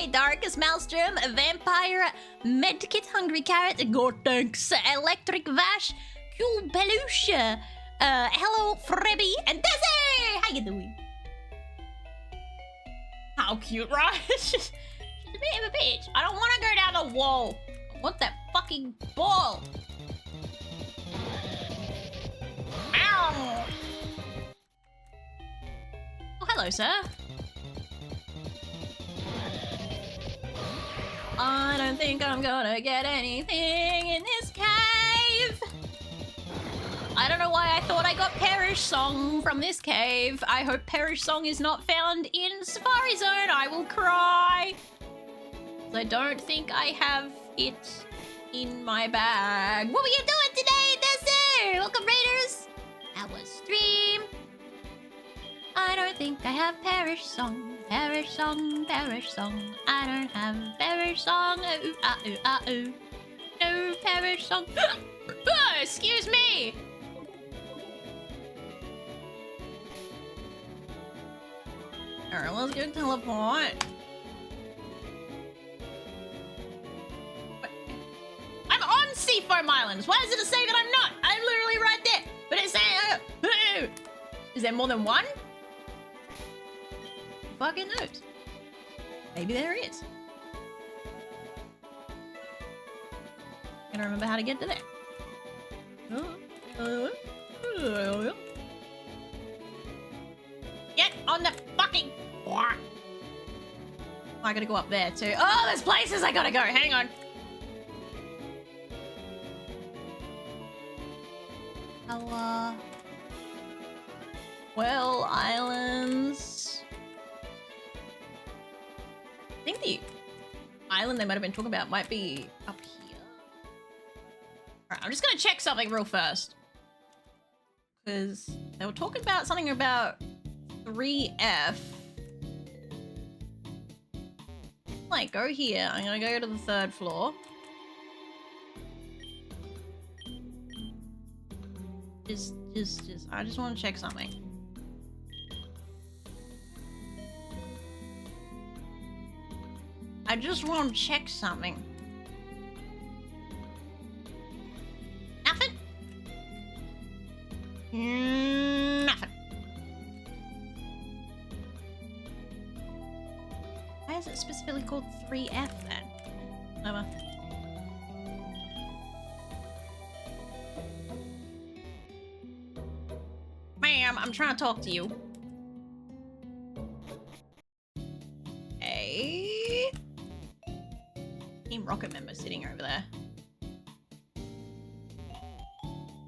A Darkest Maelstrom, a Vampire, Medkit, Hungry Carrot, Gore-Thanks, Electric Vash, Cool Belusha, hello, Frebby, and Desi! How you doing? How cute, right? She's a bit of a bitch. I don't want to go down the wall. I want that fucking ball. Ow. Oh, hello, sir. I don't think I'm gonna get anything in this cave. I don't know why I thought I got Perish Song from this cave. I hope Perish Song is not found in Safari Zone. I will cry. I don't think I have it in my bag. What were you doing today, Desi? Welcome, Raiders. That was stream. I don't think I have Perish Song. Perish Song, Perish Song. I don't have Perish Song. Ooh, ah, ooh, ah, ooh. No Perish Song. Oh, excuse me. Alright, let's go teleport. I'm on Seafoam Islands. Why does it say that I'm not? I'm literally right there. But it's saying... Is there more than one? Fucking knows. Maybe there is. I don't remember how to get to there. Get on the fucking... I gotta go up there too. Oh, there's places I gotta go. Hang on. Well, islands. I think the island they might have been talking about might be up here. Alright, I'm just gonna check something real first. Because they were talking about something about 3F. Like, go here. I'm gonna go to the 3rd floor. I just want to check something. I just want to check something. Nothing? Nothing. Why is it specifically called 3F then? Whatever. Ma'am, I'm trying to talk to you. Hey. Team Rocket member sitting over there.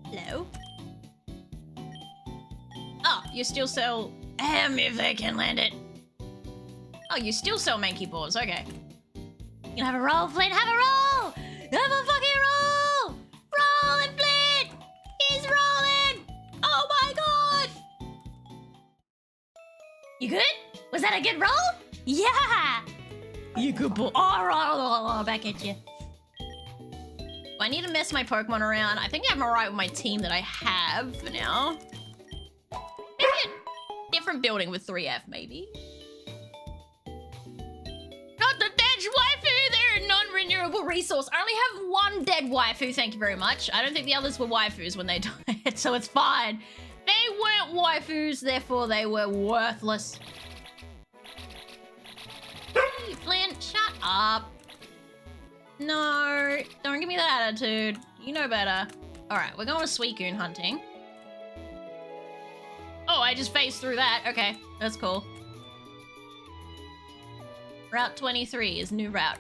Hello? Oh, you still sell... if they can land it. Oh, you still sell Mankey boards. Okay. You can have a roll, Flint. Have a roll! Have a fucking roll! Rolling, Flint! He's rolling! Oh my god! You good? Was that a good roll? Yeah! You good boy. Oh, back at you. I need to mess my Pokemon around. I think I'm alright with my team that I have for now. Maybe a different building with 3F, maybe. Not the dead waifu! They're a non-renewable resource. I only have one dead waifu, thank you very much. I don't think the others were waifus when they died, so it's fine. They weren't waifus, therefore they were worthless. Hey, Flint, shut up. No, don't give me that attitude. You know better. Alright, we're going to Suicune hunting. Oh, I just phased through that. Okay, that's cool. Route 23 is new route.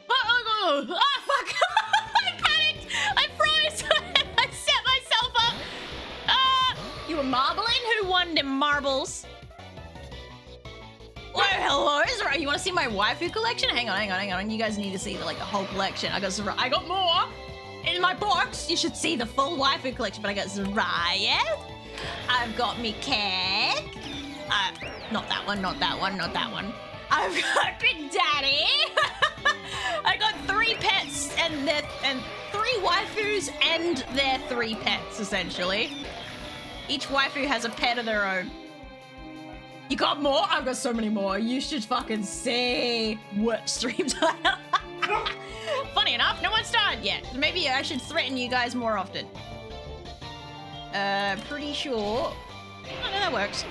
Oh, fuck! I panicked! I froze! I set myself up! You were marbling? Who won the marbles? Oh, hello! You want to see my waifu collection? Hang on. You guys need to see the whole collection. I got more in my box. You should see the full waifu collection. But I got Zarya. I've got me cat. Not that one. I've got Big Daddy. I got 3 pets and 3 waifus and their 3 pets, essentially. Each waifu has a pet of their own. You got more? I've got so many more. You should fucking see what stream title. Funny enough, no one started yet. Maybe I should threaten you guys more often. Pretty sure. Oh, no, that works.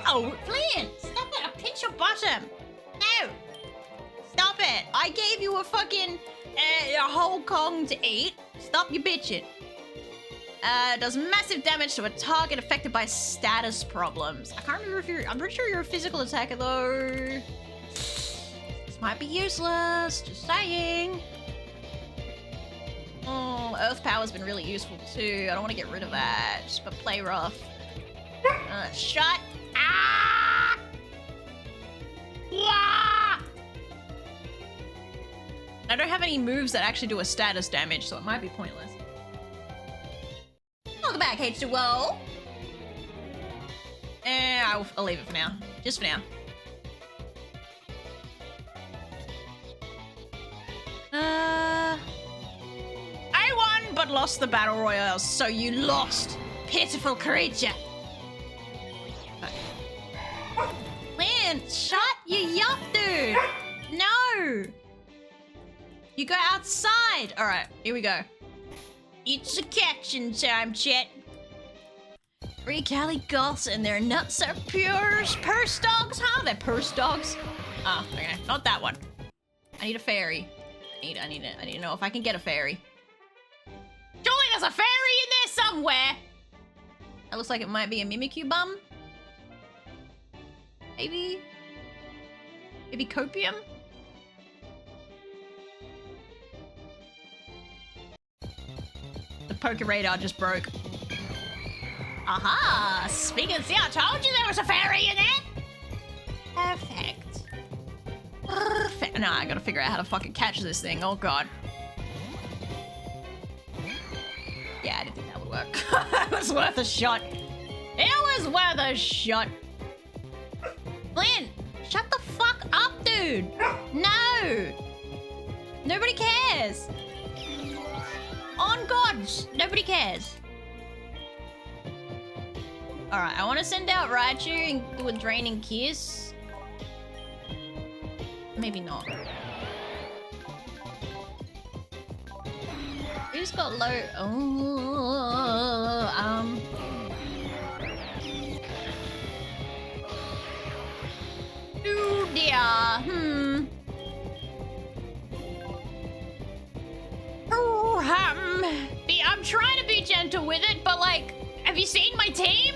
Oh, Flynn! Stop it! I'll pinch your bottom! No! Stop it! I gave you a fucking a whole Kong to eat. Stop your bitching. Does massive damage to a target affected by status problems. I can't remember if you're... I'm pretty sure you're a physical attacker, though. This might be useless. Just saying. Oh, Earth Power's been really useful, too. I don't want to get rid of that. But play rough. Shut. Ah! Ah! I don't have any moves that actually do a status damage, so it might be pointless. Welcome back, H2O. I'll leave it for now. Just for now. I won, but lost the battle royale, so you lost, pitiful creature. Man, shut your yup, dude. No. You go outside. All right, here we go. It's a catching time, chat. 3 Cali goths and their nuts are pure purse dogs, huh? They're purse dogs. Oh, okay, not that one. I need a fairy. I need to know if I can get a fairy. Surely there's a fairy in there somewhere. That looks like it might be a Mimikyu bum. Maybe copium. The poker radar just broke. Aha! Speaking, see, I told you there was a fairy in there! Perfect. Perfect. No, I gotta figure out how to fucking catch this thing. Oh, God. Yeah, I didn't think that would work. It was worth a shot. It was worth a shot. Flynn, shut the fuck up, dude. No. Nobody cares. On God, nobody cares. All right, I want to send out Raichu and do a draining kiss. Maybe not. Who's got low? Oh dear. I'm trying to be gentle with it, but like, have you seen my team?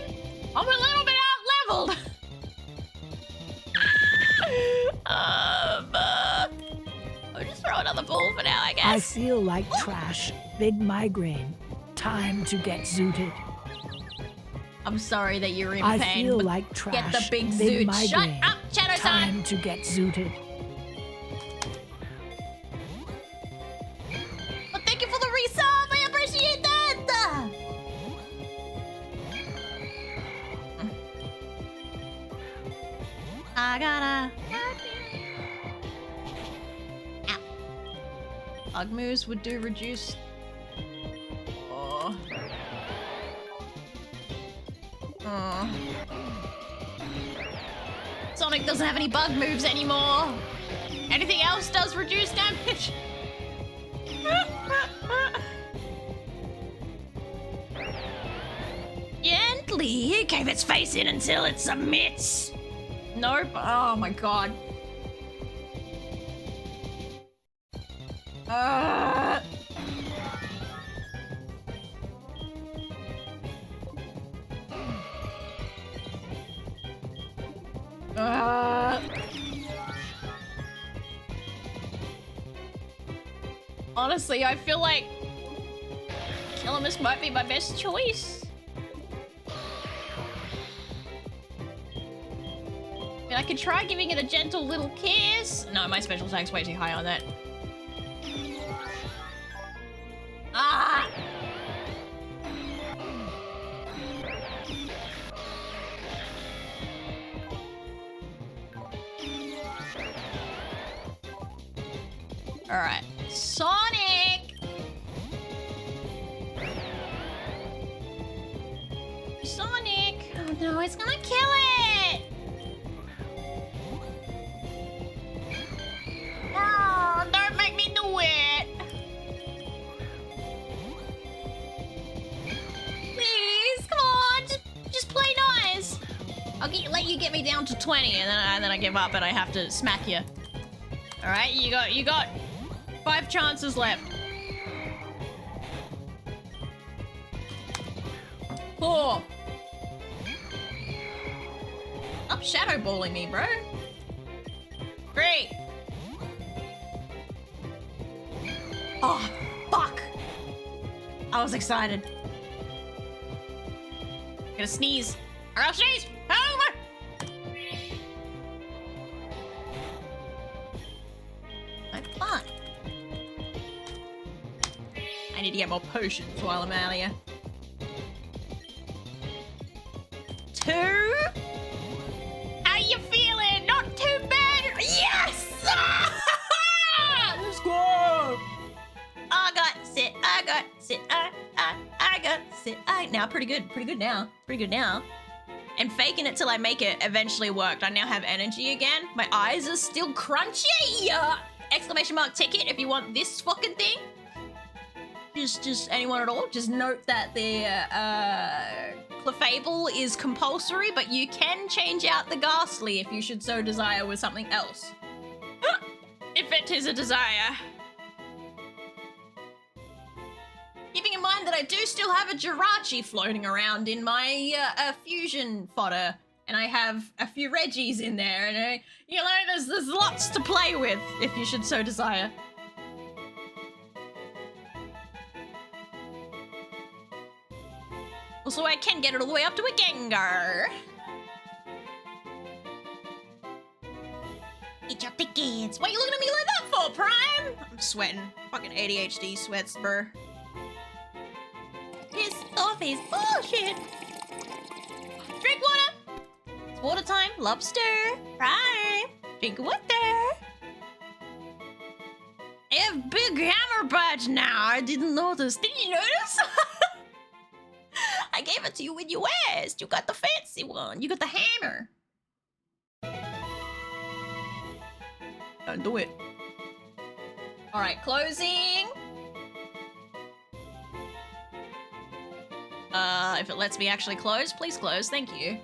I'm a little bit out-leveled. I'll just throw another ball for now, I guess. I feel like trash. Big migraine. Time to get zooted. I'm sorry that you're in I pain. feel but like trash. Get the big Big zoot. migraine. Shut up, Shadow Time Time. to get zooted. Well, thank you for the resub. I appreciate that. I gotta. Ow. Bug moves would do reduced. Oh. Oh. Sonic doesn't have any bug moves anymore. Anything else does reduce damage. Gently cave its face in until it submits. Nope. Oh my God. Honestly, I feel like Killamus might be my best choice. I mean, I could try giving it a gentle little kiss. No, my special attack's way too high on that. Ah! Alright. Sonic! Sonic! Oh no, it's gonna kill it! Oh, don't make me do it! Please, come on, just play nice. I'll let you get me down to 20, and then I give up and I have to smack you. All right, you got 5 chances left. 4. Stop shadow balling me, bro. 3. Oh, fuck. I was excited. I'm gonna sneeze. I'll sneeze. Oh my. I'm fine. I need to get more potions while I'm out of here. 2. How you feeling? Not too bad. Yes! Let's go. I got sit. I got sit. I got sit. Now pretty good. Pretty good now. Pretty good now. And faking it till I make it eventually worked. I now have energy again. My eyes are still crunchy. Exclamation mark ticket if you want this fucking thing. Just anyone at all. Just note that the Clefable is compulsory, but you can change out the Ghastly if you should so desire with something else. If it is a desire. Keeping in mind that I do still have a Jirachi floating around in my fusion fodder, and I have a few Reggies in there, and you know, there's lots to play with if you should so desire. Also, I can get it all the way up to a Gengar. Eat your tickets. What are you looking at me like that for, Prime? I'm sweating. Fucking ADHD sweats, bro. This stuff is bullshit. Drink water. It's water time. Lobster. Prime. Drink water. I have big hammer badge now. I didn't notice. Did you notice? I gave it to you when you asked. You got the fancy one. You got the hammer. Don't do it. All right, closing. If it lets me actually close, please close. Thank you.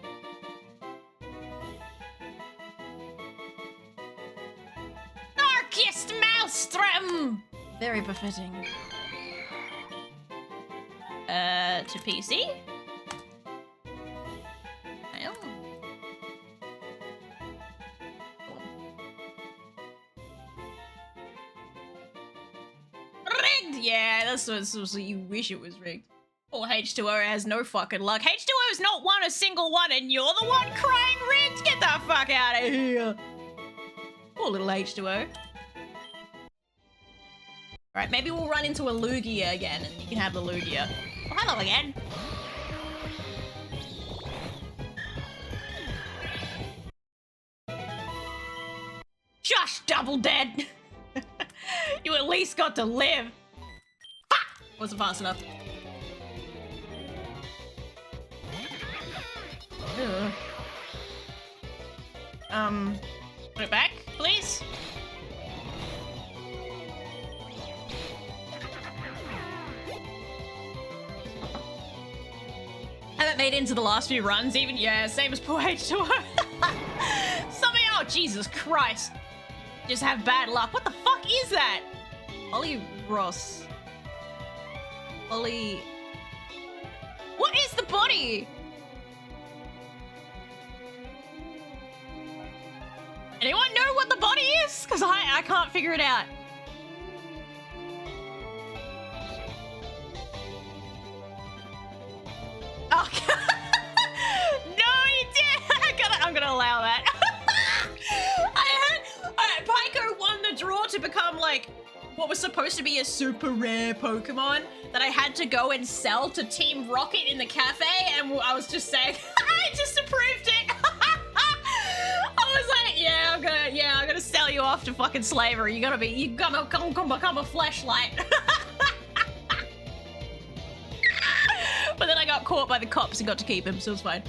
Darkest Maelstrom! Very befitting. To PC? Well. Rigged! Yeah, that's what you wish it was rigged. Or H2O has no fucking luck. H2O's not won a single one, and you're the one crying rigged? Get the fuck out of here. Poor little H2O. Alright, maybe we'll run into a Lugia again, and you can have the Lugia. Oh, hello again. Josh double dead. You at least got to live. Fuck! Wasn't fast enough. Put it back, please. Haven't made it into the last few runs even. Yeah, same as poor H2O. Something, oh Jesus Christ. Just have bad luck. What the fuck is that? Ollie Ross. Ollie. What is the body? Anyone know what the body is? Because I can't figure it out. Oh, no, you did. I'm gonna allow that. Pyko won the draw to become like what was supposed to be a super rare Pokemon that I had to go and sell to Team Rocket in the cafe, and I was just saying, I just approved it. I was like, yeah, I'm gonna sell you off to fucking slavery. You gotta become a fleshlight. But then I got caught by the cops and got to keep him, so it's fine.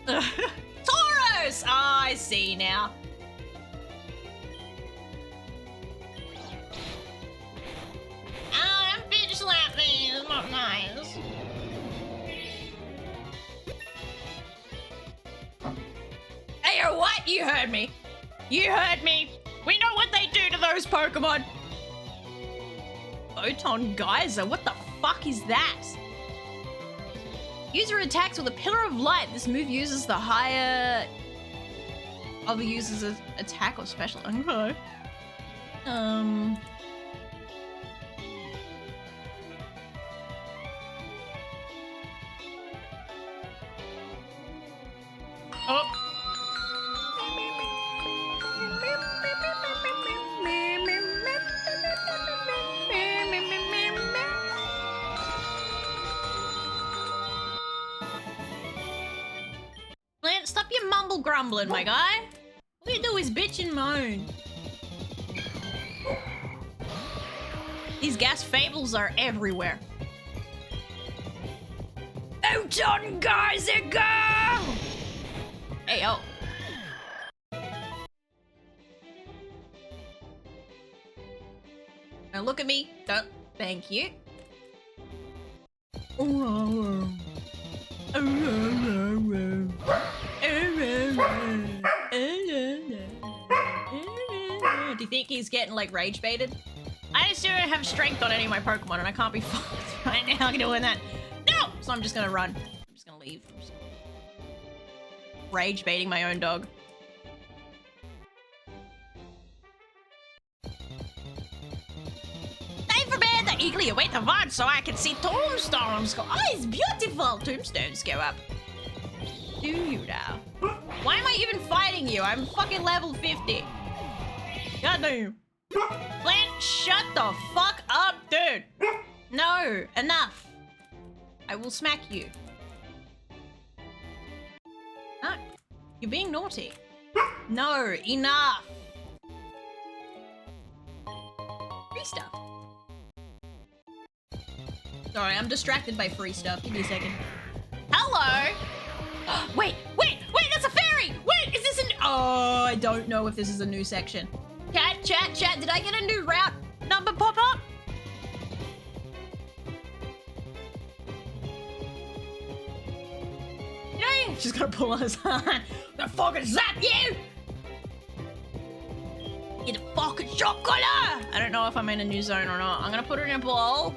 Tauros! Ah, I see now. Oh, that bitch slapped me. It's not nice. Hey, or what? You heard me. You heard me. We know what they do to those Pokemon. Photon Geyser? What the fuck is that? User attacks with a pillar of light. This move uses the higher of the user's attack or special. Okay. Oh. Lance, stop your mumble grumbling, my guy. All you do is bitch and moan. These gas fables are everywhere. Photon Geyser, go! Hey, oh. Now look at me. Don't. Thank you. Do you think he's getting like rage baited? I just don't have strength on any of my Pokemon and I can't be fucked right now doing that. No! So I'm just gonna run. I'm just gonna leave. Rage baiting my own dog. Time for bed! I eagerly await the VOD so I can see tombstones go. Oh, it's beautiful! Tombstones go up. Do you now? Why am I even fighting you? I'm fucking level 50. Goddamn. Plant, shut the fuck up, dude. No, enough. I will smack you. No, you're being naughty. No, enough. Free stuff. Sorry, I'm distracted by free stuff. Give me a second. Hello. Wait, that's a fairy! Wait, is this oh, I don't know if this is a new section. Chat, did I get a new route number pop up? Yay! She's gonna pull us. The fucking zap you! Get a fucking chocolate! I don't know if I'm in a new zone or not. I'm gonna put her in a ball.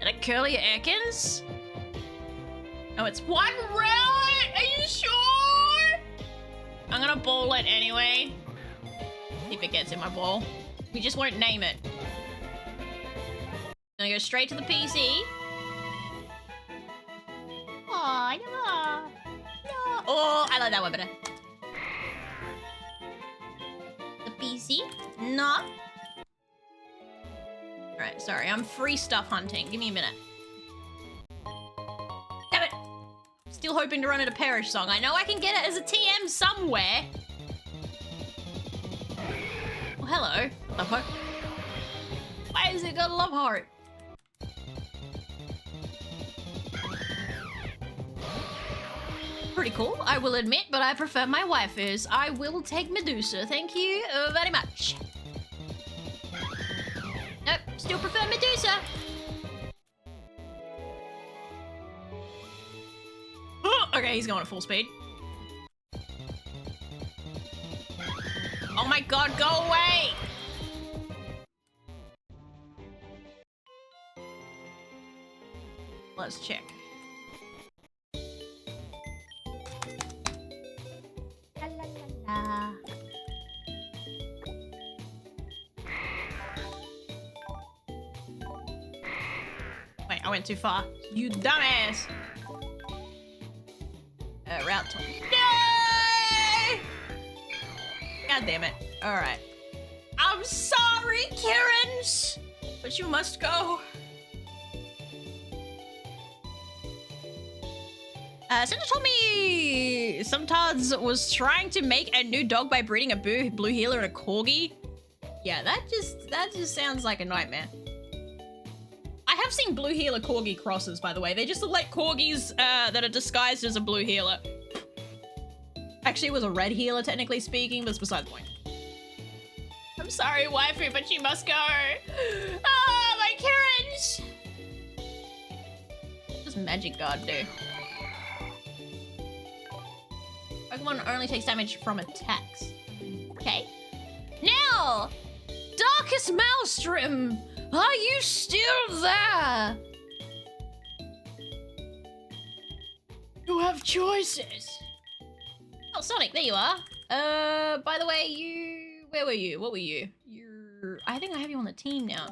And a Curly Ekans. Oh, it's one round! Are you sure? I'm gonna ball it anyway. If it gets in my ball. We just won't name it. I'm gonna go straight to the PC. Aw, yeah. No. Oh, I like that one better. The PC? No. Alright, sorry. I'm free stuff hunting. Give me a minute. Damn it! Still hoping to run it a Perish song. I know I can get it as a TM somewhere. Oh, hello. Love heart. Why has it got a love heart? Pretty cool, I will admit, but I prefer my waifus. I will take Medusa. Thank you very much. Nope, still prefer Medusa. Okay, he's going at full speed. Oh my god, go away! Let's check. La, la, la, la. Wait, I went too far. You dumbass! Route 20. No! God damn it. Alright. I'm sorry, Karens! But you must go. Sandra told me Sometimes was trying to make a new dog by breeding a blue healer and a corgi. Yeah, that just sounds like a nightmare. I have seen blue healer corgi crosses, by the way. They just look like corgis that are disguised as a blue healer. Actually, it was a red healer, technically speaking, but it's beside the point. I'm sorry, waifu, but you must go. Ah, my carriage. What does Magic Guard do? Pokemon only takes damage from attacks. Okay. Now, Darkest Maelstrom, are you still there? You have choices. Oh, Sonic, there you are. By the way, where were you? What were you? I think I have you on the team now.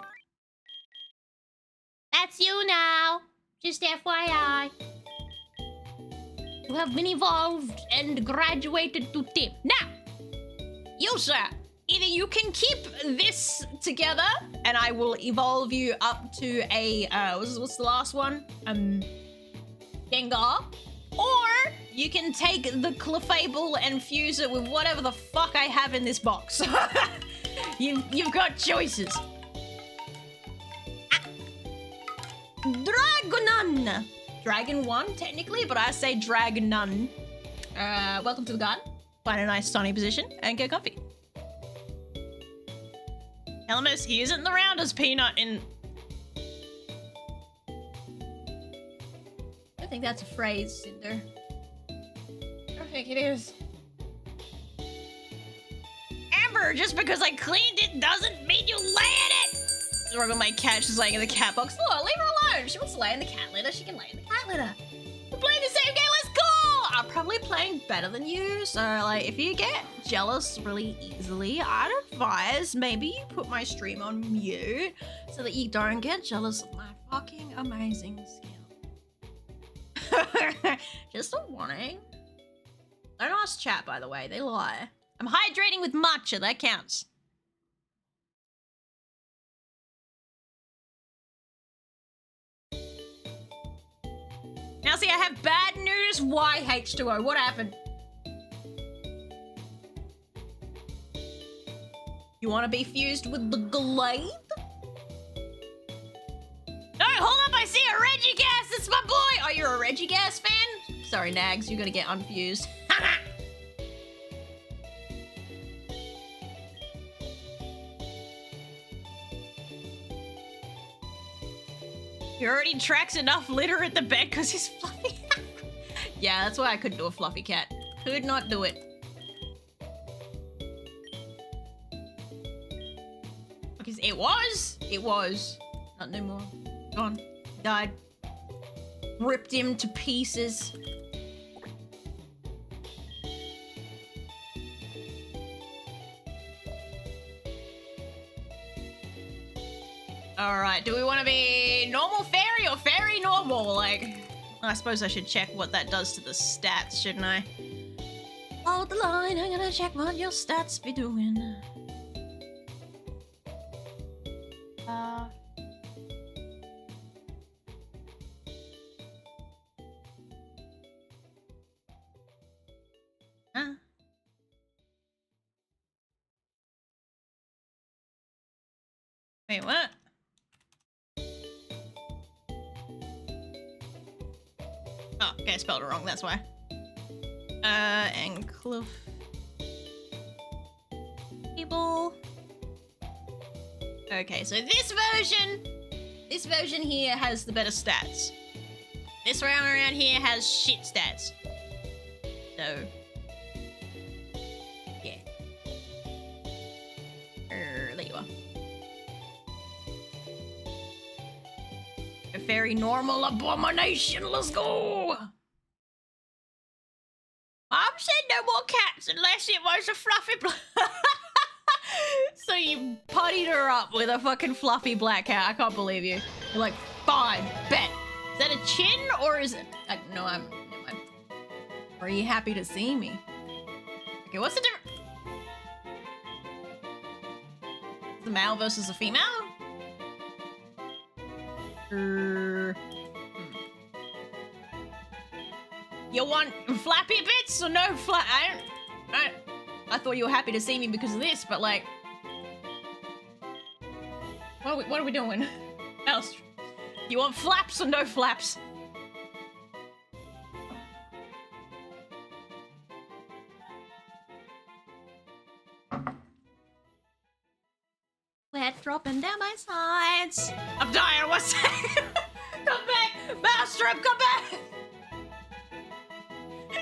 That's you now. Just FYI. You have been evolved and graduated to team. Now, you sir, either you can keep this together and I will evolve you up to a, what's the last one? Gengar. Or you can take the Clefable and fuse it with whatever the fuck I have in this box. You've got choices. Dragonon. Dragon 1, technically, but I say Dragonon. Welcome to the garden. Find a nice sunny position and get comfy. Elemis, he isn't the roundest peanut in... I think that's a phrase, Cinder. I think it is. Amber, just because I cleaned it doesn't mean you lay in it! Rubbing my cat, she's laying in the cat box. Look, leave her alone. She wants to lay in the cat litter, she can lay in the cat litter. We're playing the same game, let's go! I'm probably playing better than you, so like, if you get jealous really easily, I'd advise maybe you put my stream on mute so that you don't get jealous of my fucking amazing skill. Just a warning. Don't ask chat, by the way, they lie. I'm hydrating with matcha, that counts. Now see, I have bad news. Why H2O? What happened? You want to be fused with the Glade? No, hold up, I see a Regigas, it's my boy! Oh, you're a Regigas fan? Sorry, Nags, you're gonna get unfused. He already tracks enough litter at the bed because he's fluffy. Yeah, that's why I couldn't do a fluffy cat. Could not do it. Because it was. Not no more. Gone. Died. Ripped him to pieces. Alright, do we want to be normal fairy or fairy normal? Like, I suppose I should check what that does to the stats, shouldn't I? Hold the line, I'm gonna check what your stats be doing. Wait, what? Oh, okay, I spelled it wrong, that's why. And Cliff... People... Okay, so this version here has the better stats. This round around here has shit stats. So... yeah. There you are. A very normal abomination, let's go! Mom said no more cats unless it was a fluffy So you puttied her up with a fucking fluffy black cat. I can't believe you. You're like, fine, bet. Is that a chin or is it... no, never mind. Are you happy to see me? Okay, what's the difference? The male versus the female? You want flappy bits or no flap? I thought you were happy to see me because of this, but like, what are we doing? Else, you want flaps or no flaps? Sweat dropping down my sides. I'm dying. What's that? Come back, Maelstrom, come back.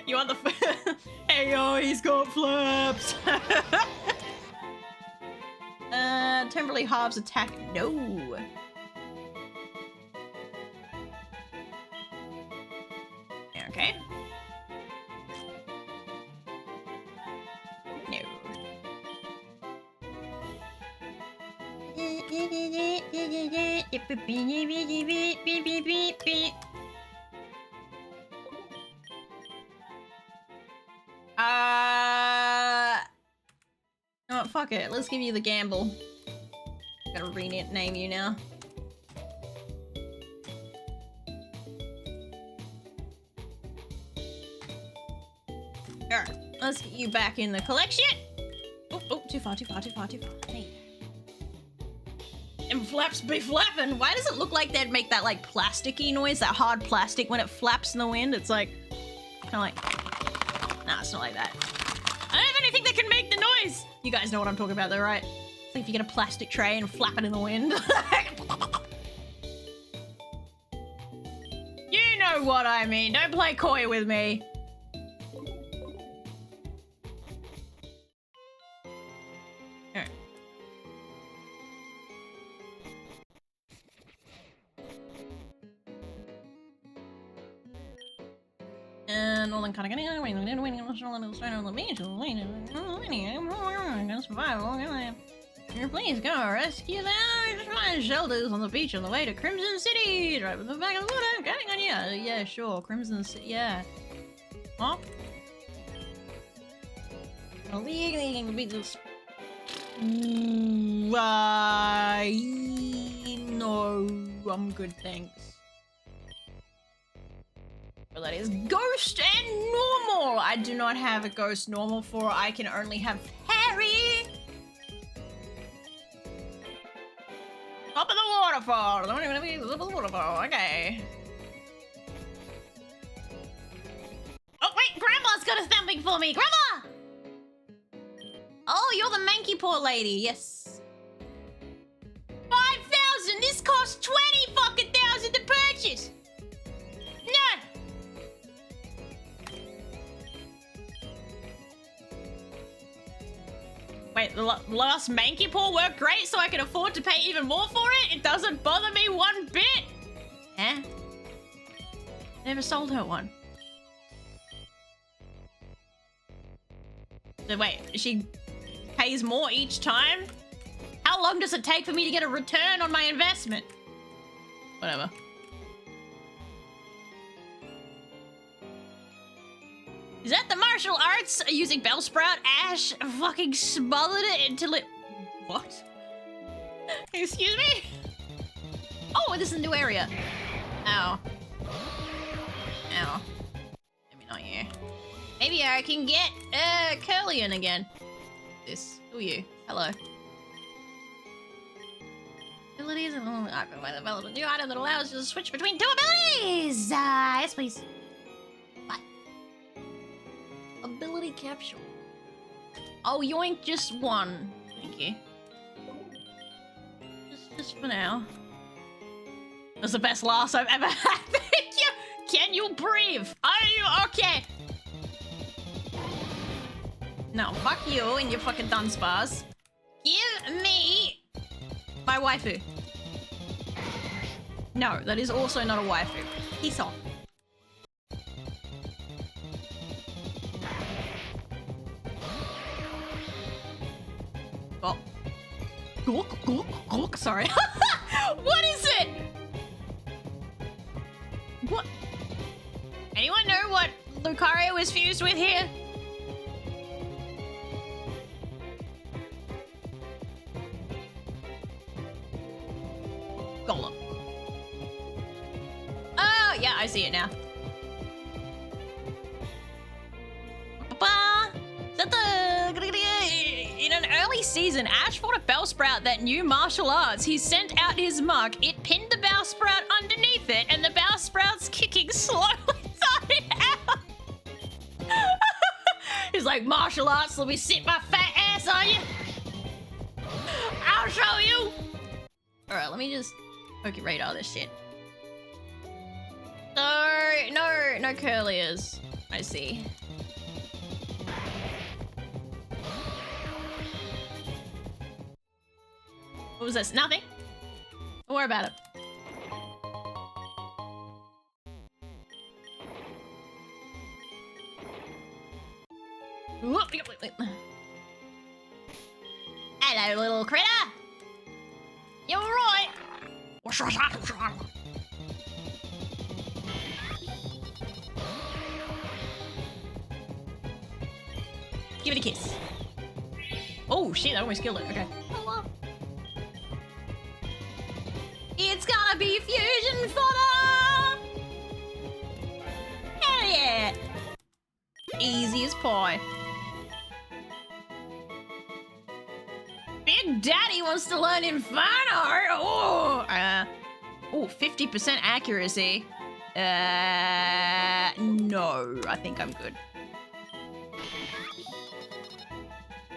You want the? Hey yo, he's got flaps. Temporarily halves attack. No. Okay. No. Oh, fuck it. Let's give you the gamble. Gotta rename you now. Alright, let's get you back in the collection. Oh, too far. Hey. And flaps be flapping. Why does it look like they'd make that like plasticky noise, that hard plastic when it flaps in the wind? It's like, kind of like, nah, it's not like that. I don't have anything that can make the noise. You guys know what I'm talking about though, right? It's like if you get a plastic tray and flap it in the wind. You know what I mean. Don't play coy with me. Alright. Northern Connecticut, please go rescue the shelters on the beach on the way to Crimson City. Drive in the back of the water, getting on you. Yeah, sure, Crimson City. Yeah. Huh? Illegally beat this. No, I'm good, thanks. Well, that is ghost and normal. I do not have a ghost normal for. I can only have Harry. Up in the waterfall. Up in the waterfall. Okay. Oh wait, Grandma's got a something for me. Grandma. Oh, you're the manky paw lady. Yes. 5,000. This costs 20 fucking thousand to purchase. No. Wait, the last manky paw worked great, so I can afford to pay even more for it? It doesn't bother me one bit! Eh? Never sold her one. So wait, she pays more each time? How long does it take for me to get a return on my investment? Whatever. Is that the martial arts using Bellsprout? Ash fucking smothered it until it... What? Excuse me? Oh, this is a new area. Ow. Ow. Maybe not you. Maybe I can get Curly in again. This. Who are you? Hello. Abilities and I've been developed a new item that allows you to switch between two abilities! Yes, please. Ability capsule. Oh, yoink, just one. Thank you. Just for now. That's the best laugh I've ever had. Thank you. Can you breathe? Are you okay? No, fuck you and your fucking dunce bars. Give me my waifu. No, that is also not a waifu. Peace off. Oh. Sorry. What is it? What? Anyone know what Lucario is fused with here? Golem. Oh, yeah, I see it now. season, Ash fought a Bellsprout that knew martial arts. He sent out his mark, it pinned the Bellsprout underneath it, and the Bellsprout's kicking slowly started out. He's like, martial arts, let me sit my fat ass on you. I'll show you. Alright, let me just radar this shit. No curliers. I see. What was this? Nothing. Don't worry about it. Hello, little critter. You alright? Give it a kiss. Oh shit, I almost killed it. Okay. Hello. It's gonna be fusion fodder! Hell yeah! Easy as pie. Big Daddy wants to learn Inferno! Oh! 50% accuracy. No, I think I'm good.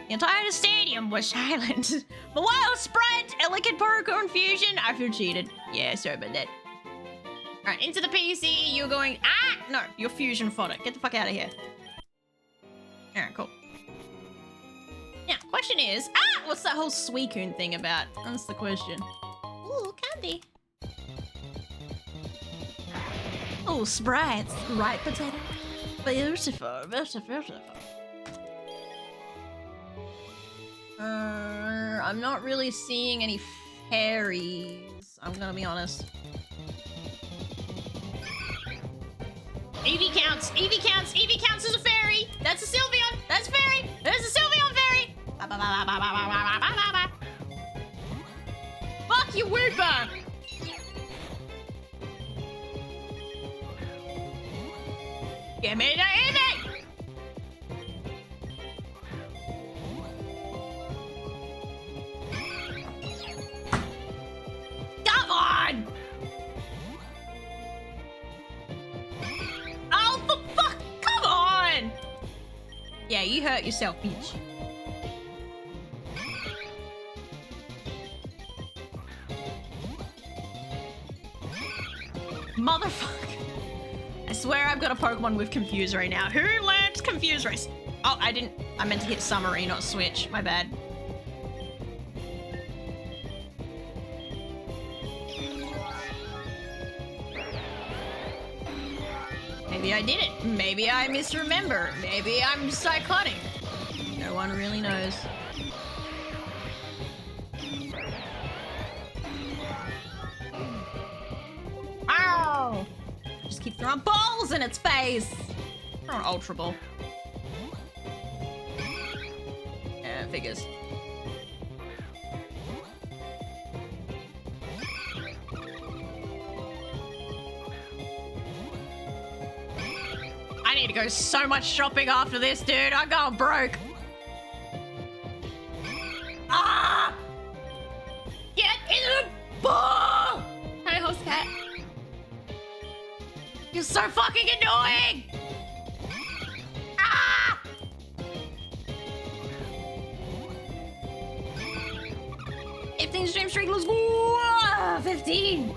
The entire stadium was silent. The wild sprite, elegant Porygon infusion. I feel cheated. Yeah, sorry about that. Alright, into the PC. You're going. Ah! No, you're fusion fodder. Get the fuck out of here. Alright, cool. Now, question is. Ah! What's that whole Suicune thing about? That's the question. Ooh, candy. Oh, sprites. Right, potato? Beautiful, beautiful, beautiful. I'm not really seeing any fairies. I'm gonna be honest. Eevee counts. Eevee counts. Eevee counts as a fairy. That's a Sylveon. That's a fairy. There's a Sylveon fairy. Fuck you, Wooper. Give me the Eevee. Come on! Oh, for fuck! Come on! Yeah, you hurt yourself, bitch. Motherfucker. I swear I've got a Pokemon with Confuse right now. Who learned Confuse Race? Oh, I didn't. I meant to hit Summary, not Switch. My bad. Maybe I did it. Maybe I misremember. Maybe I'm psychotic. No one really knows. Ow! Just keep throwing balls in its face. Throw an Ultra Ball. Yeah, figures. I need to go so much shopping after this, dude. I'm going broke. Ah! Get in the ball! Hey, host cat. You're so fucking annoying! Ah! $15 stream streak, let's go! 15!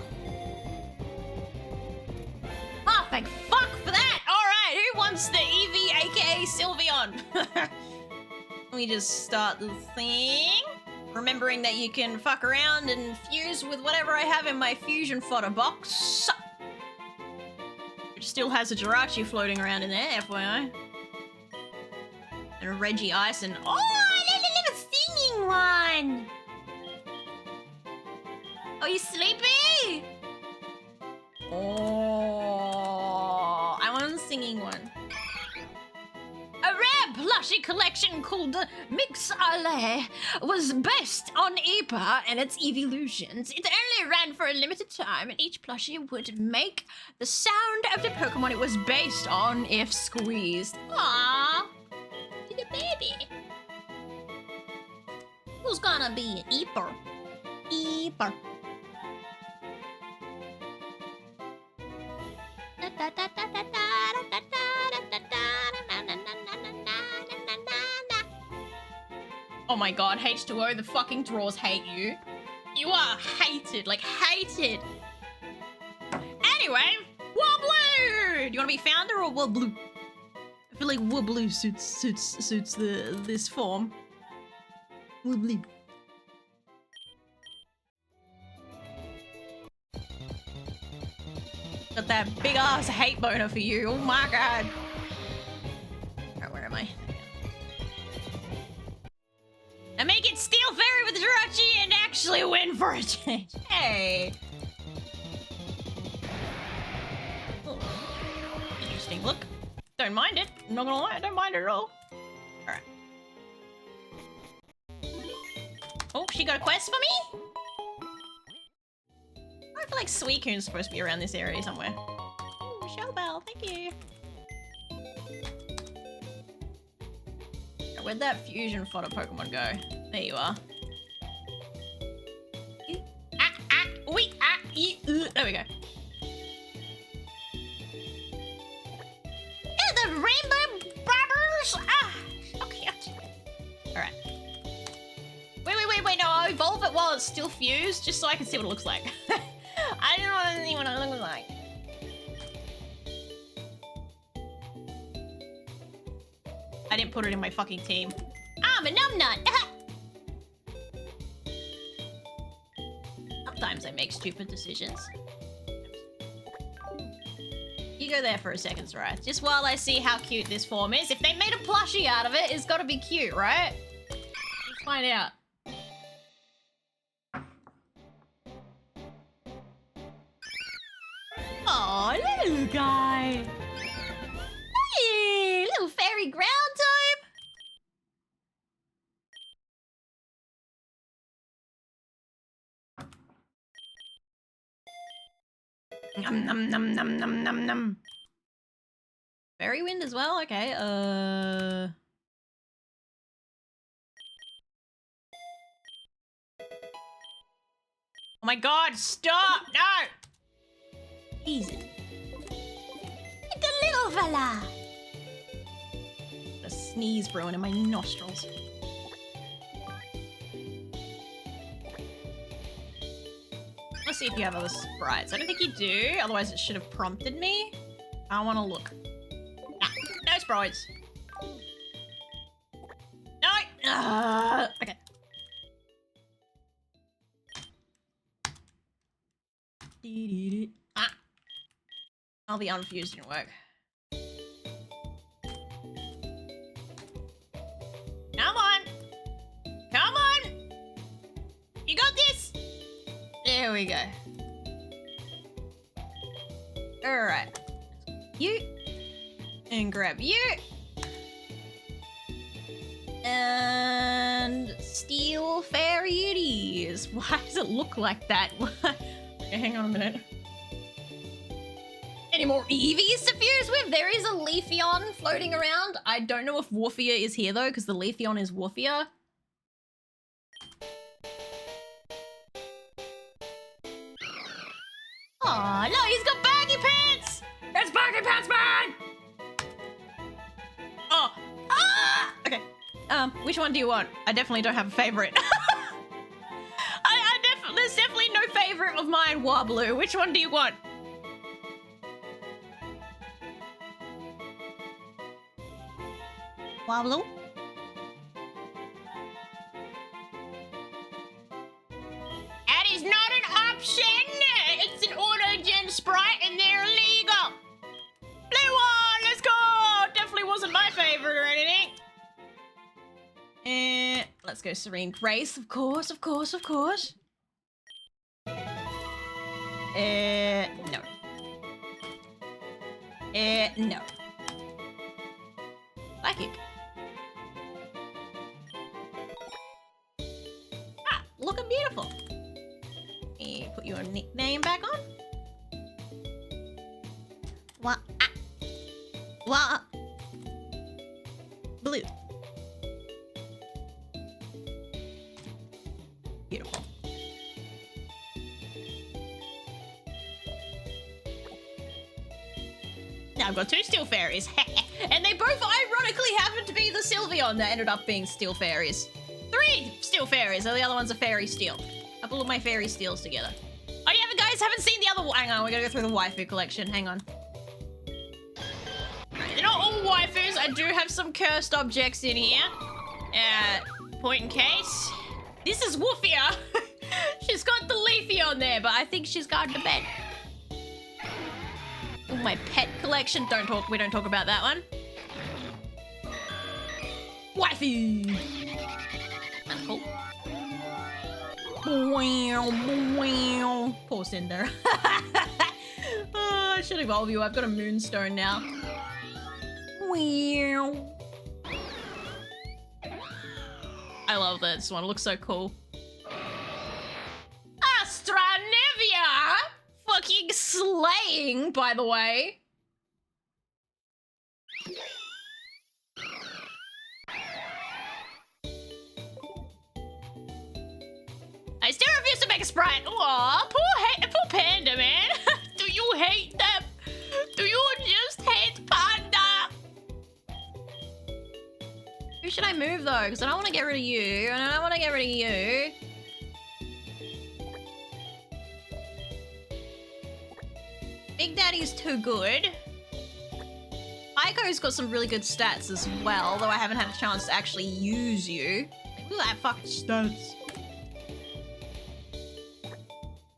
Oh, thank fuck for that! Alright, who wants the Eevee, aka Sylveon? Let me just start the thing. Remembering that you can fuck around and fuse with whatever I have in my fusion fodder box. Which still has a Jirachi floating around in there, FYI. And a Reggie Ice and... Oh, a little singing one! Are you sleepy? Oh, I want a singing one. A rare plushie collection called Mix Ale was based on Epa and its evolutions. It only ran for a limited time, and each plushie would make the sound of the Pokemon it was based on if squeezed. Aww, little baby. gonna be Eeper. Eeper. Oh my god, H2O, the fucking drawers hate you. You are hated, like hated. Anyway, Wobblu! Do you want to be founder or Wobblu? I feel like Wobblu suits this form. Wobblu. Got that big ass hate boner for you. Oh my god. Alright, where am I? I make it Steel Fairy with Jirachi and actually win for a change. Hey. Oh. Interesting look. Don't mind it. I'm not gonna lie, I don't mind it at all. Alright. Oh, she got a quest for me? I feel like Suicune's supposed to be around this area somewhere. Ooh, Shellbell, thank you. Where'd that fusion fodder Pokemon go? There you are. There we go. Yeah, the rainbow brothers! Ah, so cute. Alright. Wait, no, I'll evolve it while it's still fused, just so I can see what it looks like. I don't want to see what it looks like. I didn't put it in my fucking team. I'm a numbnut! Sometimes I make stupid decisions. You go there for a second, Zrath. Just while I see how cute this form is. If they made a plushie out of it, it's gotta be cute, right? Let's find out. Aw, little guy. Hey, little fairy ground type. Nom. Fairy wind as well? Okay, Oh my god, stop! No! Easy. It's a little fella! A sneeze brewing in my nostrils. Let's see if you have other sprites. I don't think you do, otherwise it should have prompted me. I want to look. Nah, no sprites. No! Okay. Ah. Oh, the unfused didn't work. Come on! Come on! You got this! There we go. Alright. You. And grab you. And Steel Fairy it is. Why does it look like that? Okay, hang on a minute. Any more Eevees to fuse with? There is a Leafeon floating around. I don't know if Warfia is here though, because the Leafeon is Warfia. Aw, no, he's got baggy pants! That's baggy pants, man! Oh. Ah! Okay. Which one do you want? I definitely don't have a favorite. There's definitely no favorite of mine, Wobblu. Which one do you want? Wobblu? That is not an option! It's an auto-gen sprite and they're illegal! Blue one, let's go! Definitely wasn't my favorite or anything. Let's go Serene Grace, of course. No. No. Psychic. Ah, looking beautiful. Put your nickname back on. What? Ah. What? Blue. got 2 steel fairies. And they both ironically happen to be the Sylveon that ended up being steel fairies. 3 steel fairies, and the other one's a fairy steel. Couple of my fairy steels together. Oh yeah, guys, haven't seen the other one. Hang on, we gotta go through the waifu collection. Hang on. They're not all waifus. I do have some cursed objects in here. Point in case. This is Woofia. She's got the Leafy on there, but I think she's gone to bed. Oh, my pet collection. We don't talk about that one. Wifey. That's cool. Poor Cinder. I should evolve you. I've got a Moonstone now. I love this one. It looks so cool. Astronivia! Fucking slaying, by the way. I still refuse to make a sprite. Aw, poor Panda, man. Do you hate them? Do you just hate Panda? Who should I move, though? Because I don't want to get rid of you, and I don't want to get rid of you. Big Daddy's too good. Aiko's got some really good stats as well, though I haven't had a chance to actually use you. Look at that fucking stats.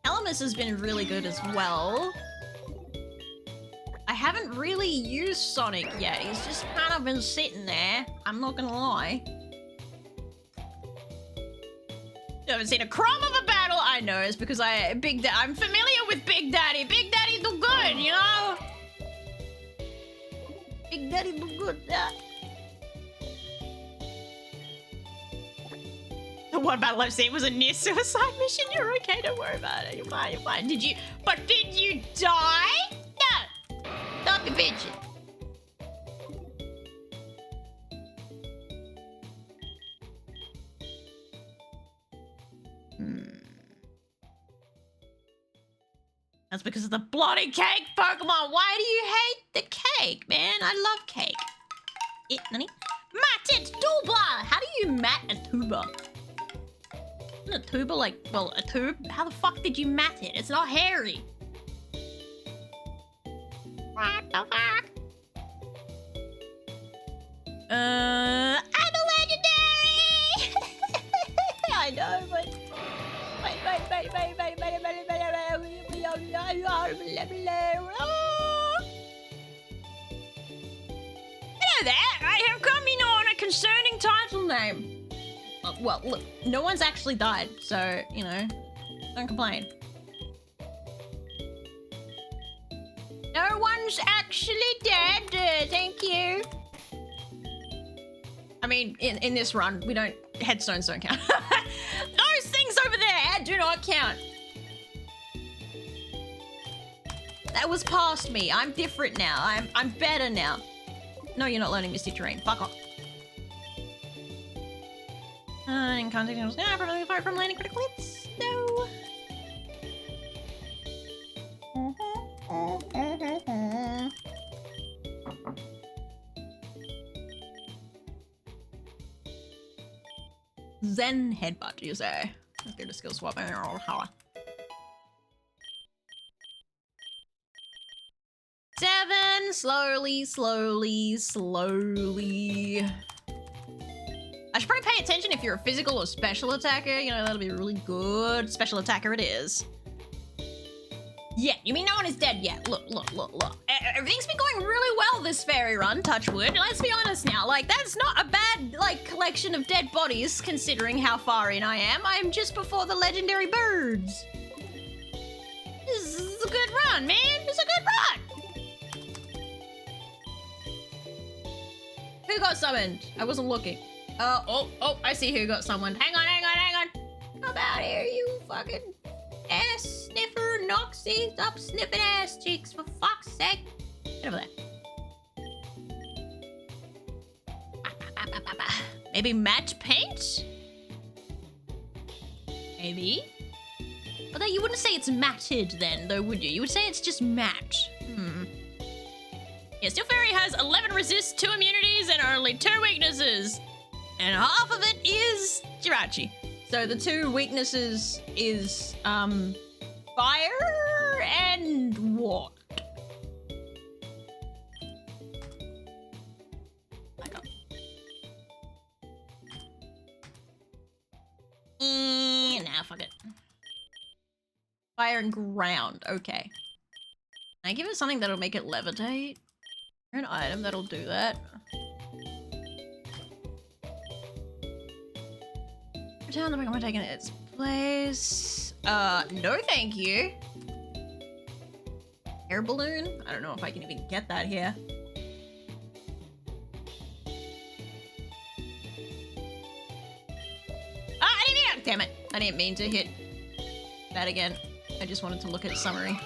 Elemis has been really good as well. I haven't really used Sonic yet. He's just kind of been sitting there. I'm not gonna lie. You haven't seen a crumb of a battle. I know, it's because I'm familiar with Big Daddy. Big Daddy do good, you know? Big Daddy do good. The one battle I've seen was a near suicide mission. You're okay, don't worry about it. You're fine, you're fine. Did you die? No. Don't be bitching. That's because of the bloody cake, Pokemon. Why do you hate the cake, man? I love cake. Nani? Matted tuba. How do you mat a tuba? Isn't a tuba like, well, a tube? How the fuck did you mat it? It's not hairy. What the fuck? I'm a legendary! I know, but... Wait. Hello there! I have come in on a concerning title name. Well, look, no one's actually died, so, you know, don't complain. No one's actually dead, thank you. I mean, in this run, we don't... Headstones don't count. Those things over there do not count. That was past me. I'm different now. I'm better now. No, you're not learning Misty Terrain. Fuck off. In context, probably far from landing critical hits. No. Zen headbutt, you say? Let's get a skill swap. Seven. Slowly. I should probably pay attention if you're a physical or special attacker. You know, that'll be really good. Special attacker it is. Yeah, you mean no one is dead yet? Look. Everything's been going really well this fairy run, touch wood. Let's be honest now, like, that's not a bad, like, collection of dead bodies, considering how far in I am. I'm just before the legendary birds. This is a good run, man. It's a good run. Who got summoned? I wasn't looking. Oh, I see who got summoned. Hang on. Come out here, you fucking ass sniffer, Noxie. Stop sniffing ass cheeks, for fuck's sake. Get over there. Maybe matte paint? Maybe. Although you wouldn't say it's matted then, though, would you? You would say it's just matte. Yeah, Steel Fairy has 11 resists, 2 immunities, and only 2 weaknesses. And half of it is Jirachi. So the 2 weaknesses is fire and what? Hang on. Nah, fuck it. Fire and ground. Okay. Can I give it something that'll make it levitate? An item that'll do that. Return the Pokemon taking its place. No thank you. Air balloon? I don't know if I can even get that here. Ah, I didn't mean, damn it. I didn't mean to hit that again. I just wanted to look at summary.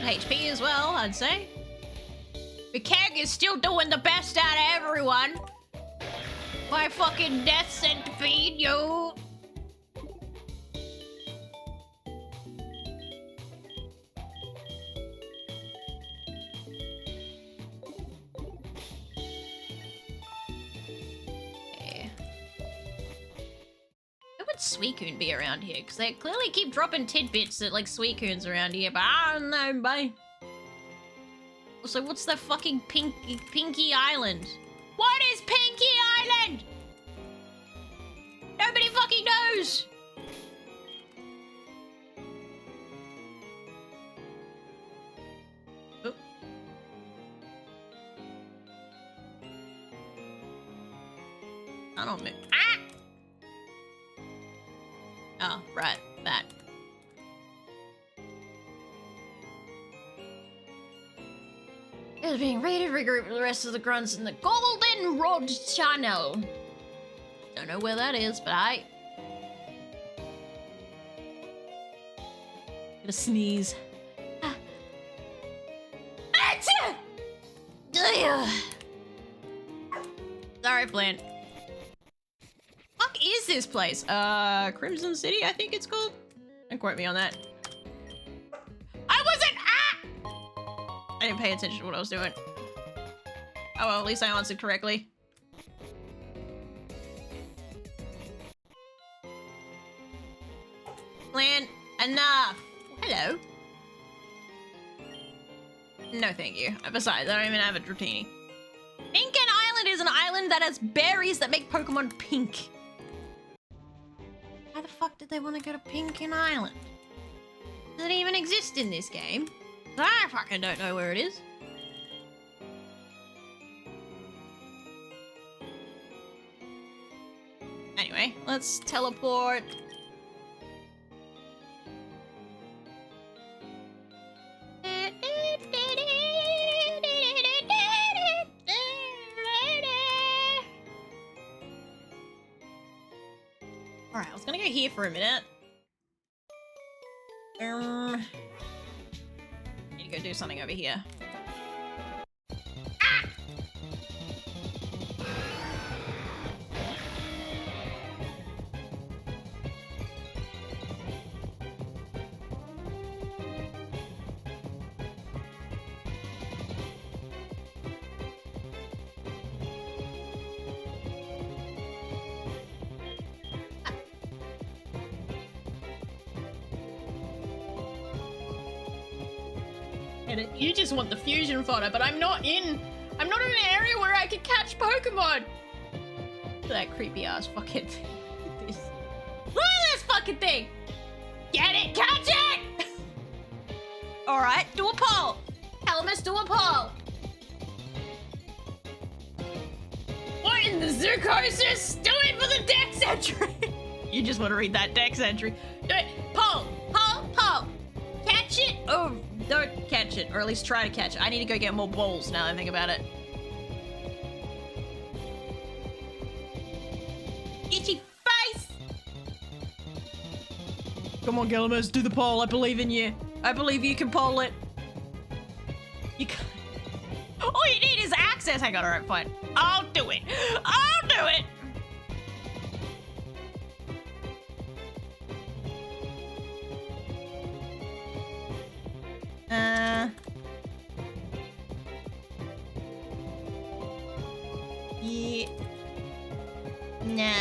HP as well, I'd say. The keg is still doing the best out of everyone. My fucking death centipede, yo. Okay. Where would Suicune be around here? Because they clearly keep dropping tidbits that like Suicune's around here, but I don't know, bye. So what's the fucking Pinky Island? What is Pinky Island? Nobody fucking knows. Oh. I don't know. Ah! Oh, right, that. Is being raided. Regroup with the rest of the grunts in the Golden Rod Channel. Don't know where that is, but I gonna sneeze. Ah. Sorry, Flint. Fuck is this place? Crimson City, I think it's called. Don't quote me on that. I wasn't. I didn't pay attention to what I was doing. Oh well, at least I answered correctly. Plan enough. Hello. No, thank you. Besides, I don't even have a Dratini. Pinken Island is an island that has berries that make Pokemon pink. How the fuck did they want to go to Pinken Island? Does it even exist in this game? I fucking don't know where it is. Anyway, let's teleport. Alright, I was gonna go here for a minute. Need to go do something over here. Ah! You just want the fusion fodder, but I'm not in an area where I can catch Pokemon. Look at that creepy ass fucking thing. Look at this fucking thing. Get it, catch it. All right, do a poll. Helmus, do a poll. What in the Zoocosis? Do it for the Dex entry. You just want to read that Dex entry. Do it. Poll, poll, poll. Catch it. Oh. Don't catch it, or at least try to catch it. I need to go get more balls now that I think about it. Itchy face! Come on, Gillimus, do the poll. I believe in you. I believe you can poll it. You can. All you need is access. Hang on, alright, fine. I'll do it. I'll do it! Yeah. Nah.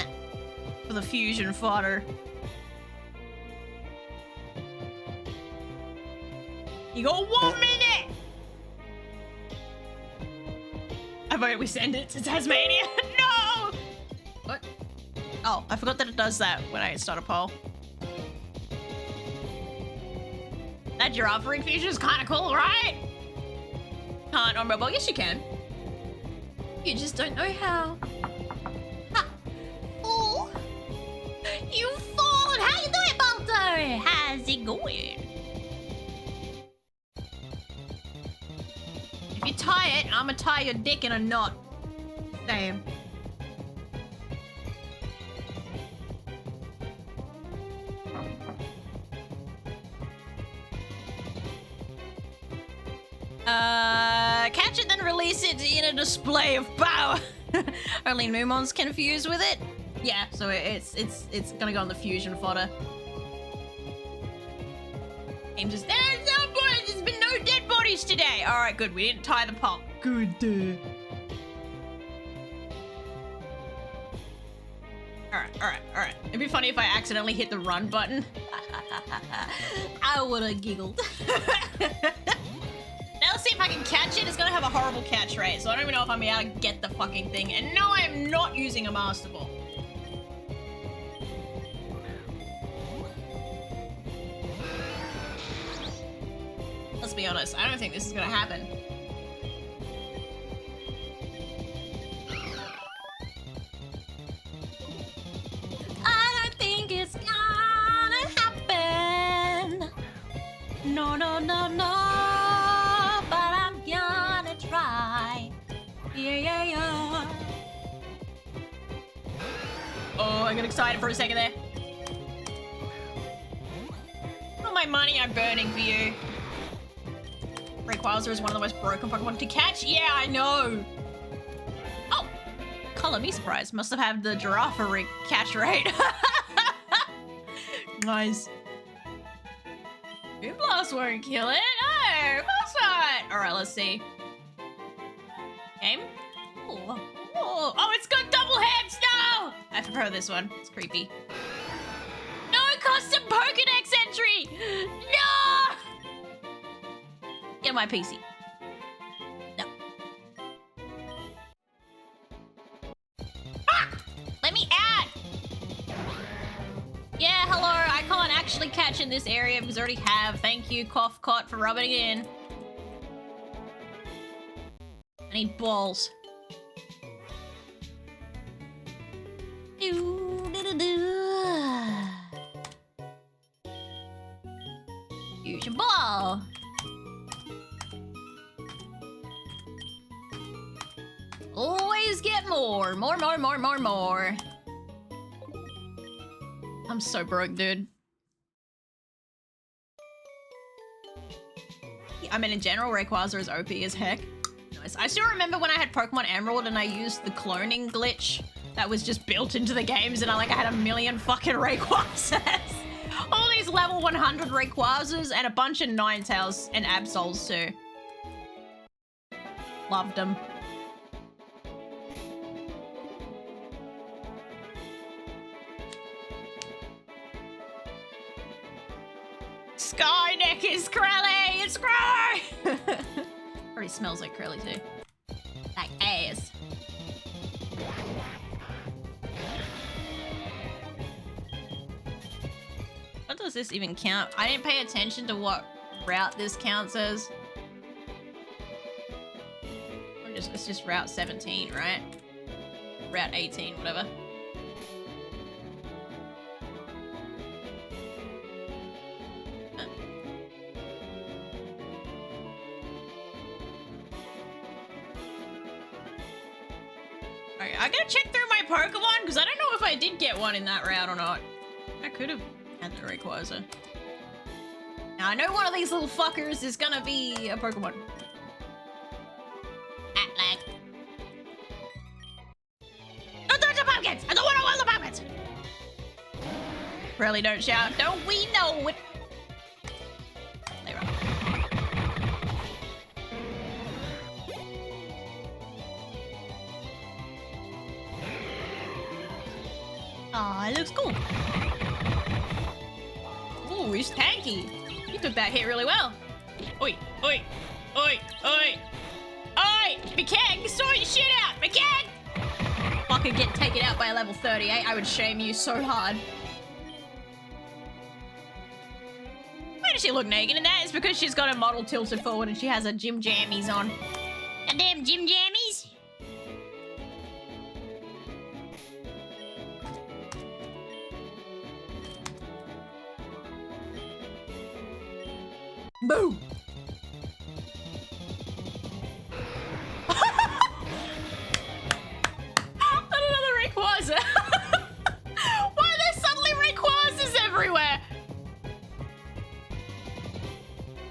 For the fusion fodder. You got 1 minute! I vote we send it to Tasmania. No! What? Oh, I forgot that it does that when I start a poll. That giraffe ring fusion is kind of cool, right? Can't on mobile. Yes, you can. You just don't know how. Ha! Fool! You fool! And how you doing, Balto? How's it going? If you tie it, I'ma tie your dick in a knot. Damn. Catch it, then release it in a display of power. Only Numon's confused with it. Yeah, so it's gonna go on the fusion fodder. Aim just there's no boys. There's been no dead bodies today. All right, good. We didn't tie the pop. Good. All right. It'd be funny if I accidentally hit the run button. I would've giggled. Now let's see if I can catch it. It's gonna have a horrible catch rate, so I don't even know if I'm gonna be able to get the fucking thing. And no, I am not using a Master Ball. Let's be honest, I don't think this is gonna happen. I don't think it's gonna happen. No. But I'm gonna try. Yeah. Oh, I got excited for a second there. All my money I'm burning for you. Rayquaza is one of the most broken Pokemon to catch. Yeah, I know. Oh, color me surprised. Must have had the giraffe catch rate. Nice. Blast won't kill it. No, of course not. All right, let's see. Game. Oh, it's got double heads. No, I prefer this one. It's creepy. No custom Pokedex entry. No. Get my PC. No. Ah! Let me add. Yeah, hello. I can't actually catch in this area because I already have. Thank you, Cough Cot, for rubbing it in. I need balls. Fusion ball. Always get more. More. I'm so broke, dude. I mean, in general, Rayquaza is OP as heck. Nice. I still remember when I had Pokemon Emerald and I used the cloning glitch that was just built into the games, and I had a million fucking Rayquazas. All these level 100 Rayquazas and a bunch of Ninetales and Absols too. Loved them. Skyneck is Krelly! It's Krelly! Already smells like Krelly too. Like ass. What does this even count? I didn't pay attention to what route this counts as. It's just route 17, right? Route 18, whatever. I gotta check through my Pokemon because I don't know if I did get one in that route or not. I could have had the Rayquaza. Now I know one of these little fuckers is gonna be a Pokemon. Atlac. Don't touch the pumpkins! I don't want to hold the pumpkins! Really don't shout. Don't we know it? They run. Aw, it looks cool. Ooh, he's tanky. You took that hit really well. Oi, oi, oi, oi. Oi! McKang, sort your shit out! McKang! If I could get taken out by a level 38, I would shame you so hard. Why does she look naked? And that is because she's got her model tilted forward and she has her gym jammies on. Goddamn gym jammies! Boo! Another Rayquaza! Why are there suddenly Rayquazas everywhere?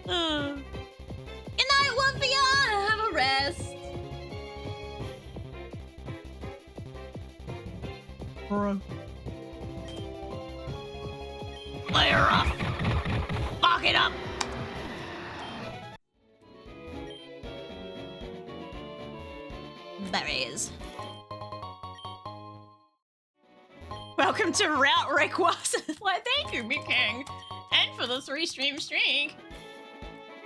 Good night, 1VR! Have a rest. Layer up! Fuck it up! Berries. Welcome to Route Rayquaza. Why, thank you, McKang. And for the 3-stream streak.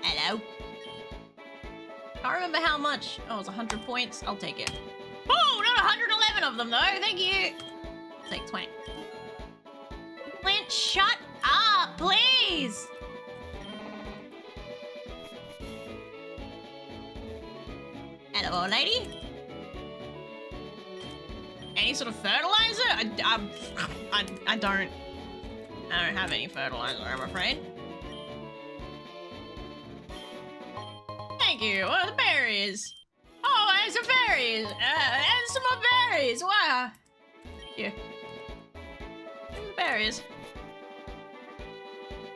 Hello. Can't remember how much. Oh, it's 100 points. I'll take it. Oh, not 111 of them, though. Thank you. I'll take 20. Clint, shut up, please. Hello, old lady. Any sort of fertilizer? I don't have any fertilizer, I'm afraid. Thank you. Oh, the berries. Oh, and some berries. And some more berries. Wow. Thank you. And the berries.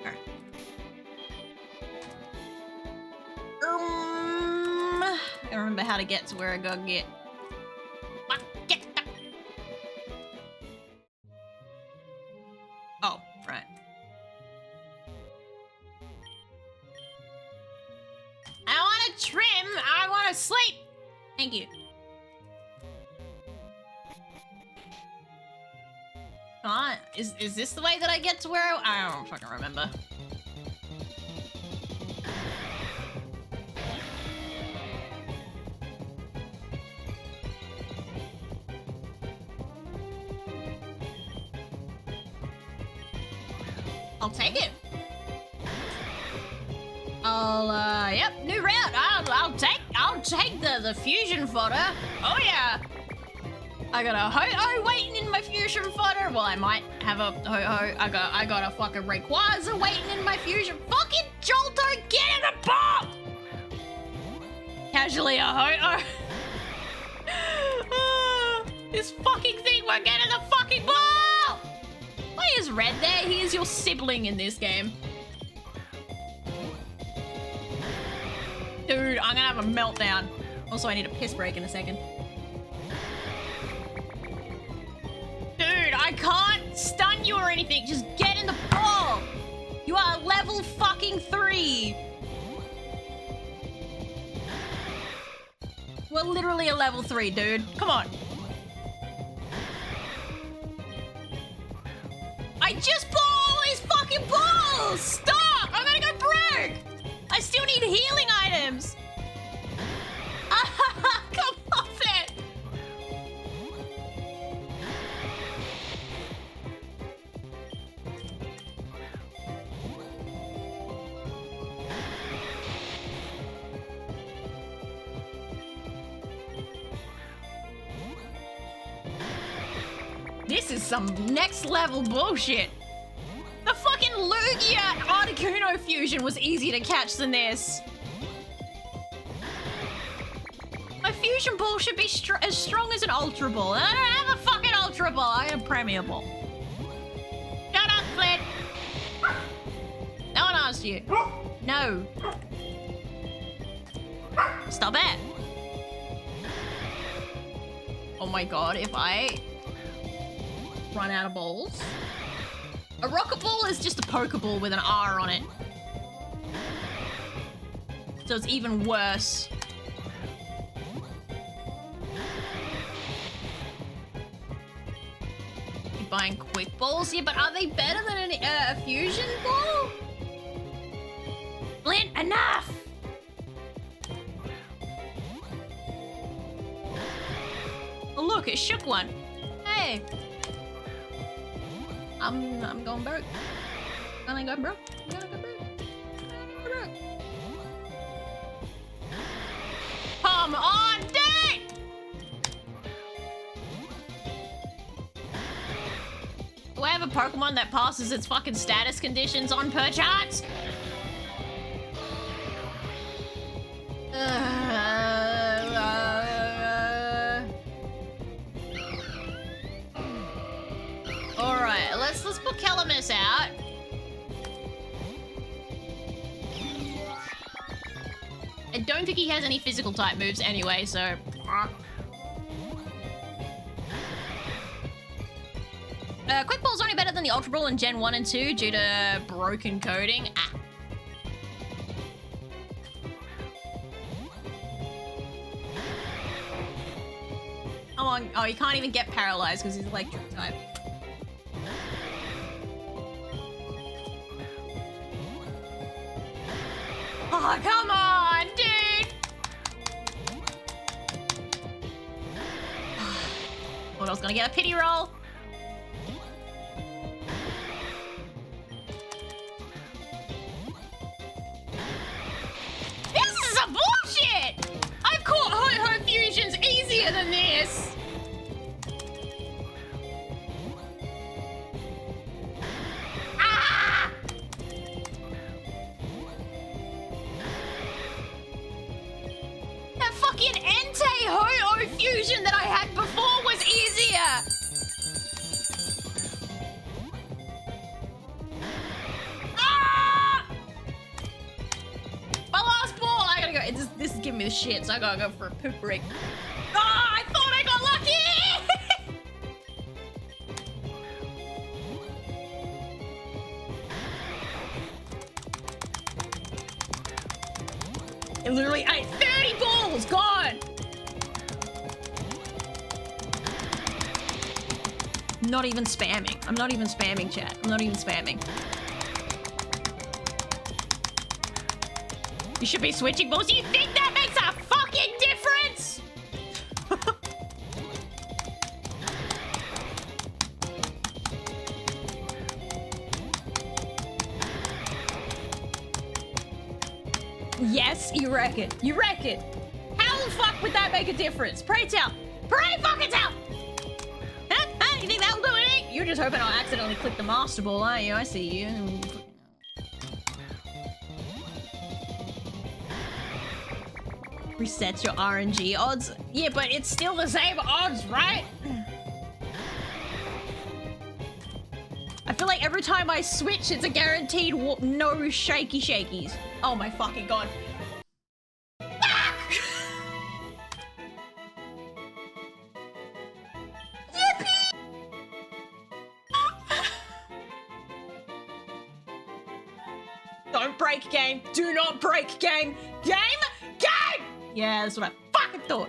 Alright. I remember how to get to where I gotta get. Oh, right. I want to trim. I want to sleep. Thank you. Is this the way that I get to where I don't fucking remember. I'll take it. Yep, new route. I'll take the fusion fodder. Oh yeah. I got a ho-oh waiting in my fusion fodder. Well, I might have a ho-oh. I got a fucking Rayquaza waiting in my fusion. Fucking Jolto, get in the bomb! Casually a ho-oh. This fucking thing won't get in the fucking ball! Why is Red there? He is your sibling in this game. Dude, I'm gonna have a meltdown. Also, I need a piss break in a second. Dude, I can't stun you or anything. Just get in the ball. You are level fucking 3. We're literally a level 3, dude. Come on. I just bought all these fucking balls! Stop! I'm gonna go broke! I still need healing items! Come off it! This is some next level bullshit. The fucking Lugia Articuno fusion was easier to catch than this. My fusion ball should be as strong as an Ultra Ball. And I don't have a fucking Ultra Ball. I have Premier Ball. Shut up, Flint. No one asked you. No. Stop it. Oh my god, if I run out of balls. A rocket ball is just a Pokeball with an R on it. So it's even worse. You buying quick balls. Yeah, but are they better than a fusion ball? Flint, enough! Oh look, it shook one. Hey. I'm going broke. I'm going broke. I'm gonna go broke. I'm gonna go broke. Come on, dude! Do I have a Pokemon that passes its fucking status conditions on perchance? Alright, let's put Calamus out. I don't think he has any physical type moves anyway, so... Quick Ball's only better than the Ultra Ball in Gen 1 and 2 due to broken coding. Ah. Come on. Oh, he can't even get paralyzed because he's electric type. Oh, come on, dude! What else? Gonna get a pity roll? This is a bullshit! I've caught Ho-Ho fusions easier than this! Ho-Oh fusion that I had before was easier! Ah! My last ball! I gotta go. This is giving me the shit, so I gotta go for a poop break. Ah! I thought I got lucky! It literally ate 30 balls! Gone! Not even spamming. I'm not even spamming, chat. I'm not even spamming. You should be switching balls. You think that makes a fucking difference? Yes, you reckon. You reckon. How the fuck would that make a difference? Pray tell. Pray fucking tell! Huh? You think that'll do anything? You're just hoping I'll accidentally click the master ball, aren't you? I see you. Resets your RNG odds. Yeah, but it's still the same odds, right? I feel like every time I switch, it's a guaranteed no shaky shakies. Oh my fucking god. Don't break, game. Do not break, game. Game? Game! Yeah, that's what I fucking thought.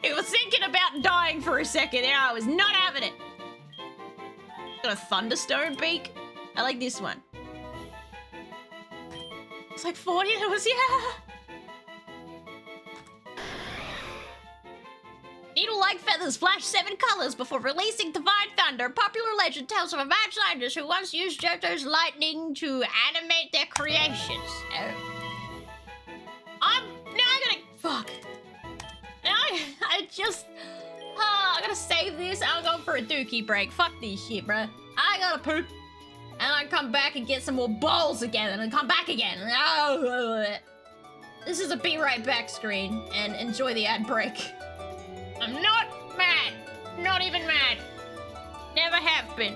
It was thinking about dying for a second there. I was not having it. Got a Thunderstone beak. I like this one. It's like 40 and it was, yeah. Needle-like feathers flash 7 colors before releasing Divine Thunder. Popular legend tells of a mad scientist who once used Johto's lightning to animate their creations. Oh. I'm gonna... Fuck. Now I just... I gotta save this. I'm going for a dookie break. Fuck this shit, bruh. I gotta poop. And I come back and get some more balls again. And then come back again. This is a be right back screen. And enjoy the ad break. I'm not mad. Not even mad. Never have been.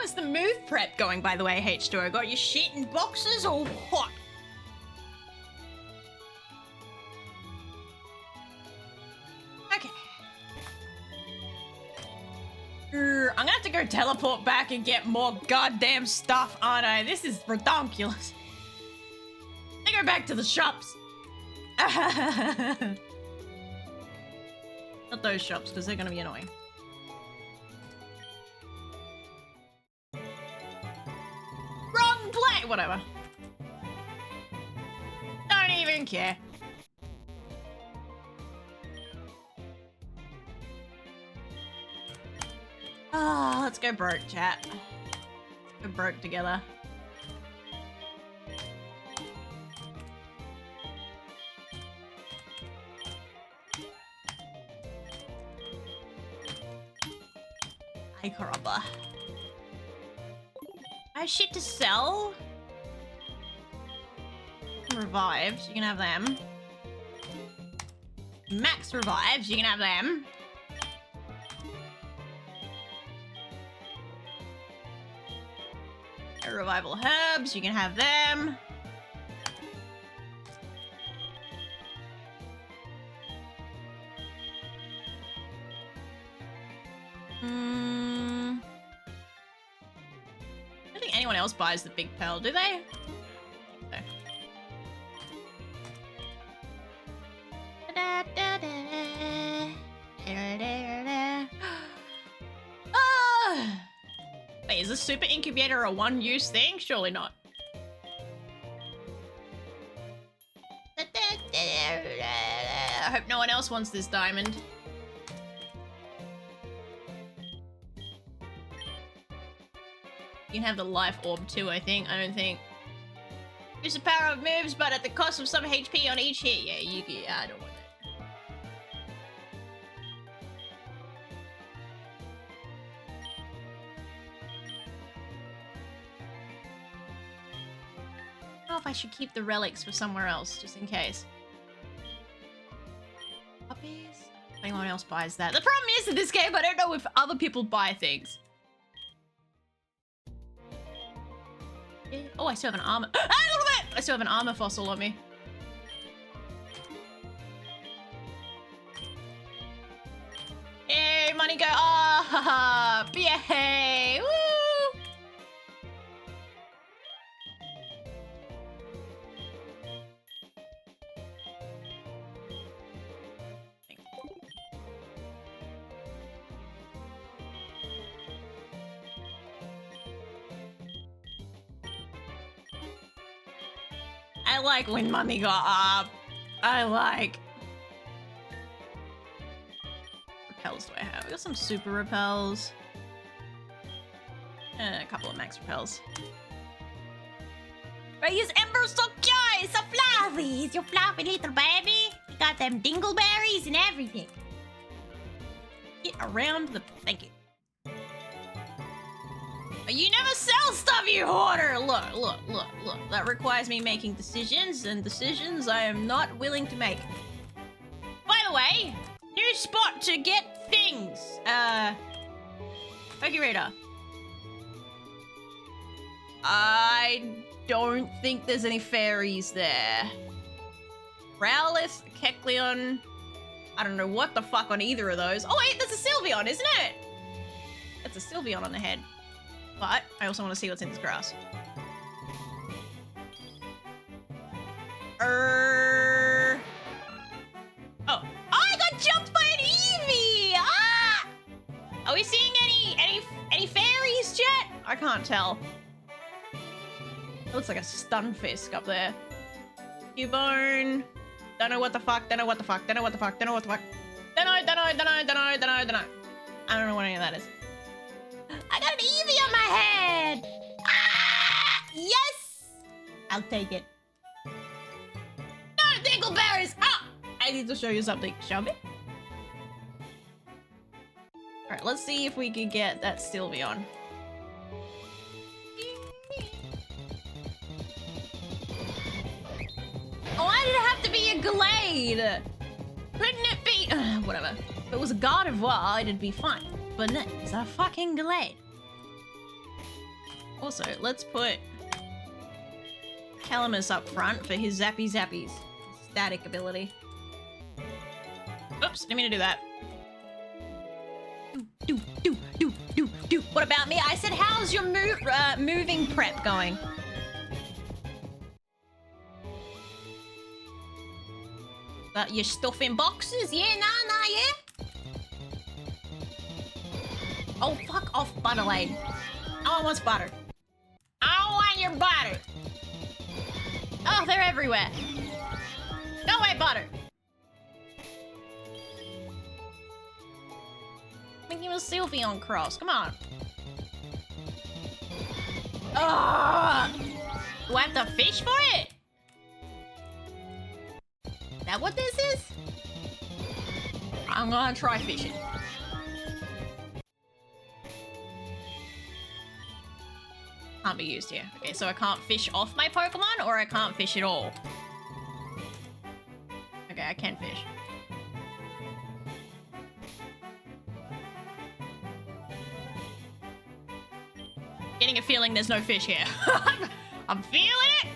How's the move prep going, by the way, H2O? Got your shit in boxes or what? Okay. I'm gonna have to go teleport back and get more goddamn stuff, aren't I? This is redonkulous. I go back to the shops. Not those shops, because they're gonna be annoying. Wrong play! Whatever. Don't even care. Ah, let's go broke, chat. Go broke together. Hi, Caramba. I have shit to sell. Revives, you can have them. Max revives, you can have them. Revival herbs, you can have them. I don't think anyone else buys the big pearl, do they? No. Wait, is the super incubator a one-use thing? Surely not. I hope no one else wants this diamond. You can have the life orb too, I think. I don't think. Use the power of moves, but at the cost of some HP on each hit. Yeah, yeah, I don't want that. I don't know if I should keep the relics for somewhere else, just in case. Puppies? If anyone else buys that. The problem is in this game, I don't know if other people buy things. Oh, I still have an armor. Ah, a little bit! I still have an armor fossil on me. Yay, money go. Ah, yay! Woo! I like when money got up. I like. Repels do I have? I got some super repels. And a couple of max repels. I use Emerald so cute, so fluffy. It's your fluffy little baby. You got them dingleberries and everything. Get around the. Thank you. You never sell stuff, you hoarder! Look, look, look, look. That requires me making decisions, and decisions I am not willing to make. By the way, new spot to get things. Reader. I don't think there's any fairies there. Rowlith, Kecleon. I don't know what the fuck on either of those. Oh wait, there's a Sylveon, isn't it? That's a Sylveon on the head. But I also want to see what's in this grass. Oh, I got jumped by an Eevee! Ah! Are we seeing any fairies, chat? I can't tell. It looks like a Stunfisk up there. Cubone. Don't know what the fuck. Don't know what the fuck. Don't know what the fuck. Don't know what the fuck. Don't know. I don't know what any of that is. I got an Eevee on my head! Ah! Yes! I'll take it. No, dingleberries! Ah! I need to show you something, shall we? Alright, let's see if we can get that Sylveon. Why did it have to be a Glade? Couldn't it be... whatever. If it was a Gardevoir, it'd be fine. But no, it's a fucking Glade. Also, let's put Calamus up front for his zappy zappies. Static ability. Oops, didn't mean to do that. Do. What about me? I said, how's your moving prep going? Your stuff in boxes? Yeah, nah, yeah? Oh, fuck off, Butterlade. No one wants butter. I don't want your butter. Oh, they're everywhere. Go away, butter. Making a Sylveon cross. Come on. Ugh. Do I have to fish for it? Is that what this is? I'm gonna try fishing. Can't be used here. Okay, so I can't fish off my Pokemon, or I can't fish at all. Okay, I can fish. Getting a feeling there's no fish here. I'm feeling it.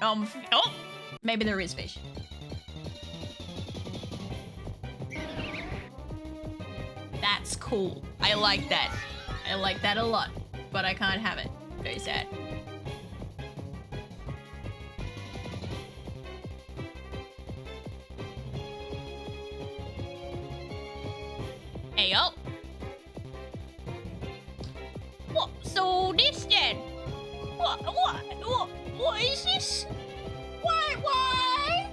Oh, maybe there is fish. That's cool. I like that. I like that a lot, but I can't have it. Very sad. Hey, yo. What? So this then? What is this? Why?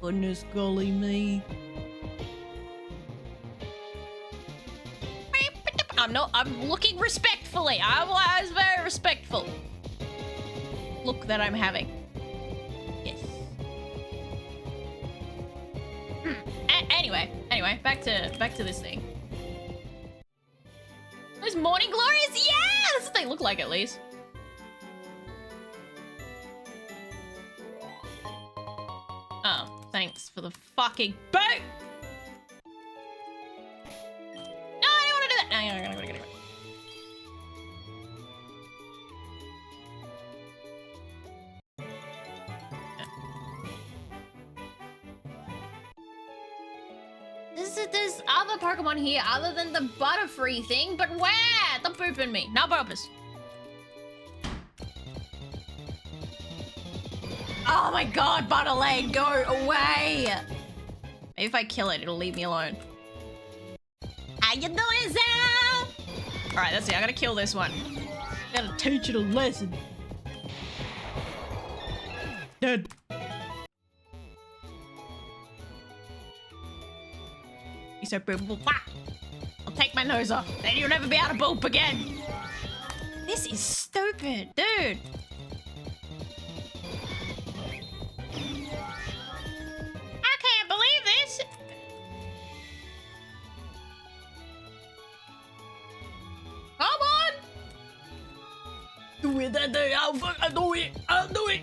Goodness golly me. I'm looking respectfully. I was very respectful. Look that I'm having. Yes. Anyway, back to this thing. Those morning glories? Yeah! That's what they look like, at least. Oh, thanks for the fucking boat! No, I don't want to do that! No, I'm gonna get it. There's other Pokemon here other than the Butterfree thing, but where? Stop booping me. No boopers. Oh my god, Butterlade, go away! Maybe if I kill it, it'll leave me alone. How you doing, Zal? Alright, that's it. I gotta kill this one. Gotta teach it a lesson. Dead. You said boop, boop, wah. I'll take my nose off. Then you'll never be able to boop again. This is stupid, dude. I can't believe this. Come on. Do it, I'll do it. I'll do it.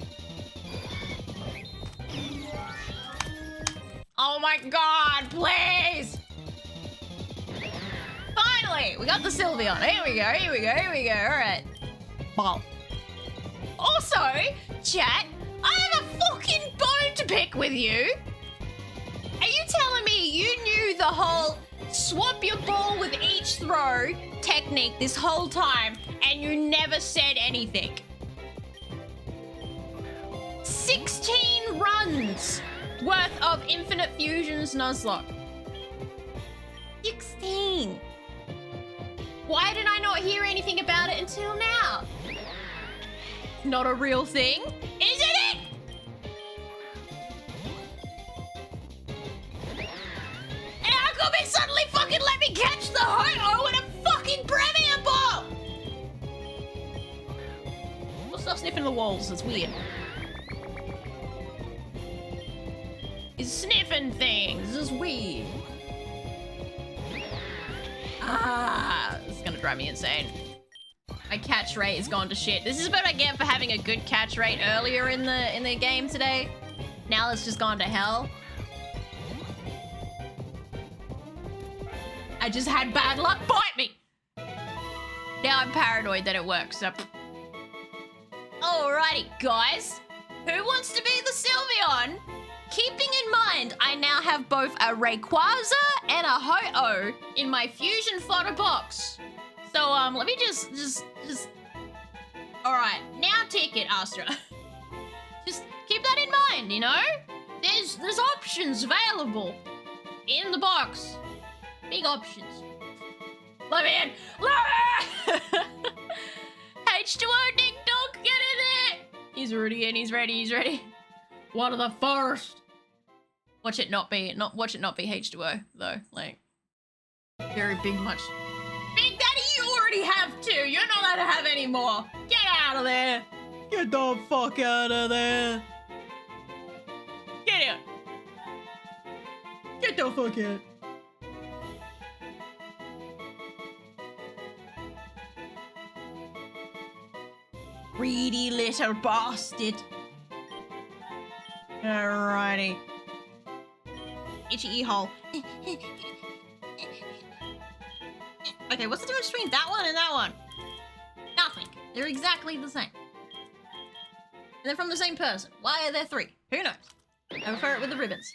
Oh my god, please. Finally, we got the Sylveon. Here we go. All right. Ball. Also, chat, I have a fucking bone to pick with you. Are you telling me you knew the whole swap your ball with each throw technique this whole time and you never said anything? 16 runs worth of Infinite Fusions Nuzlocke. 16. Why did I not hear anything about it until now? Not a real thing, isn't it? And how come it suddenly fucking let me catch the Ho-Oh in a fucking Premier Ball? We'll stop sniffing the walls, it's weird. He's sniffing things, this is weird. This is gonna drive me insane. My catch rate has gone to shit. This is what I get for having a good catch rate earlier in the game today. Now it's just gone to hell. I just had bad luck bite me. Now I'm paranoid that it works. So. Alrighty, guys. Who wants to be the Sylveon? Keeping in mind, I now have both a Rayquaza and a Ho-Oh in my fusion fodder box. So, let me just... Alright, now take it, Astra. Just keep that in mind, you know? There's options available in the box. Big options. Let me in! Let me in! H2O Ding Dong, get in there! He's already in, he's ready. One of the first. Watch it not be H2O though. Like, very big much. Big Daddy, you already have two. You're not allowed to have any more. Get out of there. Get the fuck out of there. Get out. Get the fuck out. Greedy little bastard. Alrighty. Itchy e-hole. Okay, what's the difference between that one and that one? Nothing. They're exactly the same. And they're from the same person. Why are there three? Who knows? I prefer it with the ribbons.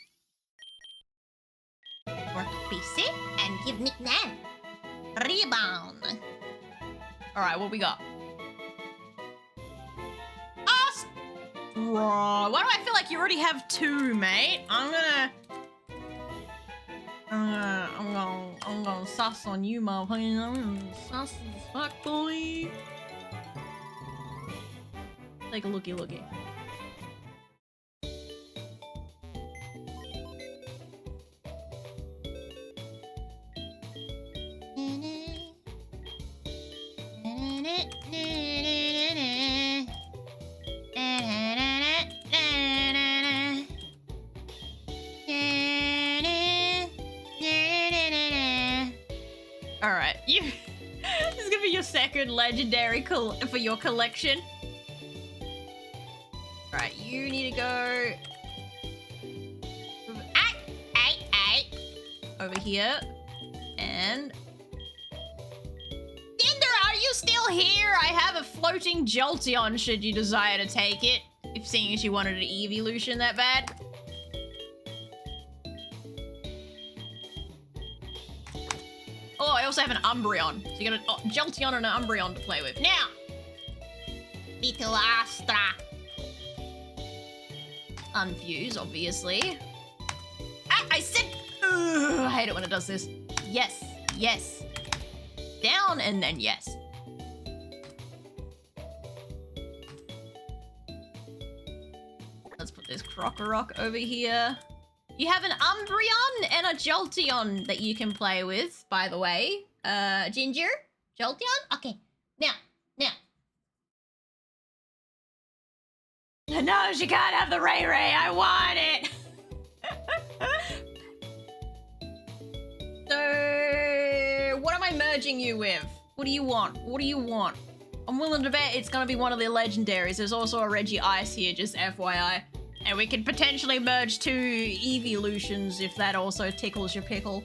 Work PC and give nickname. Rebound. Alright, what we got? Why do I feel like you already have two, mate? I'm gonna sus on you, motherfucker. I'm gonna sus as fuck, boy. Take a looky. Alright, this is gonna be your second legendary for your collection. Alright, you need to go over here. And Cinder, are you still here? I have a floating Jolteon should you desire to take it. If seeing as you wanted an evolution that bad. Oh, I also have an Umbreon. So you got a Jolteon and an Umbreon to play with. Now! Little Astra. Unfuse, obviously. I said... Ugh, I hate it when it does this. Yes. Down and then yes. Let's put this Krokorok over here. You have an Umbreon and a Jolteon that you can play with, by the way. Ginger? Jolteon? Okay. Now. No, she can't have the Ray. I want it. So, what am I merging you with? What do you want? I'm willing to bet it's gonna be one of the legendaries. There's also a Reggie Ice here, just FYI. And we could potentially merge two evolutions if that also tickles your pickle.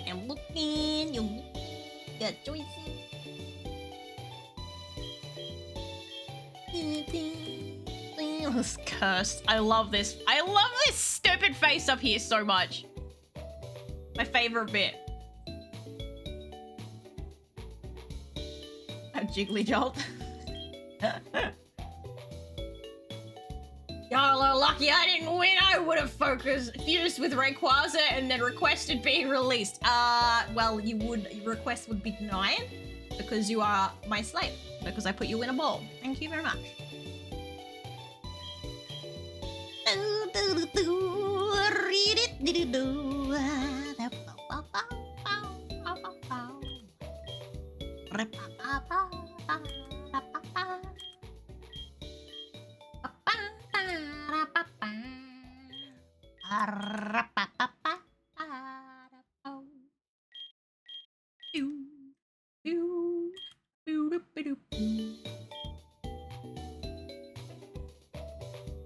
I'm looking, you're looking, got choices. This cursed. I love this stupid face up here so much. My favorite bit. A jiggly jolt. Y'all are lucky I didn't win. I would have fused with Rayquaza and then requested being released. Well, your request would be denied because you are my slave. Because I put you in a bowl. Thank you very much.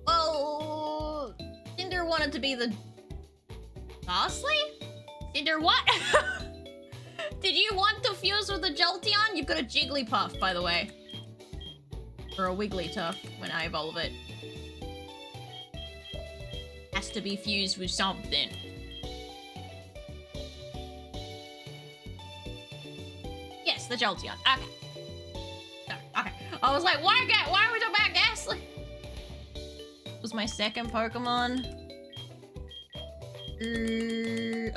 Well, Cinder wanted to be the Ghastly? Did there what? Did you want to fuse with the Jolteon? You've got a Jigglypuff, by the way. Or a Wigglytuff when I evolve it. Has to be fused with something. Yes, the Jolteon. Okay. Sorry, okay. I was like, why are we talking about Ghastly? Was my second Pokemon.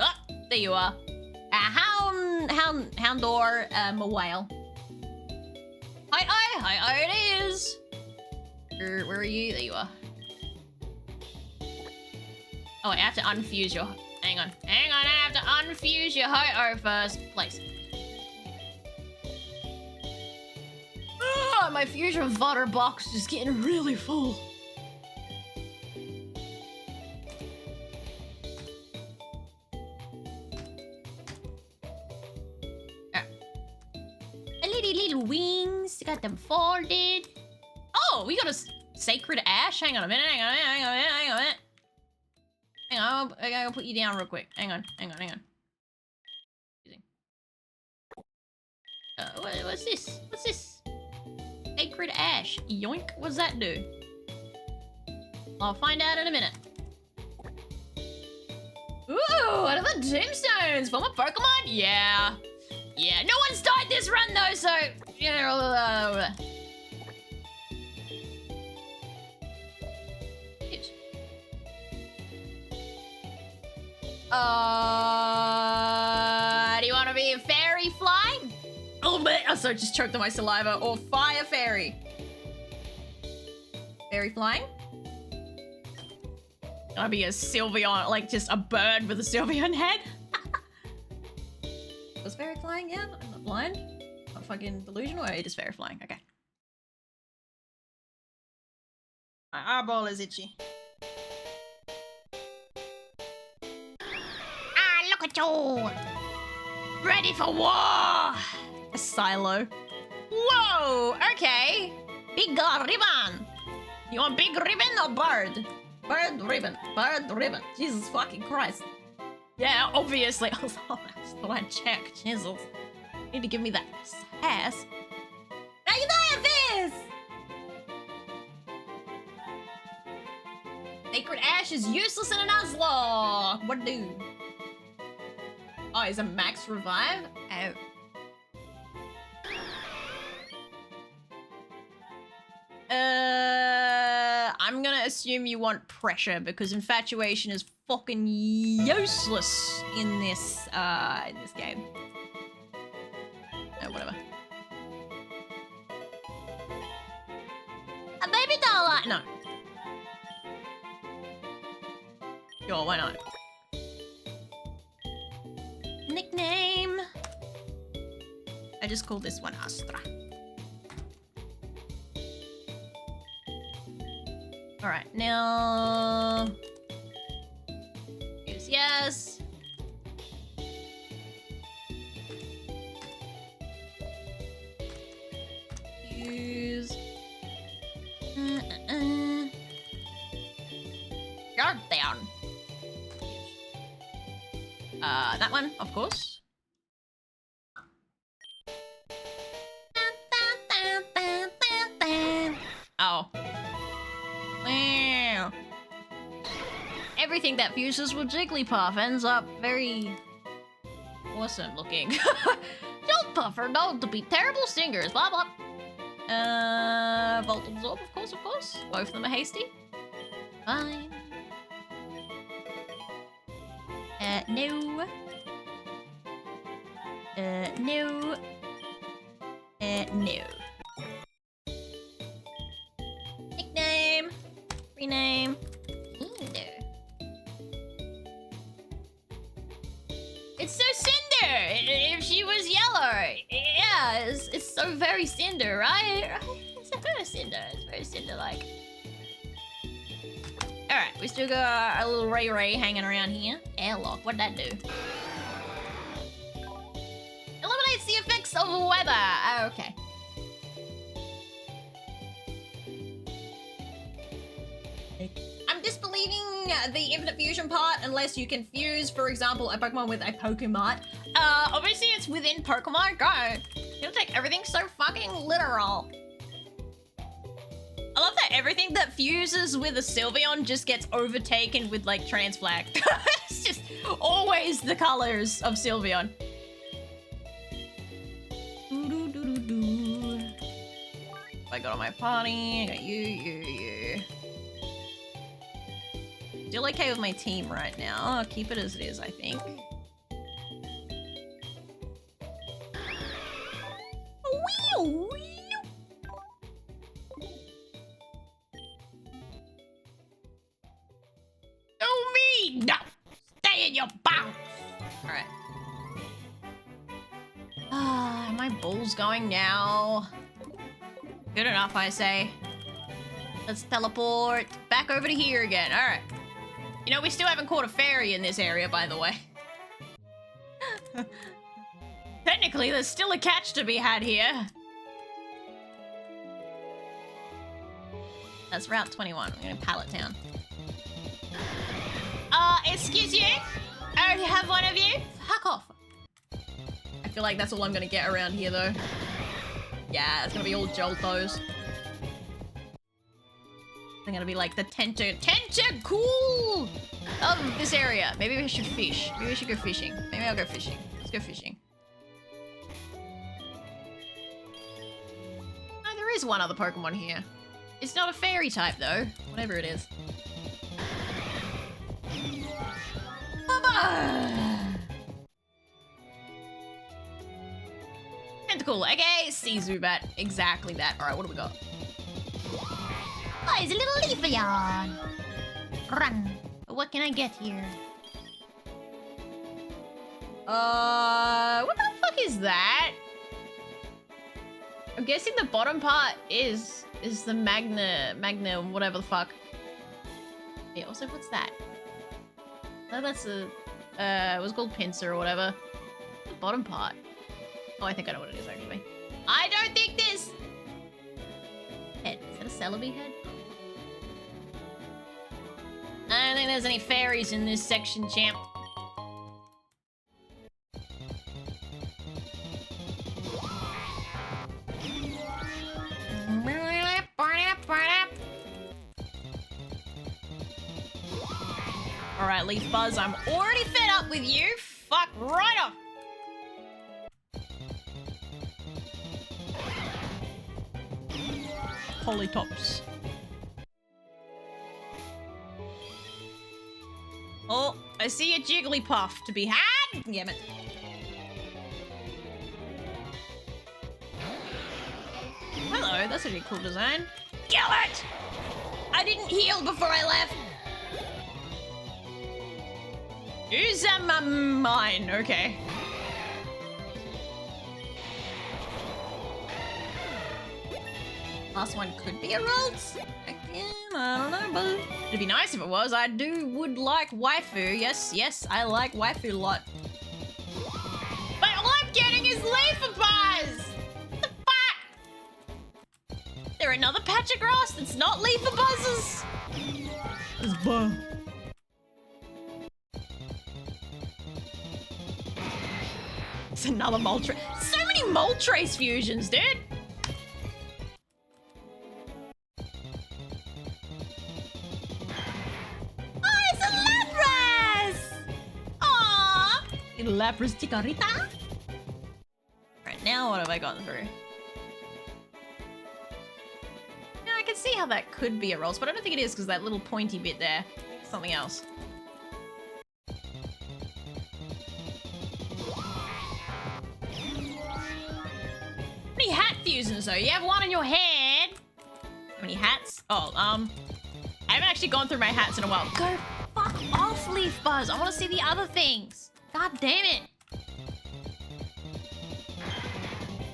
Oh, there you are. Houndor, Mawile. Hi, it is. Where are you? There you are. Oh, I have to unfuse your... Hang on, I have to unfuse your Ho-Oh first. Place. Oh, my fusion fodder box is getting really full. Little wings, got them folded. Oh, we got a sacred ash. Hang on a minute. Hang on, I gotta put you down real quick. Hang on. What's this? Sacred ash. Yoink. What's that do? I'll find out in a minute. Ooh, what are the tombstones for my Pokemon? Yeah. No one's died this run though, so do you want to be a fairy fly? Oh, man, sorry, just choked on my saliva. Or fire fairy? Fairy flying? I'll be a Sylveon, like just a bird with a Sylveon head. Was fairy flying? Yeah, I'm not blind. I'm fucking delusional. Or it is fairy flying. Okay. My eyeball is itchy. Look at you! Ready for war! A silo. Whoa! Okay. Big ribbon. You want big ribbon or bird? Bird ribbon. Jesus fucking Christ. Yeah, obviously. I want to check. Jesus. Need to give me that ass. How you doing, this? Sacred Ash is useless in a Nuzlocke. What do? Oh, is a max revive? Oh. I'm gonna assume you want pressure because infatuation is fucking useless in this game. Oh, whatever. A baby doll. No. Sure, why not? Nickname. I just call this one Astra. All right, now. Yes. Use. Guard down. That one, of course. Oh. Wow. Everything that fuses with Jigglypuff ends up very awesome looking. Don't puffer, known to be terrible singers, blah blah. Volt Absorb, of course. Both of them are hasty. Fine. No. No. No. Nickname. Rename. It's so Cinder! If she was yellow. Yeah, it's so very Cinder, right? It's very Cinder. It's very Cinder-like. Alright, we still got our little Ray hanging around here. Airlock, what'd that do? Eliminates the effects of weather. Oh, okay. I'm disbelieving the infinite fusion part unless you can fuse, for example, a Pokemon with a Pokemon. Obviously it's within Pokemon Go. You don't take everything so fucking literal. I love that everything that fuses with a Sylveon just gets overtaken with like Transflag. It's just always the colors of Sylveon. I got on my party, I got you. Still okay with my team right now. I'll keep it as it is, I think. Oh me! No! Stay in your bounce! Alright. My bull's going now. Good enough, I say. Let's teleport back over to here again. Alright. You know, we still haven't caught a fairy in this area, by the way. Technically, there's still a catch to be had here. That's Route 21. We're going to Pallet Town. Excuse you? I already have one of you. Fuck off. I feel like that's all I'm going to get around here, though. Yeah, it's going to be all Joltos. They're going to be like the tentacool of this area. Maybe we should fish. Maybe we should go fishing. Maybe I'll go fishing. Let's go fishing. Oh, there is one other Pokemon here. It's not a fairy type, though. Whatever it is. Tentacool. Okay, sea Zubat. Exactly that. Alright, what do we got? Oh, it's a little Leafeon. Run. What can I get here? What the fuck is that? I'm guessing the bottom part is the magna, whatever the fuck. Yeah, also, what's that? No, that's a, it was called pincer or whatever. The bottom part. Oh, I think I know what it is, actually. I don't think this! Head. Is that a Celebi head? I don't think there's any fairies in this section, champ. Alright, Leaf Buzz, I'm already fed up with you. Fuck right off. Holy tops. Oh, I see a Jigglypuff to be had. Damn it. Hello, that's a really cool design. Kill it! I didn't heal before I left. Use mine, okay. Last one could be a Ralts. Again, I don't know, but it'd be nice if it was. I would like waifu. Yes, I like waifu a lot. But all I'm getting is Leaferbuzz! What the fuck? Is there another patch of grass that's not Leafebuzzes? It's buh. It's another Moltres. So many Moltres fusions, dude! Oh, it's a Lapras! Aww! Little Lapras Chikorita? Right, now what have I gone through? Yeah, I can see how that could be a Rolls, but I don't think it is because that little pointy bit there. Something else. How many hat fusions though? You have one on your head. How many hats? Oh, I haven't actually gone through my hats in a while. Go fuck off, Leaf Buzz. I want to see the other things. God damn it.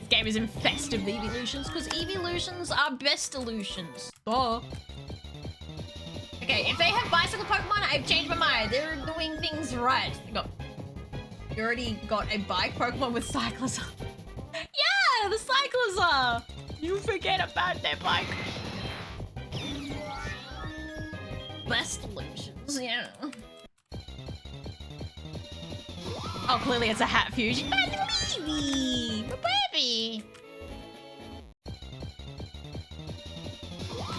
This game is infested with evolutions because evolutions are best illusions. Duh. Okay, if they have bicycle Pokemon, I've changed my mind. They're doing things right. You already got a bike Pokemon with Cyclops. Yeah, the Cyclops. You forget about their bike. best illusions, yeah. Oh, clearly it's a hat fusion. Baby! Baby!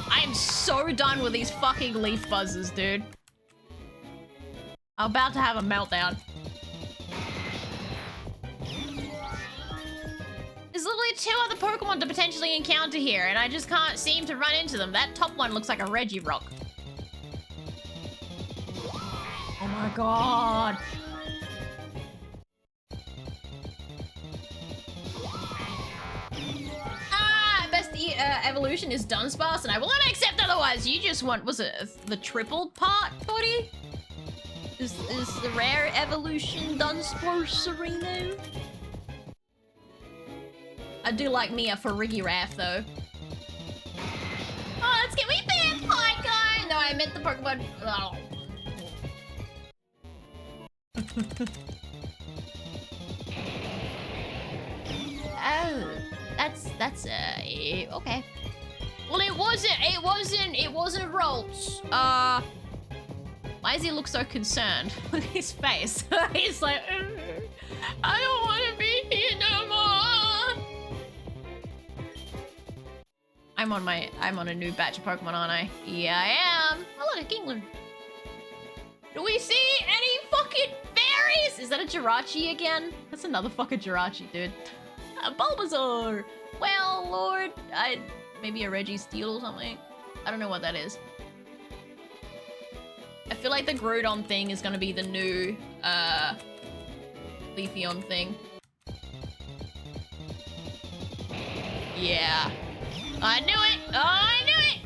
I am so done with these fucking leaf buzzers, dude. I'm about to have a meltdown. There's literally 2 other Pokemon to potentially encounter here, and I just can't seem to run into them. That top one looks like a Regirock. Oh my god. Evolution is Dunsparce, and I will not accept otherwise. You just want, was it the triple part, buddy? Is the rare evolution Dunsparce Sereno? I do like me a Farigiraf though. Oh, let's get Weepin! guy. No, I meant the Pokemon. Oh. Oh, that's okay. Well, it wasn't Rolts. Why does he look so concerned? Look at his face. He's like, I don't want to be here no more. I'm on a new batch of Pokemon, aren't I? Yeah, I am. Oh, look, a Kingler. Do we see any fucking fairies? Is that a Jirachi again? That's another fucking Jirachi, dude. A Bulbasaur. Well, Lord, maybe a Registeel or something. I don't know what that is. I feel like the Groudon thing is gonna be the new Leafeon thing. Yeah. I knew it! Oh, I knew it!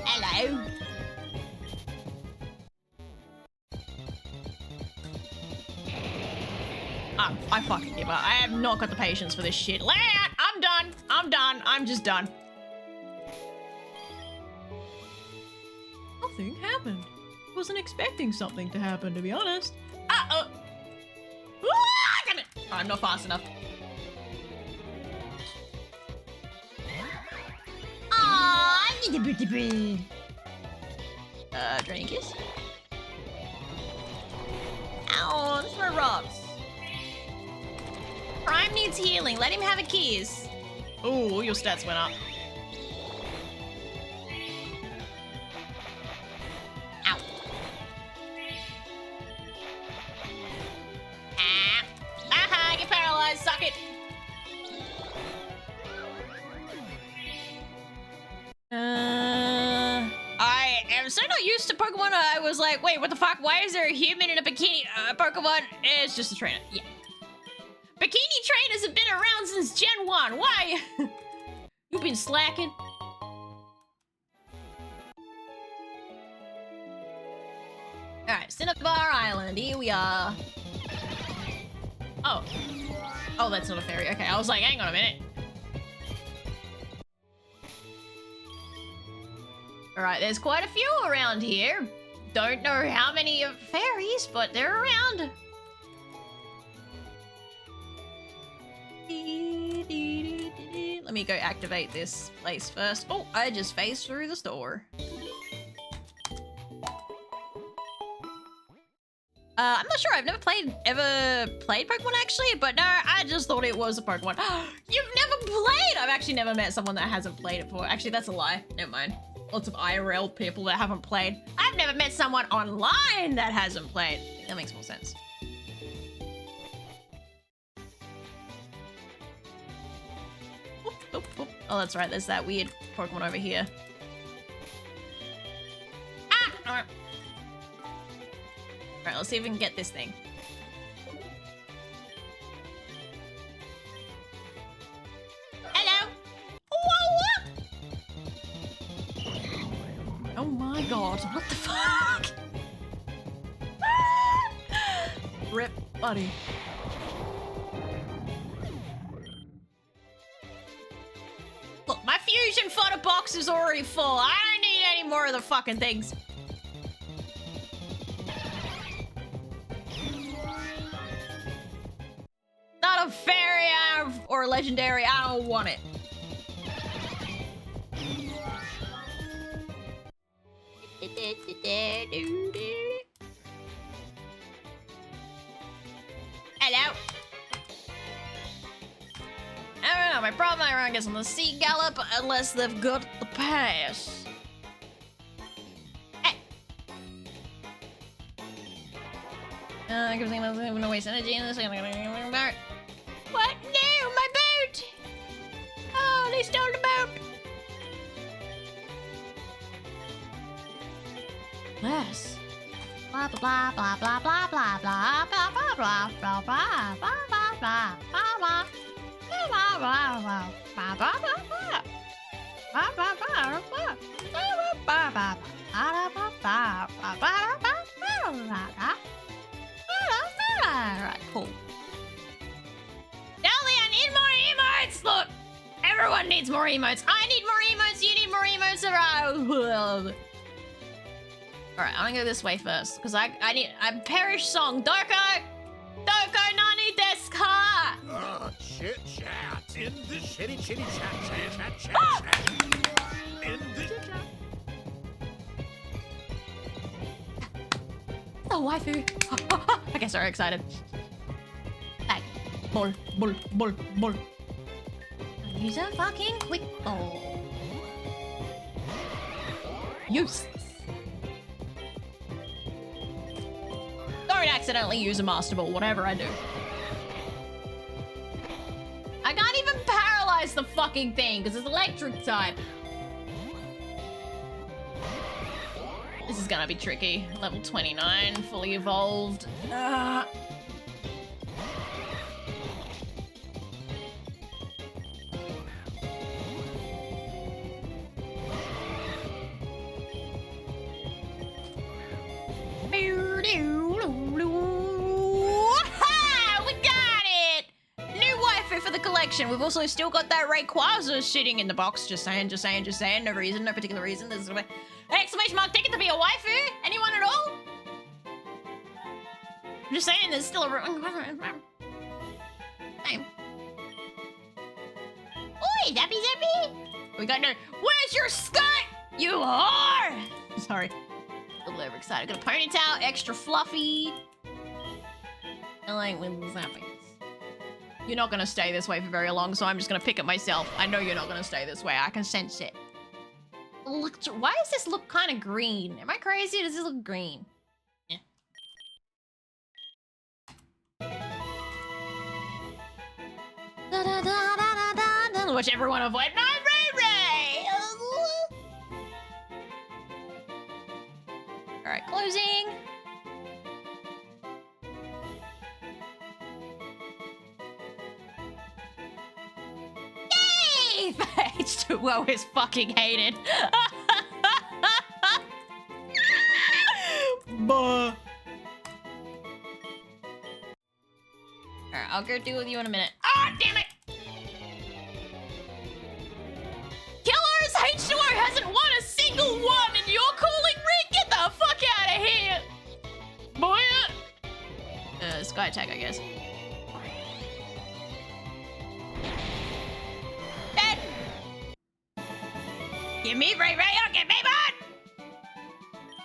Hello. I fucking give up. I have not got the patience for this shit. Lay out! I'm done. I'm done. I'm just done. Nothing happened. Wasn't expecting something to happen, to be honest. Damn it! Oh, I'm not fast enough. Aww, little booty bee. Draining kiss. Ow, those were rocks. Prime needs healing. Let him have a kiss. Oh, your stats went up. Ow. Ah. Aha, get paralyzed. Suck it. I am so not used to Pokemon. I was like, wait, what the fuck? Why is there a human in a bikini Pokemon? It's just a trainer. Yeah. Bikini trainers have been around since Gen 1. Why? You've been slacking. Alright, Cinnabar Island. Here we are. Oh. Oh, that's not a fairy. Okay, I was like, hang on a minute. Alright, there's quite a few around here. Don't know how many of fairies, but they're around. Let me go activate this place first. Oh, I just phased through the store. I'm not sure. I've never played Pokemon actually, but no, I just thought it was a Pokemon. You've never played? I've actually never met someone that hasn't played it before. Actually, that's a lie. Never mind. Lots of IRL people that haven't played. I've never met someone online that hasn't played. That makes more sense. Oop, oop. Oh, that's right. There's that weird Pokemon over here. Ah! Alright, let's see if we can get this thing. Hello? Whoa! Oh my god, what the fuck? Rip, buddy. Look, my fusion fodder box is already full. I don't need any more of the fucking things. Not a fairy or a legendary. I don't want it. Hello. I don't know, my problem everyone gets on the sea gallop unless they've got the pass. Hey. Gives me no waste energy in this. What? No, my boat! Oh, they stole the boat! Yes. Blah blah blah blah blah blah blah blah blah blah blah blah blah blah blah blah blah. Right, cool. Dolly, I need more emotes! Look! Everyone needs more emotes. I need more emotes, you need more emotes. Alright, I'm gonna go this way first. Because I need a Perish song. Doko! Doko nani desu ka? Chit chat. In the shitty chat. In the chat. Oh, waifu. I get so excited. Like, bull. Use a fucking quick ball. Useless. Don't accidentally use a master ball, whatever I do. I can't even paralyze the fucking thing because it's electric type. This is gonna be tricky. Level 29, fully evolved. For the collection. We've also still got that Rayquaza sitting in the box. Just saying. No reason, no particular reason. This is a exclamation mark ticket to be a waifu? Anyone at all? I'm just saying there's still a name. Oi, Zappy! We got no. Where's your skirt? You whore! Sorry. A little overexcited. Got a ponytail, extra fluffy. I like with Zappy. You're not gonna stay this way for very long, so I'm just gonna pick it myself. I know you're not gonna stay this way. I can sense it. Look, why does this look kind of green? Am I crazy? Does this look green? Yeah. Watch everyone avoid. No, Ray! All right, closing. H2O is fucking hated. Alright, I'll go deal with you in a minute. Ah, damn it! Killers! H2O hasn't won a single one and you're calling Rick? Get the fuck out of here! Boy! Sky attack, I guess. Give me Ray, I'll get me bud!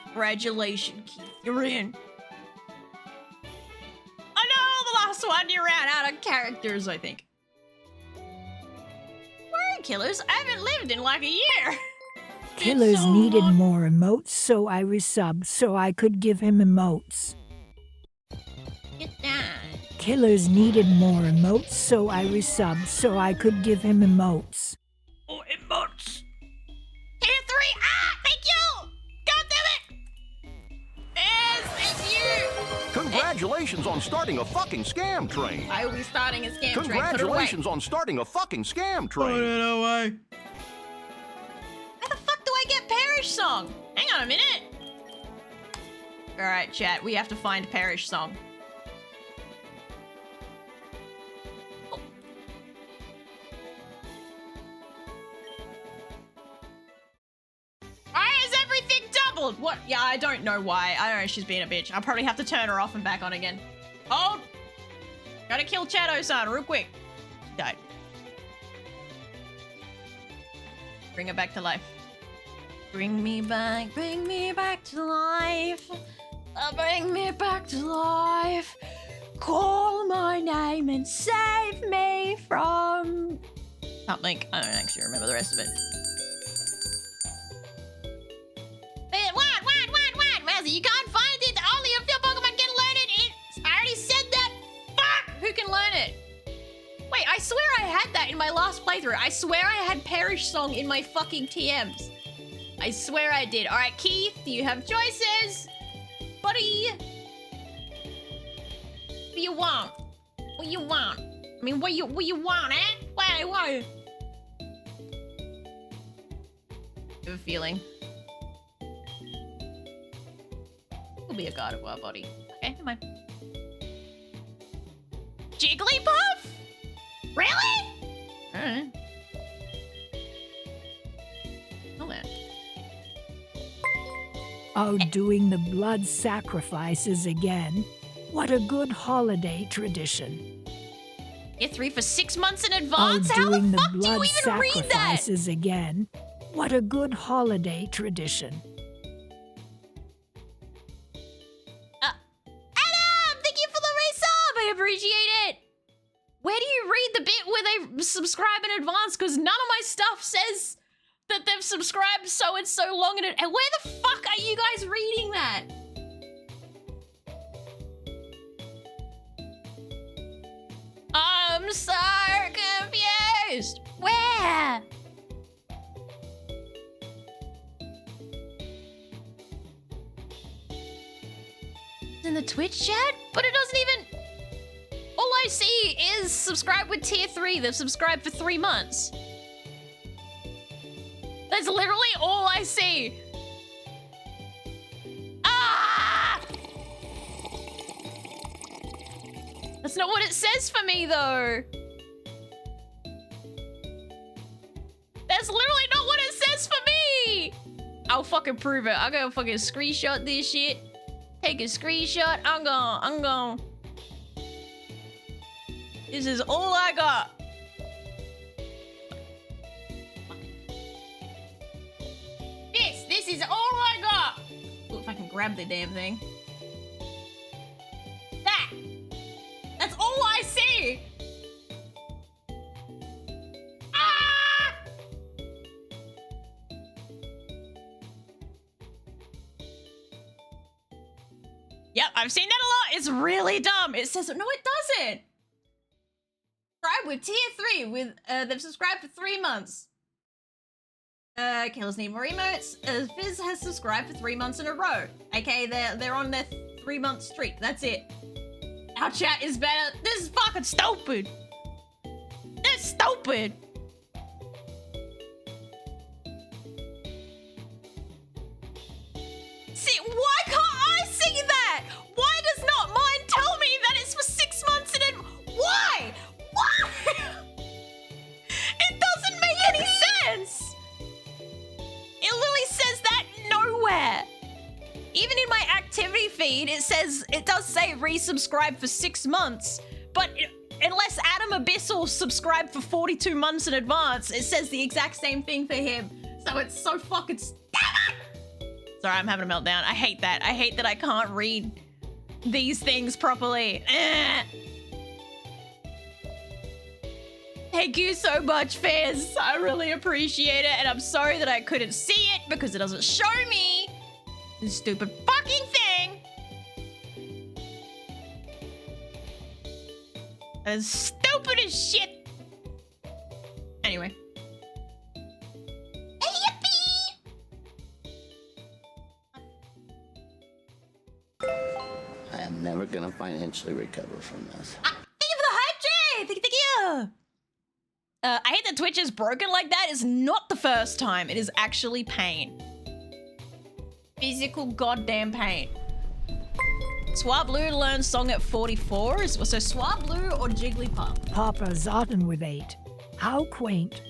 Congratulations, Keith. You're in. I know, the last one you ran out of characters, I think. Where are killers? I haven't lived in like a year. Killers so needed long. more emotes, so I resubbed so I could give him emotes. Get down. Killers needed more emotes, so I resubbed so I could give him emotes. Oh, emotes. Tier 3! Ah! Thank you! God damn it! Yes, it's you! Congratulations on starting a fucking scam train. I will be starting a scam train. Put it away. Congratulations on starting a fucking scam train. Put it away. How the fuck do I get Perish song? Hang on a minute. Alright, chat. We have to find Perish song. Why is everything doubled? What? Yeah, I don't know why. I don't know, she's being a bitch. I'll probably have to turn her off and back on again. Hold! Gotta kill Chato-san real quick. She died. Bring it back to life. Bring me back to life. Bring me back to life. Call my name and save me from something. I don't actually remember the rest of it. What? Mazzy, you can't find it. Only if your Pokemon can learn it. I already said that. Fuck! Who can learn it? Wait, I swear I had that in my last playthrough. I swear I had Perish Song in my fucking TMs. I swear I did. All right, Keith, you have choices. Buddy. What do you want? What you want? I mean, what you want, eh? Why? I have a feeling. We'll be a god of war, buddy. Okay, never mind. Jigglypuff? Really? Alright. Oh, man. Oh, doing the blood sacrifices again. What a good holiday tradition. Tier 3 for 6 months in advance? Oh, How doing the the fuck do you blood even read that? sacrifices again. What a good holiday tradition. Adam, thank you for the resub. I appreciate it. Where do you read the bit where they subscribe in advance? Because none of my stuff says that they've subscribed so and so long in it. And where the fuck are you guys reading that? I'm so confused. Where? It's in the Twitch chat? But it doesn't even... All I see is subscribe with tier 3. They've subscribed for 3 months. That's literally all I see. Ah! That's not what it says for me, though. That's literally not what it says for me. I'll fucking prove it. I'm gonna fucking screenshot this shit. Take a screenshot. I'm gone. This is all I got. This is all I got. Ooh, if I can grab the damn thing. That's all I see. Ah! Yep, I've seen that a lot. It's really dumb. It says, no, it doesn't. Subscribe with tier 3 with they've subscribed for 3 months. Killers need more emotes. Fizz has subscribed for 3 months in a row. Okay, they're on their 3-month streak. That's it. Our chat is better. This is fucking stupid. That's stupid. See, why can't I see that? Why does not mine tell me that it's for 6 months and then why? Why? It doesn't make any sense. It literally says that nowhere. Even in my activity feed, it does say resubscribe for 6 months, but unless Adam Abyssal subscribed for 42 months in advance, it says the exact same thing for him. So it's so fucking stupid. Sorry, I'm having a meltdown. I hate that. I hate that I can't read these things properly. Thank you so much, Fizz. I really appreciate it, and I'm sorry that I couldn't see it because it doesn't show me this stupid fucking thing. That's stupid as shit. Anyway. I am never gonna financially recover from this. Thank you for the hype, Jay. Thank you. I hate that Twitch is broken like that. It's not the first time. It is actually pain. Physical goddamn pain. Swablu learned song at 44. So Swablu or Jigglypuff? Papa Zotten with 8. How quaint.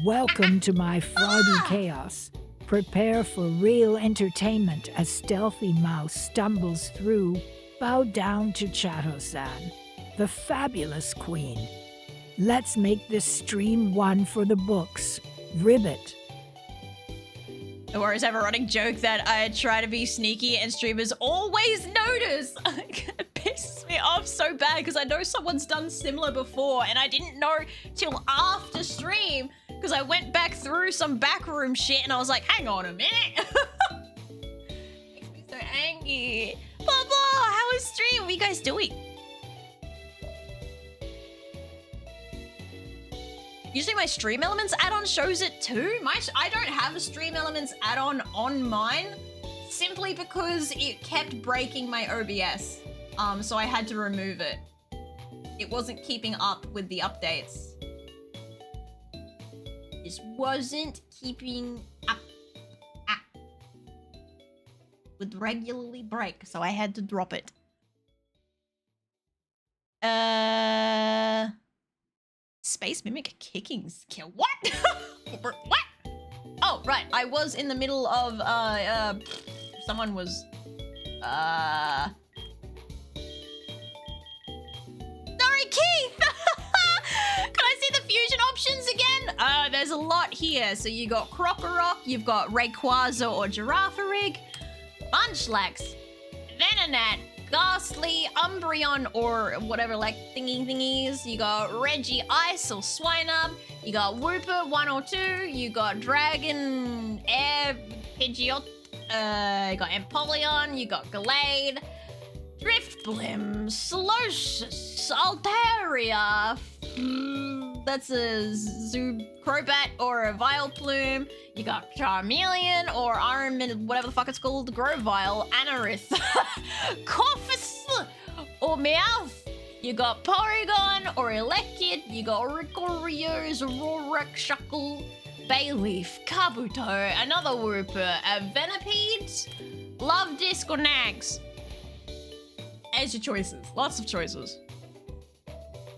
Welcome to my froggy chaos. Prepare for real entertainment as Stealthy Mouse stumbles through. Bow down to Chato-san, the fabulous queen. Let's make this stream one for the books. Ribbit. Or is ever running joke that I try to be sneaky and streamers always notice. It pisses me off so bad because I know someone's done similar before and I didn't know till after stream because I went back through some backroom shit and I was like, hang on a minute. Makes me so angry. Blah, how was stream? What are you guys doing? Usually my Stream Elements add-on shows it too. I don't have a Stream Elements add-on on mine simply because it kept breaking my OBS. So I had to remove it. It wasn't keeping up with the updates. This wasn't keeping up. Would regularly break, so I had to drop it. Space Mimic kicking skill. What? What? Oh, right. I was in the middle of, someone was, sorry, Keith! Can I see the fusion options again? There's a lot here. So you got Krokorok, you've got Rayquaza or Girafarig, Munchlax, Venonat, Ghastly, Umbreon, or whatever, like, thingies. You got Regice or Swinub. You got Wooper 1 or 2. You got Dragon, Air, Pidgeot. You got Empoleon. You got Gallade, Driftblim, Solosis, Altaria. That's a Crobat or a Vileplume. You got Charmeleon or whatever the fuck it's called, Grovyle, Anorith, Corvus or Meowth. You got Porygon or Elekid. You got Oricorio, Zoroark, Shuckle, Bayleaf, Kabuto, another Wooper, a Venipede, Love Disc or Nags. There's your choices. Lots of choices.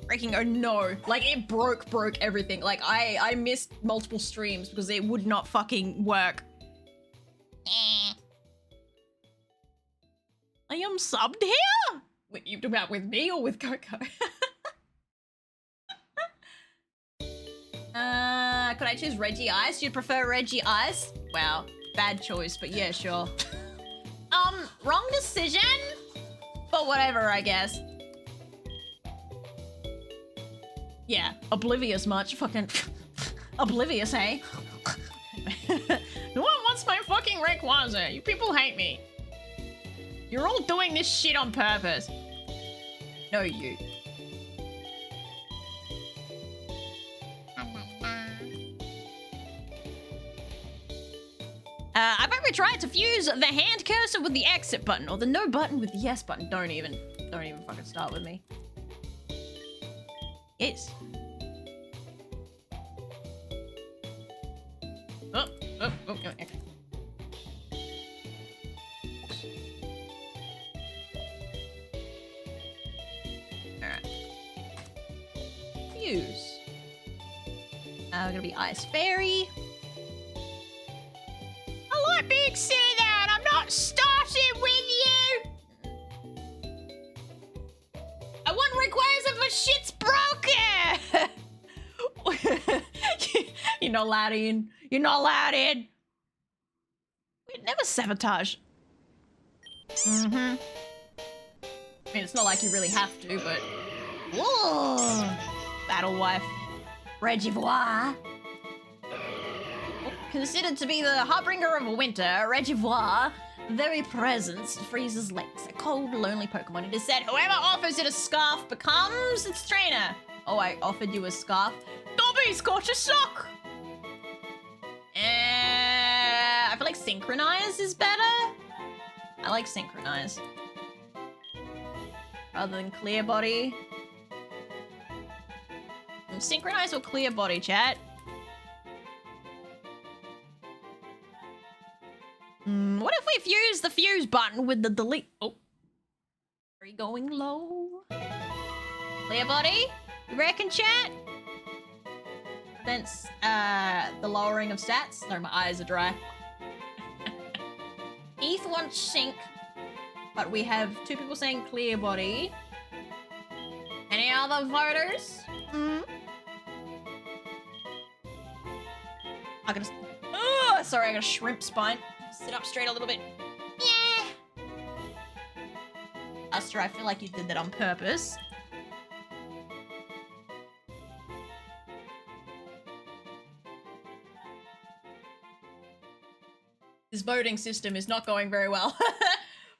Breaking, oh no. Like, it broke everything. Like, I missed multiple streams because it would not fucking work. I am subbed here? Wait, you talking about with me or with Coco? Could I choose Regice? You'd prefer Regice? Wow, bad choice, but yeah, sure. Wrong decision? But whatever, I guess. Yeah, oblivious much. Fucking oblivious, hey? No one wants my fucking Rayquaza. You people hate me. You're all doing this shit on purpose. No, you. I've ever tried to fuse the hand cursor with the exit button or the no button with the yes button. Don't even fucking start with me. Yes. Okay. Alright. Fuse. We're gonna be Ice Fairy. I like being silly there, and I'm not starting with you! I want Rayquaza, but shit's broken! You're not allowed in. You're not allowed in. We'd never sabotage. I mean, it's not like you really have to, but... Whoa! Battle Wife. Regivois. Considered to be the harbinger of winter, Regivois, very presence, freezes legs. A cold, lonely Pokemon. It is said, whoever offers it a scarf becomes its trainer. Oh, I offered you a scarf. Dobby's got a sock! I feel like Synchronize is better. I like Synchronize. Rather than Clear Body. Synchronize or Clear Body, chat? What if we fuse the fuse button with the delete? Oh. Are you going low? Clear Body? You reckon, chat? Prevents the lowering of stats. Sorry, my eyes are dry. Eth wants Sync, but we have 2 people saying Clear Body. Any other voters? I Oh, sorry, I got a shrimp spine. Sit up straight a little bit. Yeah. Aster, I feel like you did that on purpose. This voting system is not going very well.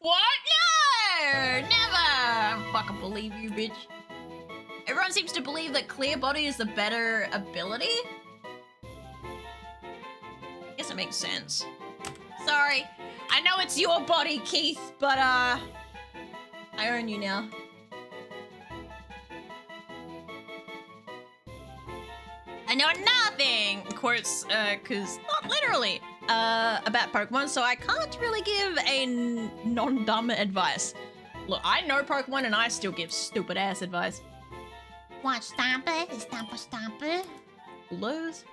What? No! Never! I don't fucking believe you, bitch. Everyone seems to believe that clear body is the better ability. Guess it makes sense. Sorry. I know it's your body, Keith, but I own you now. I know nothing, quotes, cause not literally, about Pokemon, so I can't really give a non-dumb advice. Look, I know Pokemon and I still give stupid ass advice. Watch Stomper, Stomper, Stomper. Lose.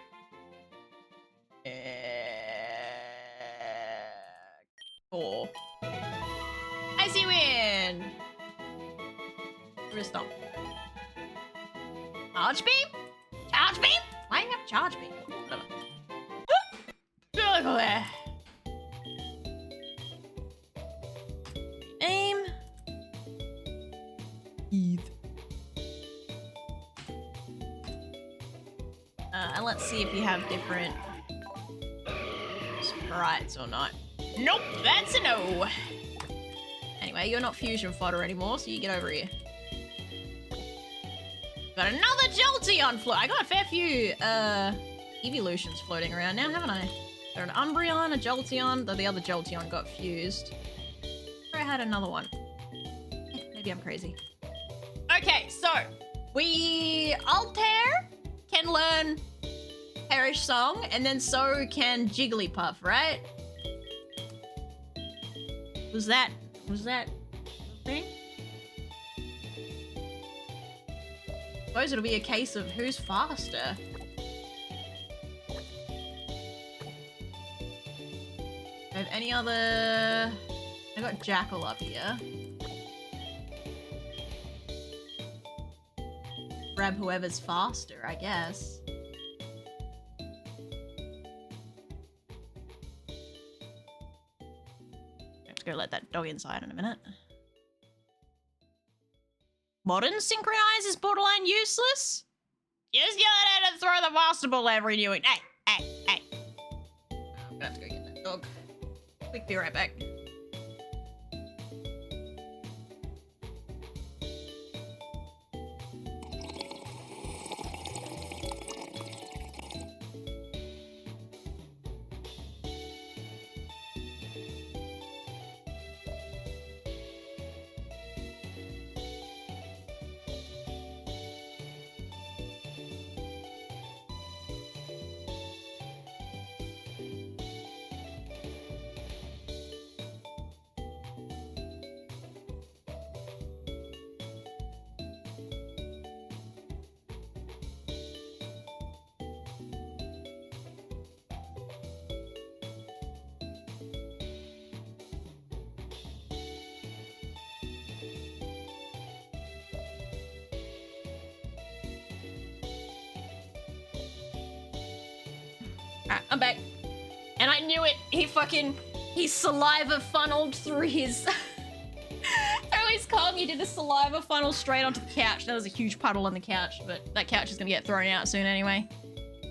Four. Icy Wind. Wrist stomp. Charge beam? Charge beam? Why do you have charge beam? Whatever. Go there. Aim. Heath. And let's see if you have different sprites or not. Nope, that's a no. Anyway, you're not fusion fodder anymore, so you get over here. Got another Jolteon float. I got a fair few evolutions floating around now, haven't I? Got an Umbreon, a Jolteon, though the other Jolteon got fused. I had another one. Maybe I'm crazy. Okay, so Altair can learn Perish Song, and then so can Jigglypuff, right? Was that the thing? Suppose it'll be a case of who's faster. I have any other... I got Jackal up here. Grab whoever's faster, I guess. Let's go let that dog inside in a minute. Modern synchronize is borderline useless? Just yell at it and throw the master ball every doing. Hey! I'm gonna have to go get that dog. Quick, be right back. Alright, I'm back. And I knew it. He saliva funneled through his... through his Kong. He did a saliva funnel straight onto the couch. That was a huge puddle on the couch, but that couch is gonna get thrown out soon anyway.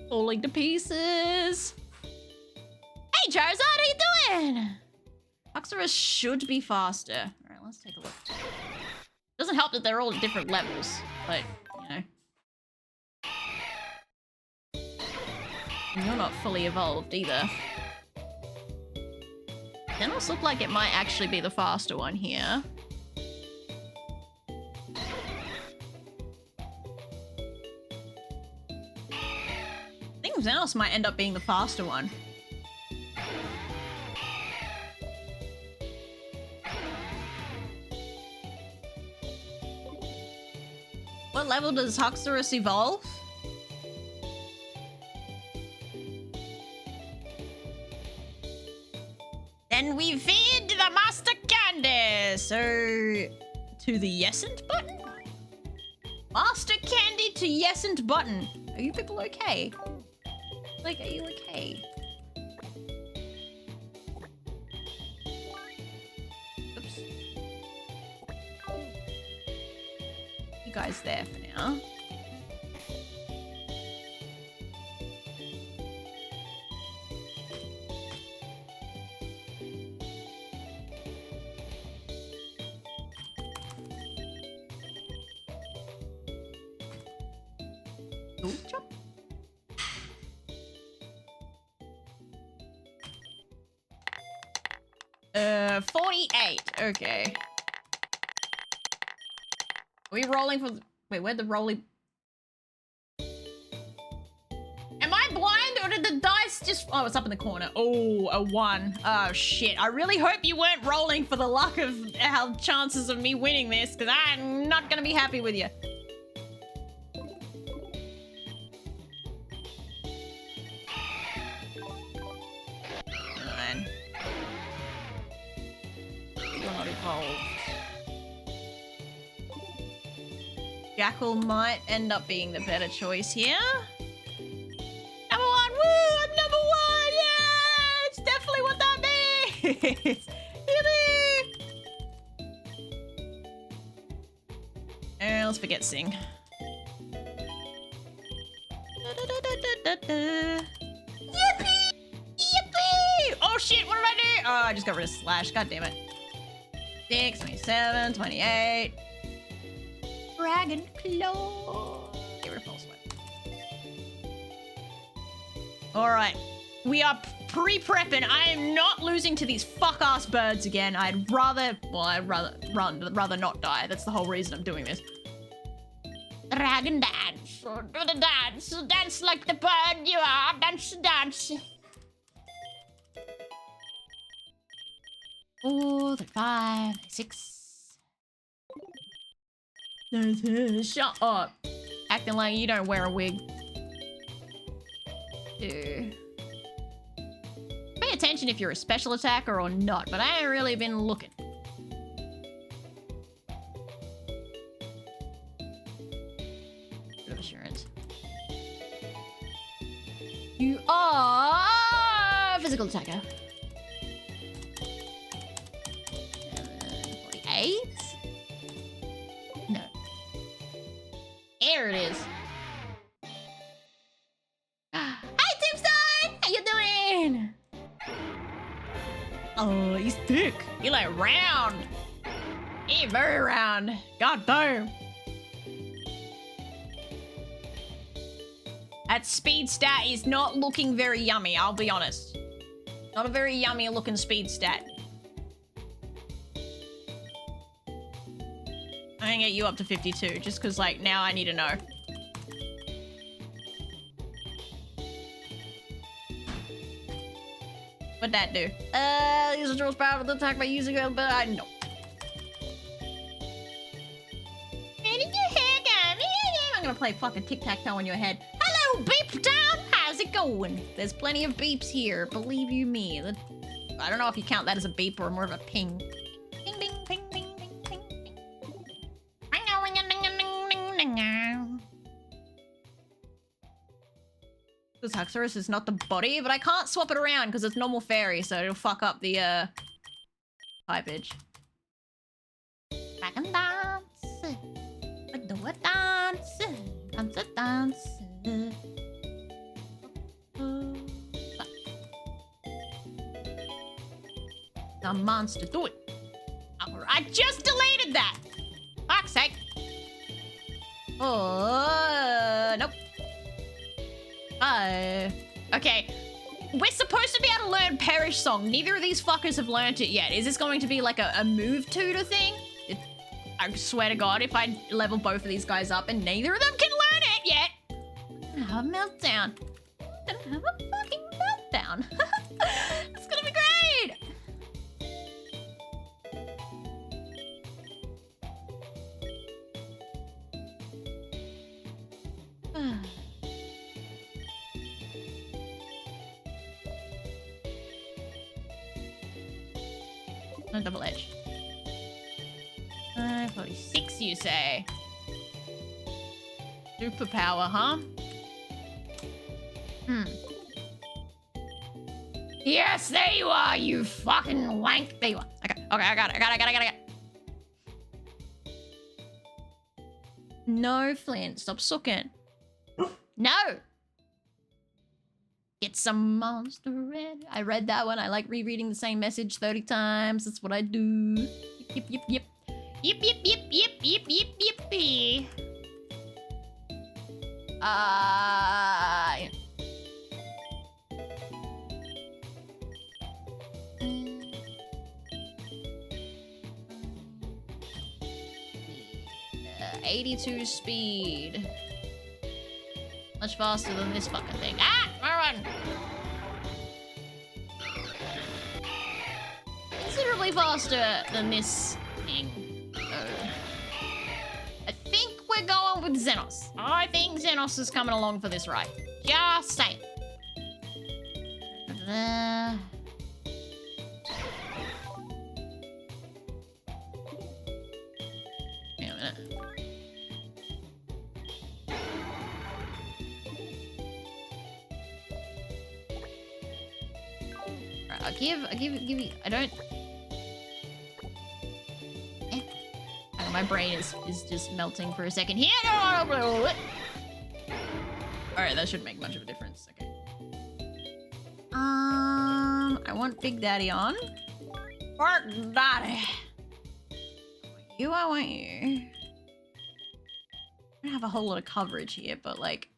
Falling to pieces. Hey, Charizard, how you doing? Luxorus should be faster. Alright, let's take a look. Doesn't help that they're all at different levels, but, you know. And you're not fully evolved either. Thanos look like it might actually be the faster one here. I think Thanos might end up being the faster one. What level does Huxorus evolve? Then we feed the Master Candy. So, to the Yesent button? Master Candy to Yesent button. Are you people okay? Like, are you okay? guys there for now. Ooh, chop. 48. Okay. Are we rolling for... Wait, where'd the rolling... Am I blind or did the dice just... Oh, it's up in the corner. Oh, a 1. Oh, shit. I really hope you weren't rolling for the luck of our chances of me winning this, because I'm not gonna be happy with you. Fine. You're not involved. Jackal might end up being the better choice here. Number 1, woo! I'm number 1! Yeah! It's definitely what that means! Yippee! And let's forget sing. Yippee! Yippee! Oh shit, what did I do? Oh, I just got rid of slash, god damn it. 6, 27, 28. Dragon Claw. Get rid of false one. Alright. We are pre-prepping. I am not losing to these fuck-ass birds again. I'd rather... Well, I'd rather not die. That's the whole reason I'm doing this. Dragon dance. Do the dance. Dance like the bird you are. Dance, dance. 4, 5, 6. Shut up. Acting like you don't wear a wig. 2. Pay attention if you're a special attacker or not, but I ain't really been looking. Bit of assurance. You are a physical attacker. 48? No. There it is. Hi, Tombstone! How you doing? Oh, he's thick. He like round. He very round. God damn. That speed stat is not looking very yummy, I'll be honest. Not a very yummy looking speed stat. I can get you up to 52, just because, like, now I need to know. What'd that do? Use the trolls power to attack by using it, but I know. Where did your hair go? I'm gonna play fucking tic-tac-toe in your head. Hello, Beep Town! How's it going? There's plenty of beeps here, believe you me. I don't know if you count that as a beep or more of a ping. Ping, ping, ping, ping. This Haxorus is not the body, but I can't swap it around because it's normal fairy, so it'll fuck up the typage. Dragon dance. Do a dance. Dance a dance. The monster, do it. I just deleted that. Fuck's sake. Oh, nope. Okay. We're supposed to be able to learn Perish Song. Neither of these fuckers have learned it yet. Is this going to be like a move tutor thing? I swear to God, if I level both of these guys up and neither of them can learn it yet. I'm gonna have a meltdown. I'm gonna have a fucking meltdown. It's gonna be great. No double edge. 46, you say? Superpower, huh? Yes, there you are, you fucking wank. There you are. Okay, I got it. No, Flint. Stop sucking. No! Get some monster red. I read that one. I like rereading the same message 30 times. That's what I do. Yip, yip, yip. Yip, yip, yip, yip, yip, yip, yippee. Uh, 82 speed. Much faster than this fucking thing. Ah! Run! Considerably faster than this thing. I think we're going with Xenos. I think Xenos is coming along for this ride. Just saying. Wait a minute. I'll give you. I don't. My brain is just melting for a second here. Alright, that shouldn't make much of a difference. Okay. I want Big Daddy on. Bark Daddy. I want you. I don't have a whole lot of coverage here, but like,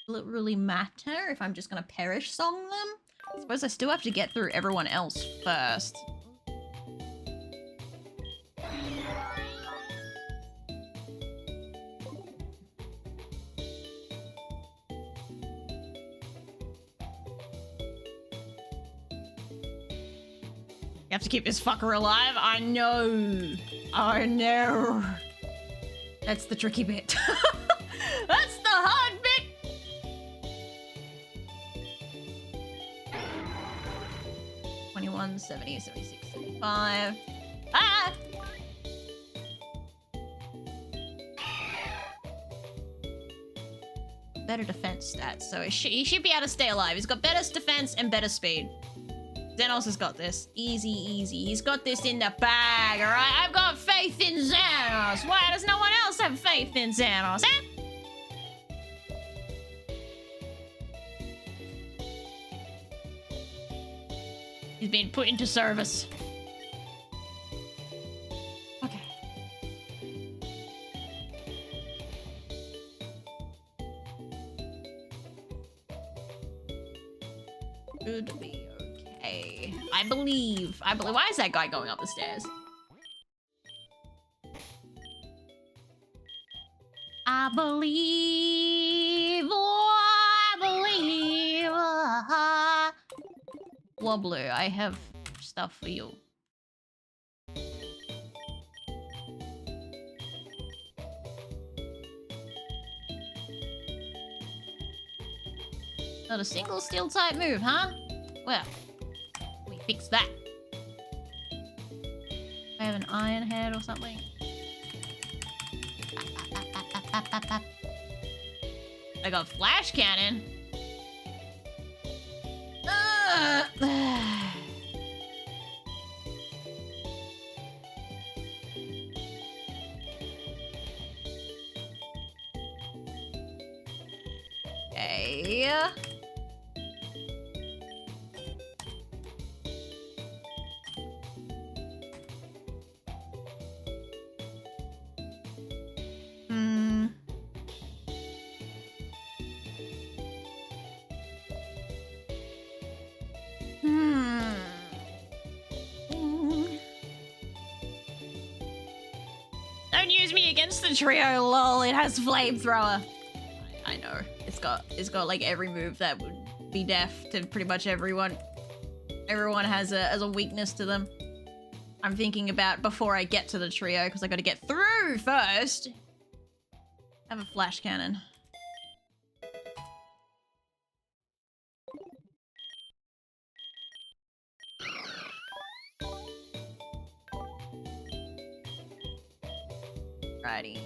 will it really matter if I'm just gonna perish song them? I suppose I still have to get through everyone else first. You have to keep this fucker alive? I know. I know. That's the tricky bit. That's the hard bit. $21, $70, $76, $75. Ah! Better defense stats, so he should be able to stay alive. He's got better defense and better speed. Xenos has got this. Easy, easy. He's got this in the bag, alright? I've got faith in Xenos. Why does no one else have faith in Xenos, eh? He's been put into service. Okay. Should be okay. I believe. Why is that guy going up the stairs? I believe. Oh, I believe. Wobbler, I have stuff for you. Not a single steel type move, huh? Well, we fix that. I have an iron head or something. I got flash cannon. Okay. Don't use me against the trio, lol. It has flamethrower. I know. It's got like every move that would be deaf to pretty much everyone. Everyone has a weakness to them. I'm thinking about before I get to the trio because I got to get through first. I have a flash cannon. Righty.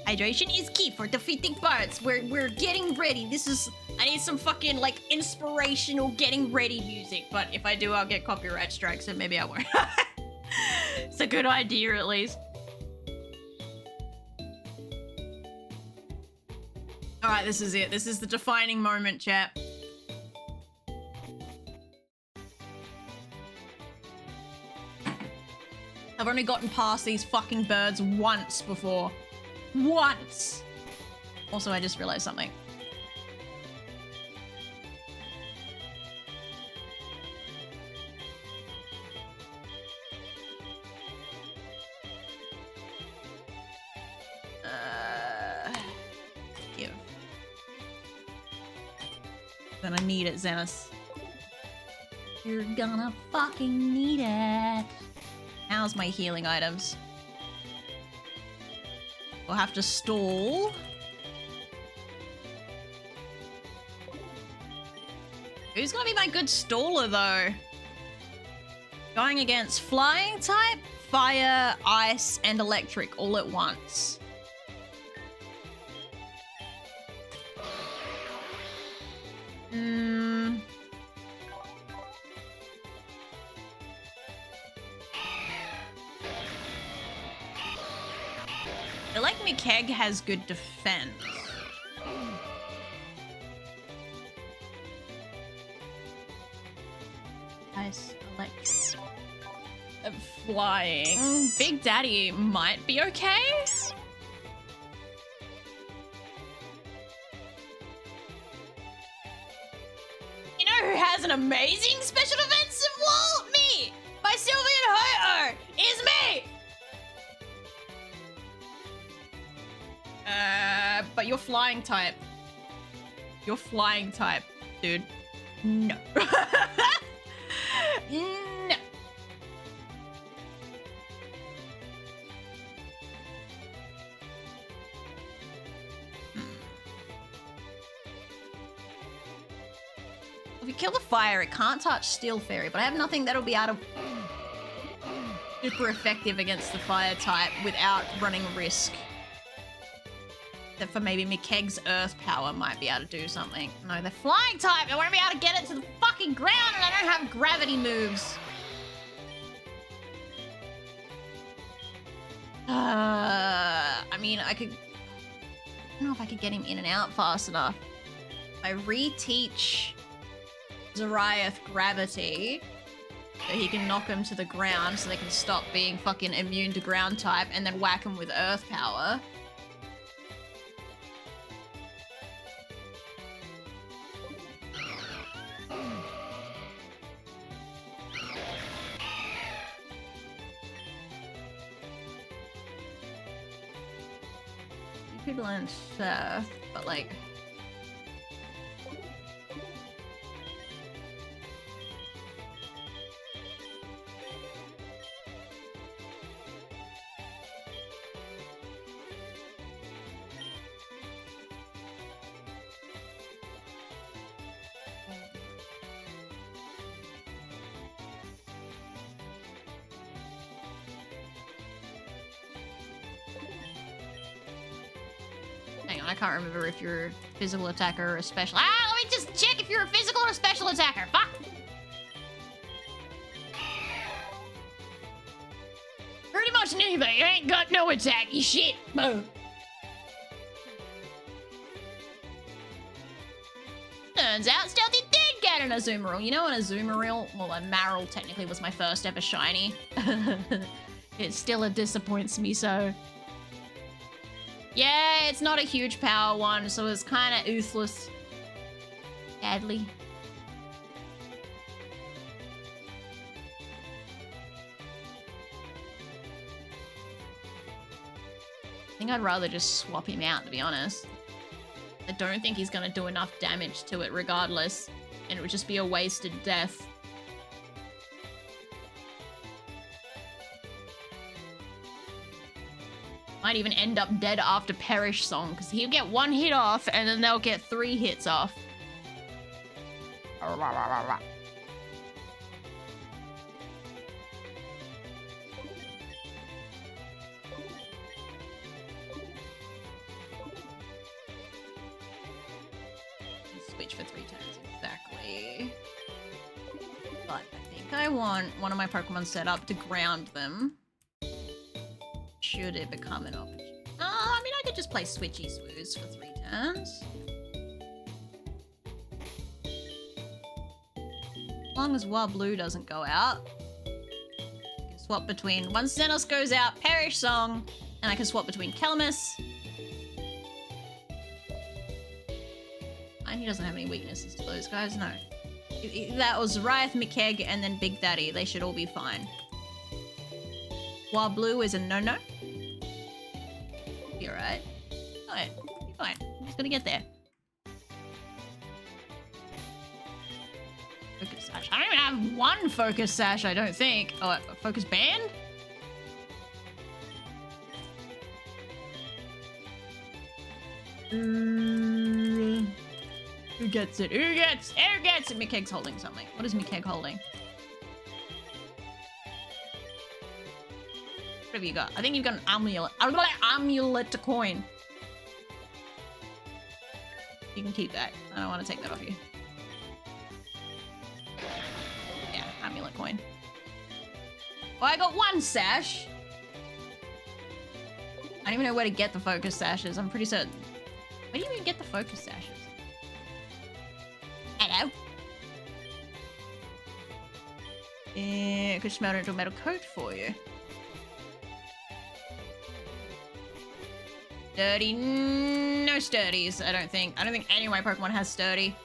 Hydration is key for defeating birds. We're getting ready. I need some fucking like inspirational getting ready music. But if I do, I'll get copyright strikes, so maybe I won't. It's a good idea at least. All right, this is it. This is the defining moment, chat. I've only gotten past these fucking birds once before. Once! Also, I just realized something. Give. Gonna need it, Xenos. You're gonna fucking need it. How's my healing items? We'll have to stall. Who's gonna be my good staller though? Going against flying type, fire, ice, and electric all at once. I feel like Mikeg has good defense. Ice, electric, flying. Big Daddy might be okay. You know who has an amazing special defensive wall? Me! My Sylvian Ho-Oh is me! But you're flying type. You're flying type, dude. No. No. If you kill the fire, it can't touch Steel Fairy, but I have nothing that'll be able to super effective against the fire type without running risk. Except for maybe Mikeg's Earth Power might be able to do something. No, they're flying type. I want to be able to get it to the fucking ground and I don't have gravity moves. I mean, I don't know if I could get him in and out fast enough. I reteach Zariath gravity so he can knock him to the ground so they can stop being fucking immune to ground type and then whack him with Earth Power. You could learn Surf, but like... Hang on, I can't remember if you're a physical attacker or a special. Ah, let me just check if you're a physical or a special attacker. Fuck! Pretty much neither. You ain't got no attack, you shit. Boom. Turns out Stealthy did get an Azumarill. You know an Azumarill? Well, a Marill technically was my first ever shiny. It still disappoints me so. Yeah, it's not a huge power one, so it's kind of useless. Sadly. I think I'd rather just swap him out, to be honest. I don't think he's gonna do enough damage to it regardless, and it would just be a wasted death. Might even end up dead after Perish Song, because he'll get one hit off, and then they'll get 3 hits off. switch for 3 turns exactly. But I think I want one of my Pokemon set up to ground them. Should it become an option? I mean, I could just play Switchy Swoos for 3 turns. As long as Wild Blue doesn't go out. I can swap between... Once Xenos goes out, Perish Song, and I can swap between Calamus. And he doesn't have any weaknesses to those guys, no. That was Riot, Mikeg, and then Big Daddy. They should all be fine. Wild Blue is a no-no. You're right. Fine. You're fine. I'm just gonna get there. Focus Sash. I don't even have one Focus Sash, I don't think. Oh, a Focus Band? Who gets it? Who gets it? Mikeg's holding something. What is Mikeg holding? What have you got? I think you've got an amulet. I would like amulet to coin. You can keep that. I don't want to take that off you. Yeah, amulet coin. Well, I got 1 sash. I don't even know where to get the focus sashes. I'm pretty certain. Where do you even get the focus sashes? Hello? I could smelt it into a metal coat for you. Sturdy? No sturdies, I don't think. I don't think any of my Pokemon has sturdy.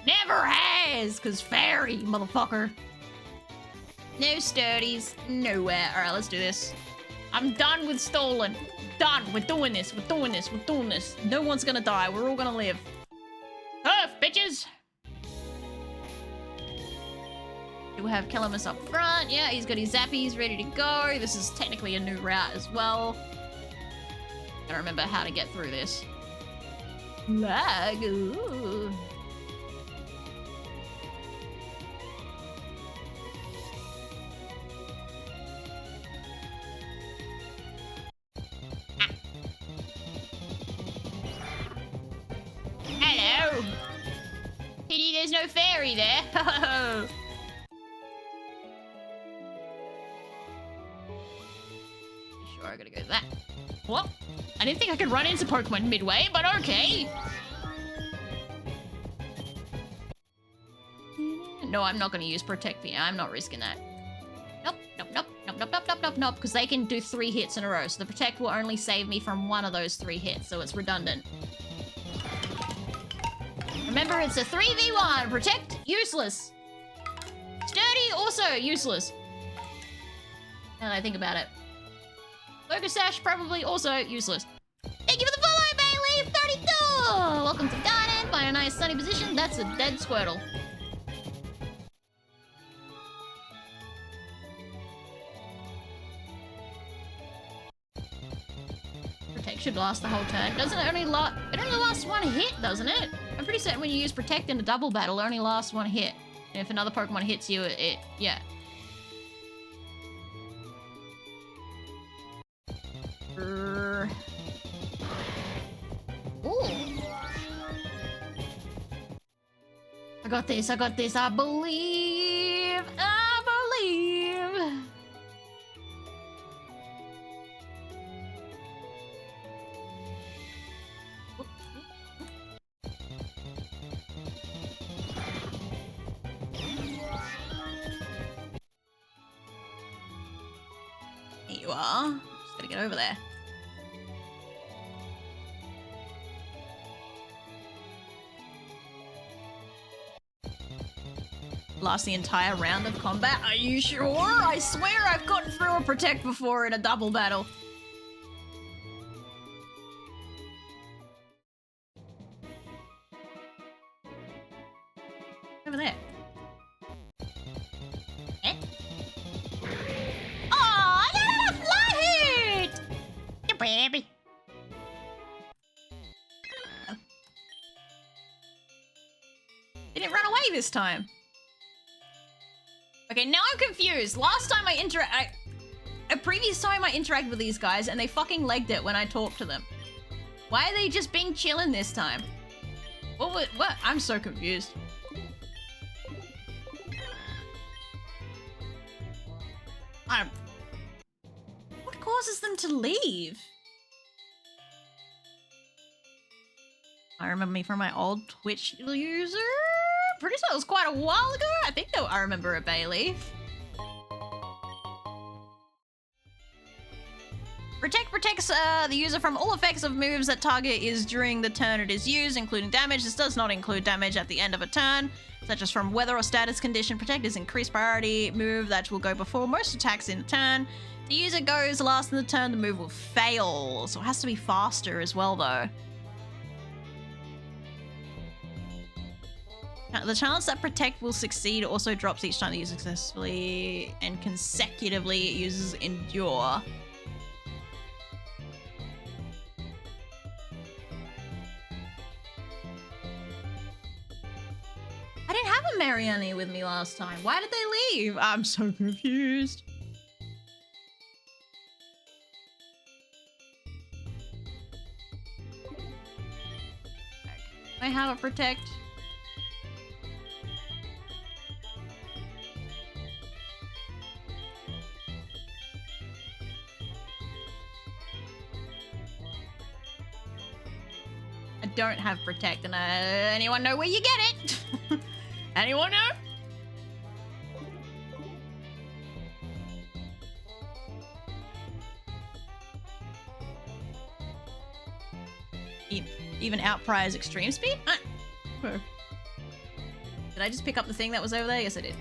Never has, because fairy, motherfucker. No sturdies, nowhere. Alright, let's do this. I'm done with stolen. Done. We're doing this. We're doing this. We're doing this. No one's gonna die. We're all gonna live. Turf, bitches! We have Calamus up front. Yeah, he's got his Zappies ready to go. This is technically a new route as well. I don't remember how to get through this. Lag. Ooh. Hello. Pity there's no fairy there. Sure, I gotta go to that. What? I didn't think I could run into Pokemon midway, but okay. No, I'm not gonna use Protect Me. I'm not risking that. Nope, nope, nope, nope, nope, nope, nope, nope, nope, because they can do 3 hits in a row, so the Protect will only save me from one of those 3 hits, so it's redundant. Remember, it's a 3v1. Protect, useless. Sturdy, also useless. Now that I think about it. Focus Sash, probably also useless. Thank you for the follow, Bailey! 32! Welcome to Garden. Find a nice sunny position. That's a dead Squirtle. Protect should last the whole turn. Doesn't it only last... It only lasts 1 hit, doesn't it? I'm pretty certain when you use Protect in a double battle, it only lasts 1 hit. And if another Pokemon hits you, yeah. Ooh. I got this, I got this, I believe, I believe. Here you are. Just gotta get over there. Last the entire round of combat? Are you sure? I swear I've gotten through a Protect before in a double battle. Over there. Eh? Aw, I got a fly hit! You baby. Oh. Didn't run away this time. Okay, now I'm confused. Last time a previous time I interacted with these guys and they fucking legged it when I talked to them. Why are they just being chillin' this time? What? I'm so confused. What causes them to leave? I remember me from my old Twitch user. Pretty sure it was quite a while ago. I think I remember a bay leaf. Protect protects the user from all effects of moves that target is during the turn it is used, including damage. This does not include damage at the end of a turn, such as from weather or status condition. Protect is increased priority move that will go before most attacks in a turn. If the user goes last in the turn, the move will fail. So it has to be faster as well, though. The chance that Protect will succeed also drops each time the user successfully and consecutively uses Endure. I didn't have a Mariani with me last time. Why did they leave? I'm so confused. I have a Protect. I don't have Protect, and anyone know where you get it? Anyone know? Even outprize extreme speed? Did I just pick up the thing that was over there? Yes, I did.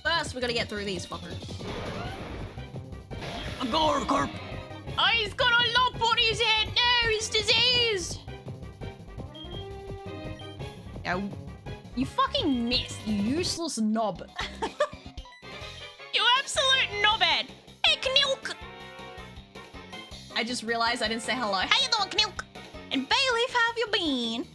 First, we gotta get through these fuckers. A Gorkorp! Oh, he's got a lump on his head! No, he's diseased! Yeah, you fucking missed, you useless knob. You absolute knobhead! Hey, Knilk! I just realized I didn't say hello. How you doing, Knilk? And Bayleaf, how have you been?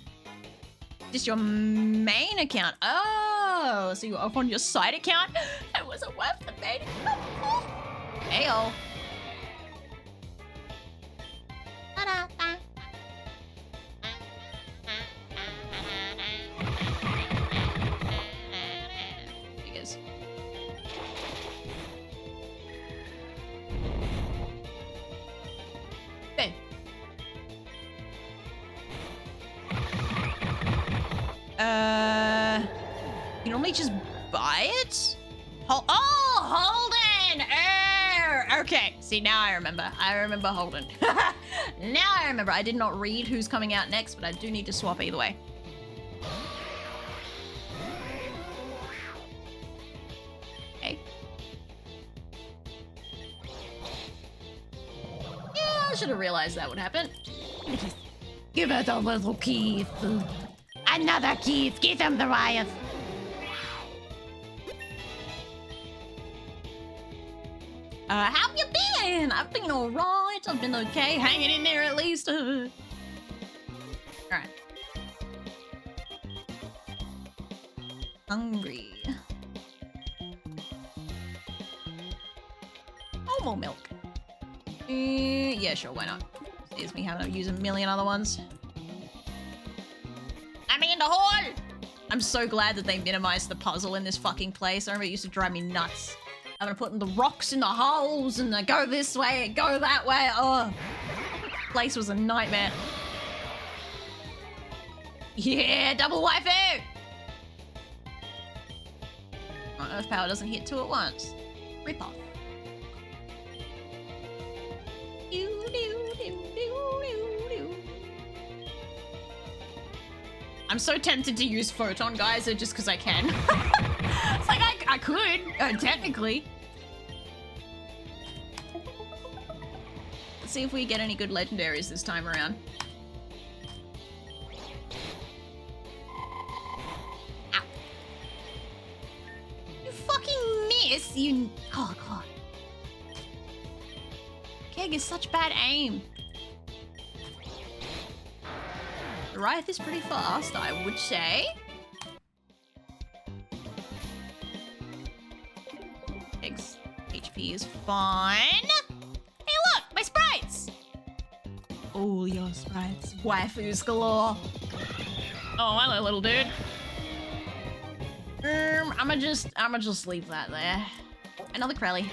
Just your main account. Oh, so you're off on your side account? It wasn't worth the main account. Heyo. Figures. Ben. You normally just buy it? Oh, Holden! Okay, see, now I remember. I remember Holden. Now I remember. I did not read who's coming out next, but I do need to swap either way. Okay. Yeah, I should have realized that would happen. Give it a little Keith. Another Keith. Give him the riot. How have you been? I've been alright. I've been okay. Hanging in there at least. Alright. Hungry. Oh, more milk. Yeah, sure, why not? Saves me having to use a million other ones. I'm in the hole! I'm so glad that they minimized the puzzle in this fucking place. I remember it used to drive me nuts. I'm gonna put in the rocks in the holes and go this way and go that way. Oh, the place was a nightmare. Yeah, double waifu! Oh, Earth power doesn't hit two at once. Rip off. I'm so tempted to use Photon Geyser just because I can. It's like I could, technically. Let's see if we get any good legendaries this time around. Ow. You fucking miss, you... Oh, God. Keg is such bad aim. Riot is pretty fast, I would say. Pig's HP is fine. Hey, look! My sprites! Oh, your sprites. Waifus galore. Oh, hello, little dude. I'ma just leave that there. Another Krelly.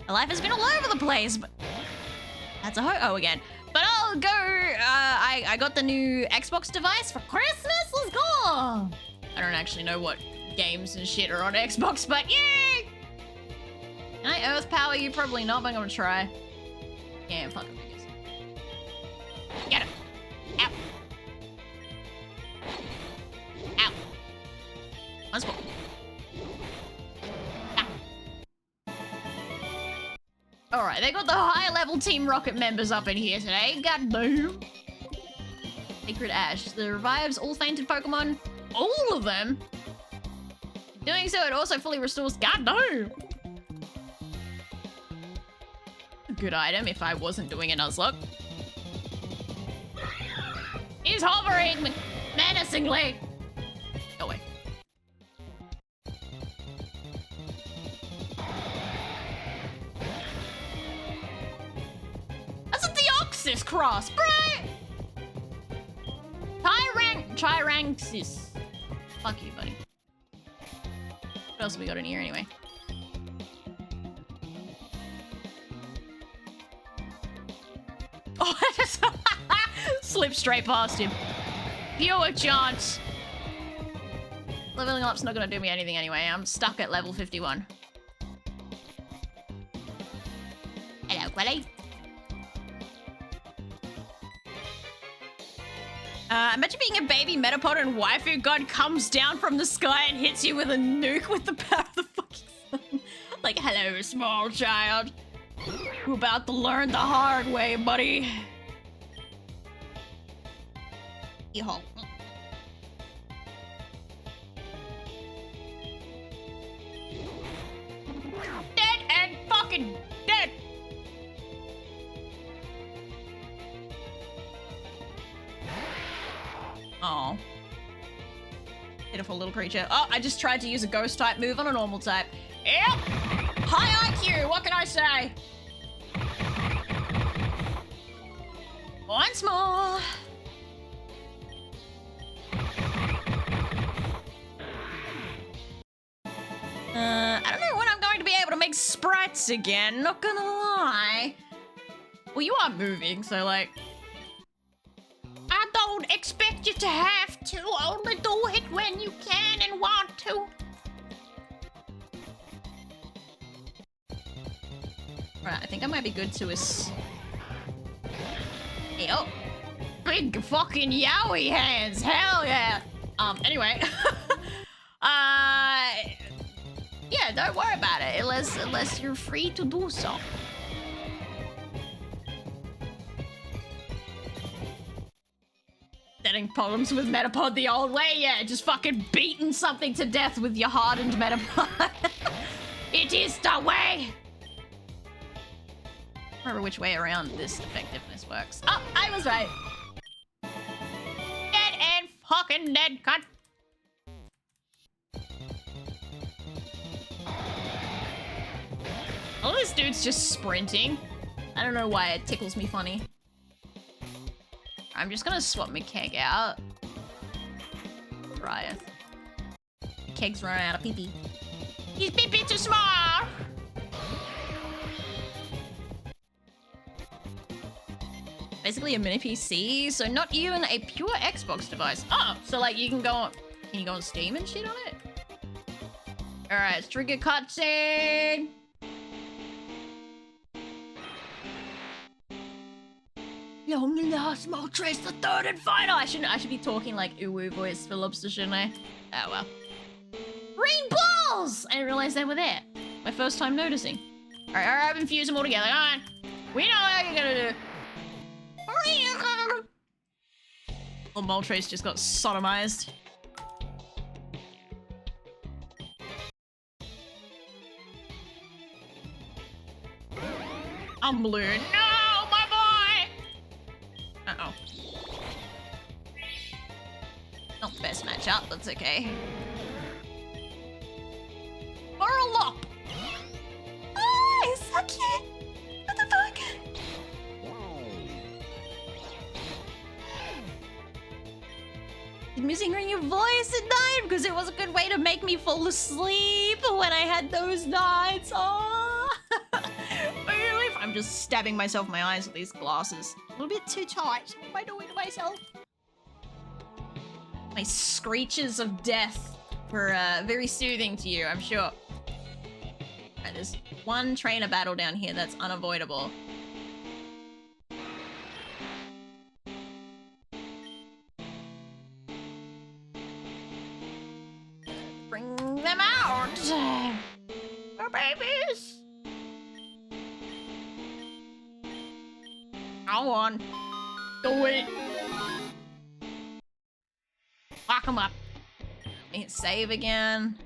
My life has been all over the place, but that's a ho-oh again. But I'll go. I got the new Xbox device for Christmas. Let's go. I don't actually know what games and shit are on Xbox, but yay! Can I Earth Power you? Probably not, but I'm gonna try. Yeah, fuck it. Get him. Ow. Ow. Once more. Alright, they got the high level Team Rocket members up in here today. God damn. Sacred Ash. The revives all fainted Pokemon. All of them? Doing so, it also fully restores. God damn. A good item if I wasn't doing a Nuzlocke. He's hovering menacingly. Go away. That's a Deoxys cross, bro! Tyranxis. Fuck you, buddy. What else have we got in here anyway? Oh, I just slipped straight past him. Pure chance. Leveling up's not gonna do me anything anyway. I'm stuck at level 51. Hello, Quelly. Imagine being a baby Metapod and waifu god comes down from the sky and hits you with a nuke with the power of the fucking sun. Like, hello, small child. You're about to learn the hard way, buddy. Yo. Dead and fucking dead. Oh. Pitiful little creature. Oh, I just tried to use a ghost type move on a normal type. Yep. High IQ, what can I say? Once more. I don't know when I'm going to be able to make sprites again, not gonna lie. Well, you are moving, so like... I don't expect you to have to, only do it when you can and want to. Right, I think I might be good to Hey, oh. Big fucking yowie hands, hell yeah. Anyway. Yeah, don't worry about it, unless you're free to do so. Setting problems with Metapod the old way, yeah, just fucking beating something to death with your hardened Metapod. It is the way! I don't remember which way around this effectiveness works. Oh, I was right. Dead and fucking dead, cunt. Oh, this dude's just sprinting. I don't know why it tickles me funny. I'm just gonna swap my keg out. Riot. The keg's running out of pee-pee. He's pee-pee too small! Basically a mini PC, so not even a pure Xbox device. Oh, so like you can go on... Can you go on Steam and shit on it? Alright, trigger cutscene! Long last Moltres, the third and final. I should be talking like uwu voice for Lobster, shouldn't I? Oh well. Green balls! I didn't realize they were there. My first time noticing. Alright, I've infused them all together. Come on. We know how you're gonna do. Oh, Moltres just got sodomized. I'm blue. No, my boy! mismatch up, that's okay. Fairy-Locke! Oh, he's so cute! What the fuck? You're missing your voice at night because it was a good way to make me fall asleep when I had those nights. Oh! Really? I'm just stabbing myself in my eyes with these glasses. A little bit too tight. What am I doing to myself? My screeches of death were very soothing to you, I'm sure. Alright, there's one trainer battle down here that's unavoidable. Bring them out! Our babies! Go on. Do it. Lock them up. Let me hit save again.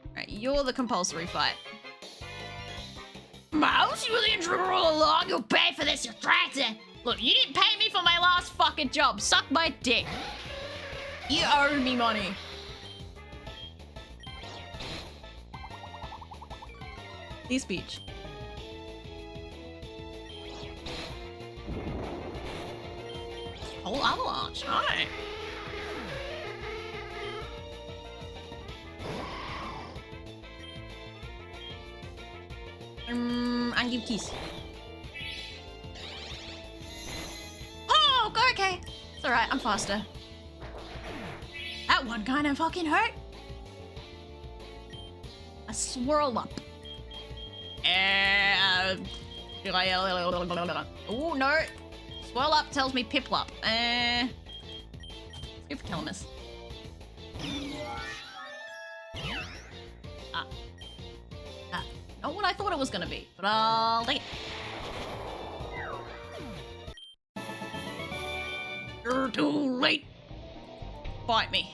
Alright, you're the compulsory fight. Mouse, you were the intruder all along. You'll pay for this, you traitor. Look, you didn't pay me for my last fucking job. Suck my dick. You owe me money. This speech. Whole avalanche, alright. And give keys. Oh, okay. It's alright, I'm faster. That one kinda fucking hurt. A swirl up. Oh no. Swirl up tells me piplup. Let's go for Calamus. Not what I thought it was gonna be, but I'll take it. You're too late. Fight me.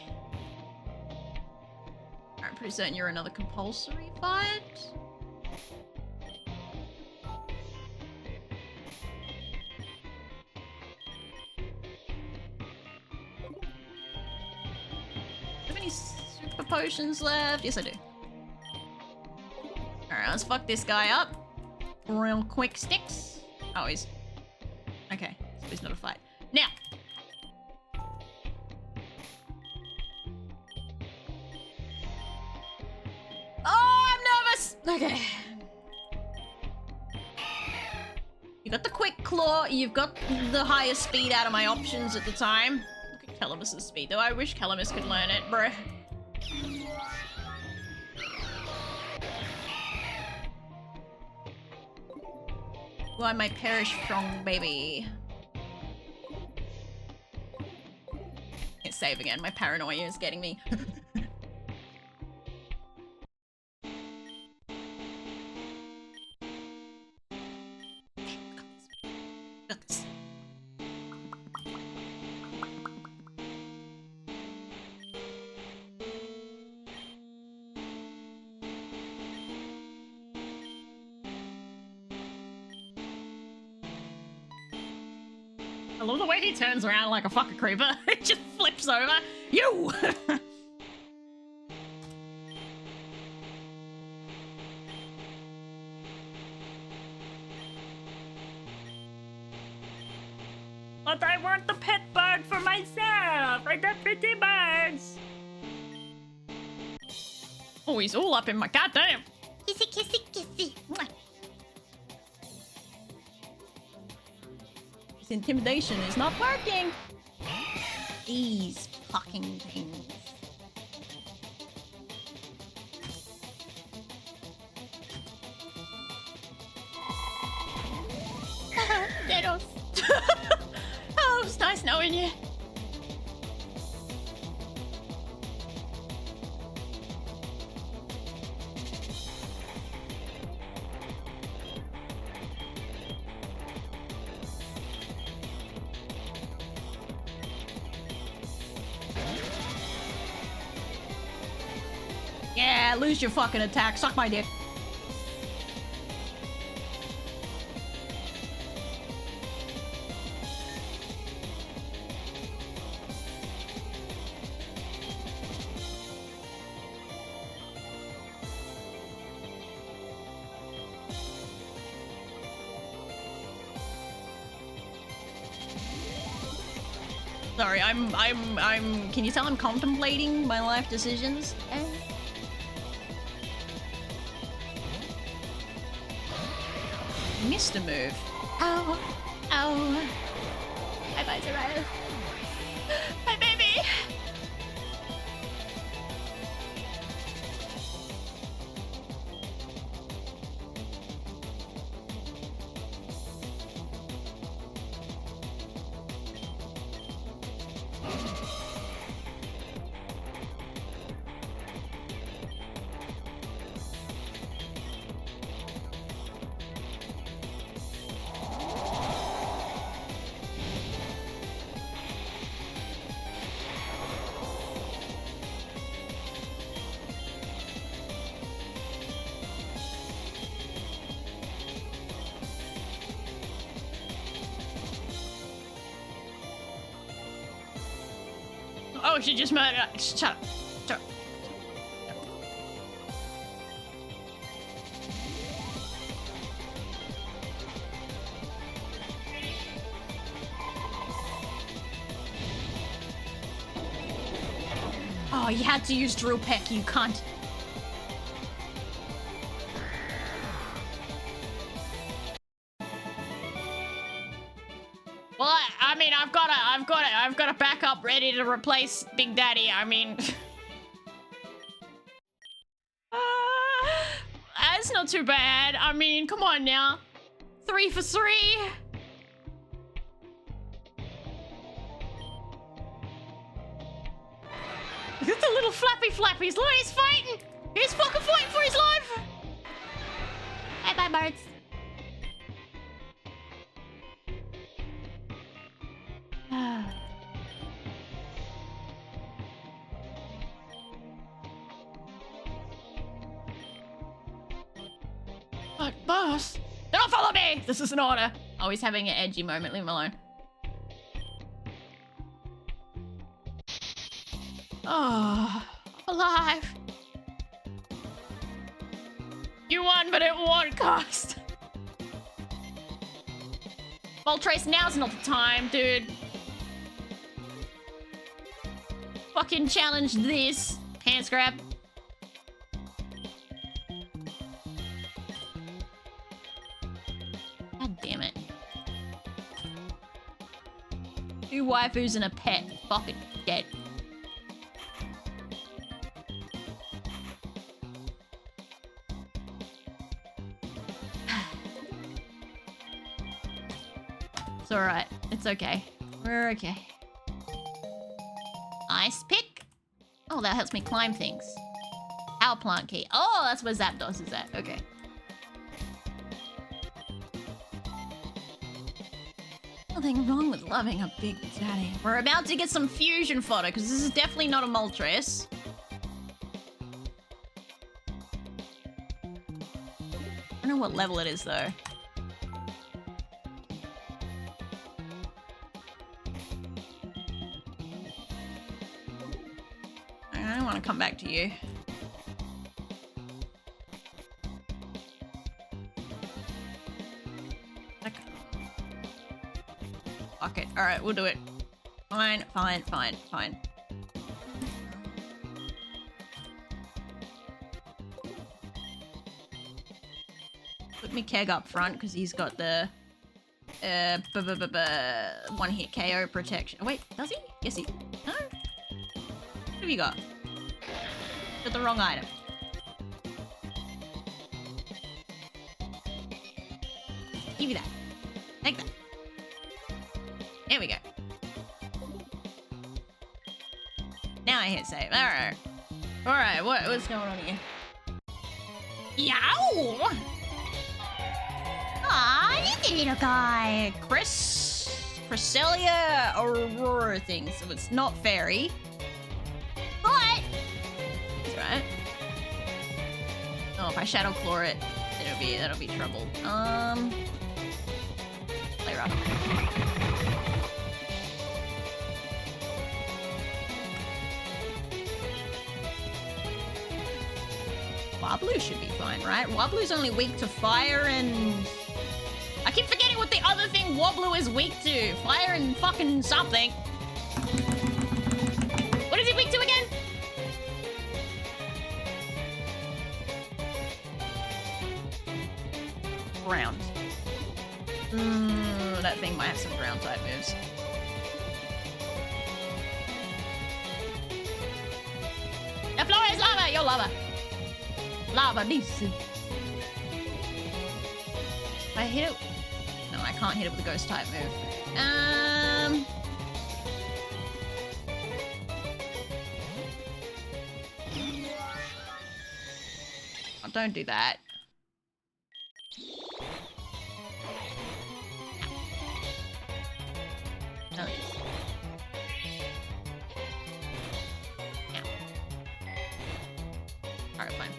I'm pretty certain you're another compulsory fight. Do I have any super potions left? Yes, I do. Alright, let's fuck this guy up. Real quick sticks. Oh, he's... Okay, so he's not a fight. Now! Oh, I'm nervous! Okay. You got the quick claw, you've got the highest speed out of my options at the time. Look at Calamus's speed, though. I wish Calamus could learn it, bruh. I might perish strong, baby. Can't save again. My paranoia is getting me. Got this. I love the way he turns around like a fucking creeper. It just flips over. You! But I want the pet bird for myself. I got pretty birds. Oh, he's all up in my goddamn. Kissy, kissy, kissy. Mwah. Intimidation is not working. These fucking things. Dedos. Oh, it's nice knowing you. Yeah, lose your fucking attack. Suck my dick. Sorry, can you tell I'm contemplating my life decisions? Missed a move. Ow. Ow. Bye-bye, Zariah. Bye, baby. Oh, she just murdered. Shut up. Shut up. Oh, you had to use drill peck, you cunt. Well, I mean, I've got a backup ready to replace Big Daddy. I mean, that's not too bad. I mean, come on now, 3 for 3. Look at the little flappy flappies. Look, he's fighting. He's fucking fighting for his life. Bye bye, birds. But boss, don't follow me. This is an order. Always having an edgy moment. Leave him alone. Oh, alive. You won, but at what cost? Voltrace, now's not the time, dude. Fucking challenge this. Hands grab. God damn it. 2 waifus and a pet. Fucking dead. It's alright. It's okay. We're okay. Ice pick. Oh, that helps me climb things. Power plant key. Oh, that's where Zapdos is at. Okay. Nothing wrong with loving a Big Daddy. We're about to get some fusion fodder, because this is definitely not a Moltres. I don't know what level it is, though. I don't want to come back to you. Fuck it. Alright, we'll do it. Fine, fine, fine, fine. Put me Keg up front, because he's got the... one-hit KO protection. Oh, wait, does he? Yes, he... No? What have you got? Got the wrong item. Give me that. Take that. There we go. Now I hit save. Alright. Alright, what's going on here? Yow! Aw, you little guy. Cresselia Aurora thing, so it's not fairy. But that's right. Oh, if I Shadow Claw it, that'll be trouble. Play rough. Wobblu should be fine, right? Wobblu's only weak to fire and... I keep forgetting what the other thing Wobblu is weak to. Fire and fucking something. That thing might have some ground type moves. The floor is lava! Yo, lava! Lava, this. If I hit it... No, I can't hit it with a ghost type move. Oh, don't do that. Oh, yes. Alright, fine.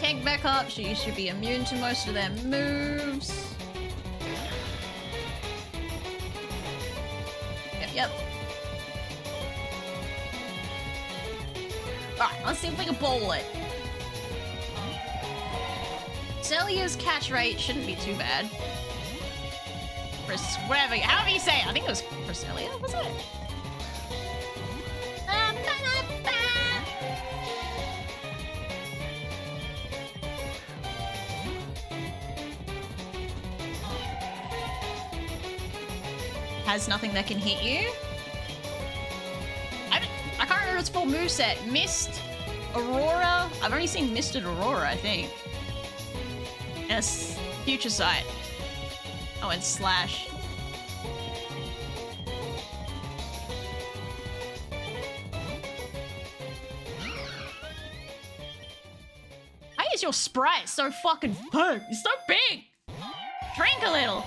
Keg back up, so you should be immune to most of their moves. Yep. Alright, let's see if we can bowl it. Celia's catch rate shouldn't be too bad. Whatever, however you say it. I think it was Cresselia, was it? Has nothing that can hit you. I can't remember its full moveset. Mist, Aurora. I've only seen Misted Aurora, I think. And a Future Sight. Oh, and Slash. Why is your sprite so fucking big? It's so big! Drink a little!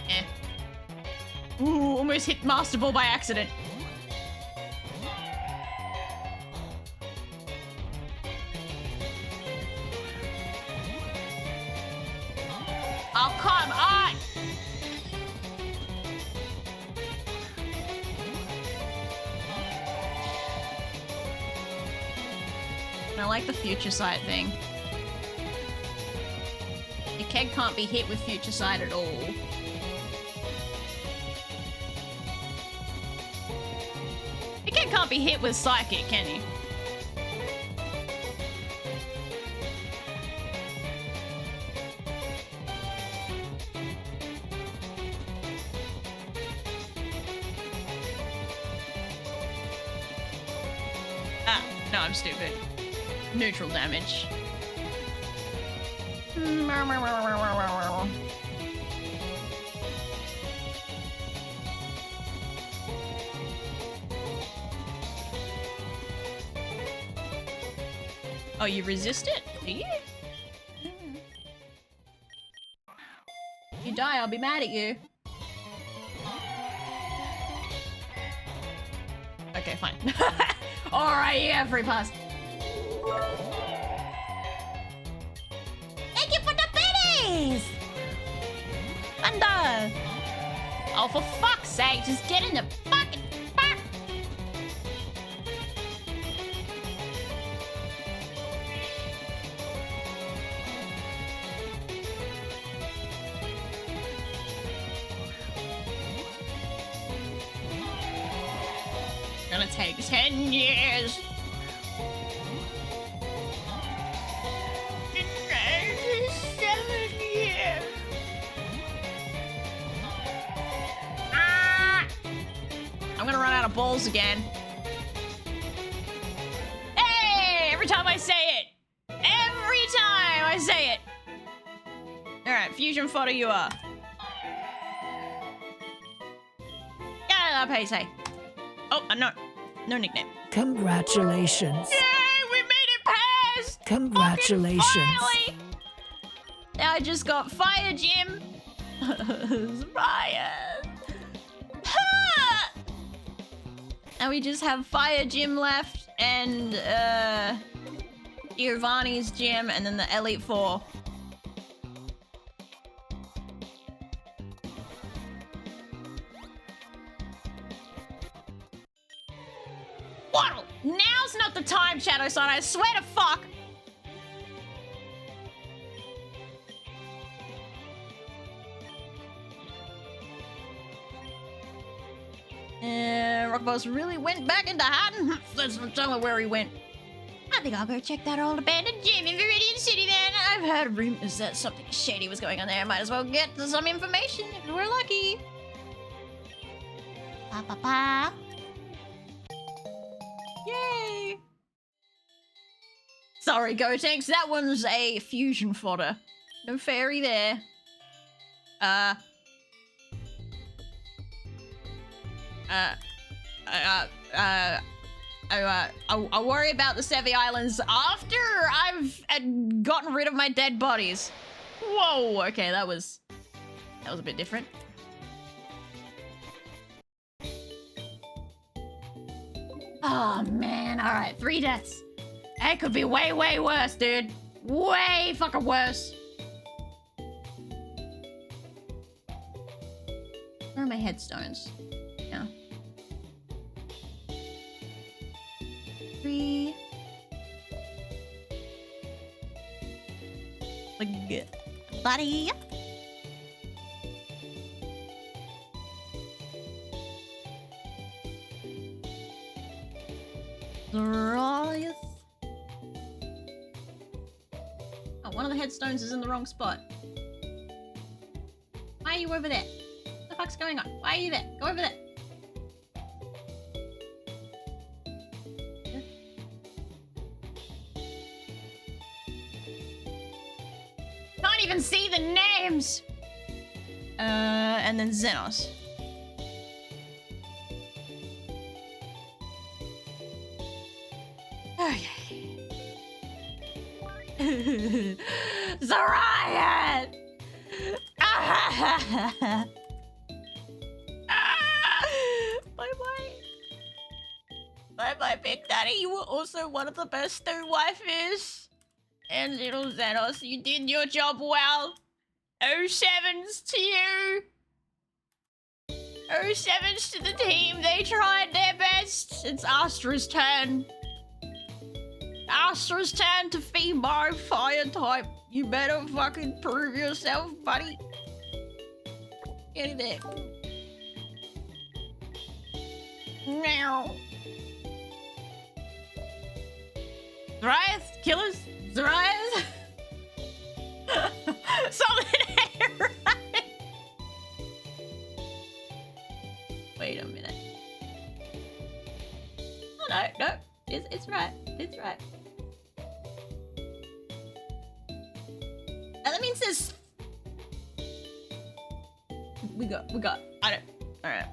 Eh. Ooh, almost hit Master Ball by accident. Oh, come on! I like the Future Sight thing. The keg can't be hit with Future Sight at all. The keg can't be hit with Psychic, can he? Ah, no, I'm stupid. Neutral damage. Oh, you resist it? Do you? If you die, I'll be mad at you. Okay, fine. Alright, you have free pass. Thank you for the biddies! Thunder! Oh, for fuck's sake, just get in the fucking fuck! Gonna take 10 years. 97 years. Ah! I'm gonna run out of balls again. Hey! Every time I say it! Every time I say it! Alright, fusion fodder you are. Get out of that pace, hey. Oh, no. No nickname. Congratulations. Yay! We made it past! Congratulations. Finally! Now I just got Fire Gym. Fire. Ha! Now we just have Fire Gym left and Giovanni's gym and then the Elite Four. Waddle! Now's not the time, Shadow Son, I swear to fuck! Rock Boss really went back into hiding? Let's tell me where he went. I think I'll go check that old abandoned gym in Viridian City then. I've heard rumors that something shady was going on there. Might as well get some information if we're lucky. Pa pa pa. Yay! Sorry, Gotenks, that one's a fusion fodder. No fairy there. I'll worry about the Sevi Islands after I've gotten rid of my dead bodies. Whoa, okay, that was a bit different. Oh man, alright, 3 deaths. It could be way, way worse, dude. Way fucking worse. Where are my headstones? Yeah. 3. Like, buddy. Zoroth. Oh, one of the headstones is in the wrong spot. Why are you over there? What the fuck's going on? Why are you there? Go over there. Can't even see the names! And then Xenos. Okay. Zorion! Bye-bye. Bye-bye, Big Daddy. You were also one of the best stone wifers. And little Xenos, you did your job well. 07s to you. 07s to the team. They tried their best. It's Astra's turn. Astra's turn to feed my fire type. You better fucking prove yourself, buddy. Get in there. Now. Zoriath? Killers? Zoriath? Something ain't right. Wait a minute. Oh no, no. It's right. It's right. That means there's... We got, I don't, alright.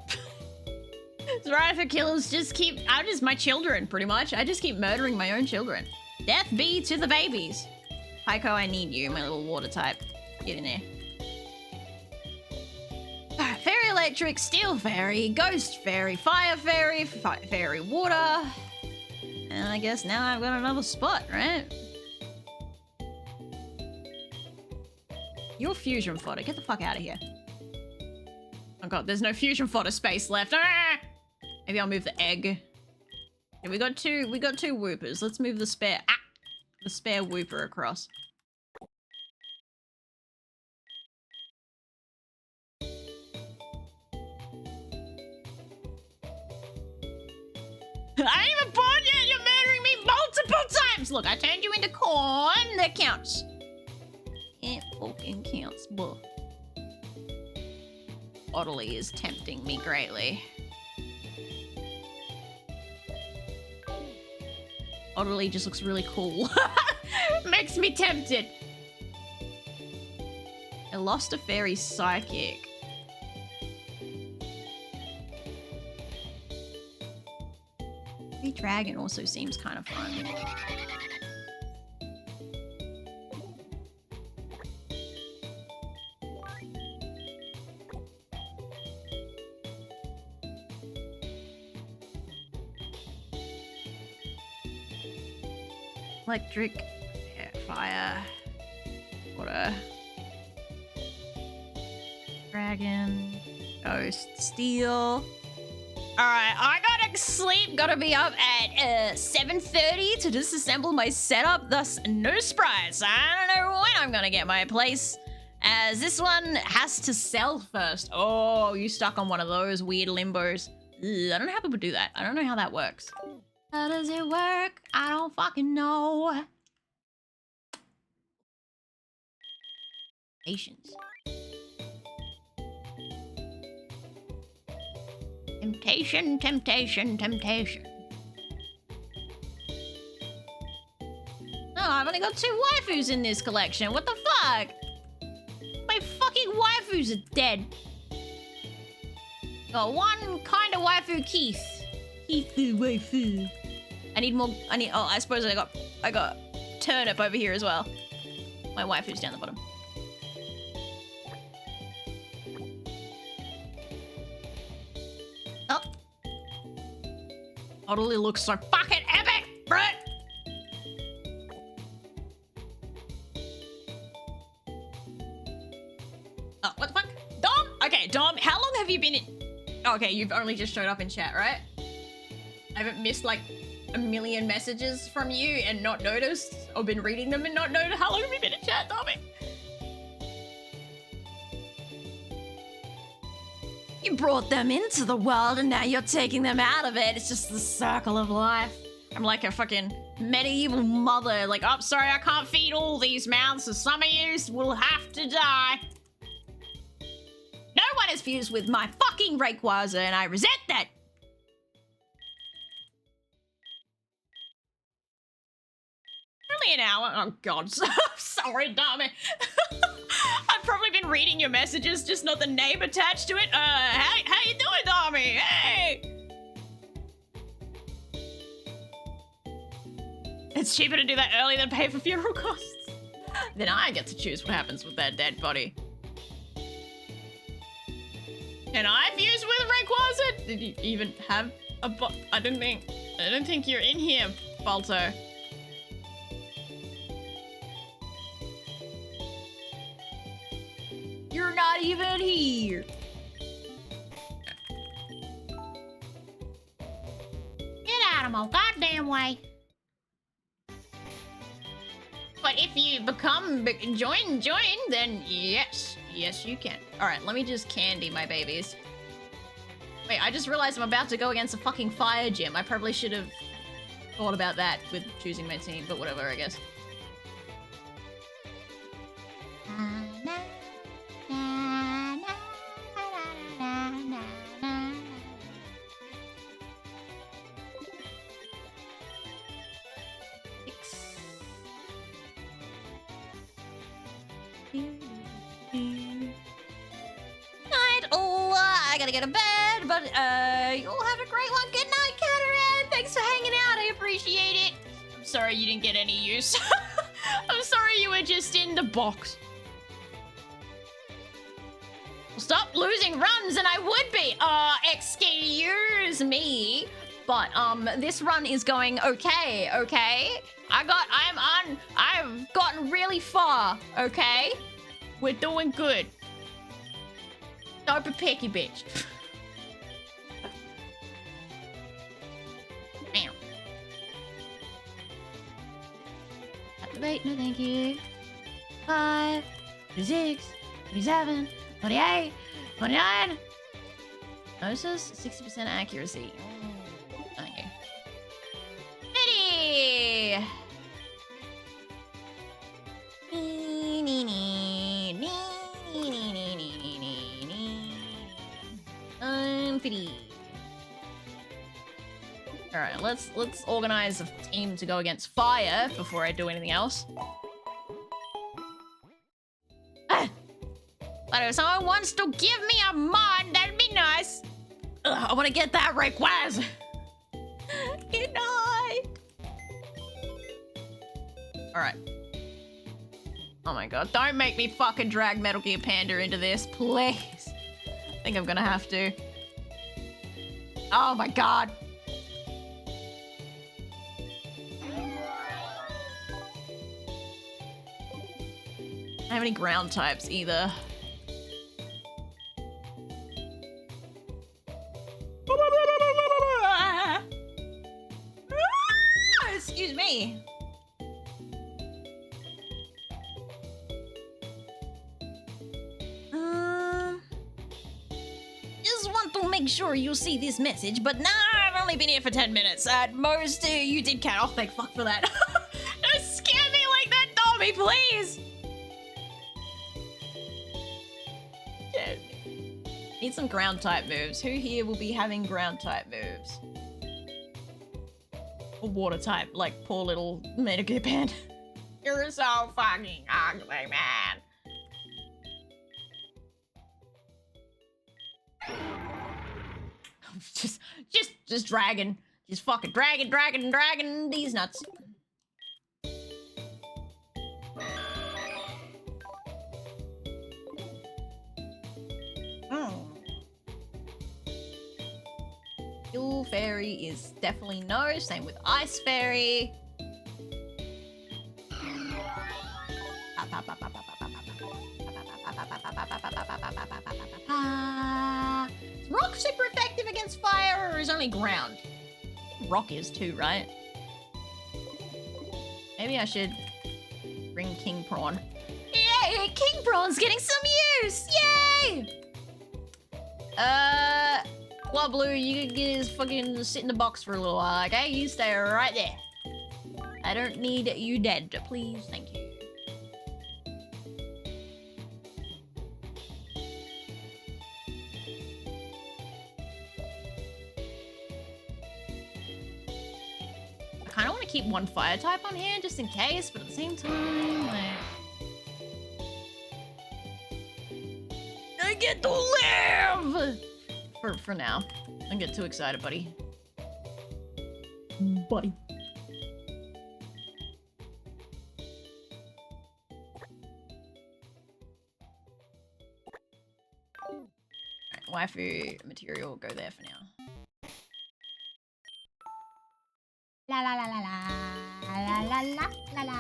Zoriath for killers just keep, I'm just my children, pretty much. I just keep murdering my own children. Death be to the babies. Heiko, I need you, my little water type. Get in there. Alright, fairy electric, steel fairy, ghost fairy, fire fairy, fairy water. And I guess now I've got another spot, right? You're fusion fodder. Get the fuck out of here. Oh god, there's no fusion fodder space left. Ah! Maybe I'll move the egg. Yeah, we got two whoopers. Let's move the spare whooper across. I ain't even born yet. You're murdering me multiple times. Look, I turned you into corn. That counts. It fucking counts, buh. Oddly is tempting me greatly. Oddly just looks really cool. Makes me tempted. I lost a fairy psychic. The dragon also seems kind of fun. Electric, yeah, fire, water, dragon, ghost, steel. All right, I gotta sleep. Gotta be up at 7:30 to disassemble my setup. Thus, no surprise. I don't know when I'm gonna get my place, as this one has to sell first. Oh, you stuck on one of those weird limbos. Ugh, I don't know how people do that. I don't know how that works. How does it work? I don't fucking know. Patience. Temptation, temptation, temptation. Oh, I've only got 2 waifus in this collection. What the fuck? My fucking waifus are dead. Got one kind of waifu, Keith. Keith the waifu. I need more. Oh, I suppose I got turnip over here as well. My waifu's down the bottom. Oh. Totally looks so fucking epic, bro. Oh, what the fuck? Dom? Okay, Dom, how long have you been in... Okay, you've only just showed up in chat, right? I haven't missed like a million messages from you and not noticed, or been reading them and not noticed. How long have you been in chat, Dommy? You brought them into the world and now you're taking them out of it. It's just the circle of life. I'm like a fucking medieval mother. Like, oh, sorry, I can't feed all these mouths, so some of you will have to die. No one is fused with my fucking Rayquaza, and I resent that. Only an hour. Oh god, sorry, Dami. I've probably been reading your messages, just not the name attached to it. How you doing, Dami? Hey. It's cheaper to do that early than pay for funeral costs. Then I get to choose what happens with that dead body. Can I fuse with Rayquaza? Did you even have a I don't think you're in here, Balto. You're not even here. Get out of my goddamn way. But if you join, then yes, you can. All right, let me just candy my babies. Wait, I just realized I'm about to go against a fucking fire gym. I probably should have thought about that with choosing my team, but whatever, I guess. I gotta go to bed, but you'll have a great one. Good night, Cataran. Thanks for hanging out. I appreciate it. I'm sorry you didn't get any use. I'm sorry you were just in the box. Stop losing runs, and I would be. Excuse me, but this run is going okay. Okay, I've gotten really far. Okay, we're doing good. Don't be picky, bitch. Meow. Activate, no thank you. 5, 26, 27, 28, 29. Gnosis, 60% accuracy. Thank you. 50! Alright, let's organize a team to go against fire before I do anything else. But if someone wants to give me a mod, that'd be nice. Ugh, I want to get that Rayquaza. Good night. Alright. Oh my god, don't make me fucking drag Metal Gear Panda into this, please. I think I'm gonna have to. Oh my god. I don't have any ground types either. Excuse me. Just want to make sure you see this message, but never only been here for 10 minutes. At most, you did count. Oh, thank fuck for that. Don't scare me like that, Dobby, please. Yeah. Need some ground type moves. Who here will be having ground type moves? Or water type, like poor little Metagoo Panda. You're so fucking ugly, man. just dragging. Just fucking dragging these nuts. Fuel Fairy is definitely no. Same with Ice Fairy. Is rock super effective against fire or is only ground? Rock is too, right? Maybe I should bring King Prawn. Yay! King Prawn's getting some use! Yay! Blue, you can just fucking sit in the box for a little while, okay? You stay right there. I don't need you dead, please. Thank you. I kind of want to keep one fire type on here just in case, but at the same time, like... I get to live! For now. Don't get too excited, buddy. Buddy. Right, waifu material will go there for now. La la la la la la la la la.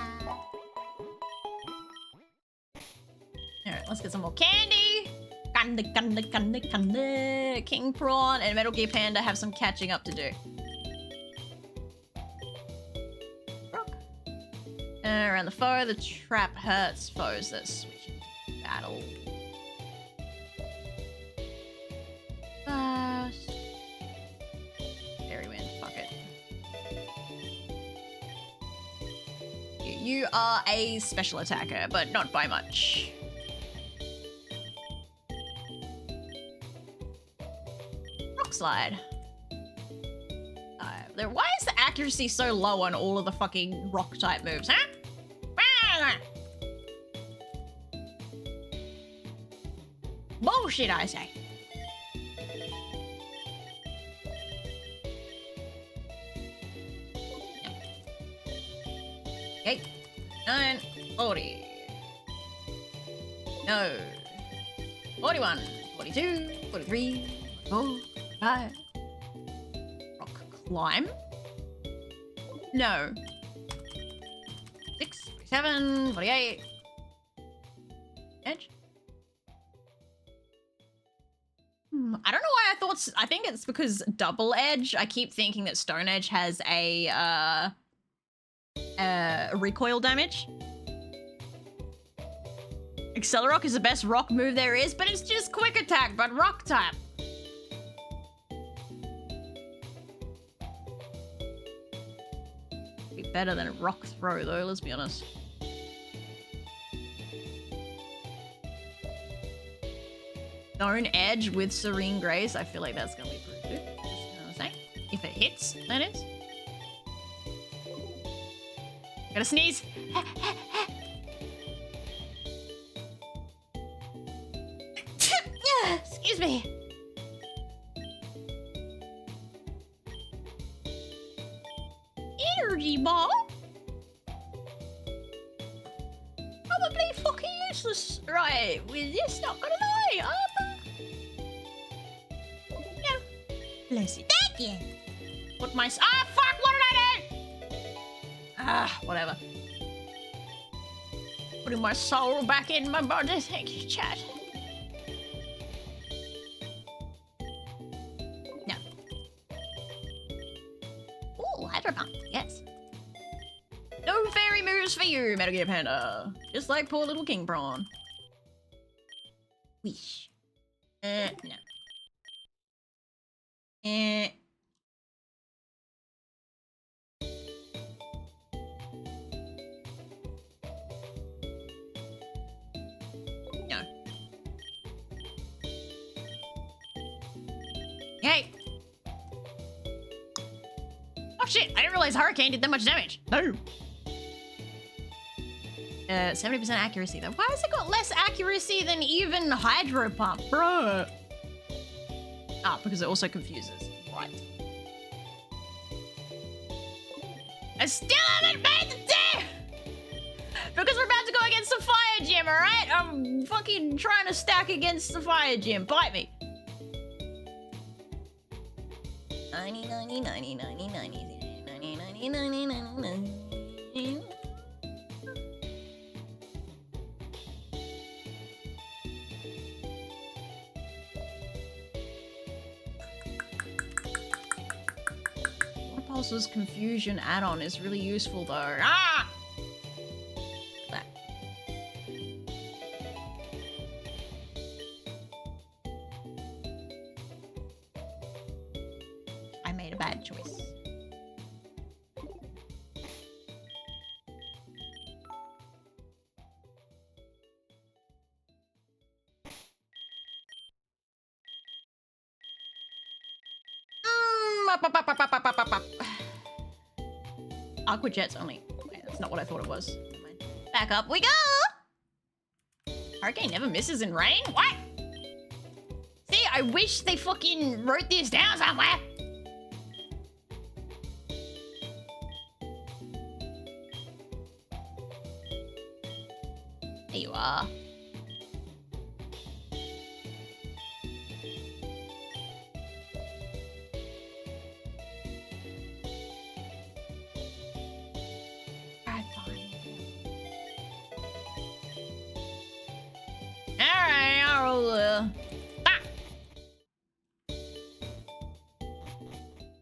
Alright, let's get some more candy. Candy. King Prawn and Metal Gear Panda have some catching up to do. Rock. Around the foe, the trap hurts foes that switch into battle. Fast. Fairy wind, fuck it. You are a special attacker, but not by much. Slide. Why is the accuracy so low on all of the fucking rock type moves, huh? Bullshit, I say. Okay. 9, 40. No. 41, 42, 43, 44. 5. Rock climb? No. 6, 7, 48. Edge? I don't know why I thought... I think it's because double edge. I keep thinking that Stone Edge has a recoil damage. Accelerock is the best rock move there is, but it's just quick attack, but rock type. Better than a rock throw though, let's be honest. Stone Edge with Serene Grace, I feel like that's gonna be pretty good. Just gonna say. If it hits, that is. Gotta sneeze. Excuse me. Energy ball? Probably fucking useless. Right, with this, not gonna lie. No. Bless it. Thank you. Put my... Ah, fuck, what did I do? Ah, whatever. Putting my soul back in my body. Thank you, chat. No. Ooh, Hydropump, yes. No fairy moves for you, Metal Gear Panda. Just like poor little King Prawn. Wish. No. Okay. Oh shit, I didn't realize Hurricane did that much damage. Boom. 70% accuracy though. Why has it got less accuracy than even Hydro Pump, bro? Ah, because it also confuses. Right. I still haven't made the day! Because we're about to go against the Fire Gym, alright? I'm fucking trying to stack against the Fire Gym. Bite me. 90, 90, 90, 90, 90, 90, 90, 90, 90, 90. Pulse's confusion add-on is really useful though. Ah! That. I made a bad choice. Aqua Jet's only. Wait, that's not what I thought it was. Never mind. Back up we go! Hurricane never misses in rain? What? See, I wish they fucking wrote this down somewhere. There you are.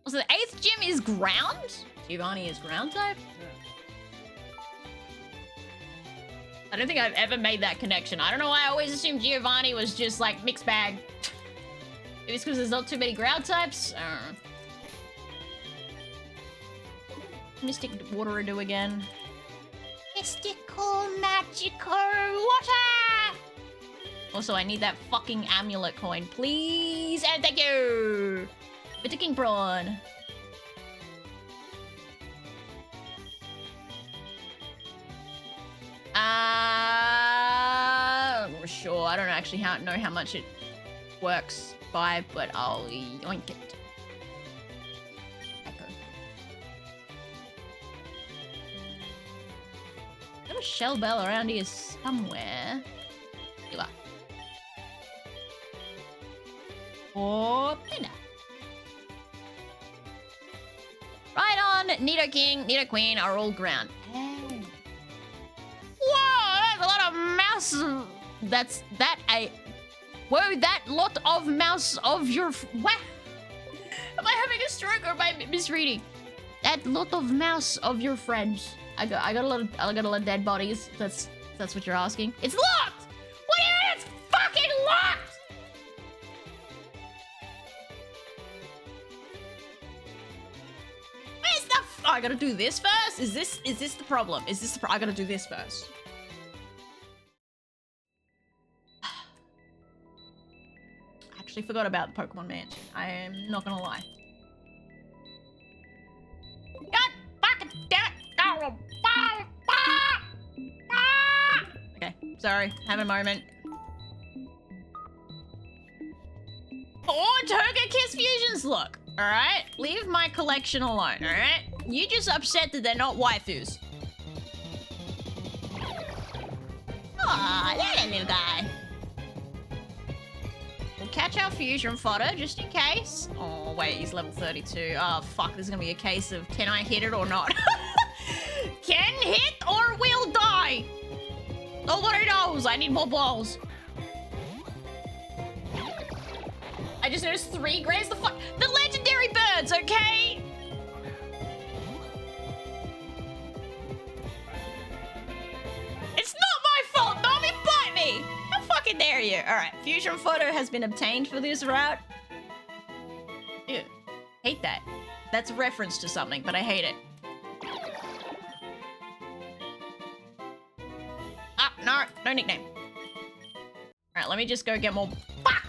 So the 8th gym is ground? Giovanni is ground type? I don't think I've ever made that connection. I don't know why I always assumed Giovanni was just like mixed bag. Maybe it's because there's not too many ground types? I don't know. Mystic water do again. Mystical magical water! Also, I need that fucking amulet coin, please, and thank you! Bitter King Prawn. I'm not sure. I don't actually know how much it works by, but I'll yoink it. Echo. There's a shell bell around here somewhere. Here you are. Oh, Linda. Right on, Nido King, Nido Queen are all ground. Oh. Whoa, that's a lot of mouse. Whoa, that lot of mouse of your. What? Am I having a stroke or am I misreading? That lot of mouse of your friends. I got a lot of dead bodies. That's what you're asking. It's locked. What do you mean it's fucking locked? Oh, I gotta do this first? Is this the problem? Is this the I gotta do this first. I actually forgot about the Pokemon Mansion. I am not gonna lie. God fucking damn it! Okay, sorry. Have a moment. Oh, Toga Kiss Fusions! Look, alright? Leave my collection alone, alright? You just upset that they're not waifus. Aw, that little guy. We'll catch our fusion fodder just in case. Oh, wait, he's level 32. Oh, fuck, this is gonna be a case of can I hit it or not? Can hit or will die. Nobody knows. I need more balls. I just noticed 3 grades. The legendary birds, okay? It's not my fault, Nami, bite me! How fucking dare you? Alright, fusion photo has been obtained for this route. Ew. Hate that. That's a reference to something, but I hate it. Ah, no nickname. Alright, let me just go get more. Fuck!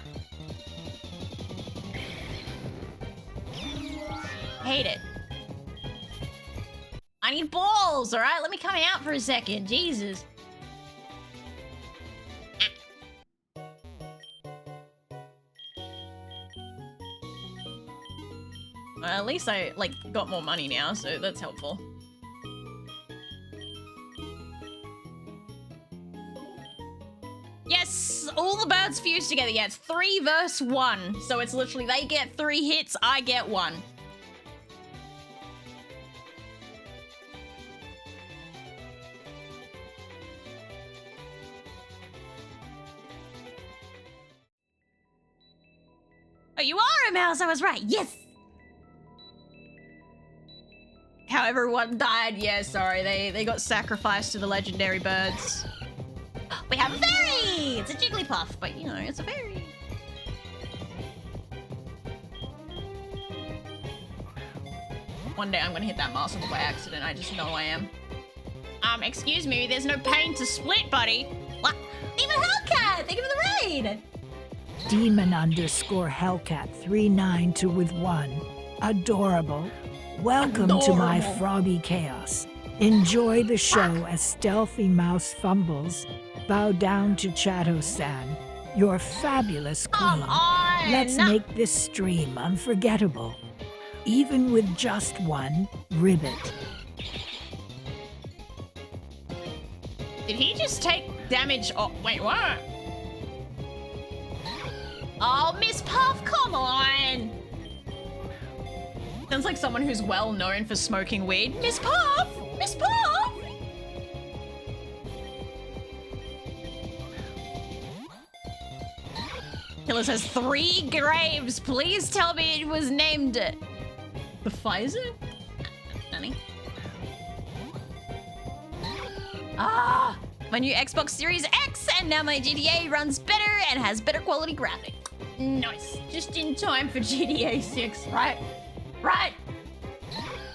Hate it. I need balls, alright? Let me come out for a second. Jesus. At least I, like, got more money now, so that's helpful. Yes! All the birds fused together. Yeah, it's 3 versus 1. So it's literally, they get 3 hits, I get 1. Oh, you are a mouse, I was right. Yes! How everyone died. Yeah, sorry. They got sacrificed to the legendary birds. We have a fairy! It's a Jigglypuff, but you know, it's a fairy. One day I'm gonna hit that master by accident. I just know I am. Excuse me, there's no pain to split, buddy. What? Even Hellcat! Thank you for the raid! Demon_Hellcat392 with 1. Adorable. Welcome to my froggy chaos. Enjoy the show as Stealthy Mouse fumbles. Bow down to Chato-san, your fabulous queen. Come on! Let's make this stream unforgettable. Even with just 1 ribbit. Did he just take damage? Oh, wait, what? Oh, Miss Puff, come on! Sounds like someone who's well known for smoking weed. Miss Puff! Miss Puff! Killer says 3 graves. Please tell me it was named the Pfizer? Funny. Ah, my new Xbox Series X, and now my GTA runs better and has better quality graphics. Nice. Just in time for GTA 6, right? Right.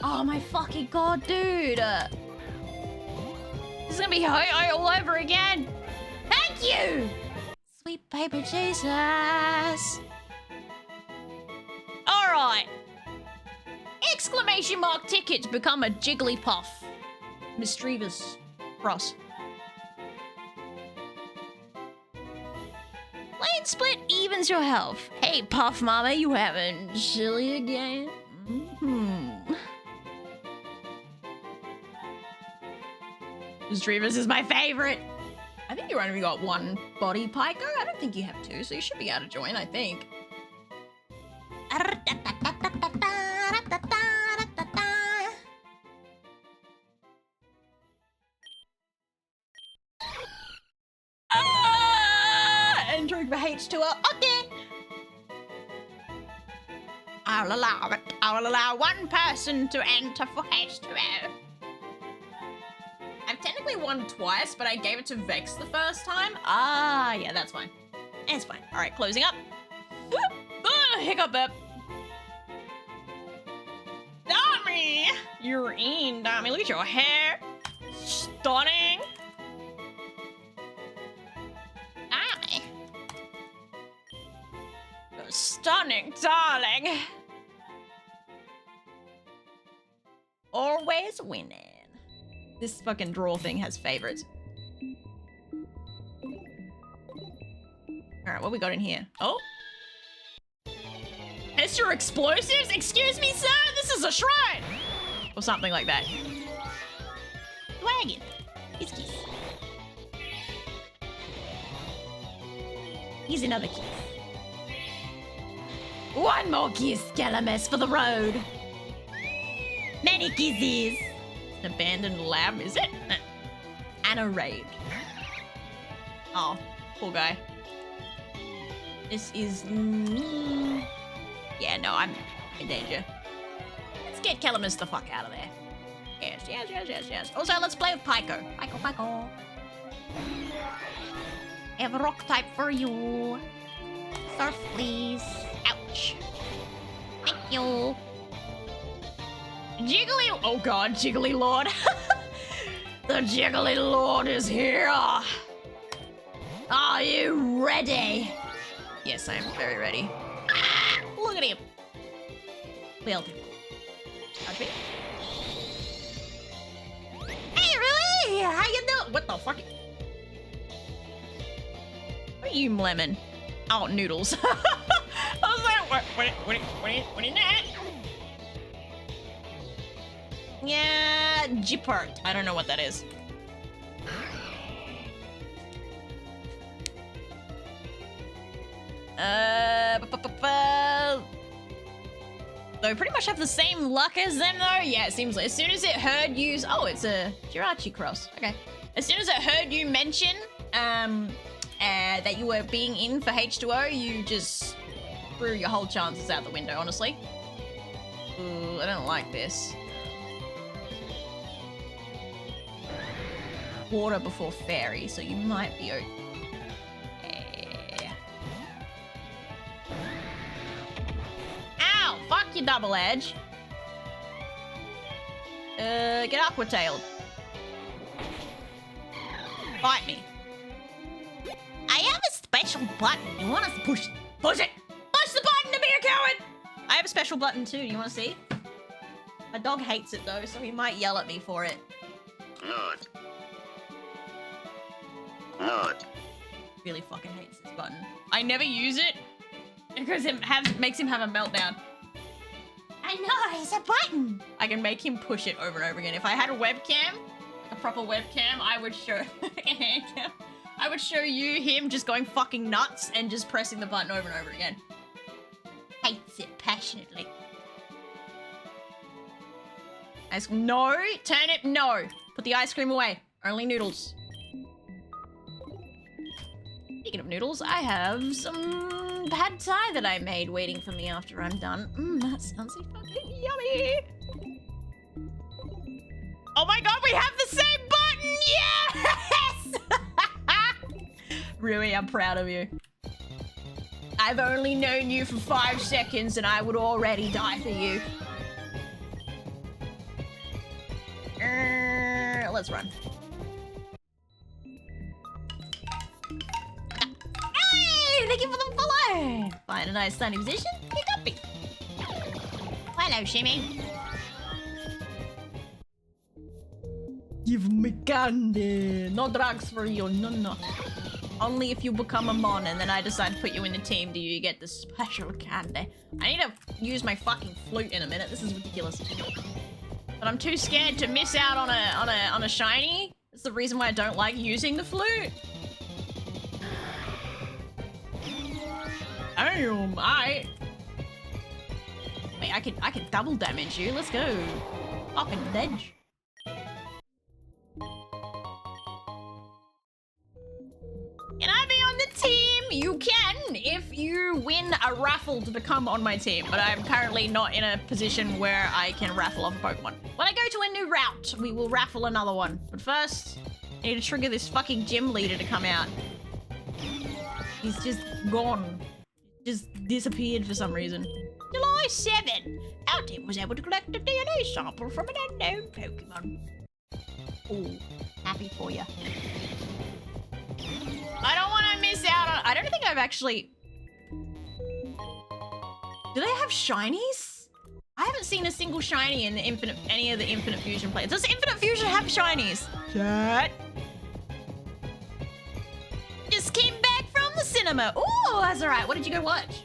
Oh my fucking god, dude. This is gonna be ho-oh all over again. Thank you. Sweet baby Jesus. All right. Exclamation mark tickets become a Jigglypuff. Mischievous Ross. Lane split evens your health. Hey, Puff Mama, you having chili again? Mischievous is my favorite. I think you only got 1 body, Pico. I don't think you have 2, so you should be able to join, I think. Entering for H2O. Okay. I'll allow it. I'll allow 1 person to enter for H2O. I've technically won twice, but I gave it to Vex the first time. Ah, yeah, that's fine. It's fine. All right, closing up. Hiccup up. Dummy! You're in, Dummy. Look at your hair. Stunning. Dummy. You're stunning, darling. Always winning. This fucking draw thing has favorites. Alright, what we got in here? Oh. Test your explosives? Excuse me, sir? This is a shrine! Or something like that. Wagon. Kiss, kiss. Here's another kiss. 1 more kiss, Calamus, for the road. Many kisses. An abandoned lab, is it? And a raid. Oh, poor guy. This is... yeah, no, I'm in danger. Let's get Calamus the fuck out of there. Yes, yes, yes, yes, yes. Also, let's play with Pico. Pico, Pico. I have a rock type for you. Surf, please. Ouch. Thank you. Jiggly... oh god, Jiggly Lord. The Jiggly Lord is here. Are you ready? Yes, I am very ready. Ah, look at him. Well, Happy? Hey, Rui! How you doing? What the fuck? What are you, Lemon? Oh, Noodles. I was like, what is that? Yeah, Jippert. I don't know what that is. So we pretty much have the same luck as them, though. Yeah, it seems like as soon as it heard you... Oh, it's a Jirachi cross. Okay. As soon as it heard you mention that you were being in for H2O, you just threw your whole chances out the window, honestly. Ooh, I don't like this. Water before fairy, so you might be okay. Ow! Fuck you, double edge. Get aqua-tailed. Bite me. I have a special button. You want us to push it? Push it! Push the button to be a coward! I have a special button too. You want to see? My dog hates it though, so he might yell at me for it. Good. Really fucking hates this button. I never use it because it makes him have a meltdown. I know, it's a button. I can make him push it over and over again. If I had a webcam, a proper webcam, I would show I would show you him just going fucking nuts and just pressing the button over and over again. Hates it passionately. No, turn it, no. Put the ice cream away. Only noodles. Speaking of noodles, I have some pad thai that I made waiting for me after I'm done. That sounds so fucking yummy. Oh my god, we have the same button! Yes! Rui, I'm proud of you. I've only known you for 5 seconds and I would already die for you. Let's run. Hey, thank you for the follow. Find a nice standing position. Pick up me. Hello, Shimmy. Give me candy. No drugs for you. No. Only if you become a mon and then I decide to put you in the team do you get the special candy. I need to use my fucking flute in a minute. This is ridiculous. But I'm too scared to miss out on a shiny. That's the reason why I don't like using the flute. Damn, Wait, I can double damage you. Let's go. Fucking ledge. Can I be on the team? You can if you win a raffle to become on my team, but I'm currently not in a position where I can raffle off a Pokemon. When I go to a new route, we will raffle another one. But first, I need to trigger this fucking gym leader to come out. He's just gone. Just disappeared for some reason. July 7. Our team was able to collect a DNA sample from an unknown Pokemon. Oh, happy for you. I don't want to miss out on... I don't think I've actually... Do they have shinies? I haven't seen a single shiny in the any of the Infinite Fusion players. Does Infinite Fusion have shinies? Chat. Just came back from the cinema. Oh, that's alright. What did you go watch?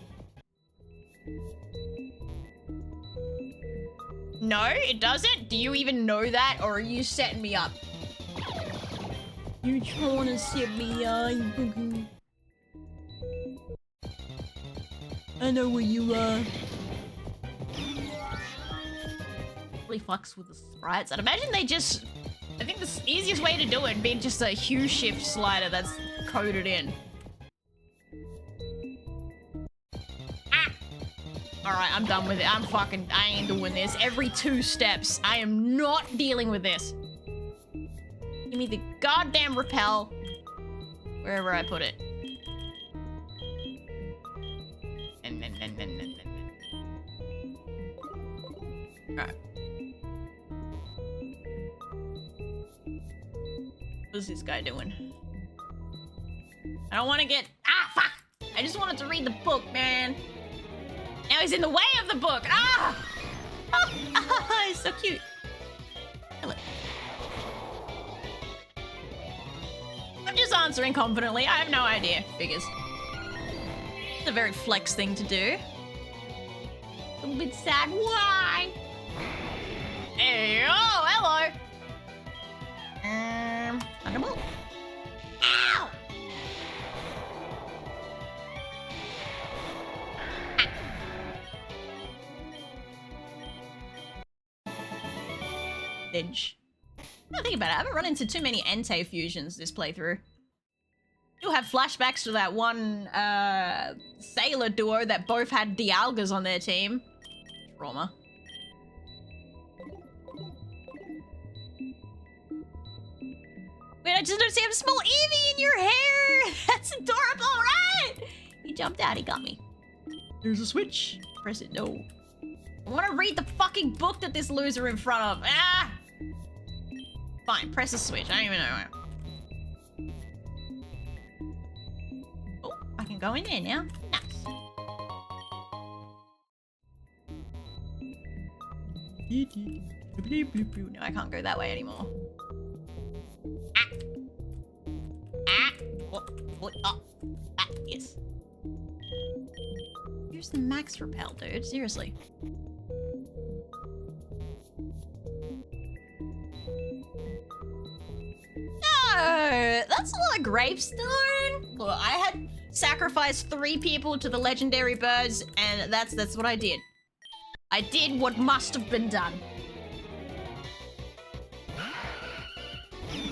No, it doesn't? Do you even know that? Or are you setting me up? You trying to set me up? I know where you are. Really fucks with the sprites. I'd imagine they just... I think the easiest way to do it would be just a hue shift slider that's coded in. Ah! Alright, I'm done with it. I ain't doing this. Every 2 steps, I am not dealing with this. Give me the goddamn repel. Wherever I put it. Alright. What's this guy doing? I don't want to get... Ah, fuck! I just wanted to read the book, man. Now he's in the way of the book. Ah! It's so cute. Kill it. I'm just answering confidently. I have no idea. Figures. It's a very flex thing to do. A little bit sad. Why? Hey, oh, hello. Thunderbolt. Ow! Edge. Now think about it, I haven't run into too many Entei fusions this playthrough. You'll have flashbacks to that one sailor duo that both had Dialgas on their team. Trauma. Wait, I just noticed you have a small Eevee in your hair! That's adorable, right? He jumped out, he got me. There's a switch. Press it, no. I want to read the fucking book that this loser in front of. Ah! Fine, press a switch. I don't even know. Oh, I can go in there now. Nice. No, I can't go that way anymore. Ah! Ah! Oh. Ah, yes. Here's the max repel, dude. Seriously. No! That's a lot of gravestone. Look, I had sacrificed 3 people to the legendary birds, and that's what I did. I did what must have been done.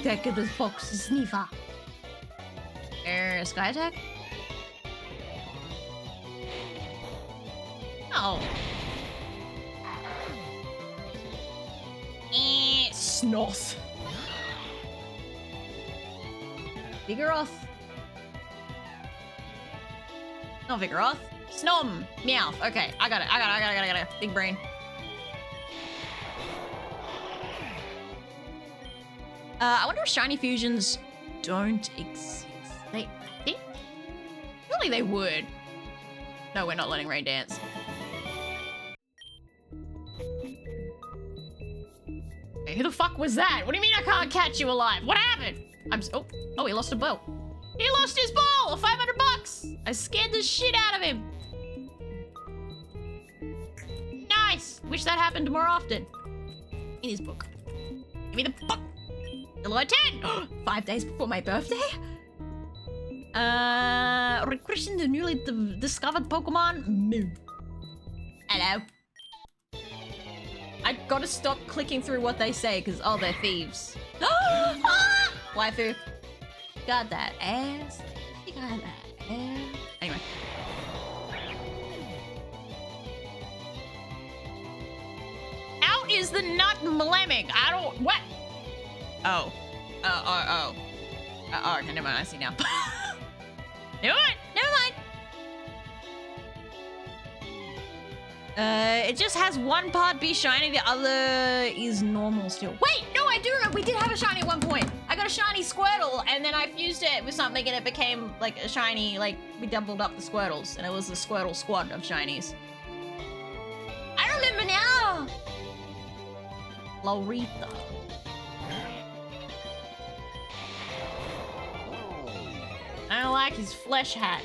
Deck of the fox sniffer. Sky attack? Oh. Snoth. Vigoroth. Not Vigoroth. Snom. Meowth. Okay, I got it. Big brain. I wonder if shiny fusions don't exist. Surely they would. No, we're not letting Rain dance. Hey, who the fuck was that? What do you mean I can't catch you alive? What happened? Oh, he lost a bow. He lost his ball! $500! I scared the shit out of him. Nice! Wish that happened more often. In his book. Give me the book! July 10! 5 days before my birthday? Rechristen the newly discovered Pokemon? Moo. Hello. I gotta stop clicking through what they say, because, oh, they're thieves. Ah! Waifu. Got that ass. You got that ass. Anyway. Out is the nut mlemming. I don't... What? Oh. Okay, never mind. I see now. Never mind. It just has one part be shiny, the other is normal still. Wait, no, I do remember. We did have a shiny at one point. I got a shiny Squirtle, and then I fused it with something, and it became like a shiny, like we doubled up the Squirtles, and it was a Squirtle squad of shinies. I remember now. Lorita. I don't like his flesh hat.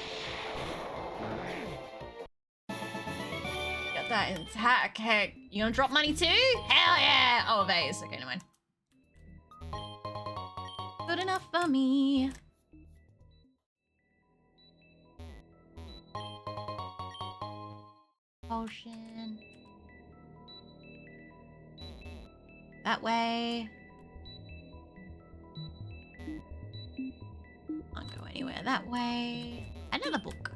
Got that intact. Heck, you gonna drop money too? Hell yeah! Oh, vase. Okay, never mind. Good enough for me. Potion. That way. Can't go anywhere that way. Another book.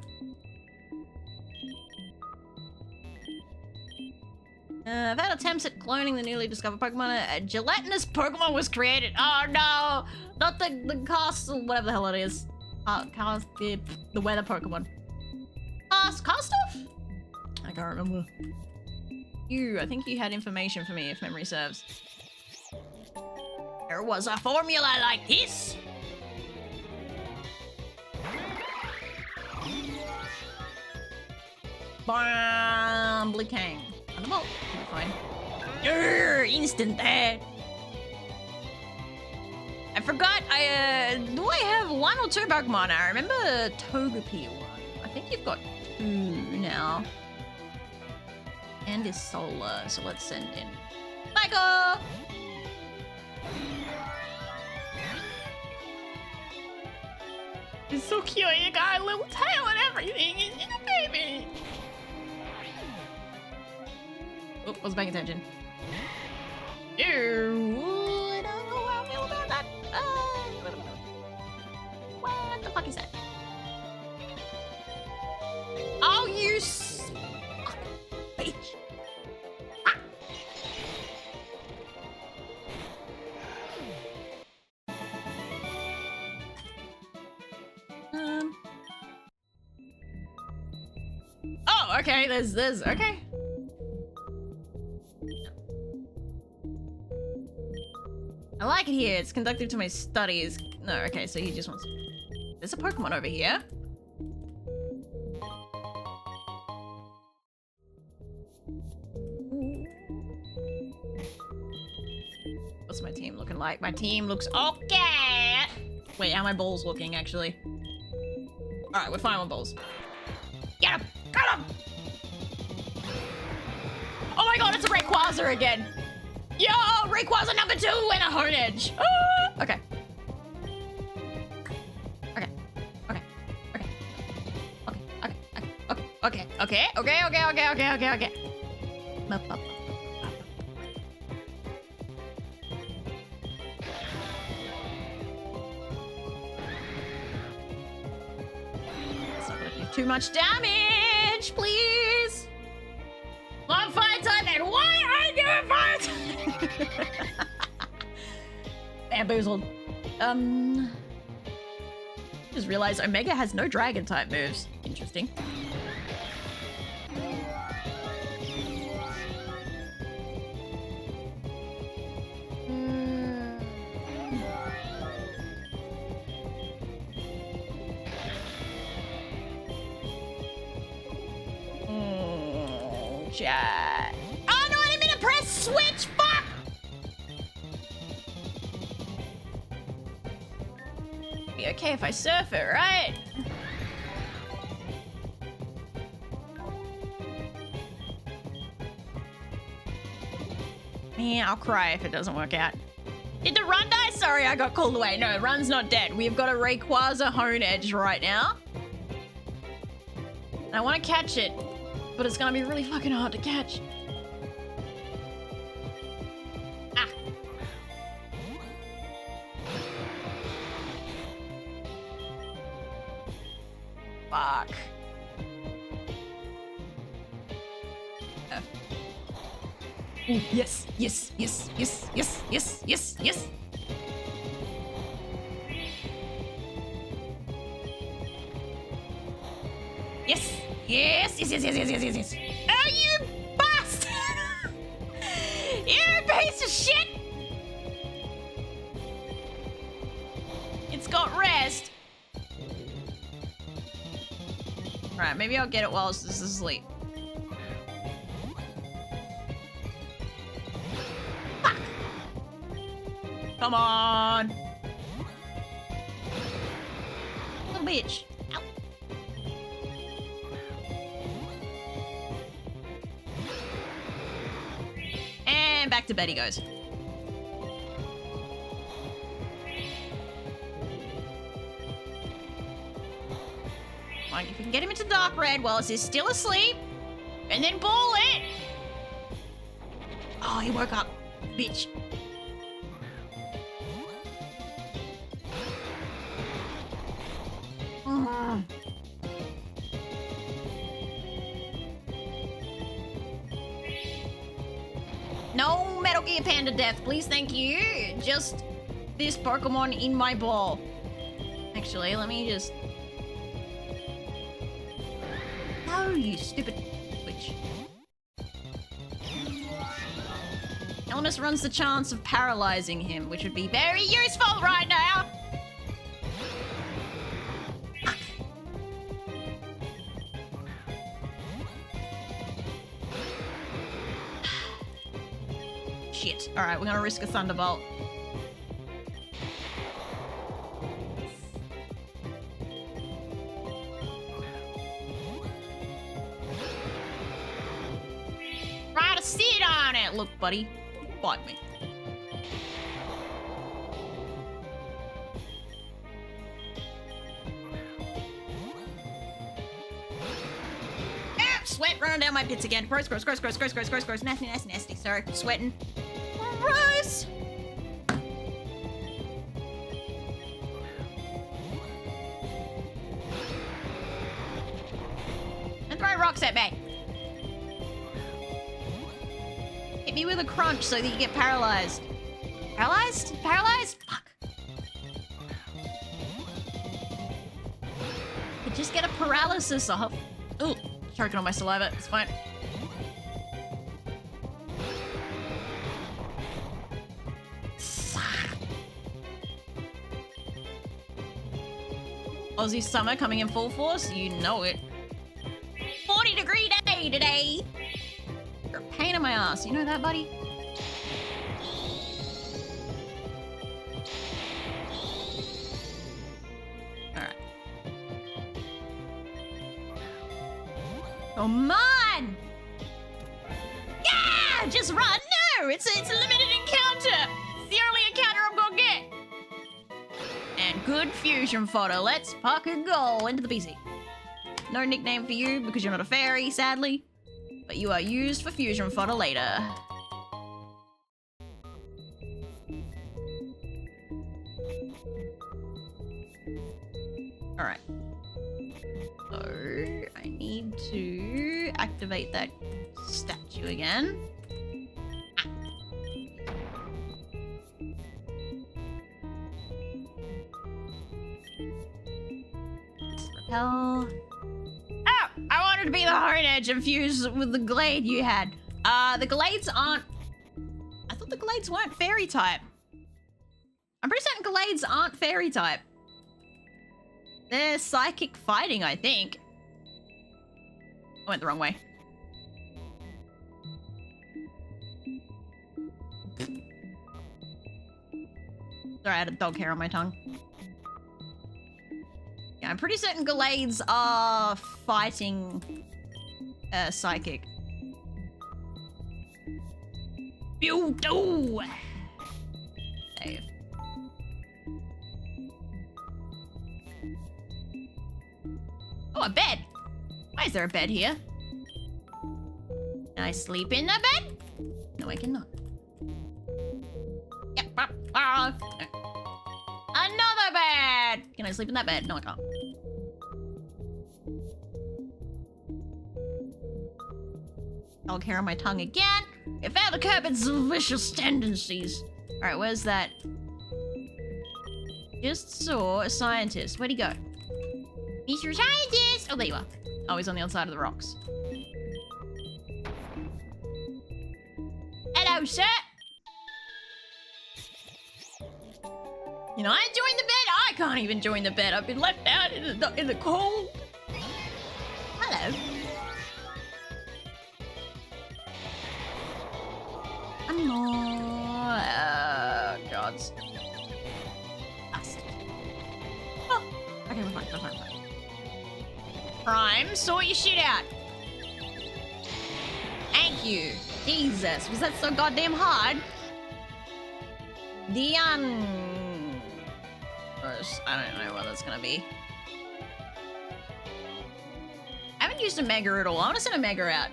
I've had attempts at cloning the newly discovered Pokemon. A gelatinous Pokemon was created. Oh no! Not the castle, whatever the hell it is. The weather Pokemon. Karstoff? I can't remember. I think you had information for me, if memory serves. There was a formula like this. Bam! Blikang. the ball. We're fine. Urgh, instant dead. I forgot. Do I have 1 or 2 Pokemon? I remember Togepi one. I think you've got 2 now. And is solar, so let's send in Michael. It's so cute. You got a little tail and everything. It's a baby. Oh, wasn't paying attention. Ew, I don't know how I feel about that. What the fuck is that? Oh, you bitch. Ah. Oh, okay, there's okay. I like it here. It's conducive to my studies. No, okay, so he just wants... There's a Pokemon over here. What's my team looking like? My team looks okay! Wait, how are my balls looking, actually? Alright, we're fine with balls. Get him! Get him! Oh my god, it's a Rayquaza again! Yo, Rayquaza number 2 and a Honedge. Ah! Okay. Okay. Okay. Okay. Okay. Okay. Okay. It's not gonna do too much damage, please. Long fire type, and why are you doing fire type? Bamboozled. Just realized Omega has no dragon type moves. Interesting. Chat. Oh no, I didn't mean to press switch! Fuck! Be okay if I surf it, right? Yeah, I'll cry if it doesn't work out. Did the run die? Sorry, I got called away. No, run's not dead. We've got a Rayquaza Honedge right now. I want to catch it, but it's gonna be really fucking hard to catch. Ah. Fuck. Ooh, yes, yes, yes, yes, yes, yes, yes, yes. Yes, yes, yes, yes, yes, yes, yes, yes, yes. Oh, you bastard! You piece of shit! It's got rest. Alright, maybe I'll get it while this is asleep. Fuck! Come on! Little bitch. Ow. And back to bed he goes. Like, if you can get him into dark red while he's still asleep, and then ball it. Oh, he woke up, bitch. No Metal Gear Panda death, please, thank you. Just this Pokemon in my ball. Actually, let me just... No, you stupid witch. Elemis runs the chance of paralyzing him, which would be very useful right now. shit. All right, we're gonna risk a thunderbolt. Try to sit on it. Look, buddy, bite me. Sweat running down my pits again. Gross, gross, gross, gross, gross, gross, gross, gross. Nasty, nasty, nasty. Sorry, sweating. Gross. And throw rocks at me. Hit me with a crunch so that you get paralyzed. Paralyzed? Paralyzed? Fuck. You just get a paralysis off. Ooh. Choking on my saliva. It's fine. Aussie summer coming in full force. You know it. 40-degree day today. You're a pain in my ass. You know that, buddy? Come on! Yeah! Just run! No! It's a limited encounter! It's the only encounter I'm gonna get! And good fusion photo. Let's fucking go into the PC. No nickname for you because you're not a fairy, sadly. But you are used for fusion photo later. Alright. So, I need to activate that statue again. Ah. Repel. Oh! I wanted to be the Horn Edge and fuse with the Glade you had. The Glades aren't... I thought the Glades weren't fairy type. I'm pretty certain Glades aren't fairy type. They're psychic fighting, I think. I went the wrong way. Sorry, I had a dog hair on my tongue. Yeah, I'm pretty certain Glades are fighting psychic. Beautiful! Save. Oh, a bed! Why is there a bed here? Can I sleep in the bed? No, I cannot. Yep. Another bed! Can I sleep in that bed? No, I can't. Dog hair on my tongue again. It failed to curb its vicious tendencies. Alright, where's that? Just saw a scientist. Where'd he go? Mr. Scientist! Oh, there you are. Oh, he's on the other side of the rocks. Hello, sir! You know, I joined the bed. I can't even join the bed. I've been left out in the cold. Hello. I'm not... gods. Bastard. Oh, okay, we're fine, we're fine. Prime, sort your shit out. Thank you. Jesus, was that so goddamn hard? I don't know what that's gonna be. I haven't used a mega at all. I want to send a mega out.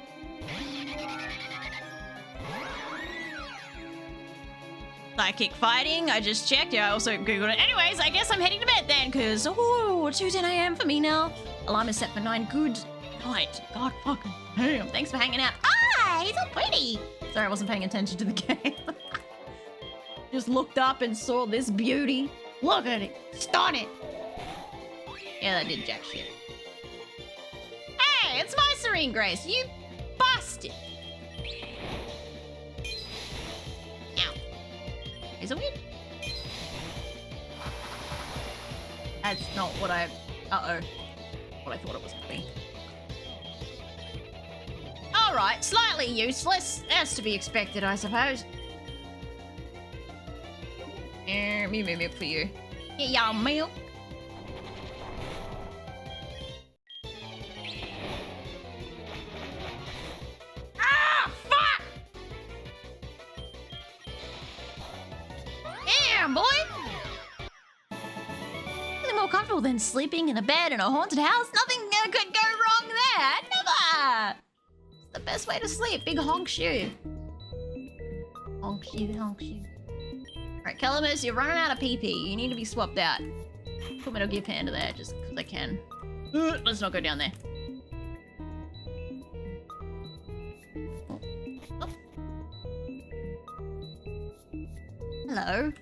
Psychic fighting, I just checked. Yeah, I also googled it. Anyways, I guess I'm heading to bed then, because, oh, 2:10 a.m. for me now. Alarm is set for 9. Good night. God fucking damn. Thanks for hanging out. Ah, he's so pretty. Sorry, I wasn't paying attention to the game. Just looked up and saw this beauty. Look at it. Stun it. Yeah, that did jack shit. Hey, it's my Serene Grace. You bastard. Ow. Is it weird? That's not what I... Uh-oh. What I thought it was going to be. Alright, slightly useless. That's to be expected, I suppose. Milk for you. Get y'all milk. Ah, fuck! Damn, boy! Nothing more comfortable than sleeping in a bed in a haunted house. Nothing could go wrong there. Never! It's the best way to sleep. Big honk shoe. Honk shoe, honk shoe. Alright, Calamus, you're running out of PP. You need to be swapped out. Put Metal Gear Panda there just because I can. Let's not go down there. Oh. Hello.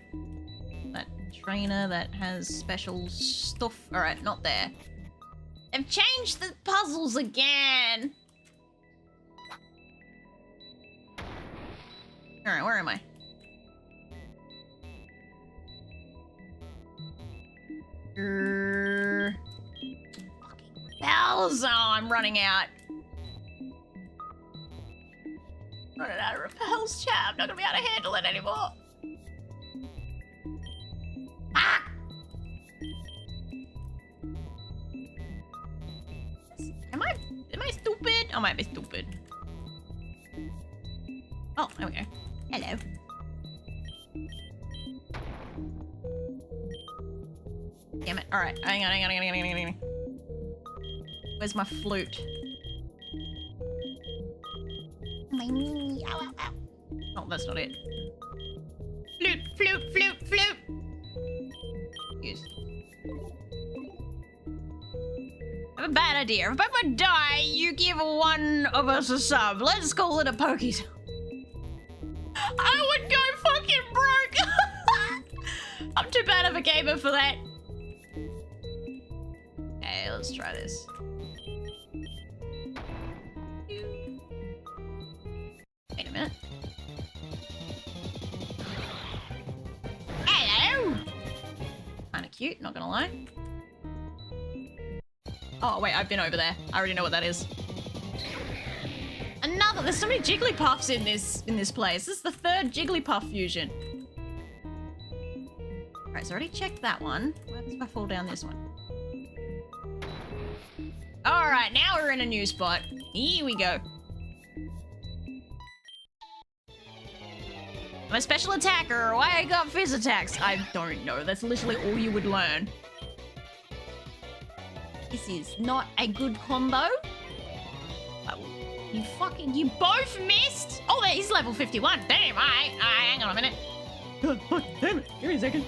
That trainer that has special stuff. Alright, not there. They've changed the puzzles again. Alright, where am I? Fucking bells! Oh, I'm running out. Running out of repels, chat. I'm not gonna be able to handle it anymore. Ah! Am I stupid? I might be stupid. Oh, there we go. Hello. Damn it. Alright, hang on. Where's my flute? My knee. Ow, ow, ow. Oh, that's not it. Flute. Use. I have a bad idea. If I die, you give one of us a sub. Let's call it a pokies. I would go fucking broke. I'm too bad of a gamer for that. Okay, let's try this. Wait a minute. Hello! Kinda cute, not gonna lie. Oh wait, I've been over there. I already know what that is. Another. There's so many Jigglypuffs in this place. This is the third Jigglypuff fusion. Alright, so I already checked that one. What happens if I fall down this one? Alright, now we're in a new spot. Here we go. I'm a special attacker. Why I got fizz attacks? I don't know. That's literally all you would learn. This is not a good combo. You both missed? Oh, he's level 51. Damn, alright. Hang on a minute. Oh, damn it. Give me a second.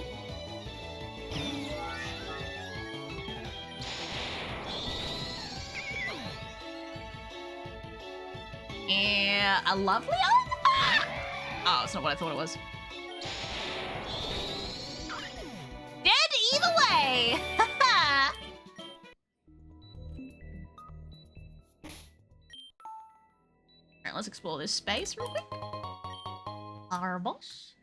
Yeah, a lovely one? Oh, it's not what I thought it was. Dead either way! Alright, let's explore this space real quick. Our boss.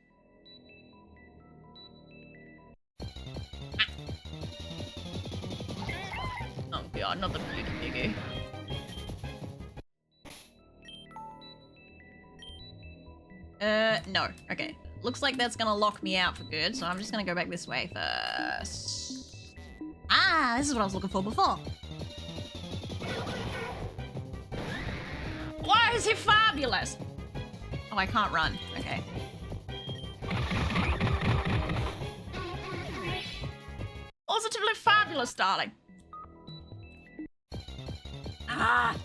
Oh god, not the biggie. No. Okay. Looks like that's gonna lock me out for good, so I'm just gonna go back this way first. Ah, this is what I was looking for before. Why is he fabulous? Oh, I can't run. Okay. Positively fabulous, darling. Ah!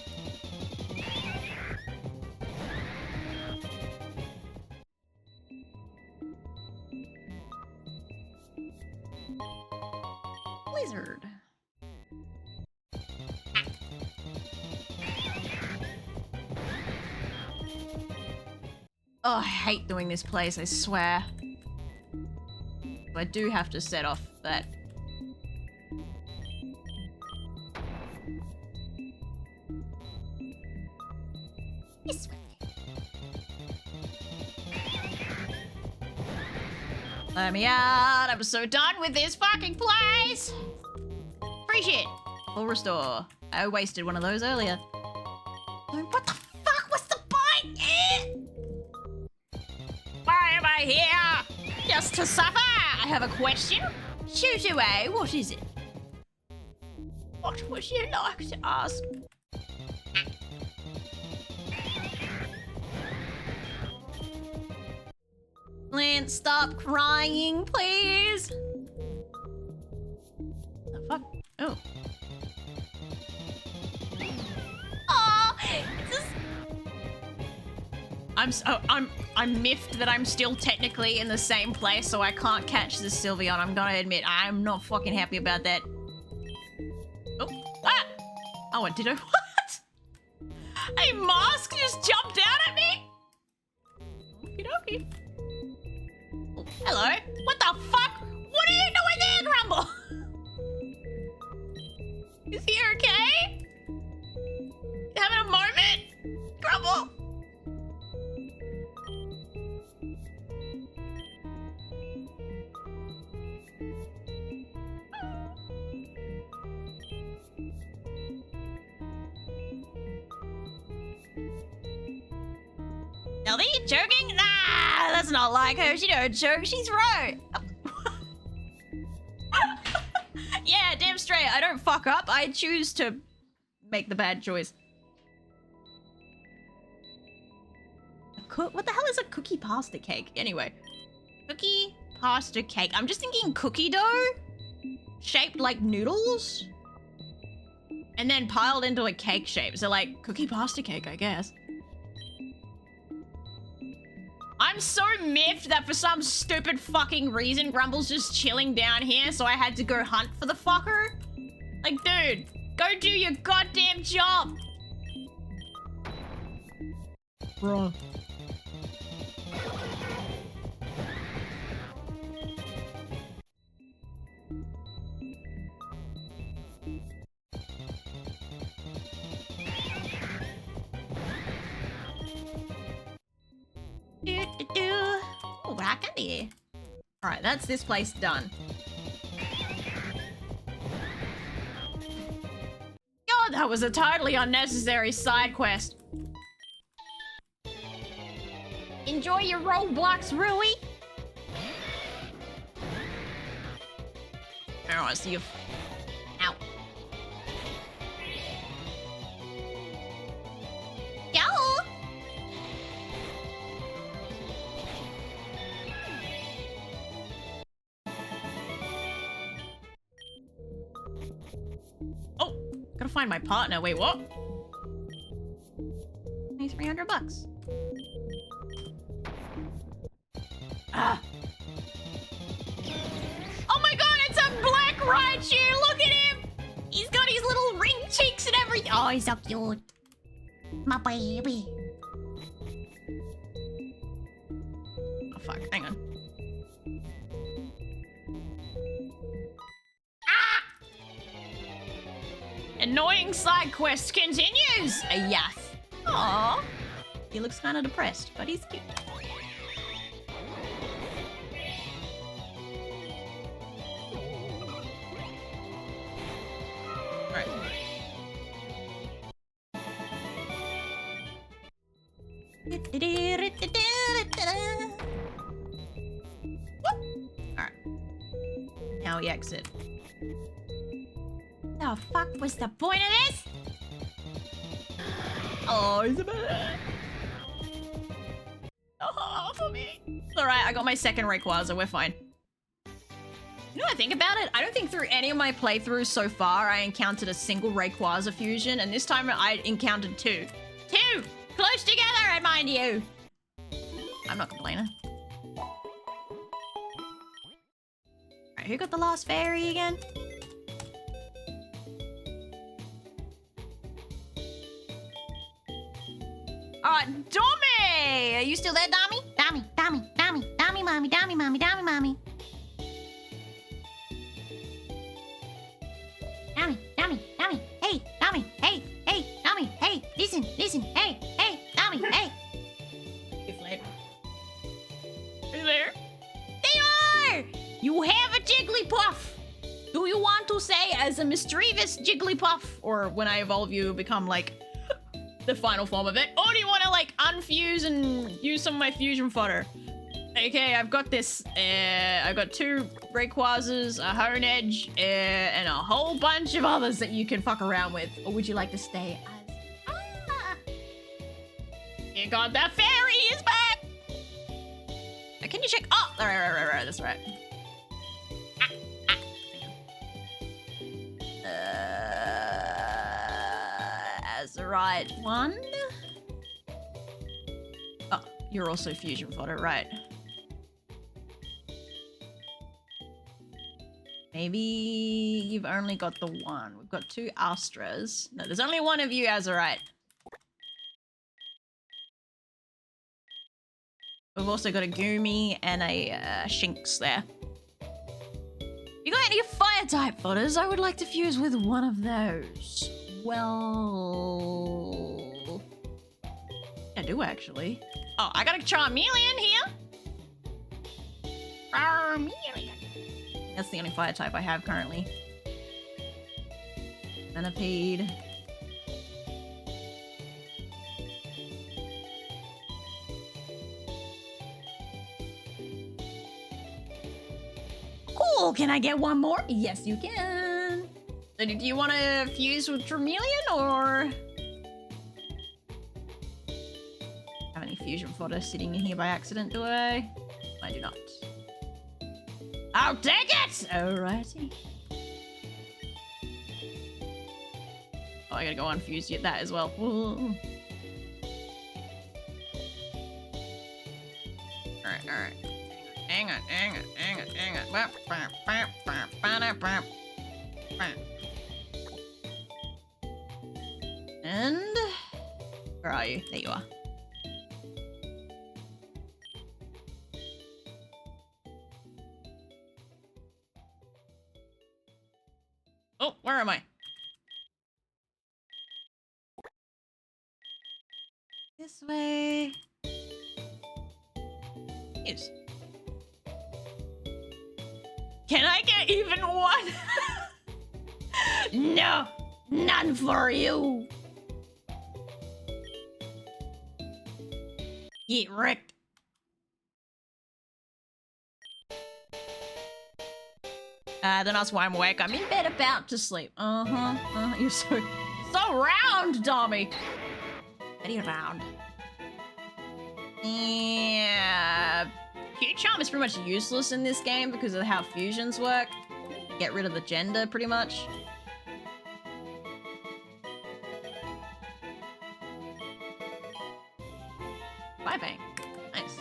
Blizzard. Oh, I hate doing this place, I swear. I do have to set off that. This way. Let me out. I'm so done with this fucking place. Free shit. Full restore. I wasted one of those earlier. What the fuck was the point? Why am I here? Just to suffer? I have a question. Shoot away. What is it? What would you like to ask? Lance, stop crying, please. The fuck? Oh. Oh, I'm miffed that I'm still technically in the same place, so I can't catch the Sylveon. I'm gonna admit, I'm not fucking happy about that. Oh, ah! Oh, what did I? What? A mask just jumped out at me? Okie dokie. Oh, hello. What the fuck? What are you doing there, Grumble? Is he okay? You having a moment? Grumble? Are they joking? Nah, that's not like her. She don't joke. She's right. Yeah, damn straight. I don't fuck up. I choose to make the bad choice. What the hell is a cookie pasta cake? Anyway, cookie pasta cake. I'm just thinking cookie dough shaped like noodles and then piled into a cake shape. So like cookie pasta cake, I guess. I'm so miffed that for some stupid fucking reason, Grumble's just chilling down here, so I had to go hunt for the fucker. Like, dude, go do your goddamn job. Bro. Oh, back in here. Alright, that's this place done. God, that was a totally unnecessary side quest. Enjoy your Roblox, Rui. Alright, so you've... Ow. Yo! Oh, gotta find my partner. Wait, what? Only $300. Ah. Oh my god, it's a black Raichu! Look at him! He's got his little ring cheeks and everything. Oh, he's so cute. My baby. Oh fuck, hang on. Annoying side quest continues! A Yath. Aww. He looks kind of depressed, but he's cute. Alright. Alright. Now we exit. The fuck was the point of this? Oh, Isabella. Oh, for me. Alright, I got my second Rayquaza. We're fine. You know what I think about it? I don't think through any of my playthroughs so far I encountered a single Rayquaza fusion, and this time I encountered two. Two! Close together, mind you! I'm not complaining. Alright, who got the last fairy again? Dommy! Are you still there, Dommy? Dommy, Dommy, Dommy, Dommy, mommy, Dommy, mommy, Dommy, mommy. Dommy, Dommy, Dommy, hey, Dommy, hey, hey, Dommy, hey, listen, listen, hey, hey, Dommy, hey. You flip. Are you there? They are! You have a Jigglypuff! Do you want to say as a mischievous Jigglypuff? Or when I evolve you, become like the final form of it? Or do you want to like unfuse and use some of my fusion fodder? Okay, I've got this. I've got 2 Rayquazas, a Hone Edge, and a whole bunch of others that you can fuck around with. Or would you like to stay as... Ah! You got the fairy is back! Can you check? Oh, right, that's right. As the right one. Oh, you're also fusion fodder, right? Maybe you've only got the one. We've got 2 Astras. No, there's only one of you, Azurite. We've also got a Goomy and a Shinx there. You got any fire type fodders? I would like to fuse with one of those. Well... I do actually. Oh, I got a Charmeleon here. Charmeleon. That's the only fire type I have currently. Centipede. Cool, can I get one more? Yes, you can. So do you want to fuse with Charmeleon or... Have any fusion fodder sitting in here by accident, do I? I do not. I'll take it! Alrighty. Oh, I gotta go unfuse that as well. Alright, alright. Hang on. And... Where are you? There you are. Oh, where am I? This way. Yes. Can I get even one? No, none for you. Get wrecked. Then that's why I'm awake. I'm in bed about to sleep. You're so round, Tommy. Very round. Yeah. Q-Charm is pretty much useless in this game because of how fusions work. Get rid of the gender, pretty much. Bye, bang. Nice.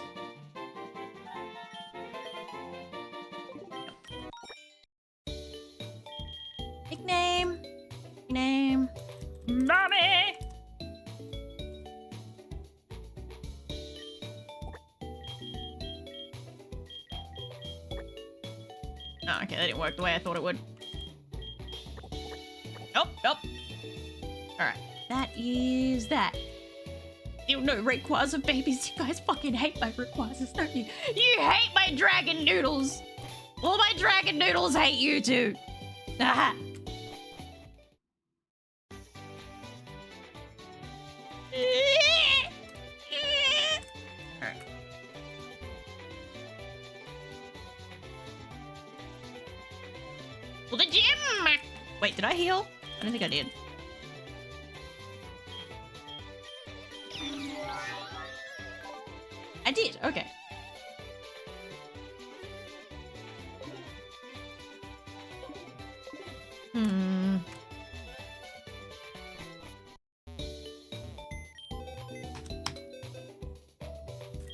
Nickname. Name. Mommy. Oh, okay, that didn't work the way I thought it would. Nope. Alright, that is that. You know Rayquaza babies, you guys fucking hate my Rayquazas, don't you? You hate my dragon noodles! All my dragon noodles hate you too! Aha! Alright. Well, the gym! Wait, did I heal? I don't think I did. I did, okay.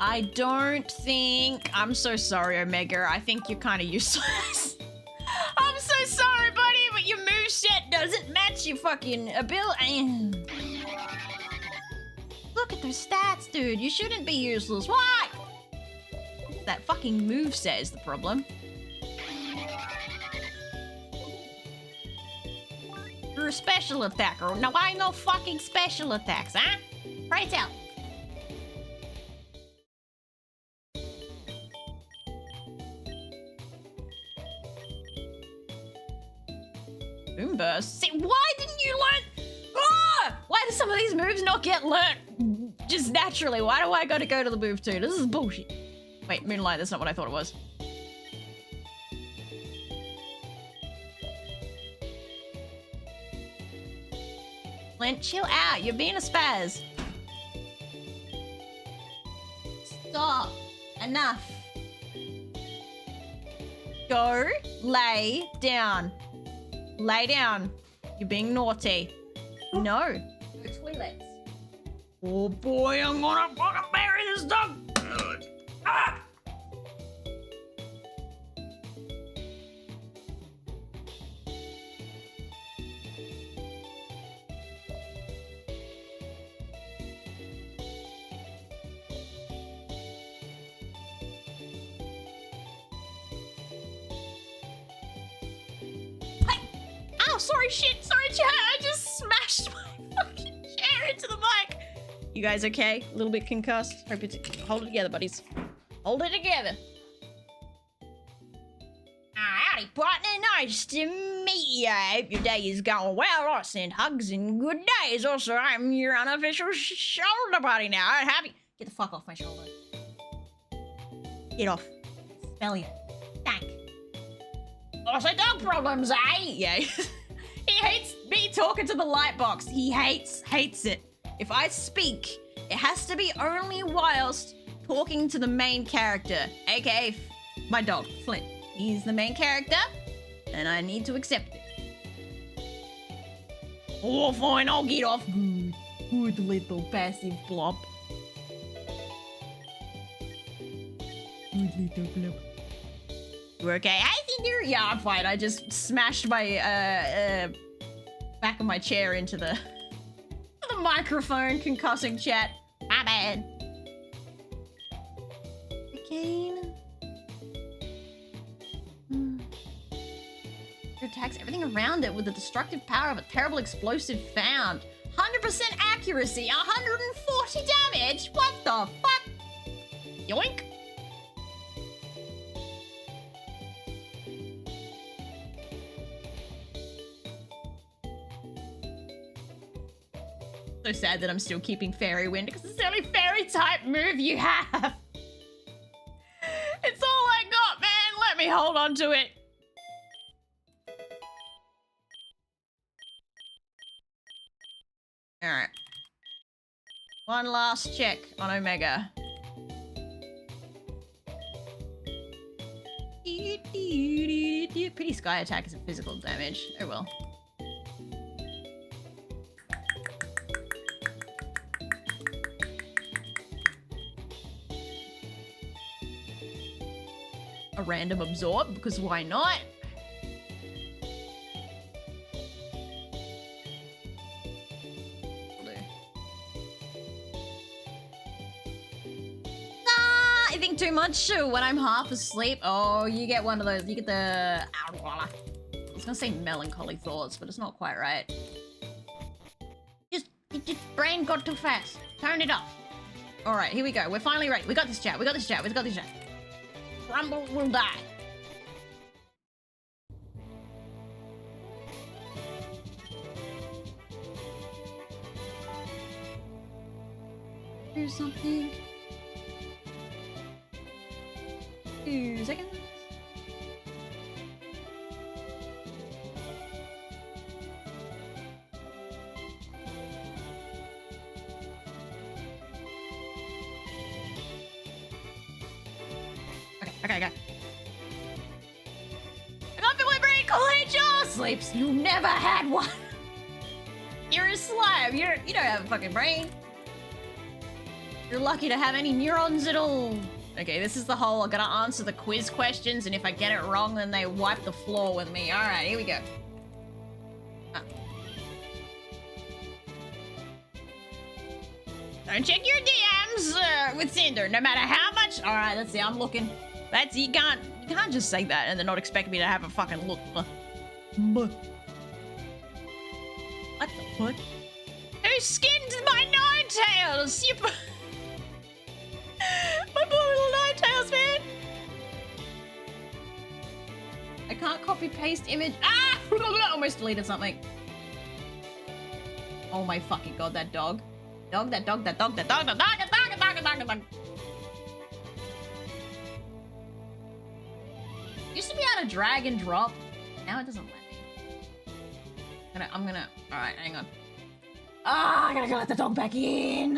I don't think... I'm so sorry, Omega. I think you're kind of useless. I'm so sorry, buddy, but your moveset doesn't match your fucking ability. Look at those stats, dude. You shouldn't be useless. Why? That fucking moveset is the problem. You're a special attacker. No, I know fucking special attacks, huh? Right out. Boom burst. See, why didn't you learn? Ah! Why do some of these moves not get learnt just naturally? Why do I gotta go to the move too? This is bullshit. Wait, Moonlight, that's not what I thought it was. Flint, chill out. You're being a spaz. Stop. Enough. Go lay down. Lay down. You're being naughty. No. Go toilets. Oh boy, I'm gonna fucking bury this dog. Ah! Sorry, shit. Sorry, chat. I just smashed my fucking chair into the mic. You guys okay? A little bit concussed? Hope it's... Hold it together, buddies. Hold it together. Howdy, partner. Nice to meet you. I hope your day is going well. I send hugs and good days. Also, I'm your unofficial shoulder buddy now. I'm happy. Get the fuck off my shoulder. Get off. Spell you. Thank. Also, dog problems, eh? Yeah. He hates me talking to the light box. He hates it. If I speak, it has to be only whilst talking to the main character, aka my dog, Flint. He's the main character, and I need to accept it. Oh, fine, I'll get off. Good little passive blob. Good little blob. You okay? I think you're... Yeah, I'm fine. I just smashed my, back of my chair into the microphone, concussing chat. My bad. Again. It attacks everything around it with the destructive power of a terrible explosive found. 100% accuracy, 140 damage? What the fuck? Yoink. So sad that I'm still keeping Fairy Wind because it's the only fairy type move you have. It's all I got, man. Let me hold on to it. All right. One last check on Omega. Pretty Sky attack is a physical damage. Oh well. A random absorb, because why not? I think too much when I'm half asleep. Oh, you get one of those. You get the... I was gonna say melancholy thoughts, but it's not quite right. Just brain got too fast. Turn it off. All right, here we go. We're finally ready. We got this chat. We got this chat. We got this chat. Rumble will die. Here's something. 2 seconds. Okay. I got Filiberry Collegial sleeps. You never had one. You're a slime. You don't have a fucking brain. You're lucky to have any neurons at all. Okay, this is the whole, I gotta answer the quiz questions, and if I get it wrong, then they wipe the floor with me. All right, here we go. Don't check your DMs with Cinder, no matter how much. All right, let's see. I'm looking. That's you can't just say that and then not expect me to have a fucking look. What the fuck? Who skinned my Ninetales? My poor little Ninetales, man. I can't copy paste image. Ah! Almost deleted something. Oh my fucking god, that dog. Dog. trying to drag and drop. Now it doesn't let me. I'm gonna. All right, hang on. Ah, I gotta go let the dog back in.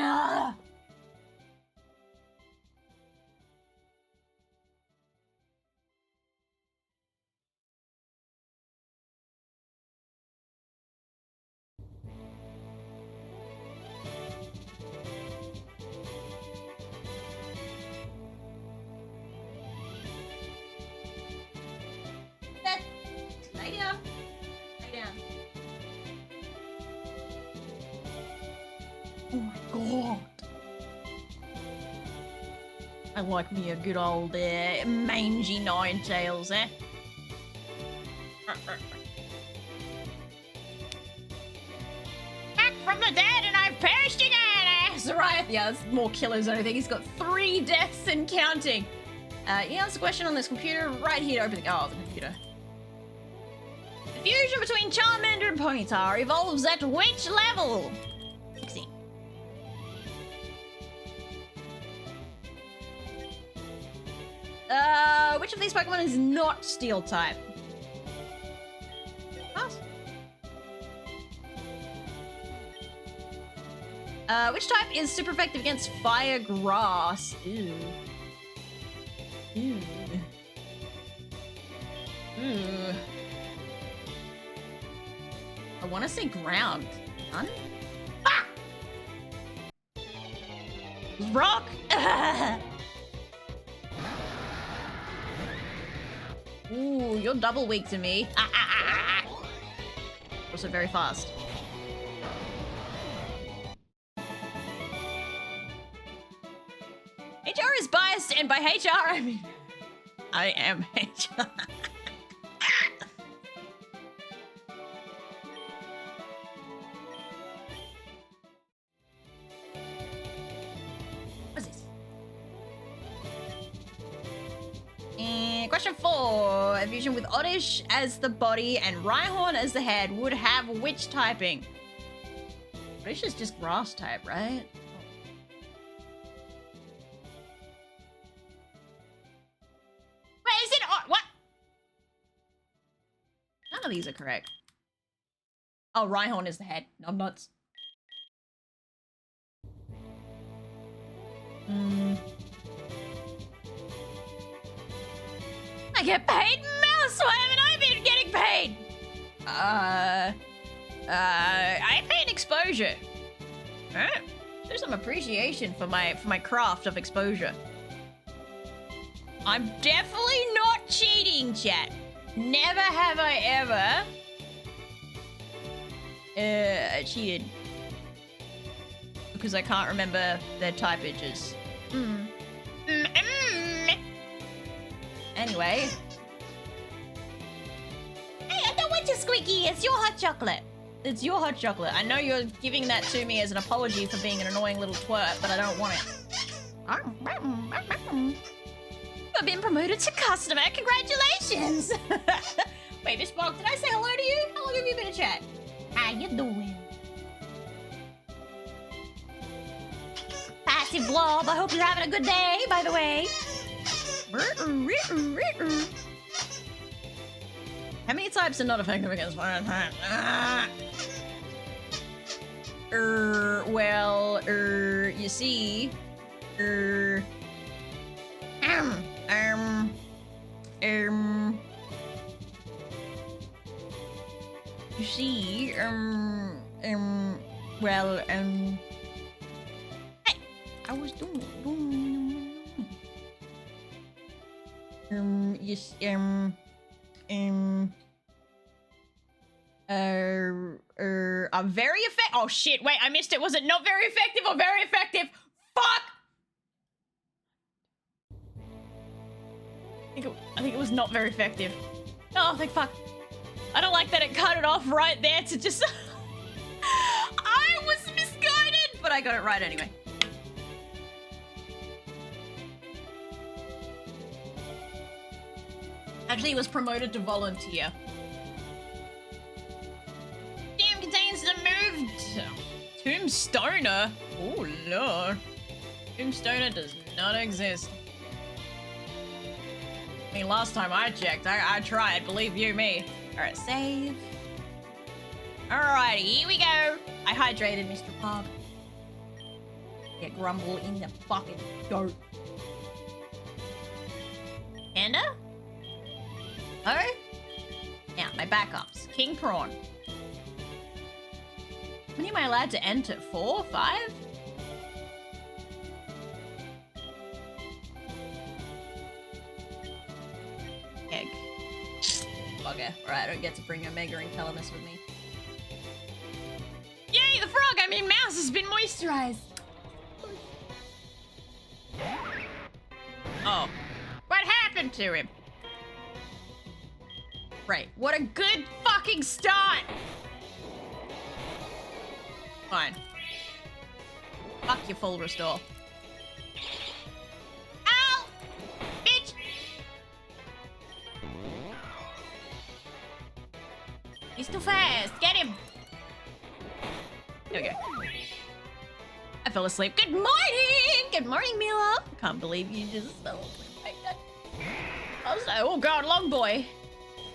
Lay down. Lay down. Oh my god. I like me a good old mangy nine-tails, eh? Back from the dead and I've perished again! That's right. Yeah, there's more killers than anything. He's got 3 deaths and counting. Yeah, that's a question on this computer right here to open the... Oh, the computer. The fusion between Charmander and Ponyta evolves at which level? 16. Which of these Pokemon is not Steel type? Pass. Which type is super effective against Fire Grass? Ew. Ew. Ew. I want to say ground. None? Ah! Rock! Ooh, you're double weak to me. Also very fast. HR is biased, and by HR I mean I am HR. What's this? And question 4. A fusion with Oddish as the body and Rhyhorn as the head would have which typing? Oddish is just grass type, right? Wait, is it what? None of these are correct. Oh, Rhyhorn is the head. I'm nuts. I get paid, Mouse. Why haven't I been getting paid? I pay an exposure. Alright. Show some appreciation for my craft of exposure. I'm definitely not cheating, chat. Never have I ever cheated. Because I can't remember their typages. Anyway. Hey, I don't want your squeaky. It's your hot chocolate. It's your hot chocolate. I know you're giving that to me as an apology for being an annoying little twerp, but I don't want it. I've been promoted to customer. Congratulations. Wait, Miss Bog, did I say hello to you? How long have you been in chat? How you doing? Passive blob. I hope you're having a good day, by the way. How many types are not effective against one type? Well, you see, you see, well, hey, I was doing, yes, I'm very effective. Oh shit! Wait, I missed it. Was it not very effective or very effective? Fuck! I think it was not very effective. Oh, thank fuck. I don't like that it cut it off right there to just. I was misguided, but I got it right anyway. Actually, he was promoted to volunteer. Damn, contains the move. Tombstoner? Oh, no. Tombstoner does not exist. I mean, last time I checked, I tried, believe you me. Alright, save. Alrighty, here we go. I hydrated, Mr. Pog. Get Grumble in the fucking dirt. Panda? Oh? Now, my backups. King Prawn. How many am I allowed to enter? 4? 5? Egg. Bugger. Alright, I don't get to bring Omega and Calamus with me. Yay, the frog! I mean, mouse has been moisturized. Oh. What happened to him? Right. What a good fucking start! Fine. Fuck your full restore. Ow! Bitch! He's too fast. Get him! There we go. I fell asleep. Good morning! Good morning, Mila. Can't believe you just fell asleep like that. I was like, oh god, long boy.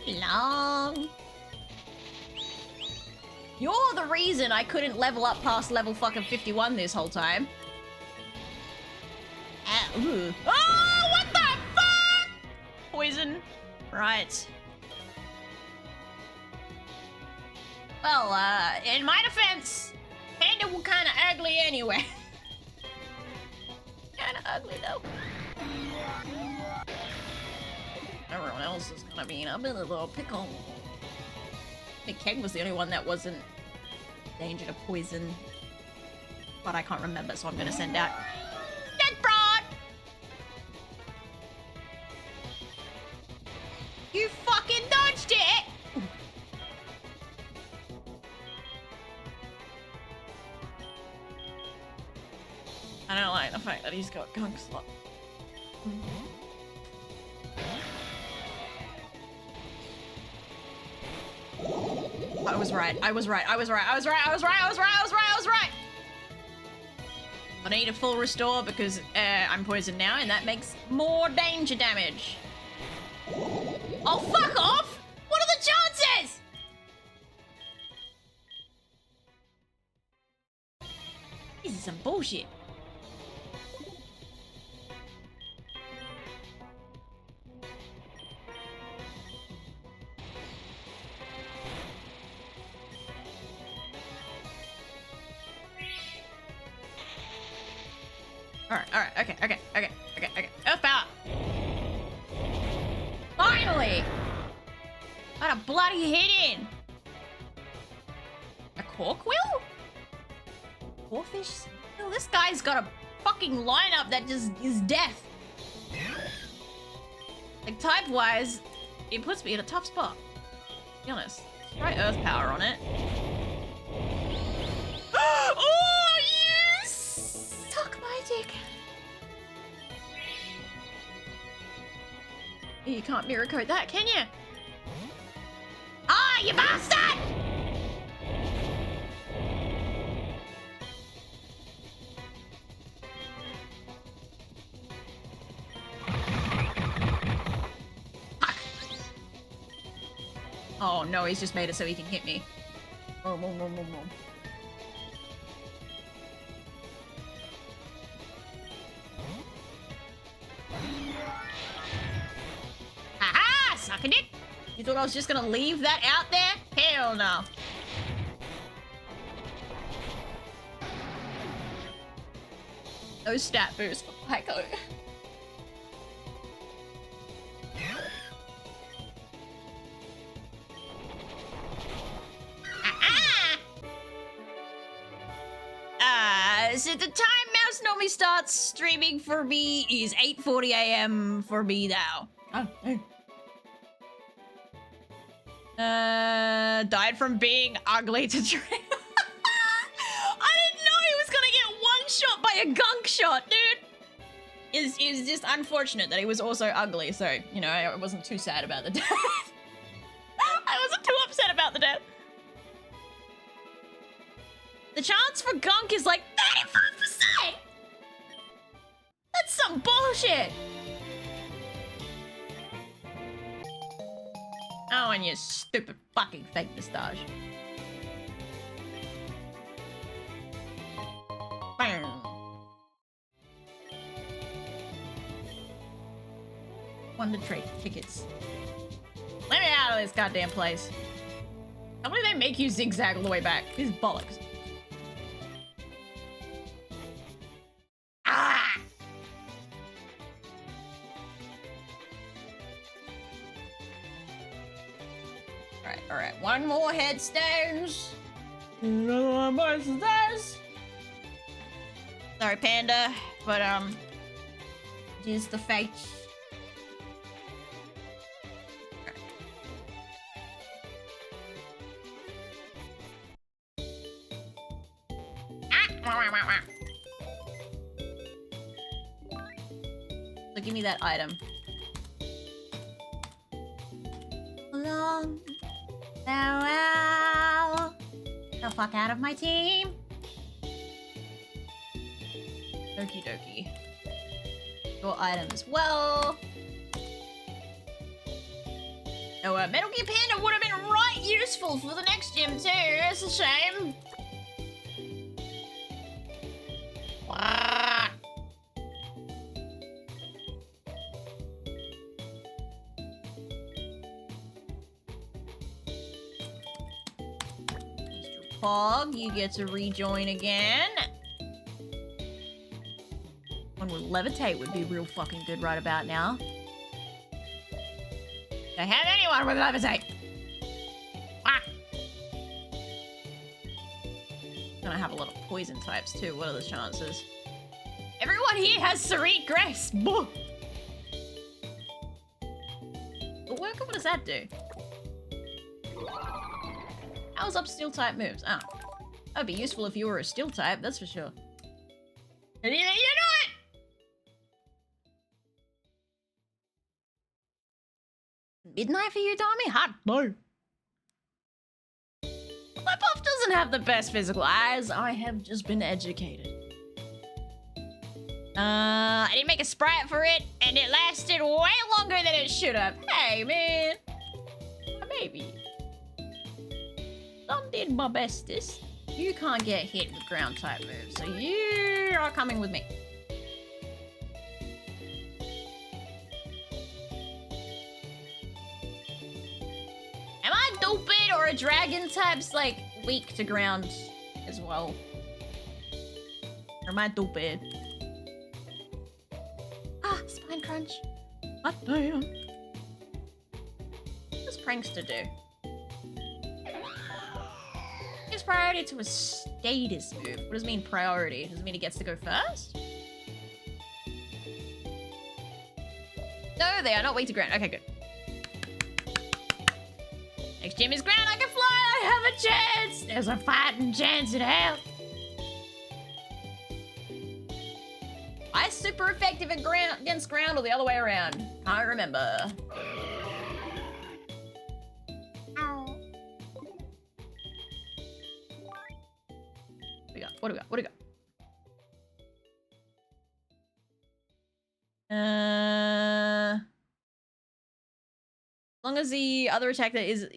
Long. You're the reason I couldn't level up past level fucking 51 this whole time. Oh, what the fuck? Poison. Right. Well, in my defense, Panda were kind of ugly anyway. Kind of ugly though. Everyone else is gonna be in a bit of a little pickle. I think Keg was the only one that wasn't danger to poison. But I can't remember, so I'm gonna send out Dead Broad! You fucking dodged it! I don't like the fact that he's got gunk slot. I was right. I was right. I was right. I was right. I was right. I was right. I was right. I was right. I need a full restore because I'm poisoned now, and that makes more danger damage. Oh, fuck off! What are the chances? This is some bullshit. Alright, okay. Earth power! Finally! Got a bloody hit in! A corkwill? Corfish? No, this guy's got a fucking lineup that just is death. Like, type-wise, it puts me in a tough spot. To be honest. Try Earth power on it. Oh, yes! Suck my dick. You can't mirror code that, can you? Ah, you bastard! Fuck. Oh no, he's just made it so he can hit me. Oh. Haha! Sucking it! You thought I was just gonna leave that out there? Hell no. No stat boost for Pyko. So the time Mouse normally starts streaming for me is 8:40 AM for me now. Died from being ugly to train. I didn't know he was gonna get one shot by a gunk shot, dude. It's just unfortunate that he was also ugly, so, you know, I wasn't too sad about the death. I wasn't too upset about the death. The chance for gunk is like 35%! That's some bullshit! on, you stupid fucking fake moustache. Bang. Wonder trade tickets. Let me out of this goddamn place. How many they make you zigzag all the way back? These bollocks. Ah! Alright. One more headstones. One more stairs. Sorry, Panda, but just the fate. So give me that item. Long farewell. The fuck out of my team. Okie dokie. Your item as well. Oh, Metal Gear Panda would have been right useful for the next gym too. It's a shame. Mr. Pog, you get to rejoin again. One with levitate would be real fucking good right about now. Don't have anyone with levitate. Ah. Gonna have a lot of poison types too. What are the chances? Everyone here has Serene Grace. What does that do? How's up steel type moves? Oh. That'd be useful if you were a steel type, that's for sure. And you know it! Midnight for you, Tommy? Hot no. My buff doesn't have the best physical eyes. I have just been educated. I didn't make a sprite for it, and it lasted way longer than it should have. Hey, man. Maybe. I did my bestest. You can't get hit with ground type moves, so you are coming with me. Am I stupid, or a dragon type's like weak to ground as well? Or am I stupid? Ah, spine crunch. What damn? What does Prankster do? Gives priority to a status move. What does it mean priority? Does it mean he gets to go first? No, they are not weak to ground. Okay, good. Next gym is ground. I can fly. I have a chance. There's a fighting chance in hell. I super effective at ground against ground or the other way around. Can't remember. What do we got? What do we got? As long as the other attack that is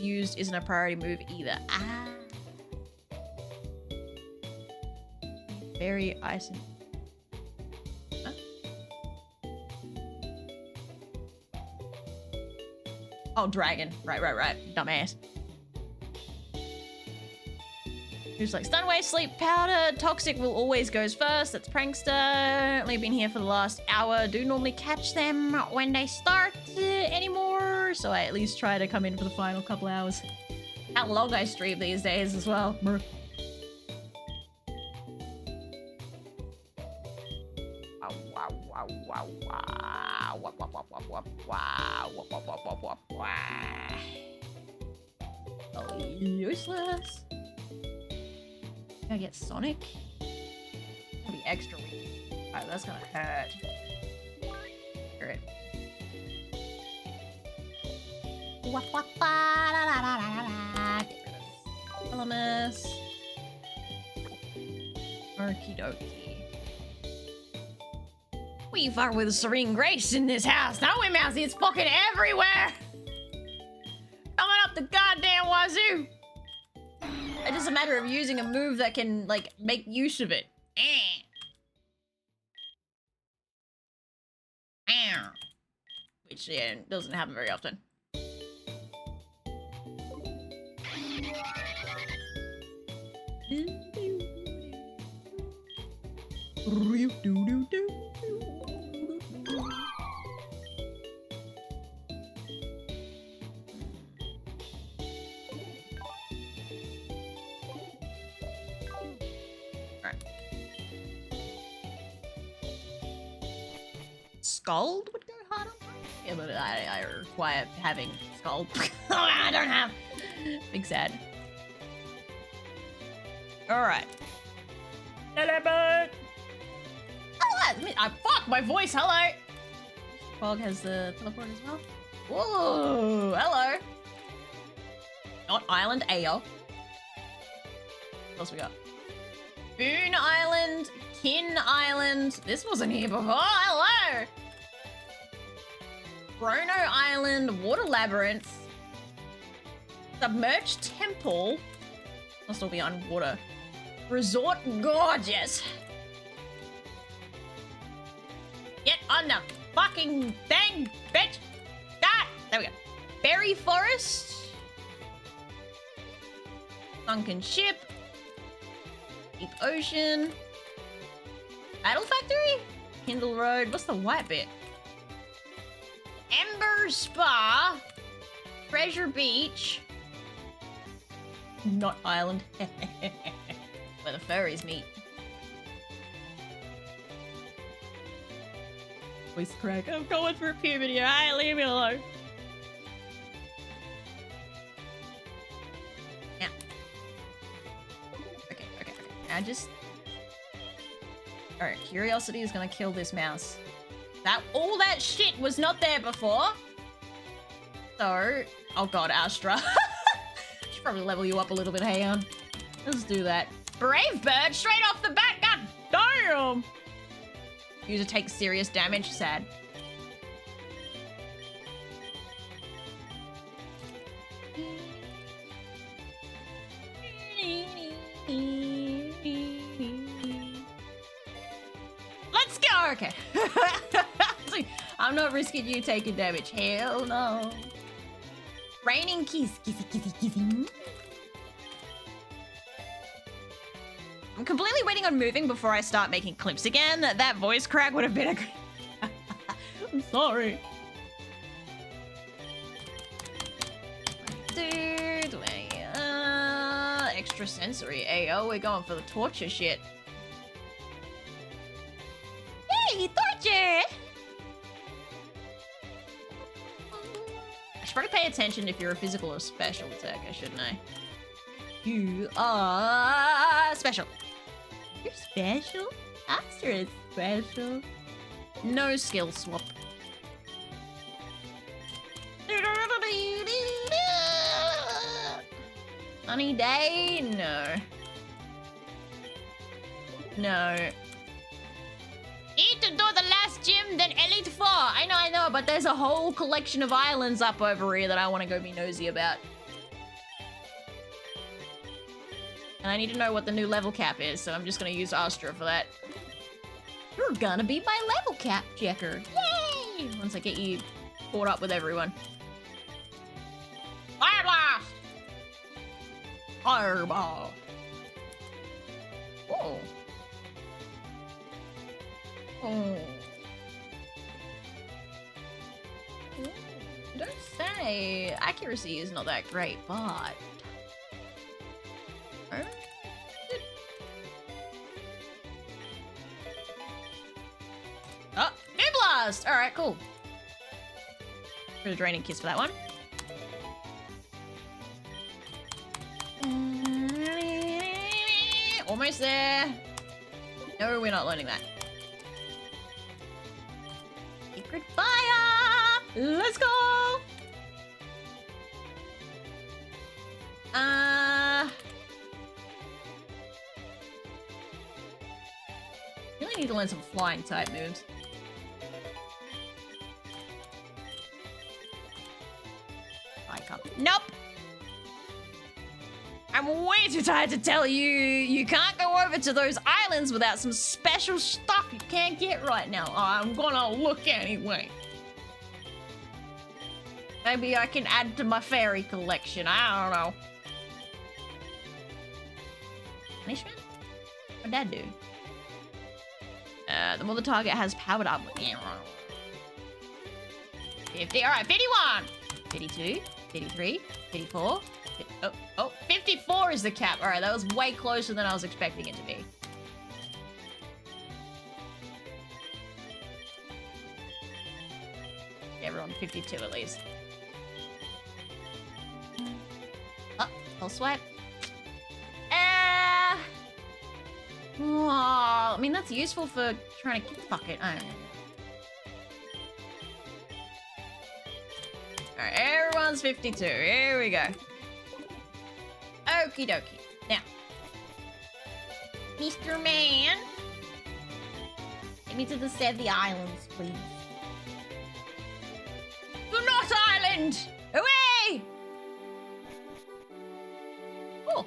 used isn't a priority move either. Ah. Very ice and... Huh? Oh, dragon. Right. Dumbass. Who's like, stun wave, sleep powder, toxic will always goes first. That's Prankster. Only been here for the last hour. Do normally catch them when they start anymore. So I at least try to come in for the final couple hours. How long I stream these days as well. Brr. Oh, useless. Gonna get Sonic? Gonna be extra weak. Alright, that's gonna hurt. Alright. Elemis. Okie dokie. We fought with Serene Grace in this house, don't we, Mousy? It's fucking everywhere! wazoo. It's just a matter of using a move that can, like, make use of it. Which, yeah, doesn't happen very often. Scald would go hard on mine. Yeah, but I require having Scald. I don't have. Big sad. Alright. Teleport! Fuck my voice, hello! Fog has the teleport as well. Whoa, hello! Not Island, Ayo. What else we got? Boon Island, Kin Island. This wasn't here before. Hello! Chrono Island, Water Labyrinth, Submerged Temple. Must all be underwater. Resort Gorgeous. Get on the fucking thing, bitch! Ah! There we go. Berry Forest. Sunken Ship. Deep Ocean. Battle Factory? Kindle Road. What's the white bit? Ember Spa. Treasure Beach. Not Island. Where the furries meet. Voice crack. I'm going for puberty. Alright, leave me alone. Yeah. Okay. I just... Alright, curiosity is gonna kill this mouse. All that shit was not there before. So... Oh god, Astra. Should probably level you up a little bit, hey, let's do that. Brave Bird, straight off the bat, god damn! User takes serious damage, sad. Let's go! Okay. I'm not risking you taking damage. Hell no. Raining kiss, kissy. I'm completely waiting on moving before I start making clips again. That voice crack would have been a good... I'm sorry. Dude, extra sensory. Ayo, we're going for the torture shit. Hey, torture! I should probably pay attention if you're a physical or special attacker, shouldn't I? You are special. You're special? Astra is special. No skill swap. Sunny day? No. No. Need to do the last gym, then Elite 4. I know, but there's a whole collection of islands up over here that I want to go be nosy about. And I need to know what the new level cap is, so I'm just gonna use Astra for that. You're gonna be my level cap checker. Yay! Once I get you caught up with everyone. Fire blast! Fireball. Oh. Oh. Don't say. Accuracy is not that great, but... Oh, Moon Blast! Alright, cool. For the Draining Kiss for that one. Almost there. No, we're not learning that. Secret Fire! Let's go! Really need to learn some flying type moves. Nope! I'm way too tired to tell you. You can't go over to those islands without some special stuff you can't get right now. I'm gonna look anyway. Maybe I can add to my fairy collection. I don't know. Punishment? What'd that do? The more the target has powered up. 50. All right, 51. 52. 53. 54. Oh, 54 is the cap. All right, that was way closer than I was expecting it to be. Everyone 52 at least. Oh, I'll swipe. Oh, I mean, that's useful for trying to... Fuck it, I don't know. Alright, everyone's 52. Here we go. Okie dokie. Now. Mr. Man. Take me to the Sevy Islands, please. Do not island! Away! Oh.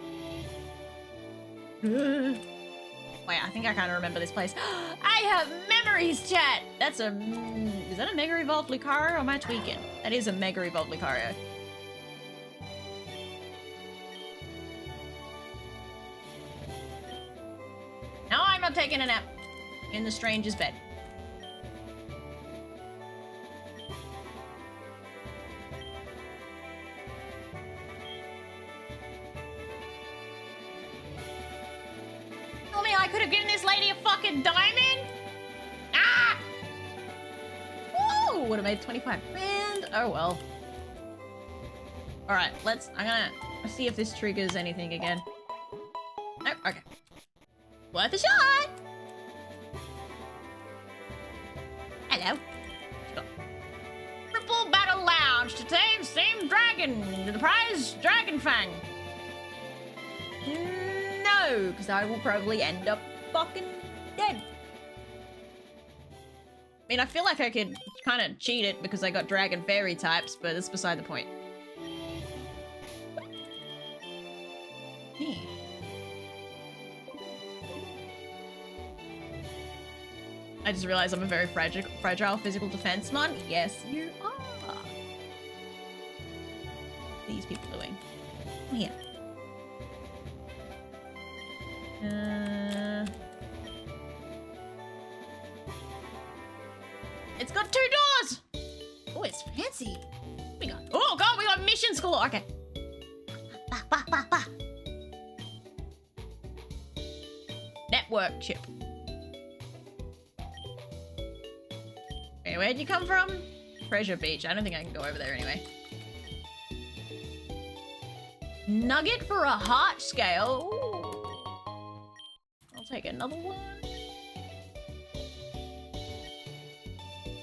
Wait, I think I kind of remember this place. I have memories, chat! That's a... Is that a Mega Evolved Lucario or am I tweaking? That is a Mega Evolved Lucario. No, I'm not taking a nap. In the stranger's bed. Tell me I could have given this lady a fucking diamond? Ah! Woo! Would have made 25 grand. Oh well. Alright, I'm gonna see if this triggers anything again. Nope, okay. Worth a shot! Hello. Triple Battle Lounge to tame same dragon. The prize, Dragon Fang. No, because I will probably end up fucking dead. I mean, I feel like I could kind of cheat it because I got Dragon Fairy types, but it's beside the point. Hmm. I just realized I'm a very fragile physical defense mon. Yes, you are. What are these people doing? Come here. It's got 2 doors! Oh, it's fancy. We got... Oh, God, we got missions galore. Okay. Network chip. Okay, where'd you come from? Treasure Beach. I don't think I can go over there anyway. Nugget for a heart scale. Ooh. I'll take another one.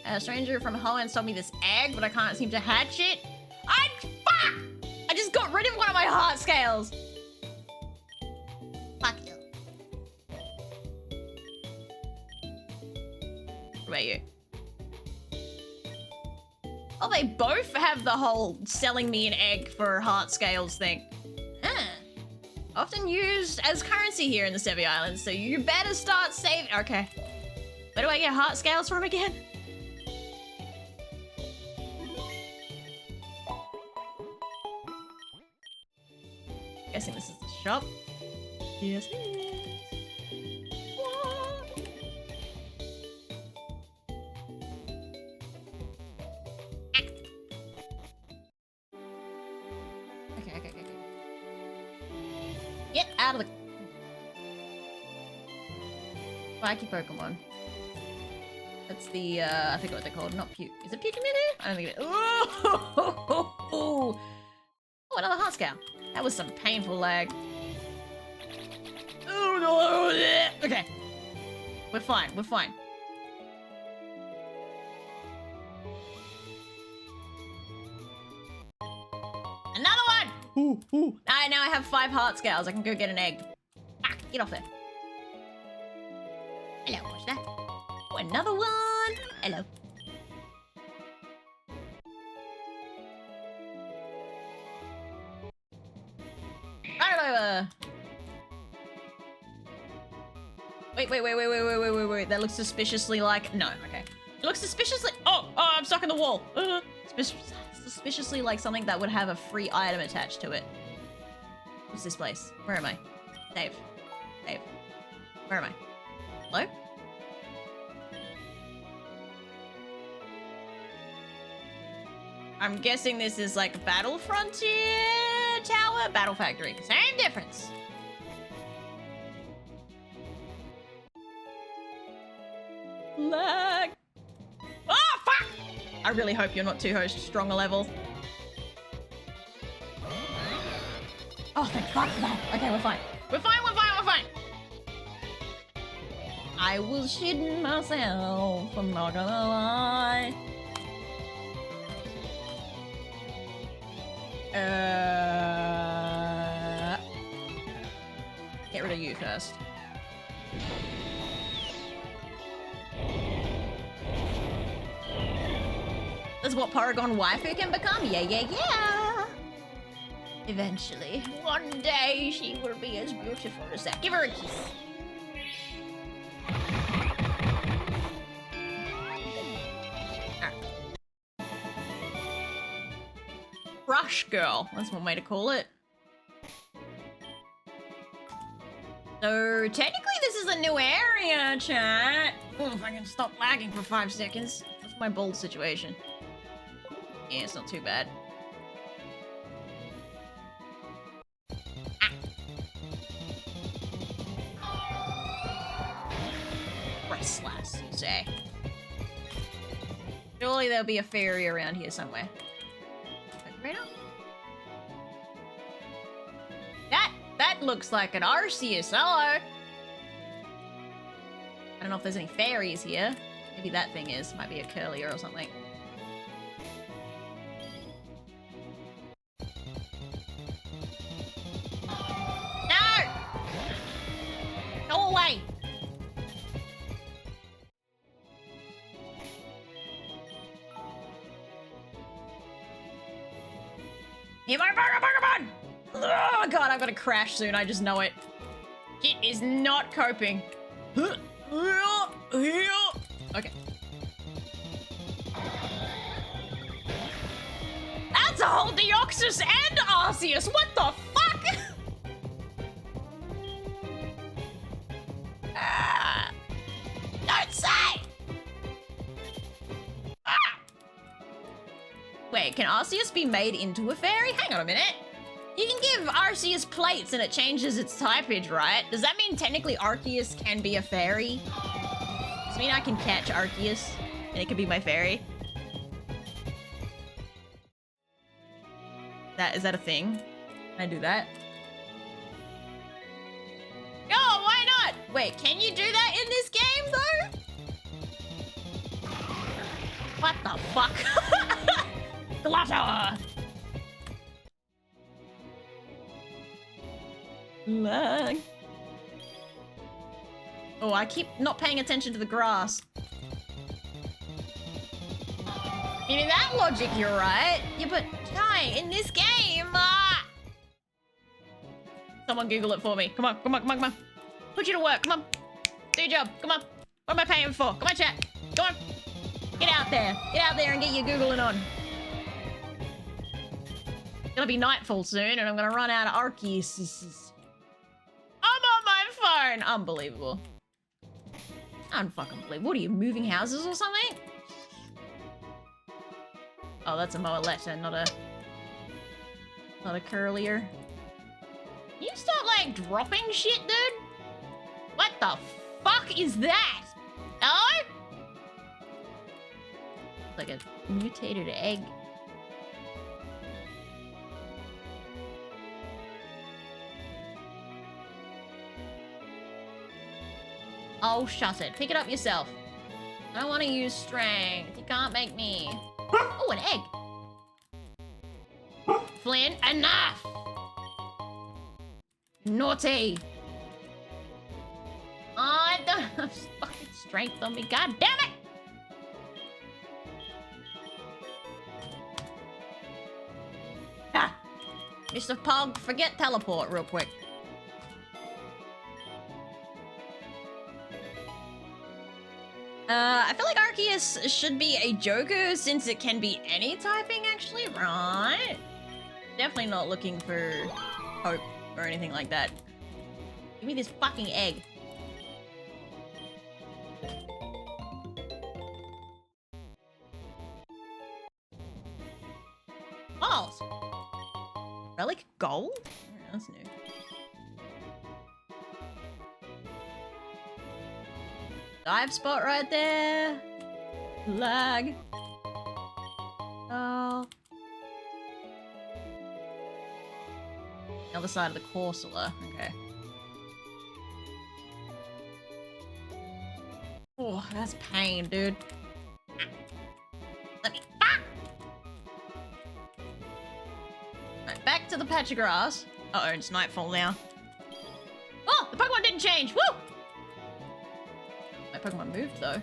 A stranger from Holland sold me this egg, but I can't seem to hatch it. Fuck! I just got rid of one of my heart scales. Fuck you. What about you? Oh, they both have the whole selling me an egg for heart scales thing. Often used as currency here in the Sevy Islands, so you better start saving. Okay. Where do I get heart scales from again? Guessing this is the shop. Yes, it is. What? Okay. Get out of the... Spiky Pokemon. That's the, I forget what they're called. Not Puke. Is it Puke-Minu? I don't think it is. Oh, another heart scale. That was some painful lag. Okay. We're fine. Another one! Ooh. Now I have 5 heart scales. I can go get an egg. Ah, get off there. Hello, what's that? Oh, another one! Hello. Randomizer! Wait. That looks suspiciously like... No, okay. It looks suspiciously... Oh, I'm stuck in the wall. Suspiciously like something that would have a free item attached to it. What's this place? Where am I? Dave. Where am I? Hello? I'm guessing this is like Battle Frontier Tower? Battle Factory. Same difference. Lag. Oh, fuck! I really hope you're not too strong a level. Oh, thank fuck for that. Okay, we're fine. We're fine. I was shitting myself. I'm not gonna lie. Get rid of you first. That's what Paragon waifu can become? Yeah. Eventually. One day she will be as beautiful as that. Give her a kiss. Rush girl. That's one way to call it. So, technically this is a new area, chat. Oh, if I can stop lagging for 5 seconds. That's my bold situation. Yeah, it's not too bad. Restless, you say. Surely there'll be a fairy around here somewhere. That looks like an Arceus. Hello. I don't know if there's any fairies here. Maybe that thing is. Might be a curlier or something. No! Go away! Hit my Pokemon! Oh god, I'm gonna crash soon, I just know it. It is not coping. Okay. That's a whole Deoxys and Arceus! What the fuck? Don't say! Wait, can Arceus be made into a fairy? Hang on a minute. You can give Arceus plates and it changes its typage, right? Does that mean technically Arceus can be a fairy? Does it mean I can catch Arceus and it could be my fairy? Is that a thing? Can I do that? Oh, why not? Wait, can you do that in this game though? What the fuck? Glitter! Lag. Oh, I keep not paying attention to the grass. In that logic, you're right. Yeah, but Kai, in this game, someone Google it for me. Come on. Put you to work. Come on. Do your job. Come on. What am I paying for? Come on, chat. Go on. Get out there. Get out there and get your Googling on. It's gonna be nightfall soon, and I'm gonna run out of Arceus. I'm on my phone. Unbelievable. Unfucking believable. What are you, moving houses or something? Oh, that's a Moaletta, not a curlier. Can you stop, like, dropping shit, dude? What the fuck is that? Hello? Like a mutated egg. Oh, shut it. Pick it up yourself. I don't want to use strength. You can't make me. Oh, an egg. Flynn, enough! Naughty. I don't have fucking strength on me. God damn it! Ah! Mr. Pog, forget teleport real quick. I feel like Arceus should be a Joker since it can be any typing, actually, right? Definitely not looking for hope or anything like that. Give me this fucking egg. Balls. Relic gold? Oh, that's new. Dive spot right there. Lag. Oh. The other side of the Corsola. Okay. Oh, that's pain, dude. Let me. Ah! Right, back to the patch of grass. Uh-oh, it's nightfall now. Oh, the Pokemon didn't change. Woo! My Pokemon moved though.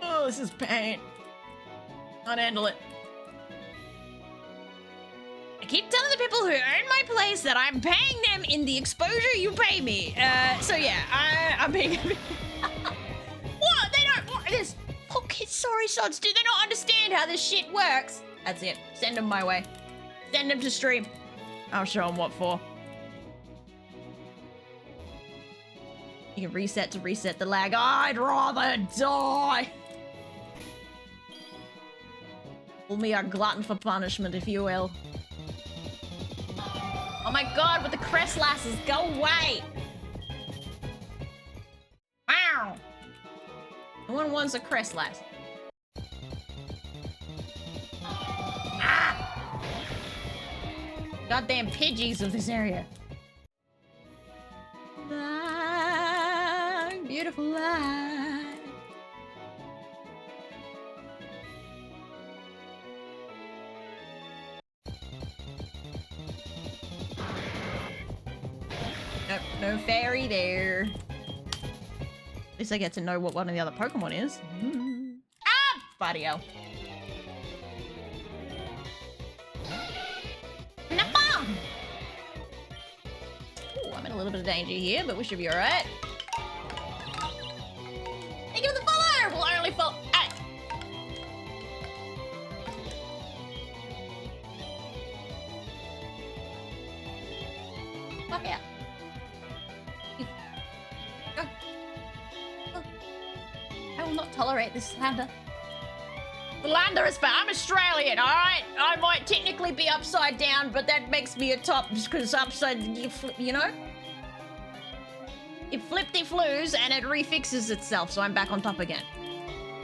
Oh, this is pain. Can't handle it. I keep telling the people who own my place that I'm paying them in the exposure you pay me. So yeah, I'm paying. What? They don't want this. Okay, sorry, sods. Do they not understand how this shit works? That's it. Send them my way. Send them to stream. I'll show them what for. You can reset to reset the lag. I'd rather die. Call me a glutton for punishment, if you will. Oh my god, with the crest lasses, go away! Wow! No one wants a crest lass. Ah! Goddamn Pidgeys of this area. Light, beautiful light. Nope, no fairy there. At least I get to know what one of the other Pokemon is. Ah! Buddy hell. Napalm! Ooh, I'm in a little bit of danger here, but we should be alright. Thank you for the follow! We'll only follow. Hey! Fuck yeah. I will not tolerate this slander. Slander is bad. I'm Australian, alright? I might technically be upside down, but that makes me a top because upside, you know? It flippity-flues and it refixes itself, so I'm back on top again.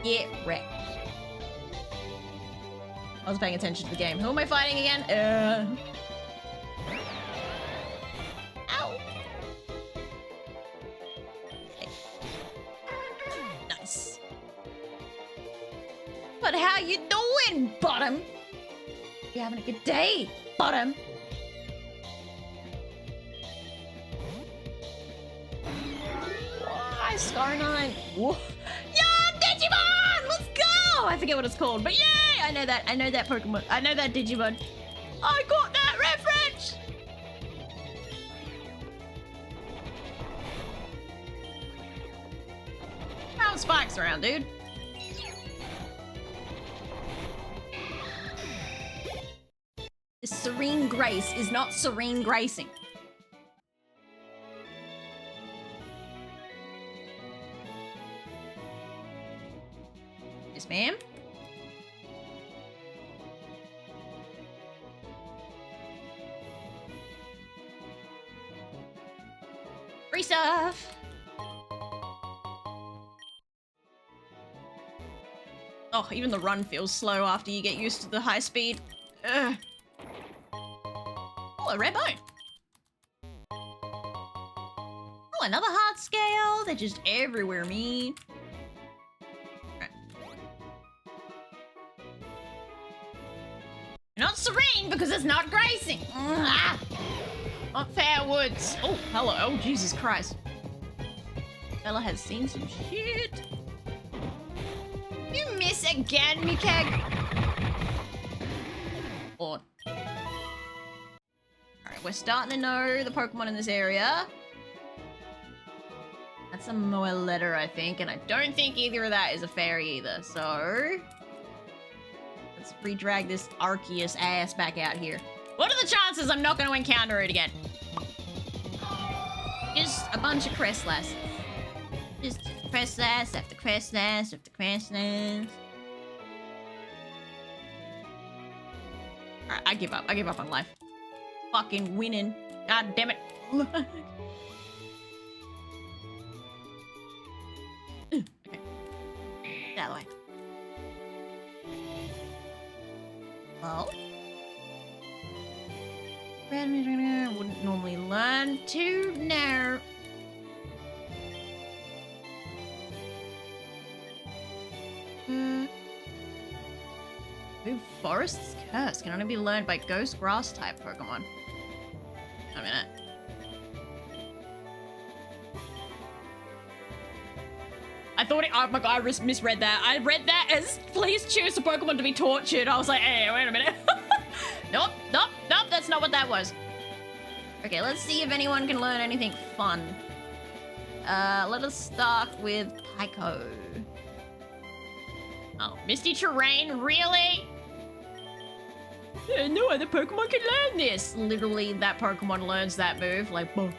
Yeah, wreck. I was paying attention to the game. Who am I fighting again? Ow. Okay. Nice. But how you doing, Bottom? You having a good day, Bottom? Why, Scar9? Whoa. Yeah, Digimon! Let's go! I forget what it's called, but yay! I know that Pokemon. I know that Digimon. I got that reference! Found spikes around, dude. This serene grace is not serene gracing. Yes, ma'am. Free stuff. Oh, even the run feels slow after you get used to the high speed. Ugh. Oh, a rare bone. Oh, another heart scale. They're just everywhere, me. Right. You're not serene because it's not gracing. Ah. Not fair woods. Oh, hello. Oh, Jesus Christ. Bella has seen some shit. You miss again, Mikeg? Lord. Alright, we're starting to know the Pokemon in this area. That's a Moeletta, I think, and I don't think either of that is a fairy either, so... Let's re-drag this Arceus ass back out here. What are the chances I'm not going to encounter it again? Just a bunch of Crestlass. Just Crestlass after Crestlass after Crestlass. Alright, I give up. I give up on life. Fucking winning. God damn it. Okay. Get out of the way. Well. Randomizer wouldn't normally learn to know. Move Forest's Curse can only be learned by Ghost Grass type Pokemon. A minute. I thought it. Oh my god, I misread that. I read that as please choose a Pokemon to be tortured. I was like, hey, wait a minute. Nope, nope, nope, that's not what that was. Okay, let's see if anyone can learn anything fun. Let us start with Pyko. Oh, Misty Terrain, really? No other Pokemon can learn this. Literally, that Pokemon learns that move, like, boom.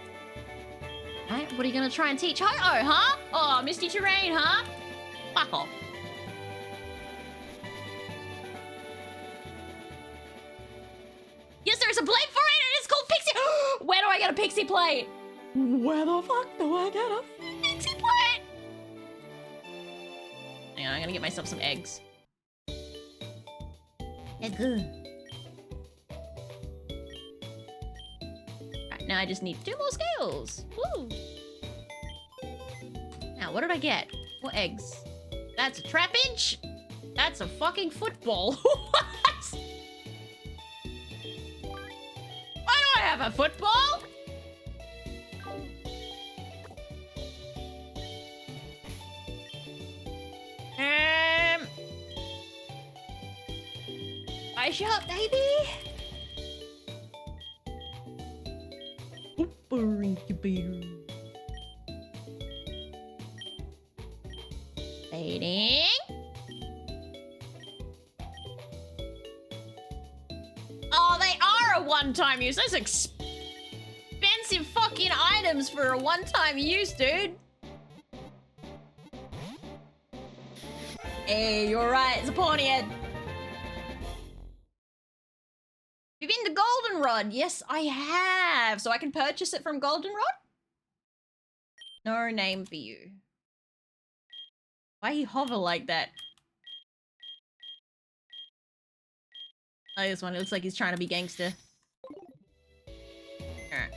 Right, what are you gonna try and teach Ho-Oh, huh? Oh, Misty Terrain, huh? Fuck off. Yes, there's a plate for it, and it's called Pixie. Where do I get a Pixie plate? Where the fuck do I get a Pixie plate? Hang on, I'm gonna get myself some eggs. Egg. Right, now I just need 2 more scales. Woo! Now, what did I get? What eggs? That's a Trapinch? That's a fucking football. What? Why do I have a football? Ice shot, baby. Fading. Oh, they are a one-time use. Those expensive fucking items for a one-time use, dude. Hey, you're right. It's a pony head. You've been to Goldenrod. Yes, I have. So I can purchase it from Goldenrod? No name for you. Why he hover like that? Oh, this one. It looks like he's trying to be gangster. Alright.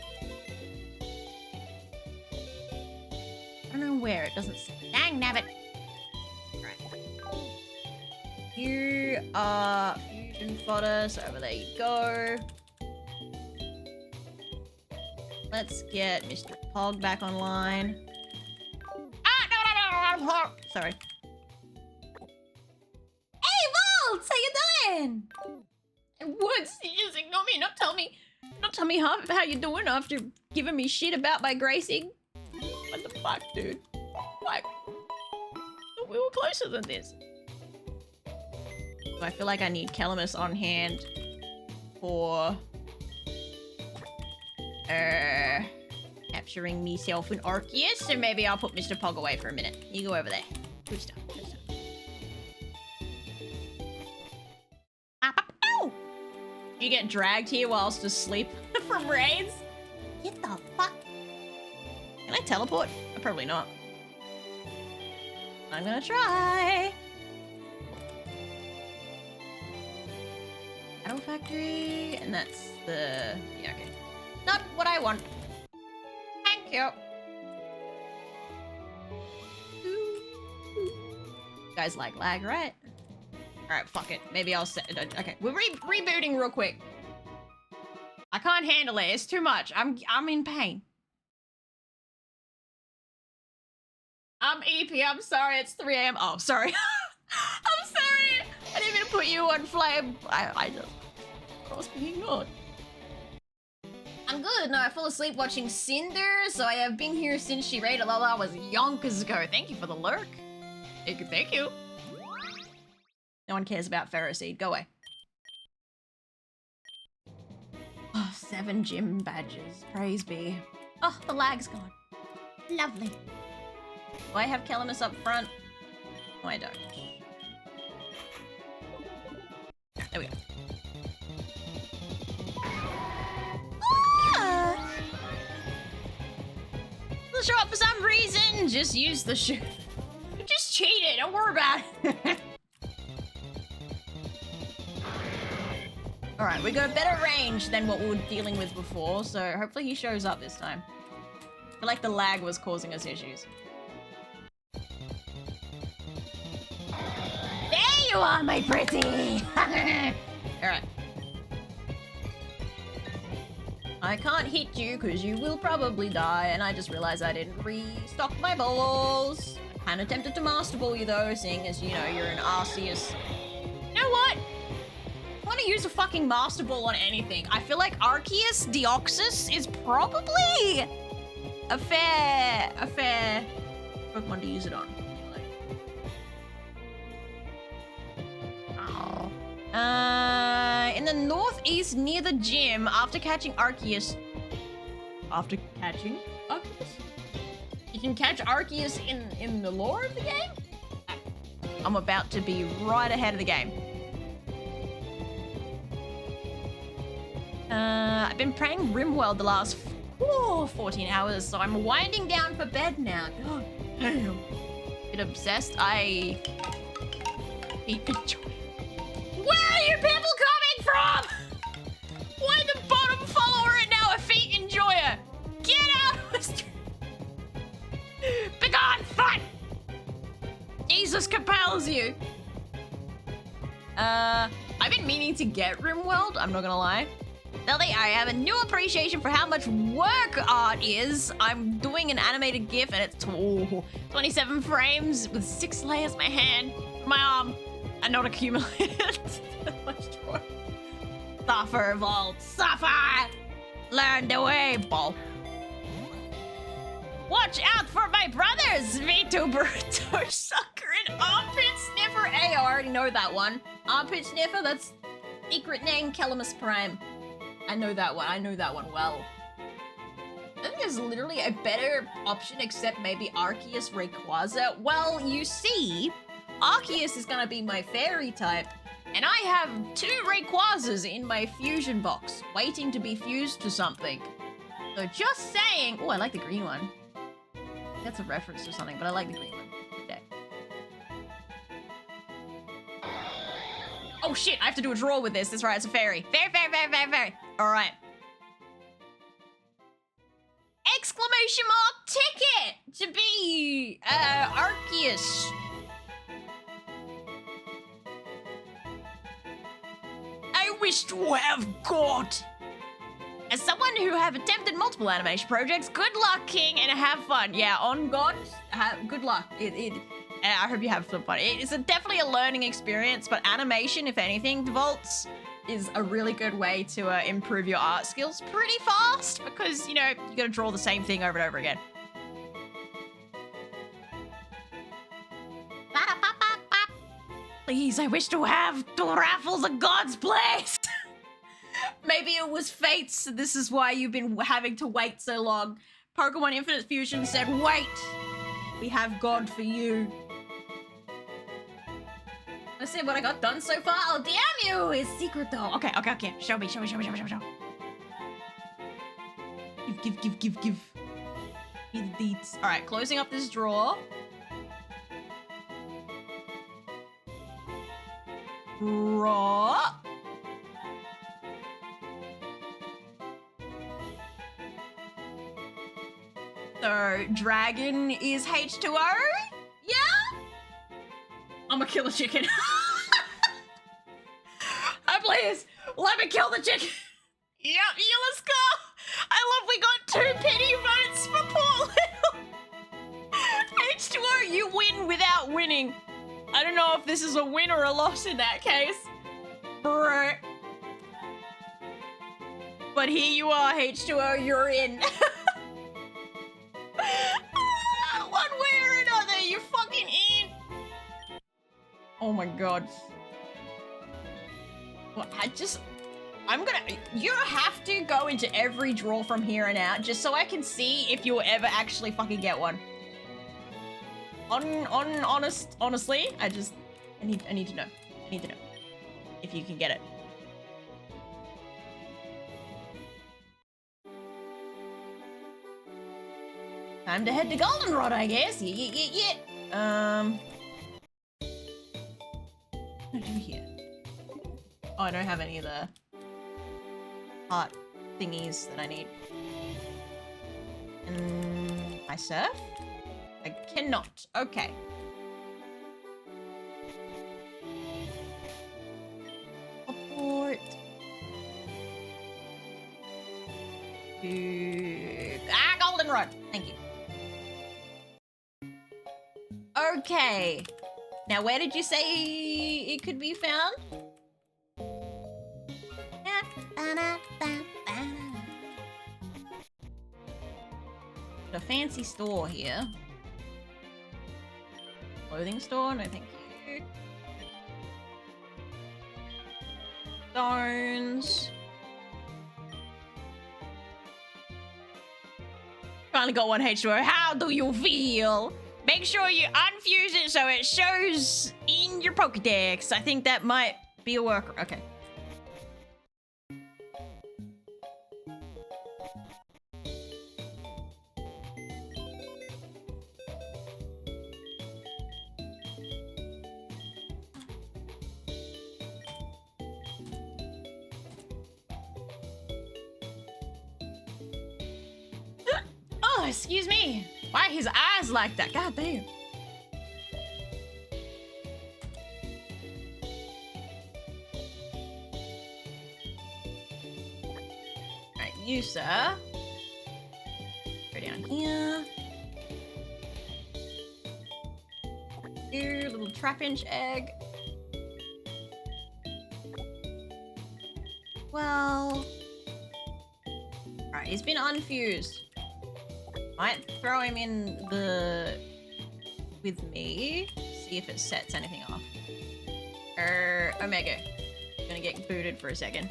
I don't know where. It doesn't say. Dang nabbit. Alright. You are fusion fodder, so over there you go. Let's get Mr. Pog back online. Ah, no. Sorry. Hey, Volts! How you doing? What? You just ignore me, not tell me how you doing after giving me shit about my gracing? What the fuck, dude? Like, we were closer than this. I feel like I need Calamus on hand for capturing myself in Arceus, so maybe I'll put Mr. Pog away for a minute. You go over there. Good stuff. Good stuff. Ow! You get dragged here whilst asleep from raids? Get the fuck? Can I teleport? Probably not. I'm gonna try. Battle Factory, and that's the... yeah, okay. Not what I want. Thank you. You guys like lag, right? Alright, fuck it. Maybe I'll set it. Okay, we're rebooting real quick. I can't handle it. It's too much. I'm in pain. I'm EP. I'm sorry. It's 3 AM. Oh, sorry. I'm sorry. I didn't mean to put you on flame. I just was being ignored. I'm good. No, I fell asleep watching Cinder, so I have been here since she raided while I was yonkers ago. Thank you for the lurk. Thank you. No one cares about Phariseed. Go away. Oh, 7 gym badges. Praise be. Oh, the lag's gone. Lovely. Do I have Calamus up front? No, I don't. There we go. Ah! It'll show up for some reason. Just use the shoe. Just cheat it. Don't worry about it. Alright, we got a better range than what we were dealing with before, so hopefully he shows up this time. I feel like the lag was causing us issues. There you are, my pretty! Alright. I can't hit you because you will probably die, and I just realized I didn't restock my balls. I kind of tempted to master ball you though, seeing as, you know, you're an Arceus. You know what? I want to use a fucking master ball on anything. I feel like Arceus Deoxys is probably a fair Pokemon to use it on. In the northeast near the gym, after catching Arceus. After catching Arceus? You can catch Arceus in the lore of the game? I'm about to be right ahead of the game. I've been playing Rimworld the last 14 hours, so I'm winding down for bed now. God damn. Bit obsessed. I enjoy. Where are you people coming from? Why the bottom follower and now a feet enjoyer? Get out of the street. Begone, fight! Jesus compels you. I've been meaning to get Rimworld, I'm not gonna lie. Now I have a new appreciation for how much work art is. I'm doing an animated GIF and it's 27 frames with 6 layers. My hand, my arm, and not accumulated. Suffer, Vault, suffer! Learn the way, ball. Watch out for my brothers, Vito Burrito Sucker and Armpit Sniffer. Hey, I already know that one. Armpit Sniffer, that's secret name Calamus Prime. I know that one. I know that one well. I think there's literally a better option except maybe Arceus Rayquaza. Well, you see, Arceus is gonna be my fairy type, and I have 2 Rayquazas in my fusion box, waiting to be fused to something. So just saying. Oh, I like the green one. That's a reference to something, but I like the green one. Okay. Oh shit, I have to do a draw with this. That's right, it's a fairy. Fairy. All right. Exclamation mark ticket to be Arceus. I wish to have God. As someone who have attempted multiple animation projects, good luck, King, and have fun. Yeah, on God, good luck. I hope you have some fun. It's definitely a learning experience, but animation, if anything, Vaults, is a really good way to improve your art skills pretty fast because, you know, you gotta draw the same thing over and over again. Please, I wish to have the raffles of God's place. Maybe it was fates. This is why you've been having to wait so long. Pokemon Infinite Fusion said, wait, we have God for you. Let's see what I got done so far. Oh, damn you! It's secret though. Okay. Show me. Give. Give me the deets. All right, closing up this drawer. Draw. So, dragon is H2O? Yeah? I'm gonna kill a chicken. Please, let me kill the chicken. Yep, yeah, let's go. I love we got 2 pity votes for poor little H2O. You win without winning. I don't know if this is a win or a loss in that case. Bro. But here you are, H2O, you're in. One way or another, you're fucking in. Oh my god. Well, you have to go into every drawer from here on out just so I can see if you'll ever actually fucking get one. Honestly, I need to know. I need to know if you can get it. Time to head to Goldenrod, I guess. Yeah. What do I do here? Oh, I don't have any of the heart thingies that I need. Can I surf? I cannot. Okay. Teleport. Goldenrod. Thank you. Okay. Now, where did you say it could be found? A fancy store here. Clothing store? No, thank you. Stones. Finally got one H2O. How do you feel? Make sure you unfuse it so it shows in your Pokedex. I think that might be a worker. Okay. Oh, excuse me. Why his eyes like that? God damn. Alright, you, sir. Go down here. Here, little trap-inch egg. Well... Alright, he's been unfused. Might throw him in the... with me. See if it sets anything off. Omega. Gonna get booted for a second.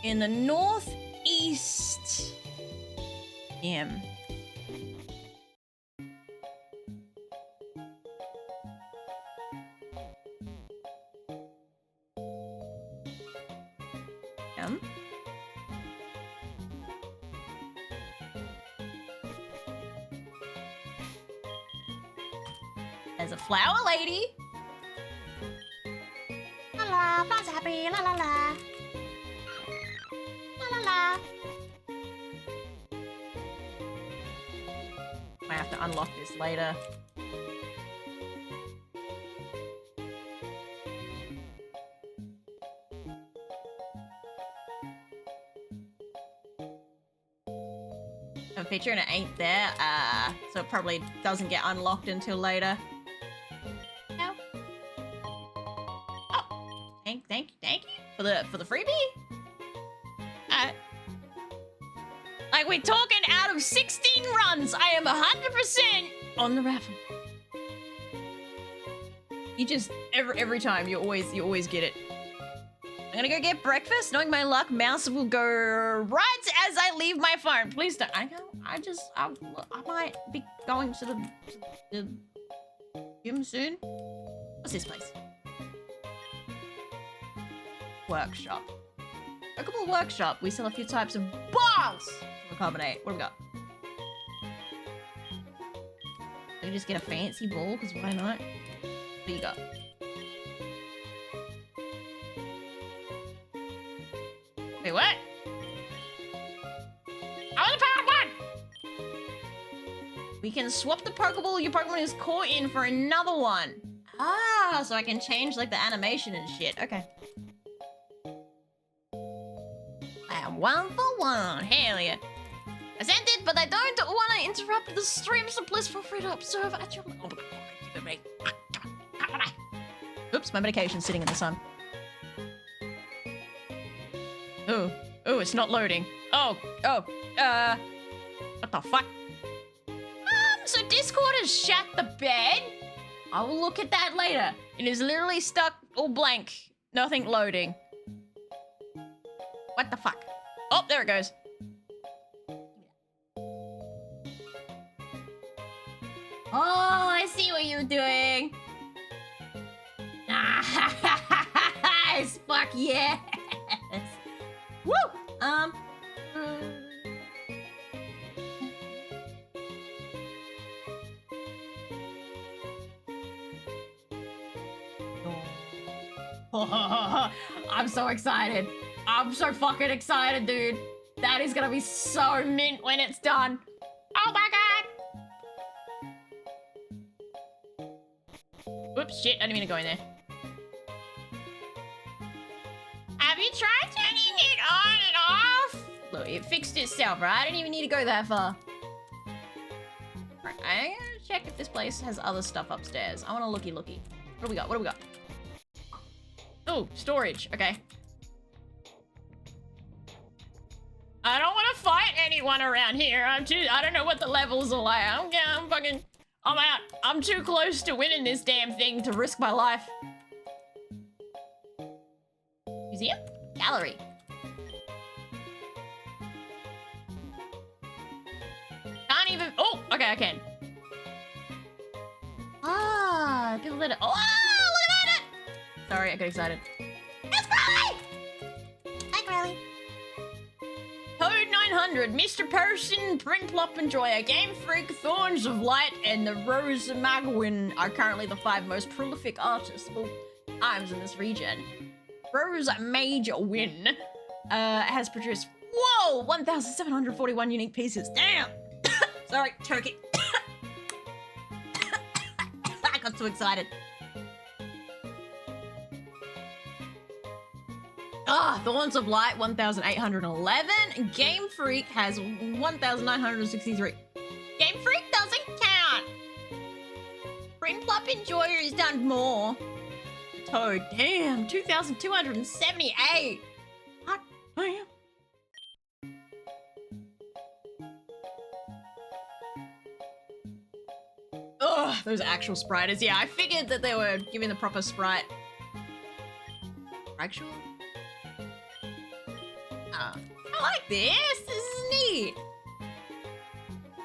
In the northeast... Damn. There's a flower lady. La la, flowers are happy. La la la. La la la. Might have to unlock this later. A feature and it ain't there. So it probably doesn't get unlocked until later. Thank you for the freebie. Like we're talking out of 16 runs, I am 100% on the raffle. You just every time you always get it. I'm gonna go get breakfast. Knowing my luck, mouse will go right as I leave my phone. Please don't. I might be going to the gym soon. What's this place? Workshop. Pokeball Workshop. We sell a few types of balls for carbonate. What do we got? Can we just get a fancy ball? Because why not? What do you got? Wait, what? I want the powered one! We can swap the Pokeball your Pokemon is caught in for another one. Ah, so I can change like the animation and shit. Okay. I am 1 for 1. Hell yeah. I sent it, but I don't want to interrupt the stream, so please feel free to observe at your... Oops, my medication's sitting in the sun. Oh, it's not loading. What the fuck? So Discord has shut the bed? I will look at that later. It is literally stuck all blank. Nothing loading. What the fuck? Oh, there it goes. Oh, I see what you're doing. Nice. Fuck yes. Woo. I'm so excited. I'm so fucking excited, dude. That is gonna be so mint when it's done. Oh my god. Oops, shit, I didn't mean to go in there. Have you tried turning it on and off? Look, it fixed itself, right? I didn't even need to go that far. Right, I'm gonna check if this place has other stuff upstairs. I want a looky. What do we got? What do we got? Oh, storage. Okay. I don't want to fight anyone around here. I don't know what the levels are like. I'm out. I'm too close to winning this damn thing to risk my life. Museum? Gallery. Can't even... Oh, okay, I can. Ah, people that... Oh, look at it! Sorry, I got excited. It's Crowley! Hi, Crowley. Code 900, Mr. Person, Printplop Enjoyer, Game Freak, Thorns of Light, and the Rose Magwin are currently the 5 most prolific artists of all times in this region. Rose Mage Win has produced, 1,741 unique pieces. Damn! Sorry, turkey. I got too excited. Thorns of Light, 1,811. Game Freak has 1,963. Game Freak doesn't count. Printplop Enjoyer has done more. Toad, damn, 2,278. Hot damn. Ugh, those actual spriters. Yeah, I figured that they were giving the proper sprite. Actual? I like this. This is neat.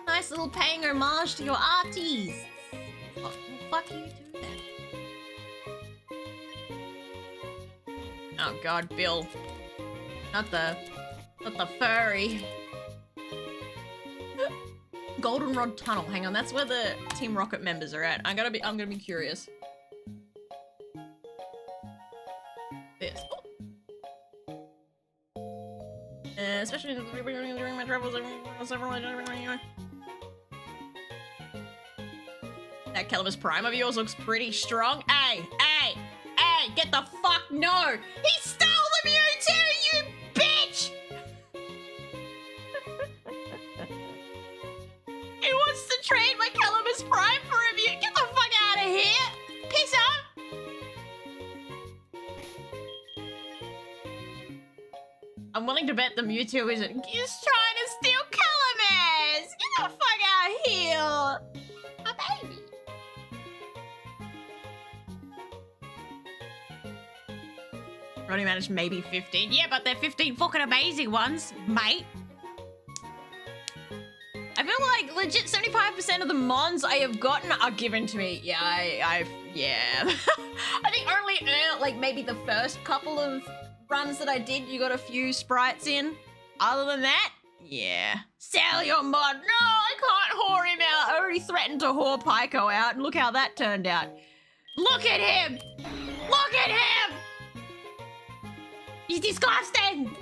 Nice little paying homage to your artists. What the fuck you do that? Oh god, Bill. Not the furry. Goldenrod Tunnel. Hang on, that's where the Team Rocket members are at. I'm gonna be curious. This. Especially during my travels, that Calamus Prime of yours looks pretty strong. Hey, get the fuck no! He stole the Mewtwo, you bitch! He wants to trade my Calamus Prime for a Mew. Get the fuck out of here! Peace out! I'm willing to bet the Mewtwo is trying to steal Calamus! Get the fuck out of here! A baby. Only managed maybe 15. Yeah, but they're 15 fucking amazing ones, mate. I feel like legit 75% of the mons I have gotten are given to me. Yeah, yeah. I think only like maybe the first couple of runs that I did, you got a few sprites in. Other than that, yeah. Sell your mod. No, I can't whore him out. I already threatened to whore Pyko out, and look how that turned out. Look at him! Look at him! He's disgusting!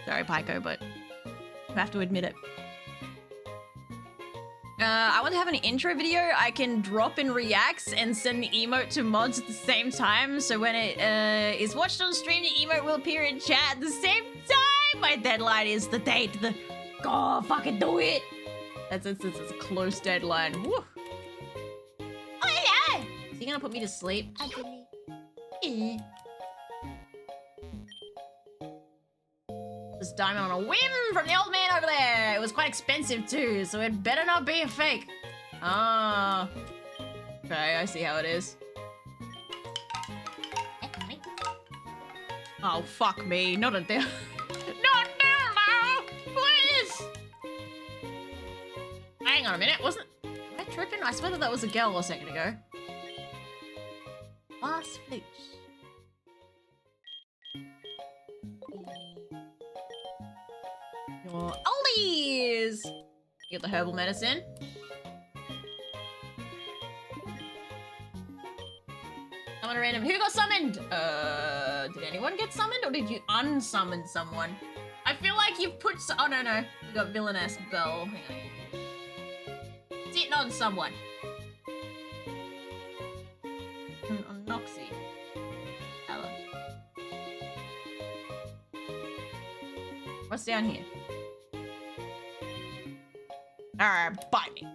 Sorry, Pyko, but you have to admit it. I want to have an intro video I can drop in reacts and send the emote to mods at the same time. So when it is watched on stream, the emote will appear in chat at the same time. My deadline is the date. Go fucking do it. That's a close deadline. Woo. Oh yeah. Is he gonna put me to sleep? I didn't. This diamond on a whim from the old man over there. It was quite expensive too, so it better not be a fake. Ah. Okay, I see how it is. Oh, fuck me. Not a deal. Not now, please! Hang on a minute, wasn't... Am I tripping? I swear that was a girl a second ago. Last flute. Your oldies! You get the herbal medicine. Summon a random. Who got summoned? Did anyone get summoned or did you unsummon someone? I feel like you've put. Oh no, no. We got villainess Bell. Hang on. Sitting on someone. On Noxie. Hello. What's down here? Alright, bite me.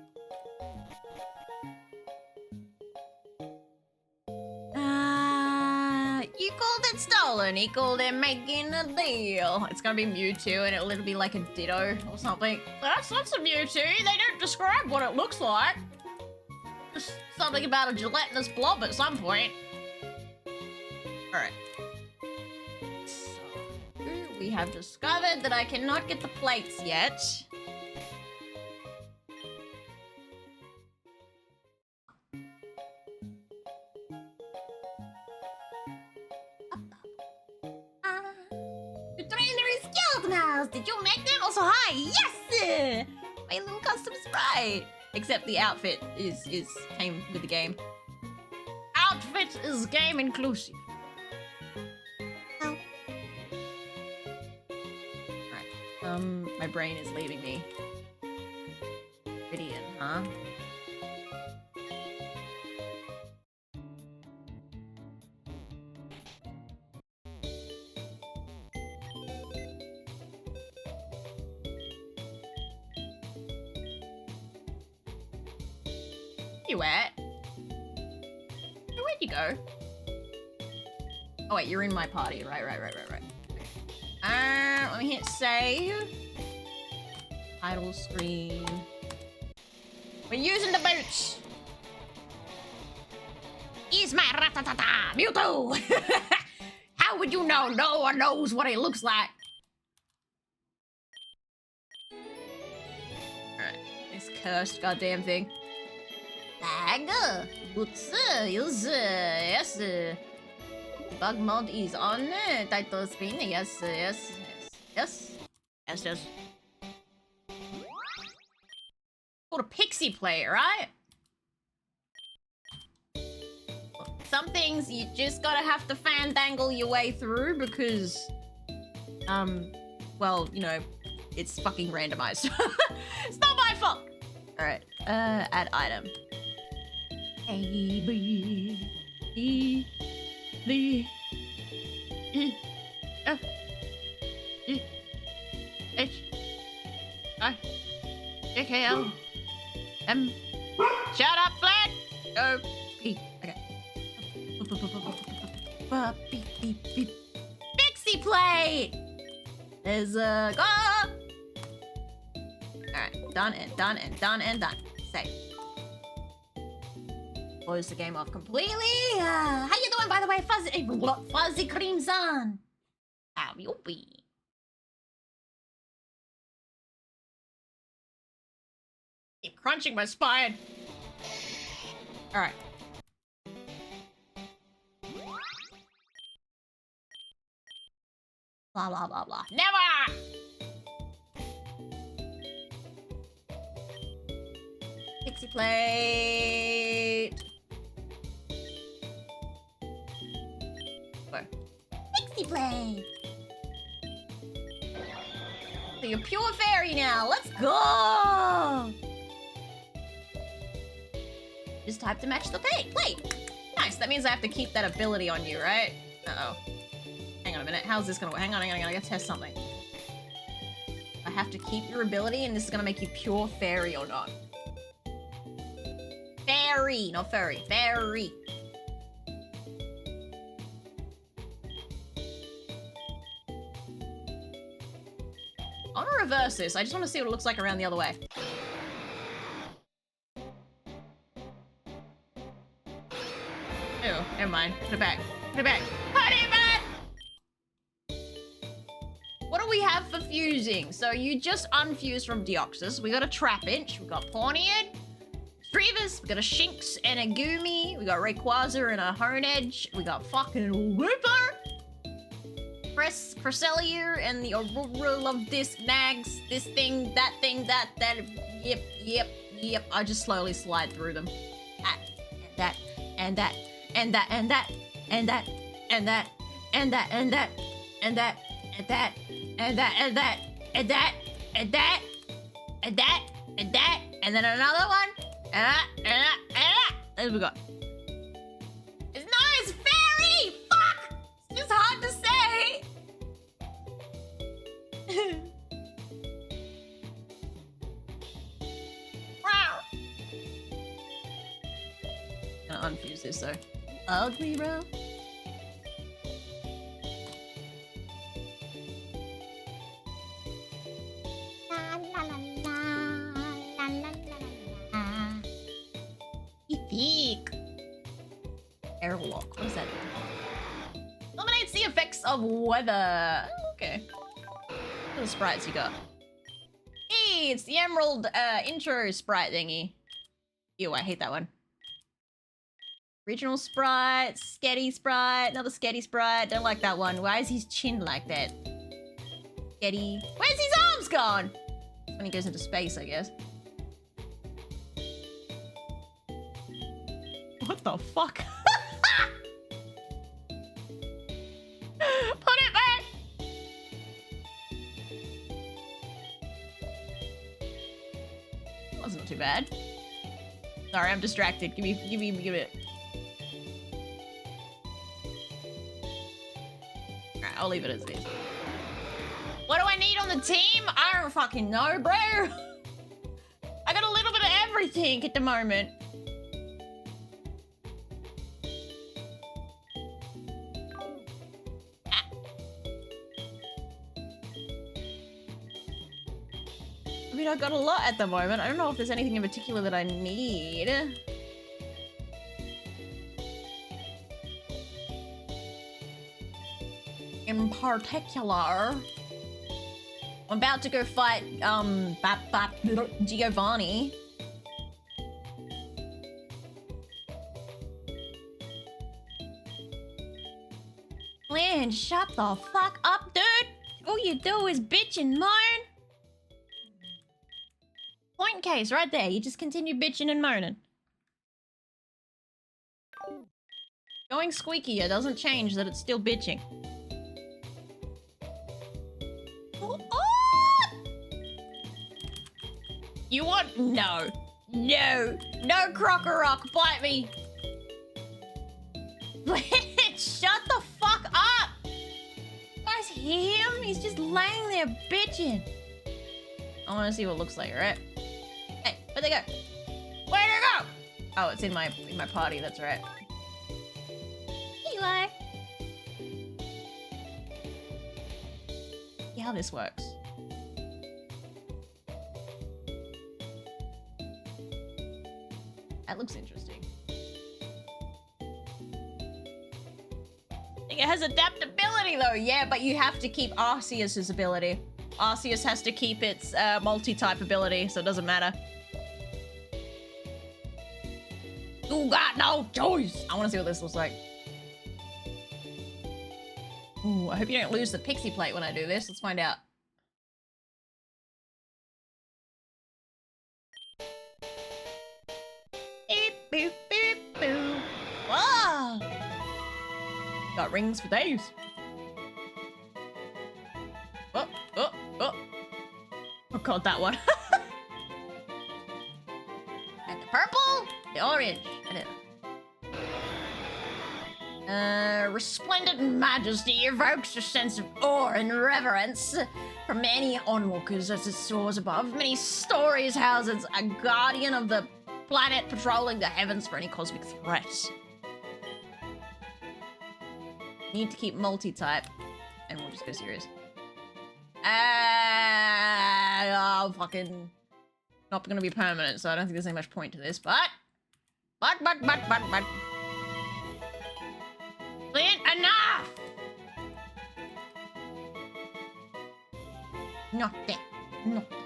You called it stolen. He called it making a deal. It's gonna be Mewtwo and it'll be like a Ditto or something. That's not a Mewtwo. They don't describe what it looks like. Just something about a gelatinous blob at some point. Alright. So, we have discovered that I cannot get the plates yet. Did you make them? Also, hi! Yes! My little custom sprite. Except the outfit came with the game. Outfit is game inclusive. Oh. Alright. My brain is leaving me. Gideon, huh? You at? Where'd you go? Oh wait, you're in my party. Right. Let me hit save. Title screen. We're using the boots. Is my ratatata Mewtwo? How would you know? No one knows what it looks like. Alright, this cursed goddamn thing. Lag, boots, use, yes. Bug mode is on, title screen, yes. Called a pixie play, right? Some things you just gotta have to fandangle your way through because, well, you know, it's fucking randomized. It's not my fault. All right, add item. A, B, E, D, E, F, G, H, I, J, K, L, M. Shut up, Flat! O, P. Okay. Beep, beep, beep. Pixie plate! There's a go! Alright, done and done and done and done. Save. Close the game off completely. How you doing, by the way, Fuzzy Crimson? How you be? Keep crunching my spine. All right. Blah blah blah blah. Never. Pixie plate. Where? Pixie plate. So you're pure fairy now. Let's go. Just type to match the plate. Nice. That means I have to keep that ability on you, right? Uh-oh. Hang on a minute. How's this gonna work? Hang on. I gotta test something. I have to keep your ability, and this is gonna make you pure fairy or not. Fairy, not furry. Fairy. I want to reverse this. I just want to see what it looks like around the other way. Ew, never mind. Put it back. Put it back. Put it back! What do we have for fusing? So you just unfused from Deoxys. We got a Trapinch. We got Pawniard. Reavers. We got a Shinx and a Goomy. We got Rayquaza and a Honedge. We got fucking Whipper. Cresselia and the Aurora of this Nags. This thing, that thing, that. Yep. I just slowly slide through them. That, and that, and that, and that, and that, and that, and that, and that, and that, and that, and that, and that, and that, and that, and that, and that, and then another one, and that, and that, and that. There we go. It's nice, fairy! Fuck! It's just hard to say. Wow. Gonna unfuse this though. Ugly, bro. Epic. Fairy-Locke. What is that? Eliminates the effects of weather. Okay. What are the sprites you got? Hey, it's the Emerald intro sprite thingy. Ew, I hate that one. Regional sprite, Sketty sprite, another Sketty sprite. Don't like that one. Why is his chin like that? Sketty. Where's his arms gone? When he goes into space, I guess. What the fuck? Put it back! That's not too bad. Sorry, I'm distracted. Give it. Alright, I'll leave it as it is. What do I need on the team? I don't fucking know, bro. I got a little bit of everything at the moment. I mean, I've got a lot at the moment. I don't know if there's anything in particular that I need. In particular, I'm about to go fight, Giovanni. Man, shut the fuck up, dude. All you do is bitch and moan. Point case right there. You just continue bitching and moaning. Going squeakier doesn't change that it's still bitching. Oh! You want? No. No. No, Crocker-Rock. Bite me. Shut the fuck up. You guys hear him? He's just laying there bitching. I want to see what it looks like, right? Hey, where'd they go? Where'd they go? Oh, it's in my party, that's right. Here you are. See how this works. That looks interesting. I think it has adaptability though, yeah, but you have to keep Arceus's ability. Arceus has to keep its multi-type ability, so it doesn't matter. You got no choice! I want to see what this looks like. Ooh, I hope you don't lose the pixie plate when I do this. Let's find out. Beep, boop, beep, boop. Whoa! Got rings for days. Oh. I caught that one. And the purple, the orange, and it. Resplendent majesty evokes a sense of awe and reverence from many onlookers as it soars above. Many stories houses a guardian of the planet patrolling the heavens for any cosmic threats. Need to keep multi-type, and we'll just go serious. fucking not gonna be permanent, so I don't think there's any much point to this, but. Clint, enough! Nothing. Nothing.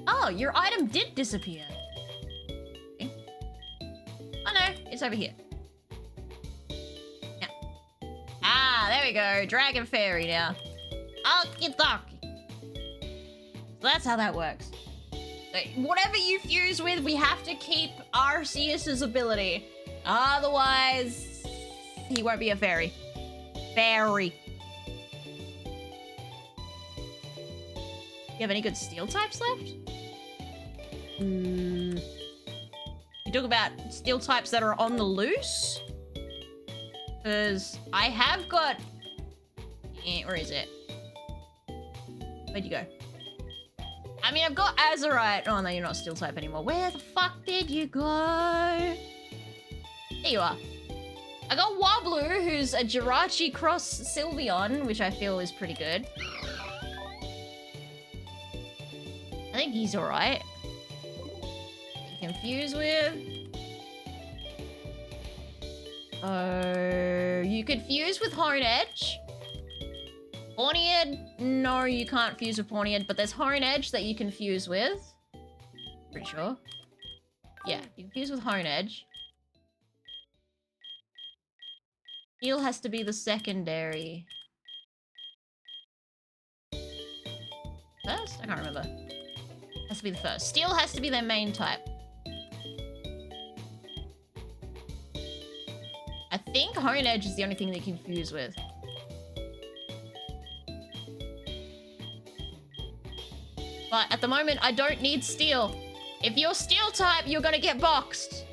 Oh, your item did disappear. Okay. Oh no, it's over here. Yeah. Ah, there we go. Dragon Fairy now. Okie dokie. So that's how that works. So whatever you fuse with, we have to keep Arceus's ability. Otherwise, he won't be a fairy. Fairy. You have any good steel types left? You talk about steel types that are on the loose? Because I have got... where is it? Where'd you go? I mean, I've got Azurite. Oh, no, you're not steel type anymore. Where the fuck did you go? There you are. I got Wobbler, who's a Jirachi cross Sylveon, which I feel is pretty good. I think he's alright. You can fuse with. You could fuse with Honedge. Pawniard, no, you can't fuse with Pawniard, but there's Honedge that you can fuse with. Pretty sure. Yeah, you can fuse with Honedge. Heal has to be the secondary. First? I can't remember. Has to be the first. Steel has to be their main type. I think Honedge is the only thing they can fuse with. But at the moment, I don't need steel. If you're steel type, you're gonna get boxed.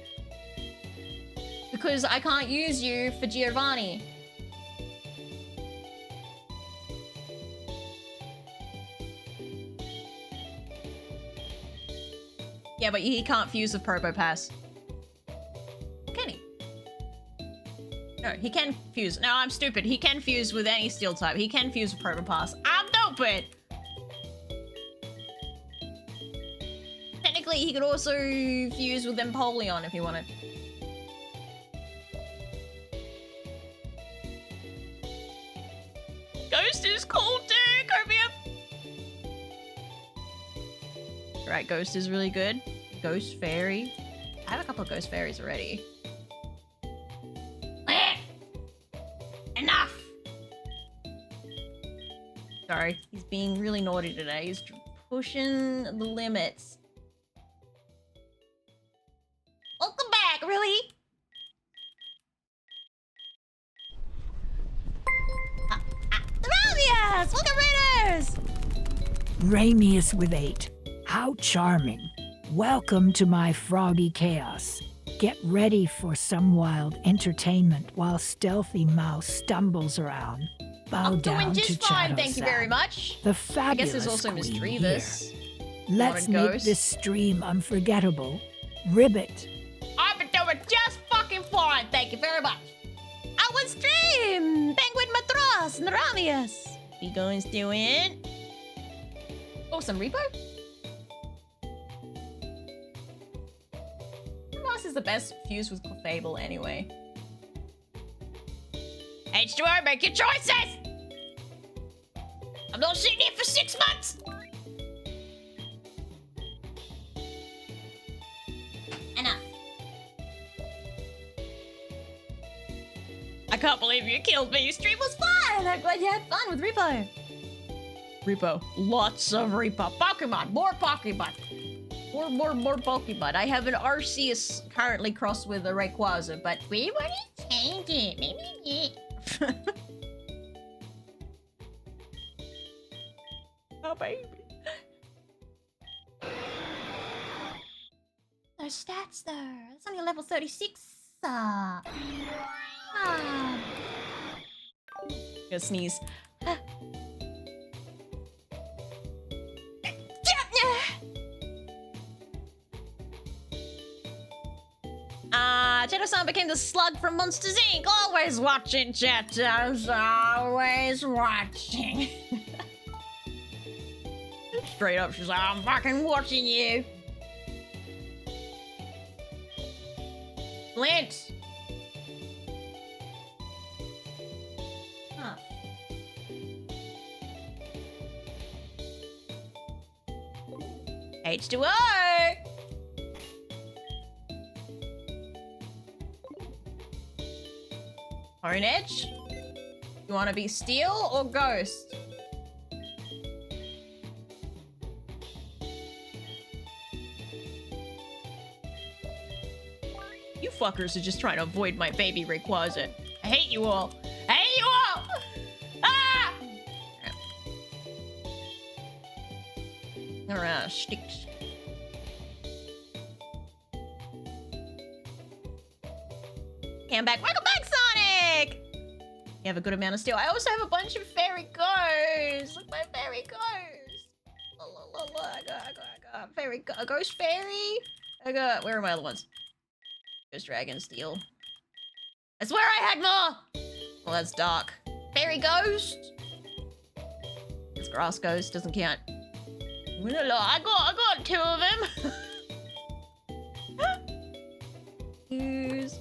Because I can't use you for Giovanni. Yeah, but he can't fuse with Probopass. Can he? No, he can fuse. No, I'm stupid. He can fuse with any steel type. He can fuse with Probopass. I'm stupid! Technically, he could also fuse with Empoleon if he wanted. Ghost is cool too, Copium! Right, Ghost is really good. Ghost Fairy. I have a couple of Ghost Fairies already. Enough! Sorry, he's being really naughty today. He's pushing the limits. Welcome back, really? Yes! Welcome, Raiders! Ramius with 8. How charming. Welcome to my froggy chaos. Get ready for some wild entertainment while Stealthy Mouse stumbles around. Bow I'm down doing to just fine, Chato thank you very much. The I fabulous guess there's also Miss queen Drevis. here. Let's make Ghost. this stream unforgettable. Ribbit. I've been doing just fucking fine, thank you very much. Our stream! Penguin Matras and Ramius. We going doing... Oh, some Repo? Moss is the best fused with Clefable anyway. H2O, make your choices! I'm not sitting here for 6 months! Enough. I can't believe you killed me. Your stream was fun. I'm glad you had fun with Repo. Repo. Lots of Repo. Pokemon. More Pokemon. More Pokemon. I have an Arceus currently crossed with a Rayquaza, but we want to change it. Maybe. Oh, baby. Those stats, though. It's only level 36. Gonna sneeze. Chatter-san became the slug from Monsters Inc. Always watching, Chatters. Always watching. Straight up, she's like, I'm fucking watching you. Flint. Huh. H2O. Hone Edge? You want to be Steel or Ghost? You fuckers are just trying to avoid my baby Rayquaza. I hate you all. I hate you all! Ah! Alright, sticks. Came back. Welcome back, Sonic! You have a good amount of steel. I also have a bunch of fairy ghosts. Look, my fairy ghosts. I got fairy a ghost fairy. I got, where are my other ones? Ghost dragon steel. I swear I had more. Well, that's dark. Fairy ghost. It's grass ghost. Doesn't count. I got 2 of them. Use.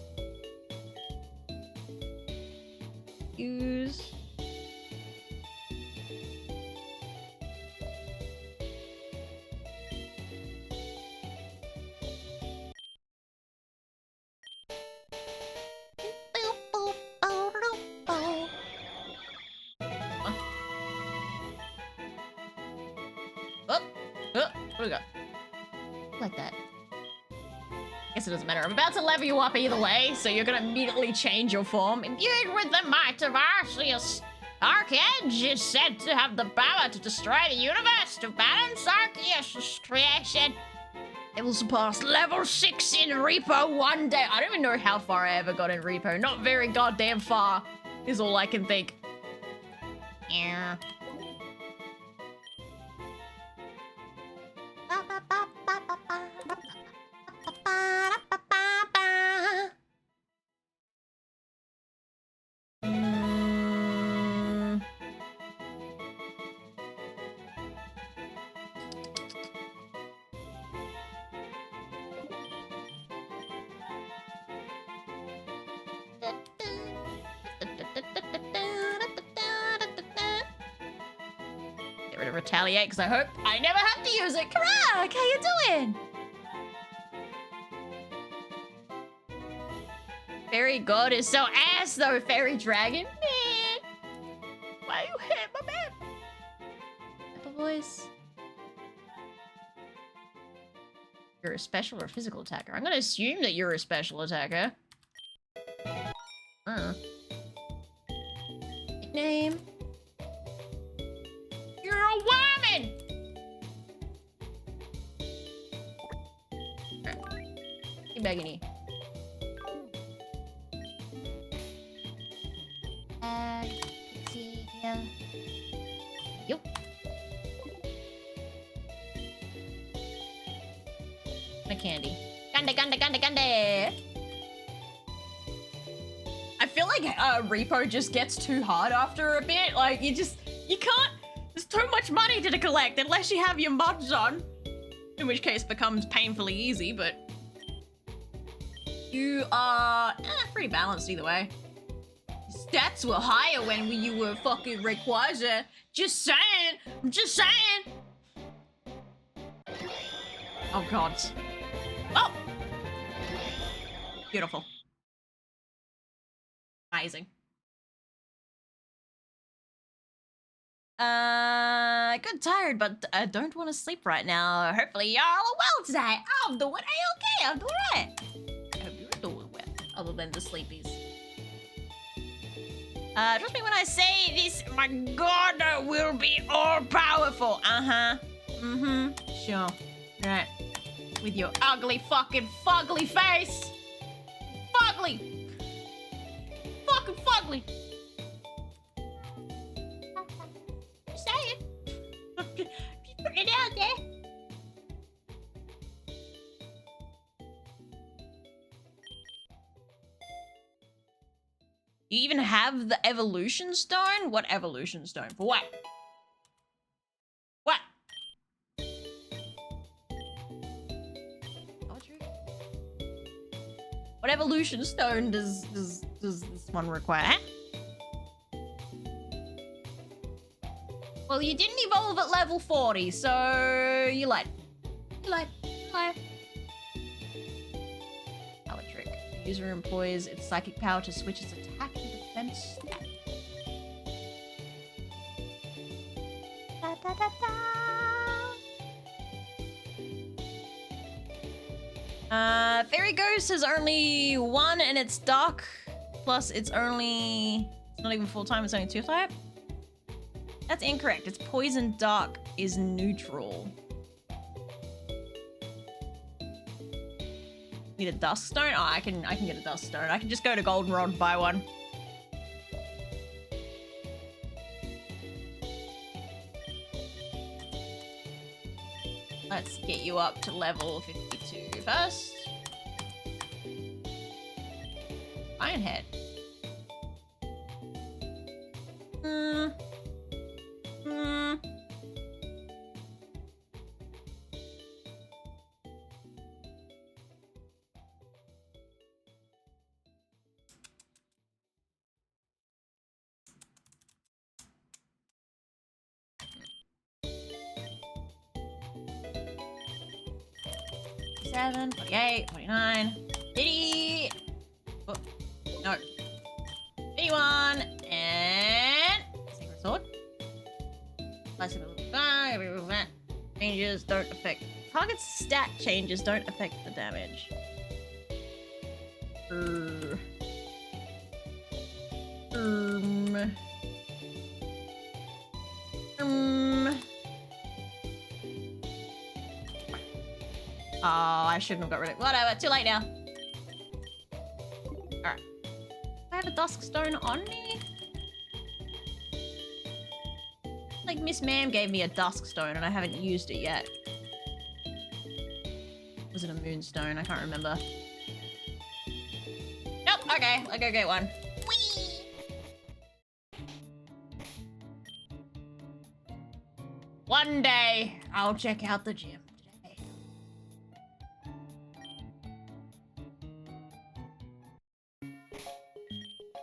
What do we got? Like that. Guess it doesn't matter. I'm about to level you up either way, so you're gonna immediately change your form. Imbued with the might of Arceus, Arc-Edge is said to have the power to destroy the universe, to balance Arceus' creation. It will surpass level 6 in Repo one day. I don't even know how far I ever got in Repo. Not very goddamn far, is all I can think. Yeah. Get rid of retaliate because I hope I never have to use it. Karak, how you doing? Fairy God is so ass though, Fairy Dragon. Man, why you hit my man? Apple voice. You're a special or physical attacker. I'm gonna assume that you're a special attacker. Nickname. You're a woman! Keep begging you. See here. Yup. My candy. Gande. I feel like Repo just gets too hard after a bit. Like, you can't, there's too much money to collect unless you have your mods on. In which case it becomes painfully easy, but you are pretty balanced either way. Stats were higher when you were fucking Rayquaza. Just saying. I'm just saying. Oh, God. Oh! Beautiful. Amazing. Good tired, but I don't want to sleep right now. Hopefully y'all are well today. I'm doing A-okay. I'm doing right. I hope you're doing well, other than the sleepies. Trust me when I say this, my god will be all-powerful. Uh-huh. Mm-hmm. Sure. Right. With your ugly fucking fugly face. Fugly. Fucking fugly. Just saying. Just putting it out there. You even have the evolution stone? What evolution stone? For what? What? What evolution stone does this one require? Well, you didn't evolve at level 40, so you lied. You lied. Liar. Power trick. The user employs its psychic power to switch its attack and defense stat. Da, da, da, da. Fairy Ghost has only 1 and it's dark. Plus it's only... It's not even full time, it's only 2 type. That's incorrect. It's poison dark is neutral. Need a dusk stone? Oh, I can get a dusk stone. I can just go to Goldenrod and buy one. Let's get you up to level 52 first. Ironhead. Seven, 48, 49, 50. Oh, no. 51, and Sacred Sword. Changes don't affect. Target's stat changes don't affect the damage. Oh, I shouldn't have got rid of it. Whatever, too late now. Alright. I have a dusk stone on me? Like Miss Ma'am gave me a dusk stone and I haven't used it yet. Was it a moonstone? I can't remember. Nope, okay, I'll go get one. Whee! One day, I'll check out the gym.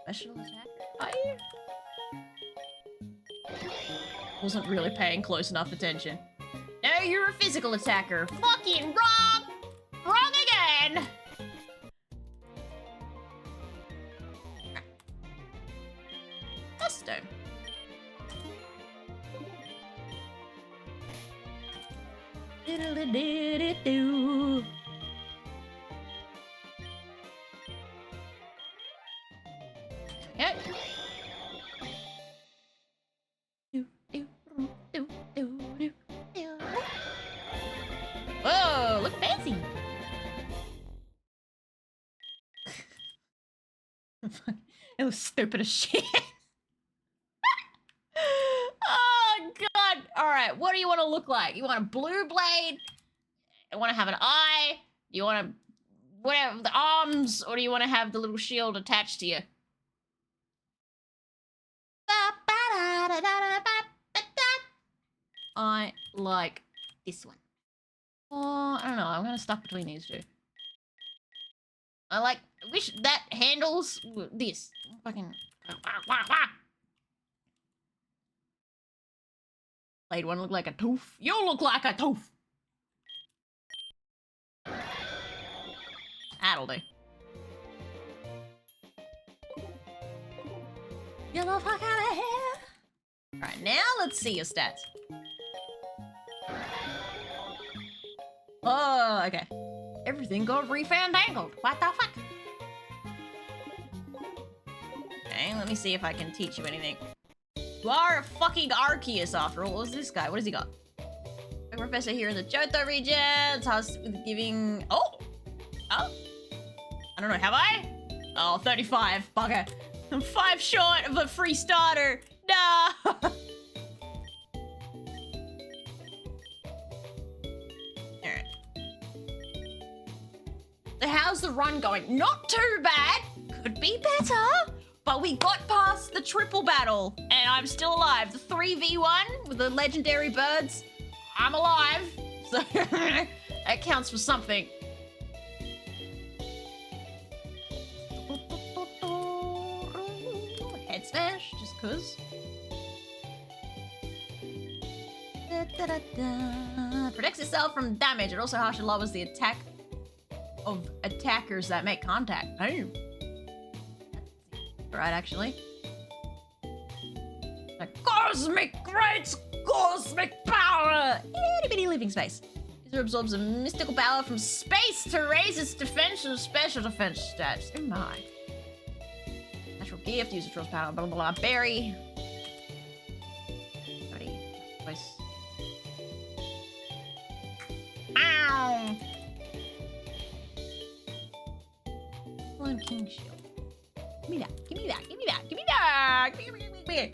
Special attack? Are you? Wasn't really paying close enough attention. No, you're a physical attacker. Fucking wrong! Wrong again! Custom. Diddle-a-did-it-do. Okay. Whoa, look fancy. It was stupid as shit. Oh god. Alright, what do you want to look like? You want a blue blade? You want to have an eye? You want to whatever the arms, or do you want to have the little shield attached to you? I like this one. Oh, I don't know. I'm gonna stuck between these two. I wish that handles this. Fucking. Blade one look like a tooth. You look like a tooth. That'll do. Get the fuck out of here. Alright, now let's see your stats. Oh, okay. Everything got refandangled. What the fuck? Okay, let me see if I can teach you anything. You are a fucking Arceus after all. What's this guy? What has he got? A professor here in the Johto region. Tasked with giving... Oh! Oh? I don't know, have I? Oh, 35. Bugger. I'm 5 short of a free starter. No! Alright. So how's the run going? Not too bad. Could be better. But we got past the triple battle, and I'm still alive. The 3v1 with the legendary birds, I'm alive. So that counts for something. Head smash, just cause. Protects itself from damage. It also harshly lowers the attack of attackers that make contact. Oh. Right, actually. A cosmic power! Itty bitty living space. User absorbs a mystical power from space to raise its defense and special defense stats. Oh my. Natural gift, user draws power, blah blah blah. Berry. Voice. Ow! One king shield. Give me that, give me that, give me that, give me that! Give me, give me, give me.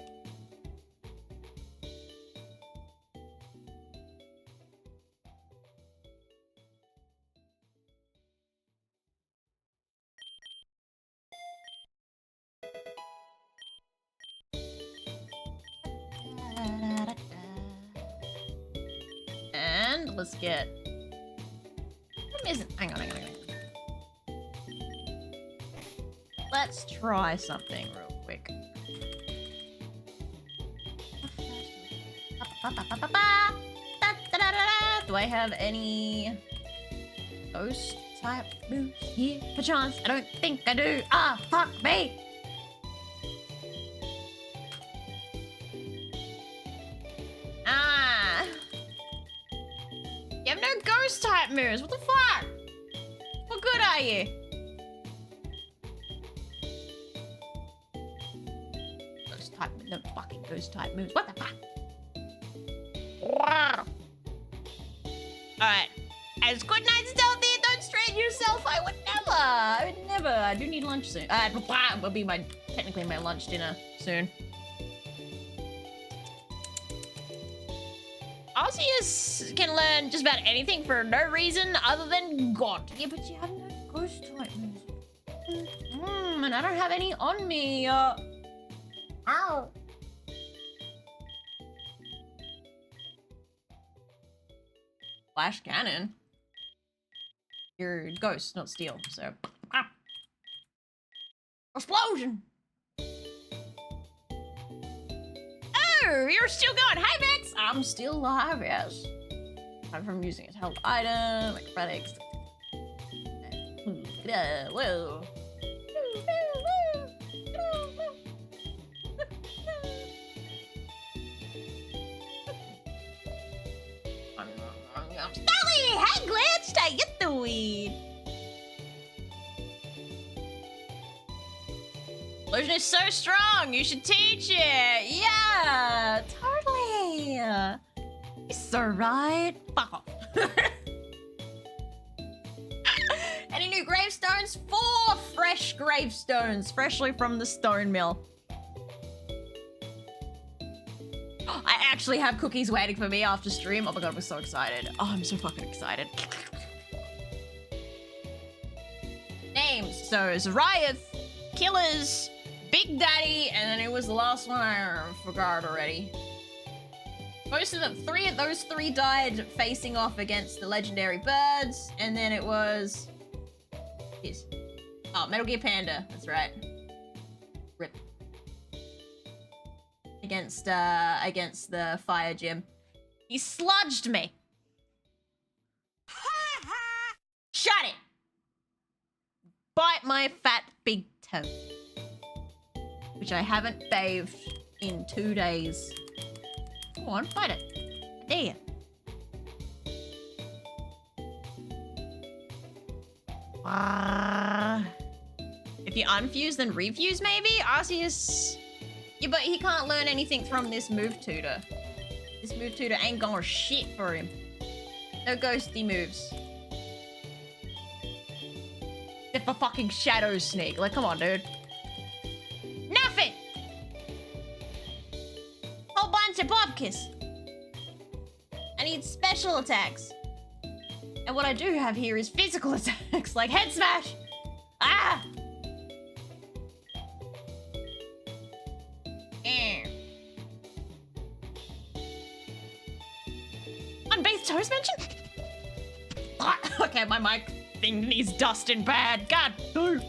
And let's get... Hang on. Let's try something real quick. Do I have any ghost type moves here? Perchance? I don't think I do. Ah, fuck me! Ah! You have no ghost type moves. What the fuck? What good are you? Ghost type, no fucking ghost type moves. What the fuck? Wow. Alright. As good night stealthy, don't strain yourself. I would never. I do need lunch soon. Will be technically my lunch dinner soon. Aussies can learn just about anything for no reason other than God. Yeah, but you have no ghost type moves. And I don't have any on me. Ow. Flash cannon. You're ghost, not steel, so. Ah. Explosion! Oh, you're still going. Hi, Vex! I'm still alive, yes. I'm from using a held item, acrobatics. Whoa. Stanley! Hey, Glitch! How you doing? Illusion is so strong. You should teach it. Yeah, totally. You're so right. Fuck off. Any new gravestones? 4 fresh gravestones, freshly from the stone mill. I actually have cookies waiting for me after stream. Oh my god, we're so excited. Oh, I'm so fucking excited. Names. So, Zariath, Killers, Big Daddy, and then it was the last one I forgot already. Most of them, 3 of those 3 died facing off against the legendary birds, and then it was... Yes. Oh, Metal Gear Panda, that's right. Rip. Against the fire gym. He sludged me. Shut it! Bite my fat big toe. Which I haven't bathed in 2 days. Come on, bite it. I dare you. If you unfuse, then refuse, maybe? Arceus... Yeah, but he can't learn anything from this move tutor. This move tutor ain't gonna shit for him. No ghosty moves. Except for fucking Shadow Sneak. Like, come on, dude. Nothing! Whole bunch of bobkiss. I need special attacks. And what I do have here is physical attacks, like head smash. Ah! Unbathed toes mentioned? Okay, my mic thing needs dusting bad. God, no.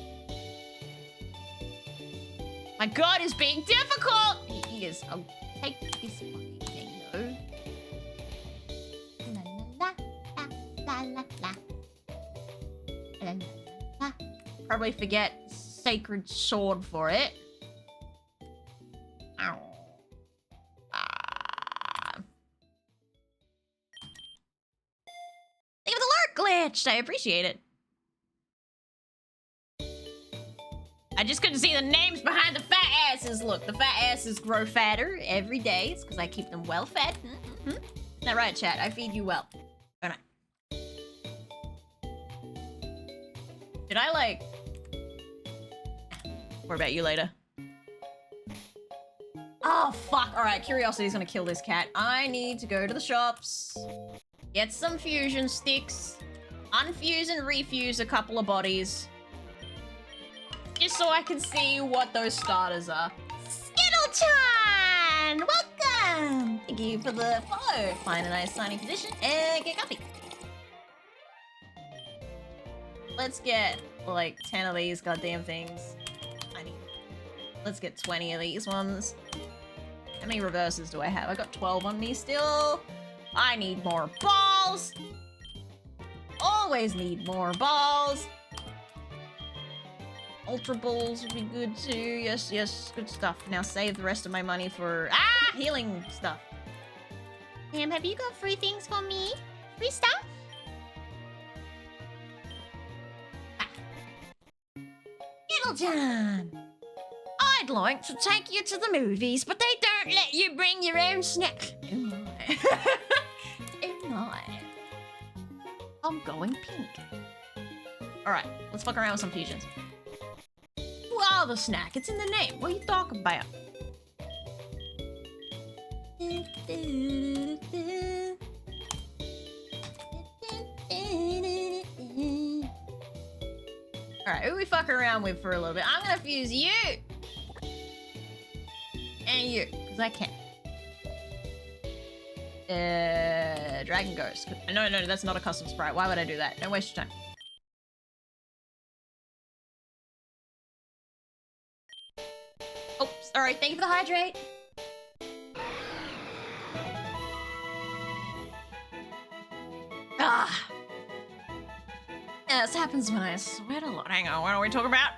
My God is being difficult. He is. I'll take this fucking thing, though. Probably forget sacred sword for it. Ow. Thank you for the lurk glitch. I appreciate it. I just couldn't see the names behind the fat asses. Look, the fat asses grow fatter every day. It's because I keep them well fed. Isn't that right, chat? I feed you well. Or not. Did I, like... Worry about you later. Oh, fuck. Alright, curiosity's gonna kill this cat. I need to go to the shops. Get some fusion sticks. Unfuse and refuse a couple of bodies. Just so I can see what those starters are. Skittle-chan! Welcome! Thank you for the follow. Find a nice signing position and get coffee. Let's get, like, 10 of these goddamn things. Let's get 20 of these ones. How many reverses do I have? I got 12 on me still. I need more balls. Always need more balls. Ultra balls would be good too. Yes, yes, good stuff. Now save the rest of my money for healing stuff. Ma'am, have you got free things for me? Free stuff? Skittle-chan! I'd like to take you to the movies, but they don't let you bring your own snack. Oh my. Oh my. I'm going pink. Alright, let's fuck around with some fusions. Wow, the snack. It's in the name. What are you talking about? Alright, who are we fucking around with for a little bit? I'm gonna fuse you! And you, because I can. Dragon Ghost. No, that's not a custom sprite. Why would I do that? Don't waste your time. Oh, sorry. Thank you for the hydrate. Ah. Yeah, this happens when I sweat a lot. Hang on, what are we talking about?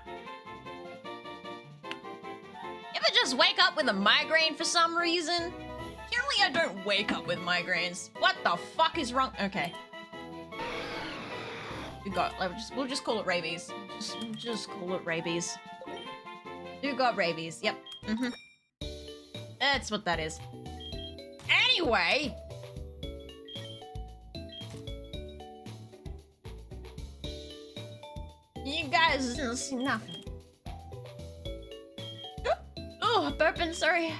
You ever just wake up with a migraine for some reason? Generally, I don't wake up with migraines. What the fuck is wrong? Okay. We'll just call it rabies. We'll just call it rabies. You got rabies. Yep. That's what that is. Anyway. You guys didn't see nothing. Oh, burping, sorry.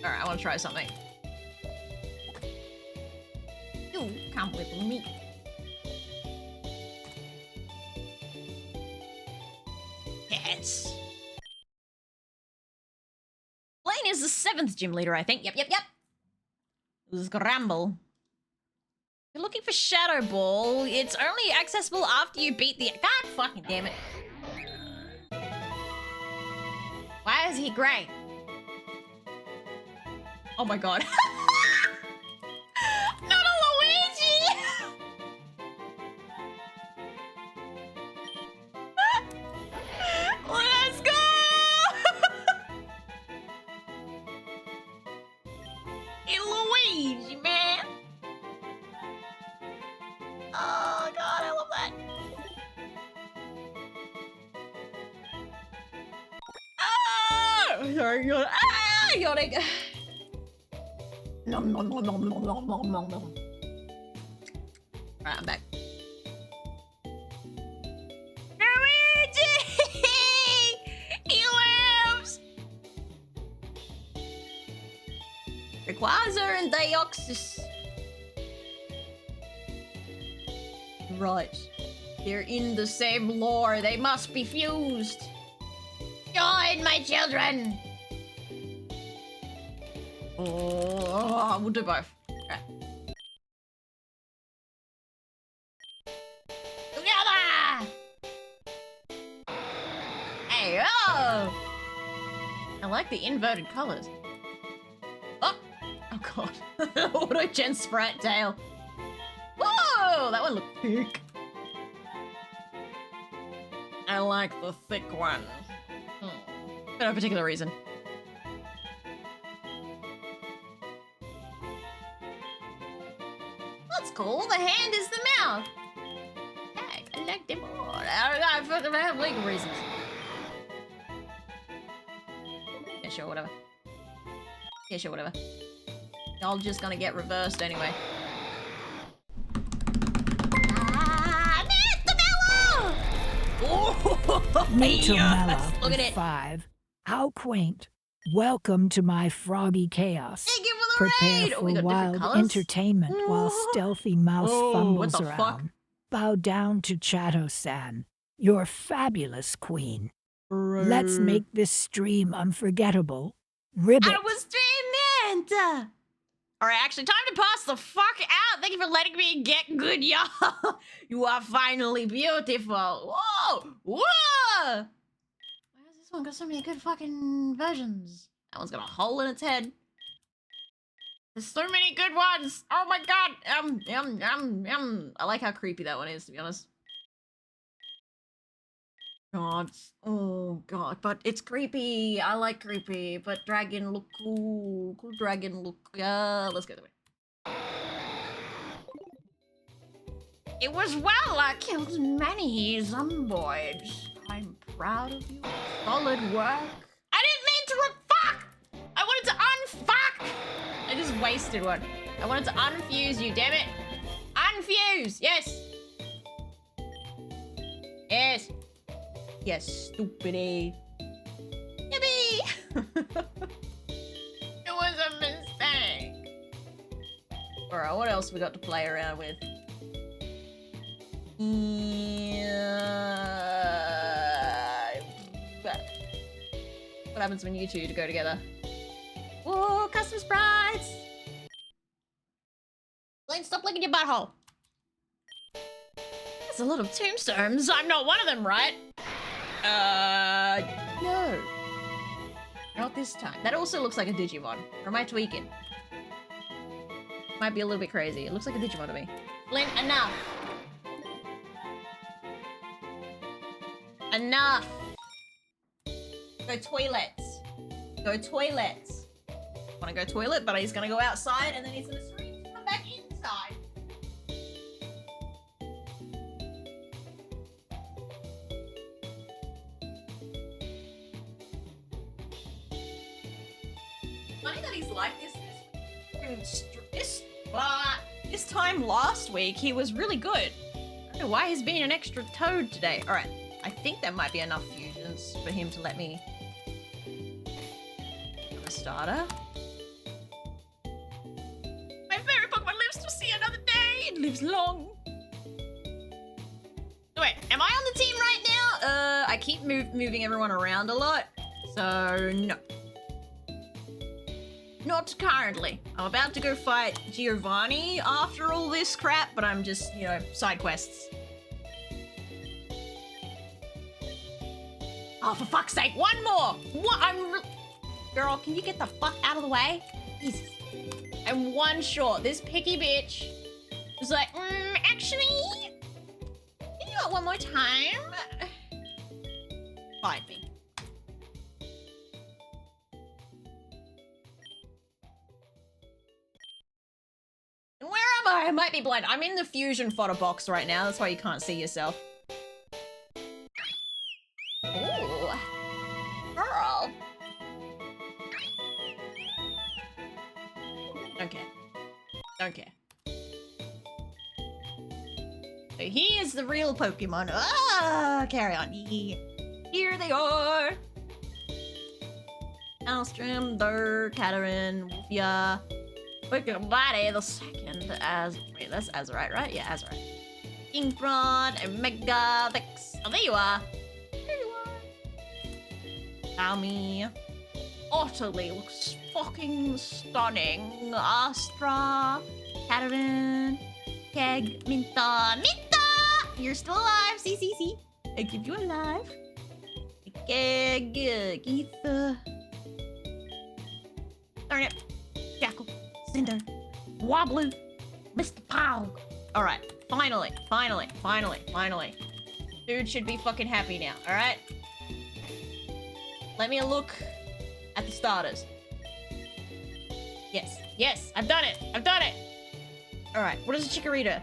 Alright, I want to try something. You come with me. Yes. Blaine is the 7th gym leader, I think. Yep. Scramble. You're looking for Shadow Ball. It's only accessible after you beat the... God fucking damn it. Why is he grey? Oh my god. Not a Luigi! Let's go! Hey, Luigi, man! Oh god, I love that. Ah! Sorry, yawning. Nom nom nom nom nom nom nom nom nom. Alright, I'm back. Luigi! He lives! Rayquaza and Deoxys. Right. They're in the same lore. They must be fused. Join my children! Oh, we'll do both. Okay. Together! Hey, oh! I like the inverted colors. Oh! Oh god. Auto gen sprite tail. Whoa! That one looked thick. I like the thick one. For no particular reason. That's cool. The hand is the mouth. Heck, I like them all. I have legal reasons. Yeah, sure, whatever. Yeah, sure, whatever. Y'all just gonna get reversed anyway. Nature Yes! Mella Look at with it. 5. How quaint. Welcome to my froggy chaos. Thank you for the Prepare raid! Oh, we for got different wild colours? entertainment while stealthy mouse Oh, fumbles what the fuck? around. Bow down to Chato-san, your fabulous queen. Let's make this stream unforgettable. Ribbit. I was dreaming! Alright, actually, time to pass the fuck out! Thank you for letting me get good, y'all! You are finally beautiful! Whoa! Whoa! Why has this one got so many good fucking versions? That one's got a hole in its head. There's so many good ones! Oh my god! I like how creepy that one is, to be honest. God. Oh god, but it's creepy. I like creepy, but dragon look cool. Cool dragon look. Yeah, let's go that way. It was well. I killed many zomboids. I'm proud of you. Solid work. I didn't mean to fuck. I wanted to unfuck. I just wasted one. I wanted to unfuse you. Damn it. Unfuse. Yes. Yes. Yes, stupidity. Yippee! It was a mistake. Alright, what else we got to play around with? What happens when you two go together? Whoa, custom sprites! Blaine, stop licking your butthole. There's a lot of tombstones. I'm not one of them, right? No. Not this time. That also looks like a Digimon. Or am I tweaking? Might be a little bit crazy. It looks like a Digimon to me. Flint, enough. Enough. Go toilets. Go toilets. Wanna go toilet, but he's gonna go outside and then he's gonna scream to come back inside. Funny that he's like this time last week he was really good. I don't know why he's being an extra toad today. All right, I think that might be enough fusions for him to let me. I'm a starter. My favorite Pokemon lives to see another day. It lives long. Wait, am I on the team right now? I keep moving everyone around a lot, so no. Not currently. I'm about to go fight Giovanni after all this crap, but I'm just, you know, side quests. Oh, for fuck's sake, one more! What? Girl, can you get the fuck out of the way? Jesus. I'm one short. This picky bitch was like, actually, can you do it one more time? Fight me. Where am I? I might be blind. I'm in the fusion fodder box right now. That's why you can't see yourself. Ooh. Girl. Don't care. Don't care. So he is the real Pokemon. Ah, carry on. Here they are. Alstrom, Dur, Katarin, Wolfia. Wicked Body, the second as wait, that's Azurite, right? Yeah, Azurite. Kingtron and Megavix. Oh, there you are. There you are. Tommy. Utterly looks fucking stunning. Astra, Cataran, Keg, Minta. Minta! You're still alive, see. I keep you alive. Keg, Geetha. Turnip, Jackal, Cinder, Wobbler, Mr. Pog. Alright, finally. Dude should be fucking happy now, alright? Let me look at the starters. Yes, I've done it. Alright, what is a Chikorita?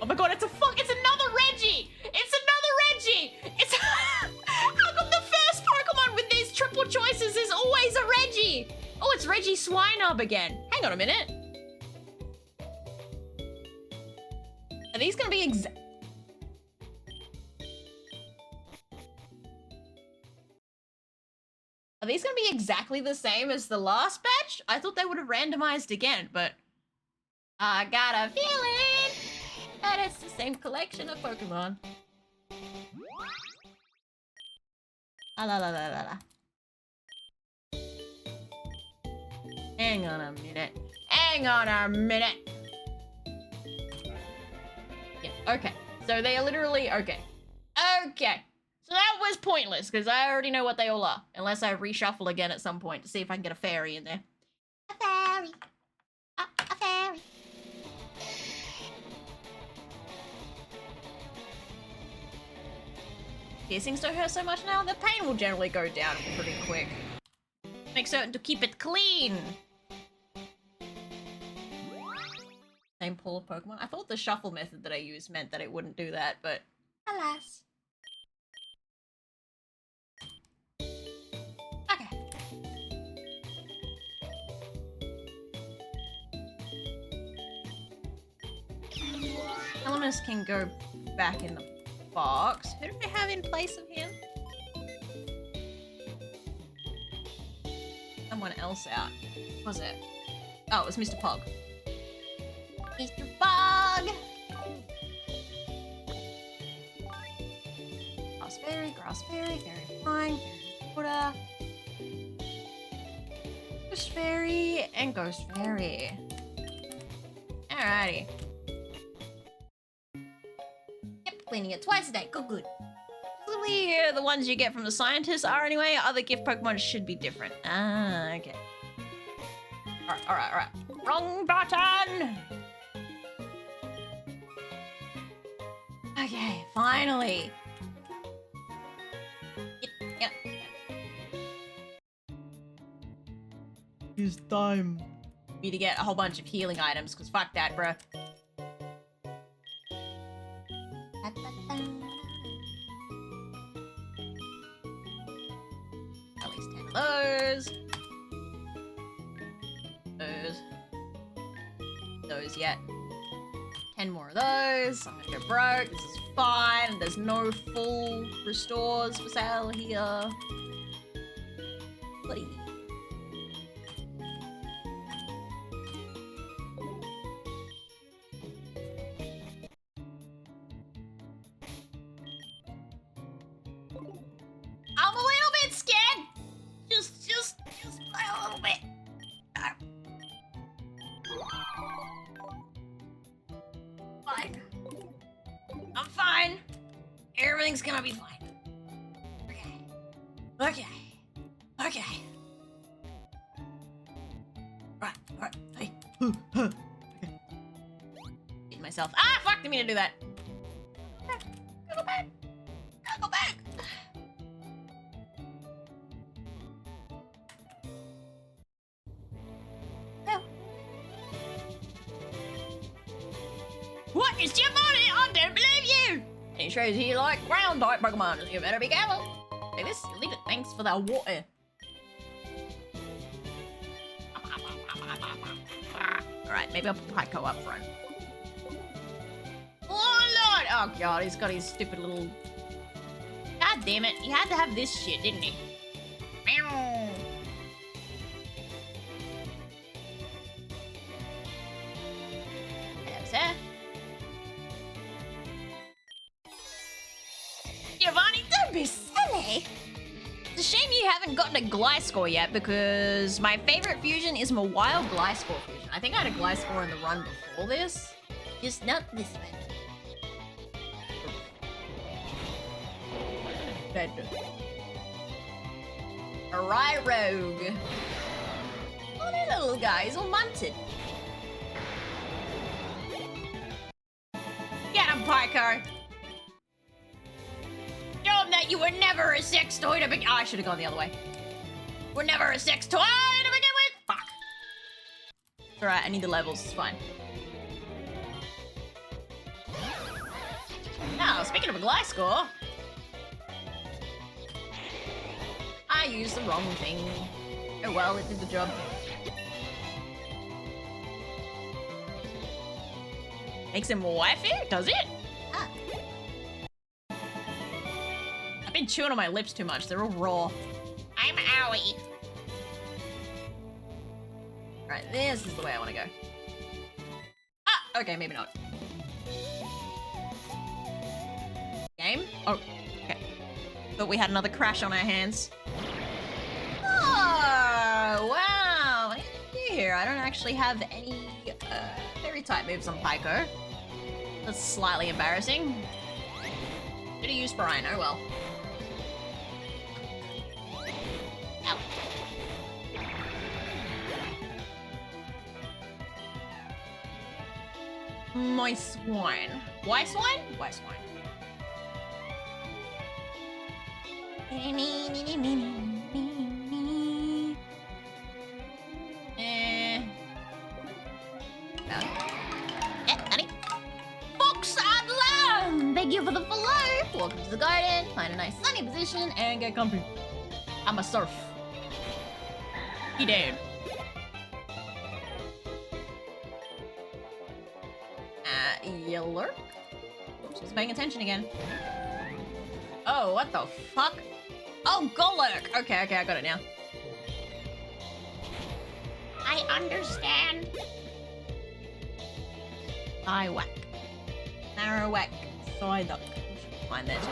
Oh my god, it's another Reggie! It's how come the first Pokemon with these triple choices is always a Reggie? Oh, it's Reggie Swinub again. Hang on a minute. Are these gonna be exactly the same as the last batch? I thought they would have randomized again, but I got a feeling that it's the same collection of Pokemon. La. Hang on a minute. Yeah, okay. So they are literally... Okay. So that was pointless, because I already know what they all are. Unless I reshuffle again at some point to see if I can get a fairy in there. A fairy. A fairy. Piercings don't hurt so much now. The pain will generally go down pretty quick. Make certain to keep it clean. Same pool of Pokemon. I thought the shuffle method that I used meant that it wouldn't do that, but alas. Okay. Elemis can go back in the box. Who do we have in place of him? Someone else out. What was it? Oh, it was Mr. Pog. Mr. Pog! Grass Fairy, Fairy Flying, Fairy Water, Ghost Fairy, and Ghost Fairy. Alrighty. Yep, cleaning it twice a day. Good. Presumably the ones you get from the scientists are anyway. Other gift Pokemon should be different. Ah, okay. Alright. Wrong button! Okay, finally. Yep. It's time. Me to get a whole bunch of healing items, because fuck that, bruh. At least 10 of those. Those yet. 10 more of those. I'm gonna go broke. This is fine. There's no full restores for sale here. Bloody. I'm a little bit scared. Just a little bit. Fine. I'm fine. Everything's gonna be fine. Okay. Right. Hey. Okay. Hit myself. Ah, fuck! Didn't mean to do that. Gotta go back. No. What is your money? I don't believe you! And it shows you like ground type Pokemon, so you better be careful. Take this, leave it. Thanks for the water. Alright, maybe I'll put Pyko up front. Oh lord! Oh god, he's got his stupid little... God damn it, he had to have this shit, didn't he? Meow. Hello, sir. Giovanni, don't be silly! It's a shame you haven't gotten a Gliscor yet, because my favorite fusion is my wild Gliscor fusion. I think I had a Gliscor in the run before this. Just not this one. Dead. Alright, Rogue. Oh, that little guy is all munted. Get him, Pico. Show him that you were never a sex toy to begin. Oh, I should have gone the other way. We're never a sex toy to begin with. Fuck. It's alright, I need the levels. It's fine. Now, speaking of a Gliscor, I used the wrong thing. Oh well, it did the job. Makes him wifey? Does it? Ah. I've been chewing on my lips too much. They're all raw. I'm owie. Alright, this is the way I want to go. Ah! Okay, maybe not. Game? Oh, okay. Thought we had another crash on our hands. Oh, wow. What do you do here? I don't actually have any fairy type moves on Pyko. That's slightly embarrassing. Should have used Brine, oh well. Ow. My swine. Why swine? Why swine? Thank you for the follow. Welcome to the garden. Find a nice sunny position and get comfy. I'm a surf. He dead. You lurk? Oops, just paying attention again. Oh, what the fuck? Oh, go lurk. Okay, I got it now. I understand. I whack. Narrow whack. Side up. Find that too.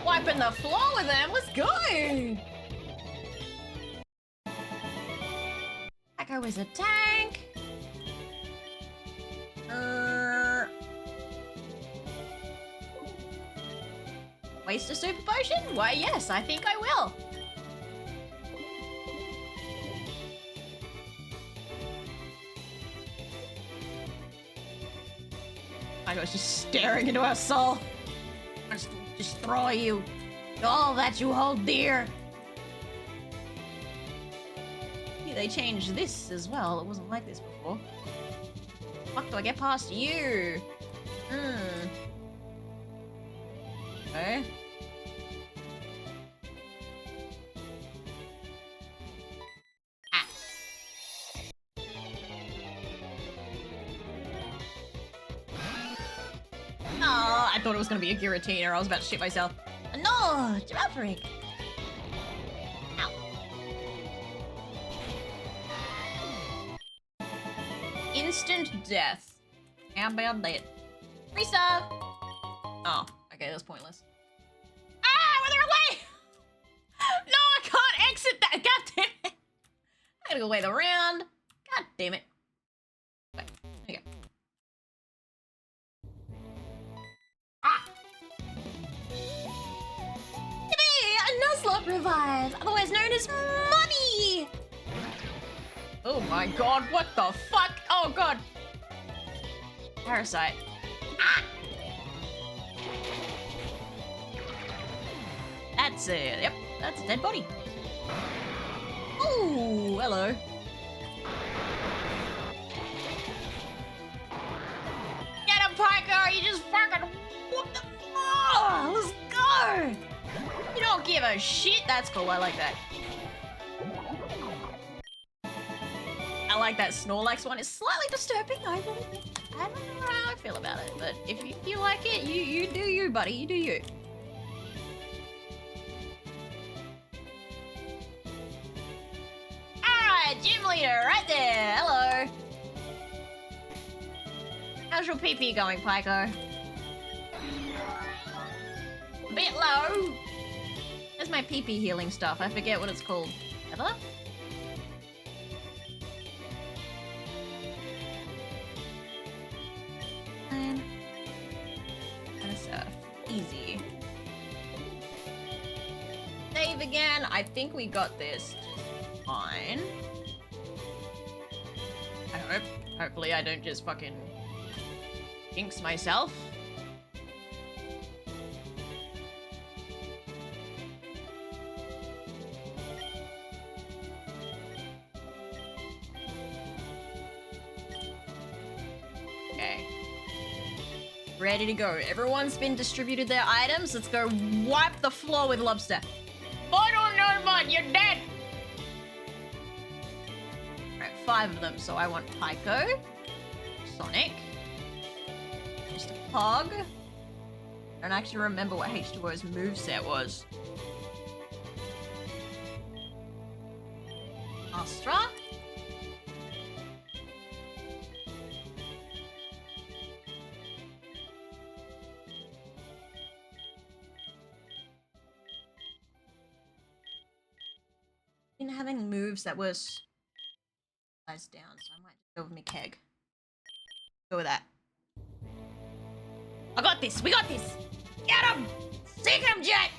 Wiping the floor with them. Let's go. Echo is a tank. Waste a super potion? Why, yes, I think I will. I was just staring into our soul. I just destroy you. All that you hold dear. Yeah, they changed this as well. It wasn't like this before. Fuck do I get past you? Okay. Oh, I thought it was gonna be a Giratina. I was about to shit myself. No, Girafarig. Ow. Instant death. How about that? Reserve. Oh, okay, that's pointless. Ah, whether away! No, I can't exit that. God damn it! I gotta go way the round. God damn it. Okay, there you go. A Nuzlocke revive, otherwise known as money. Oh my god, what the fuck? Oh god. Parasite. Ah! That's it. Yep, that's a dead body. Ooh, hello. Get him, Pico! You just fucking whooped the floor! Let's go! You don't give a shit. That's cool. I like that. I like that Snorlax one. It's slightly disturbing. I don't know how I feel about it, but if you feel like it, you do you, buddy. You do you. Alright, gym leader, right there. Hello. How's your PP going, Pico? bit low. Where's my pee-pee healing stuff? I forget what it's called. Ever? Fine. And a surf. Easy. Save again. I think we got this just fine. I hope. Hopefully I don't just fucking jinx myself. Okay. Ready to go. Everyone's been distributed their items. Let's go wipe the floor with lobster. I don't know, man. You're dead. Alright, 5 of them. So I want Pyko, Sonic, Mr. Pog. I don't actually remember what H2O's moveset was. Astra. Didn't have any moves that was sized down, so I might just go with my keg. Go with that. I got this. We got this. Get him! Seek him, Jet!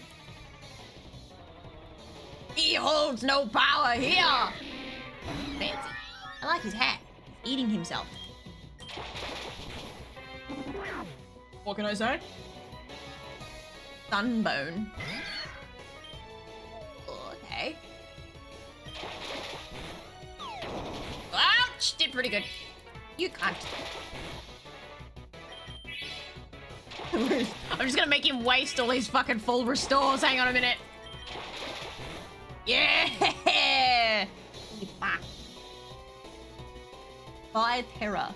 He holds no power here. Fancy. I like his hat. He's eating himself. What can I say? Sunbone. Oh, okay. Ouch! Did pretty good. You can't. I'm just gonna make him waste all his fucking full restores. Hang on a minute. Yeah! Fire Terror.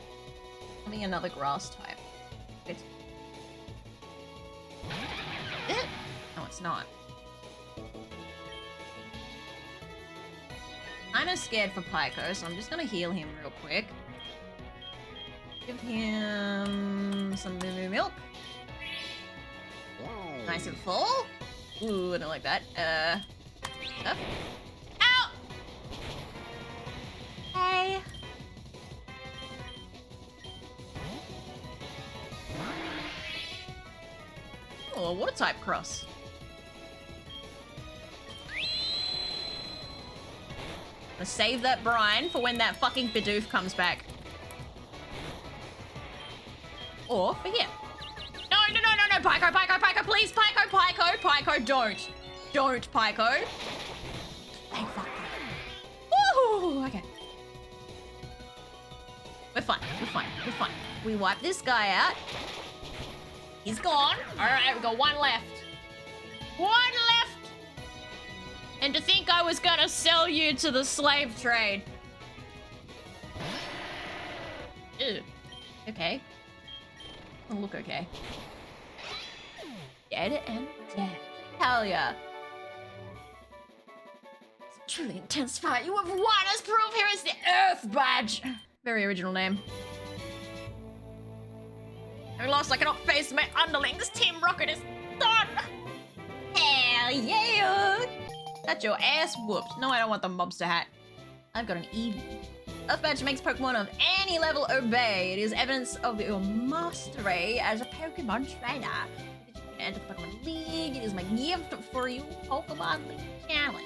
Having another grass type. It's... No, it's not. Kinda scared for Pyko, so I'm just gonna heal him real quick. Give him some moo milk. Nice and full. Ooh, I don't like that. Stuff. Ow! Hey. Oh, a water type cross. Let's save that brine for when that fucking Bidoof comes back. Or for here. No, Pyko, please, Pyko, don't. Don't, Pyko. Thank fuck. Woohoo, okay. We're fine. We wipe this guy out. He's gone. Alright, we got 1 left. 1 left! And to think I was gonna sell you to the slave trade. Ew. Okay. Oh, look okay. Dead and dead. Hell yeah. It's a truly intense fight. You have won as proof. Here is the Earth Badge. Very original name. I lost. I cannot face my underlings. Team Rocket is done. Hell yeah. That's your ass whooped. No, I don't want the mobster hat. I've got an Eevee. Earth Badge makes Pokemon of any level obey. It is evidence of your mastery as a Pokemon trainer. You can enter the Pokemon League. It is my gift for you, Pokemon League Challenge.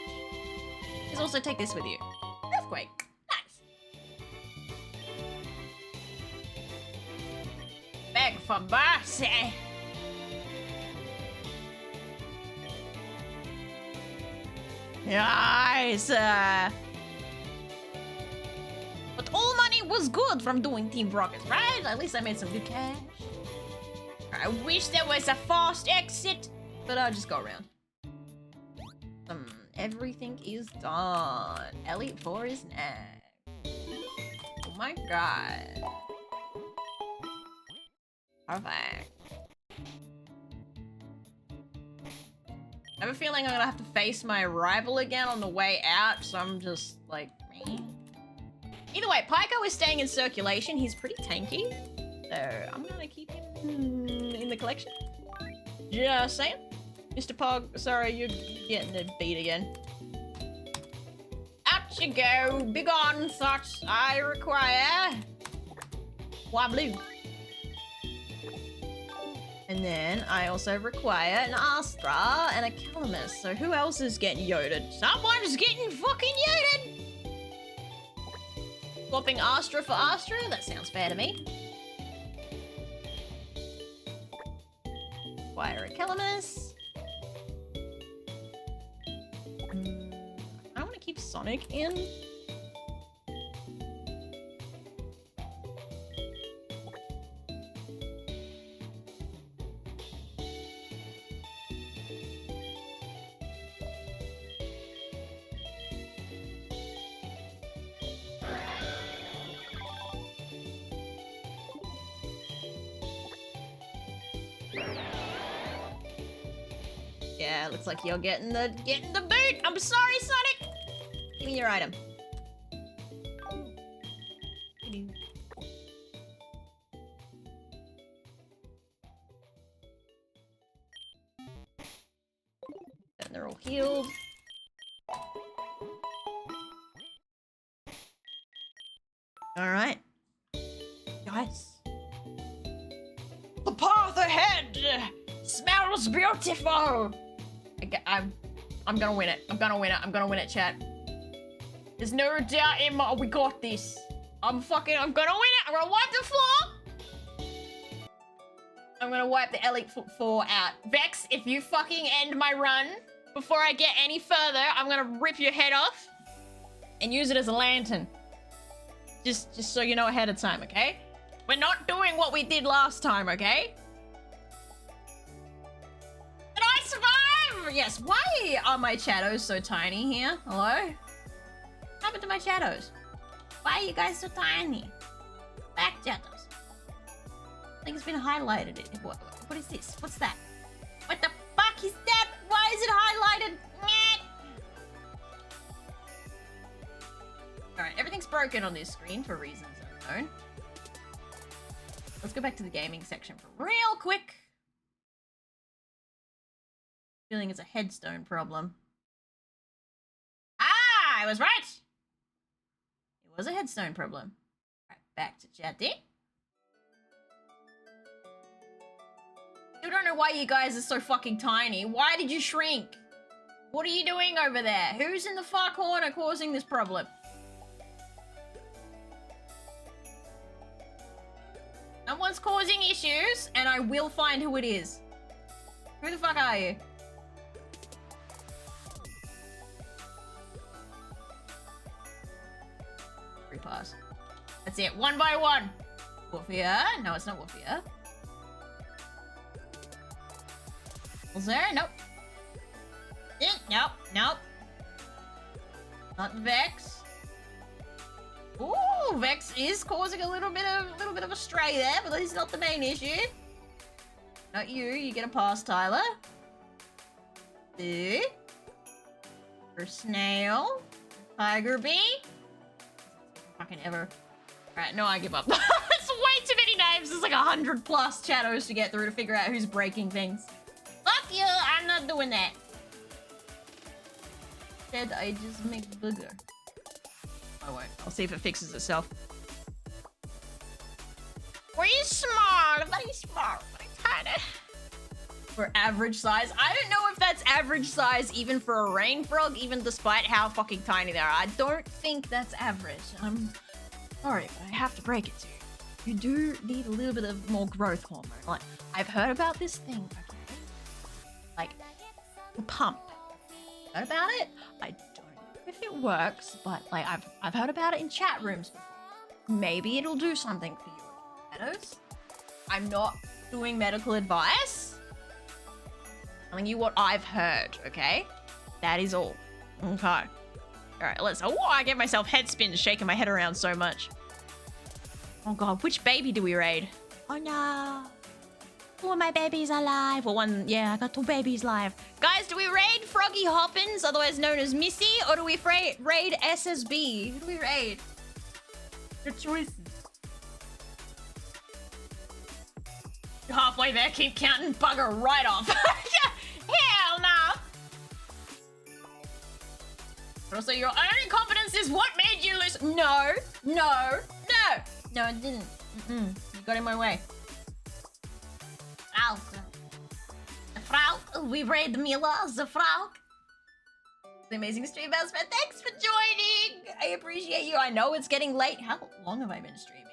Please also take this with you. Earthquake. Nice. Beg for mercy. Nice. But all money was good from doing Team Rocket, right? At least I made some good cash. I wish there was a fast exit, but I'll just go around. Everything is done. Elite 4 is next. Oh my god. Perfect. I have a feeling I'm gonna have to face my rival again on the way out, so I'm just like, meh. Either way, Pyko is staying in circulation. He's pretty tanky, so I'm gonna keep him in the collection. Just saying. Mr. Pog, sorry, you're getting the beat again. Out you go. Begone, thoughts. I require Wobbly. And then I also require an Astra and a Calamus. So who else is getting yoded? Someone's getting fucking yoded! Swapping Astra for Astra? That sounds fair to me. Require a Calamus. I want to keep Sonic in. Yeah, looks like you're getting the boot. I'm sorry, Sonic. Give me your item. And they're all healed. All right, guys. The path ahead smells beautiful. I'm gonna win it. I'm gonna win it. I'm gonna win it, chat. There's no doubt, Emma. We got this. I'm gonna win it. I'm gonna wipe the floor. I'm gonna wipe the Elite Four out. Vex, if you fucking end my run before I get any further, I'm gonna rip your head off and use it as a lantern. Just so you know ahead of time, okay? We're not doing what we did last time, okay? Did I survive? Yes, why are my shadows so tiny here? Hello? What happened to my shadows? Why are you guys so tiny? Back shadows. I think it's been highlighted. What is this? What's that? What the fuck is that? Why is it highlighted? Alright, everything's broken on this screen for reasons unknown. Let's go back to the gaming section for real quick. Feeling it's a headstone problem. Ah, I was right. It was a headstone problem. Right, back to chatting. Still don't know why you guys are so fucking tiny. Why did you shrink? What are you doing over there? Who's in the far corner causing this problem? Someone's causing issues, and I will find who it is. Who the fuck are you? Free pass. That's it. One by one. Woofia. No, it's not Woofia. Was there? Nope. Nope. Nope. Not Vex. Ooh, Vex is causing a little bit of a stray there, but that is not the main issue. Not you. You get a pass, Tyler. Boo. For Snail. Tiger Bee. Fucking ever. Alright, no, I give up. It's way too many names. There's like 100+ shadows to get through to figure out who's breaking things. Fuck you! I'm not doing that. Instead, I just make booger. I won't. I'll see if it fixes itself. Very small, very small, very tiny. For average size? I don't know if that's average size even for a rain frog, even despite how fucking tiny they are. I don't think that's average. I'm sorry, but I have to break it to you. You do need a little bit of more growth hormone. Like, I've heard about this thing, okay? Like, the pump. Heard about it? I don't know if it works, but like I've heard about it in chat rooms before. Maybe it'll do something for you, shadows. I'm not doing medical advice. I'm telling you what I've heard, okay? That is all. Okay. All right, let's. Oh, I get myself head spins shaking my head around so much. Oh god, which baby do we raid? Oh no. Two of my babies are alive. Well, one, yeah, I got 2 babies live. Guys, do we raid Froggy Hoppins, otherwise known as Missy, or do we raid SSB? Who do we raid? Your choices. You're halfway there, keep counting, bugger right off. Hell But also, your own confidence is what made you listen. No, no, no. No, it didn't. You got in my way. Frau. The Frau. We read Mila, the Frau. The amazing stream, Elspeth. Thanks for joining. I appreciate you. I know it's getting late. How long have I been streaming?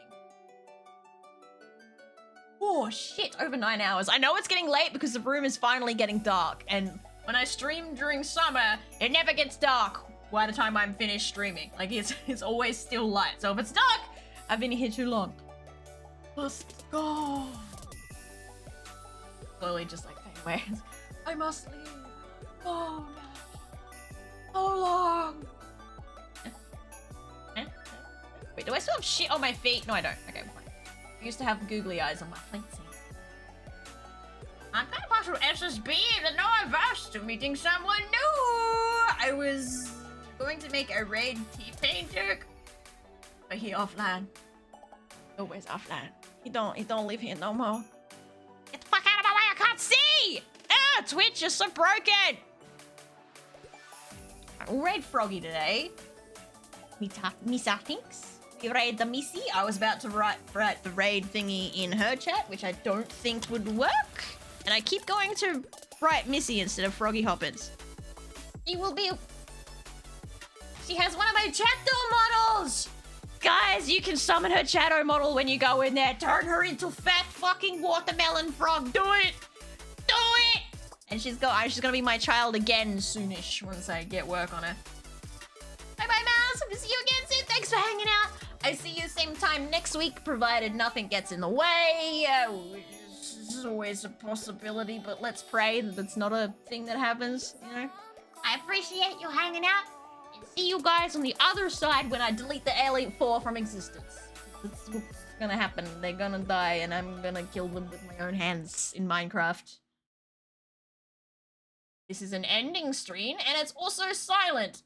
Oh, shit. Over 9 hours. I know it's getting late because the room is finally getting dark. And when I stream during summer, it never gets dark by the time I'm finished streaming. Like, it's always still light. So if it's dark, I've been here too long. Let's go. Slowly just like fade away. I must leave. Oh, no. So long. Wait, do I still have shit on my feet? No, I don't. Okay, I'm fine. I used to have googly eyes on my plates. I'm kind of partial SSB, the no-averse to meeting someone new. I was going to make a raid T-painter, but he offline. Always offline. He don't live here no more. Get the fuck out of my way! I can't see. Ah, Twitch is so broken. We'll raid Froggy today. Misa thinks. We raid the Missy. I was about to write the raid thingy in her chat, which I don't think would work. And I keep going to write Missy instead of Froggy Hoppers. She will be... She has one of my Chatto models! Guys, you can summon her Chatto model when you go in there. Turn her into fat fucking watermelon frog. Do it! Do it! And she's gonna be my child again soonish once I get work on her. Bye bye, Mouse. Hope to see you again soon. Thanks for hanging out. I see you same time next week, provided nothing gets in the way. This is always a possibility, but let's pray that it's not a thing that happens, you know? I appreciate you hanging out, and see you guys on the other side when I delete the Elite 4 from existence. That's what's gonna happen. They're gonna die, and I'm gonna kill them with my own hands in Minecraft. This is an ending stream, and it's also silent.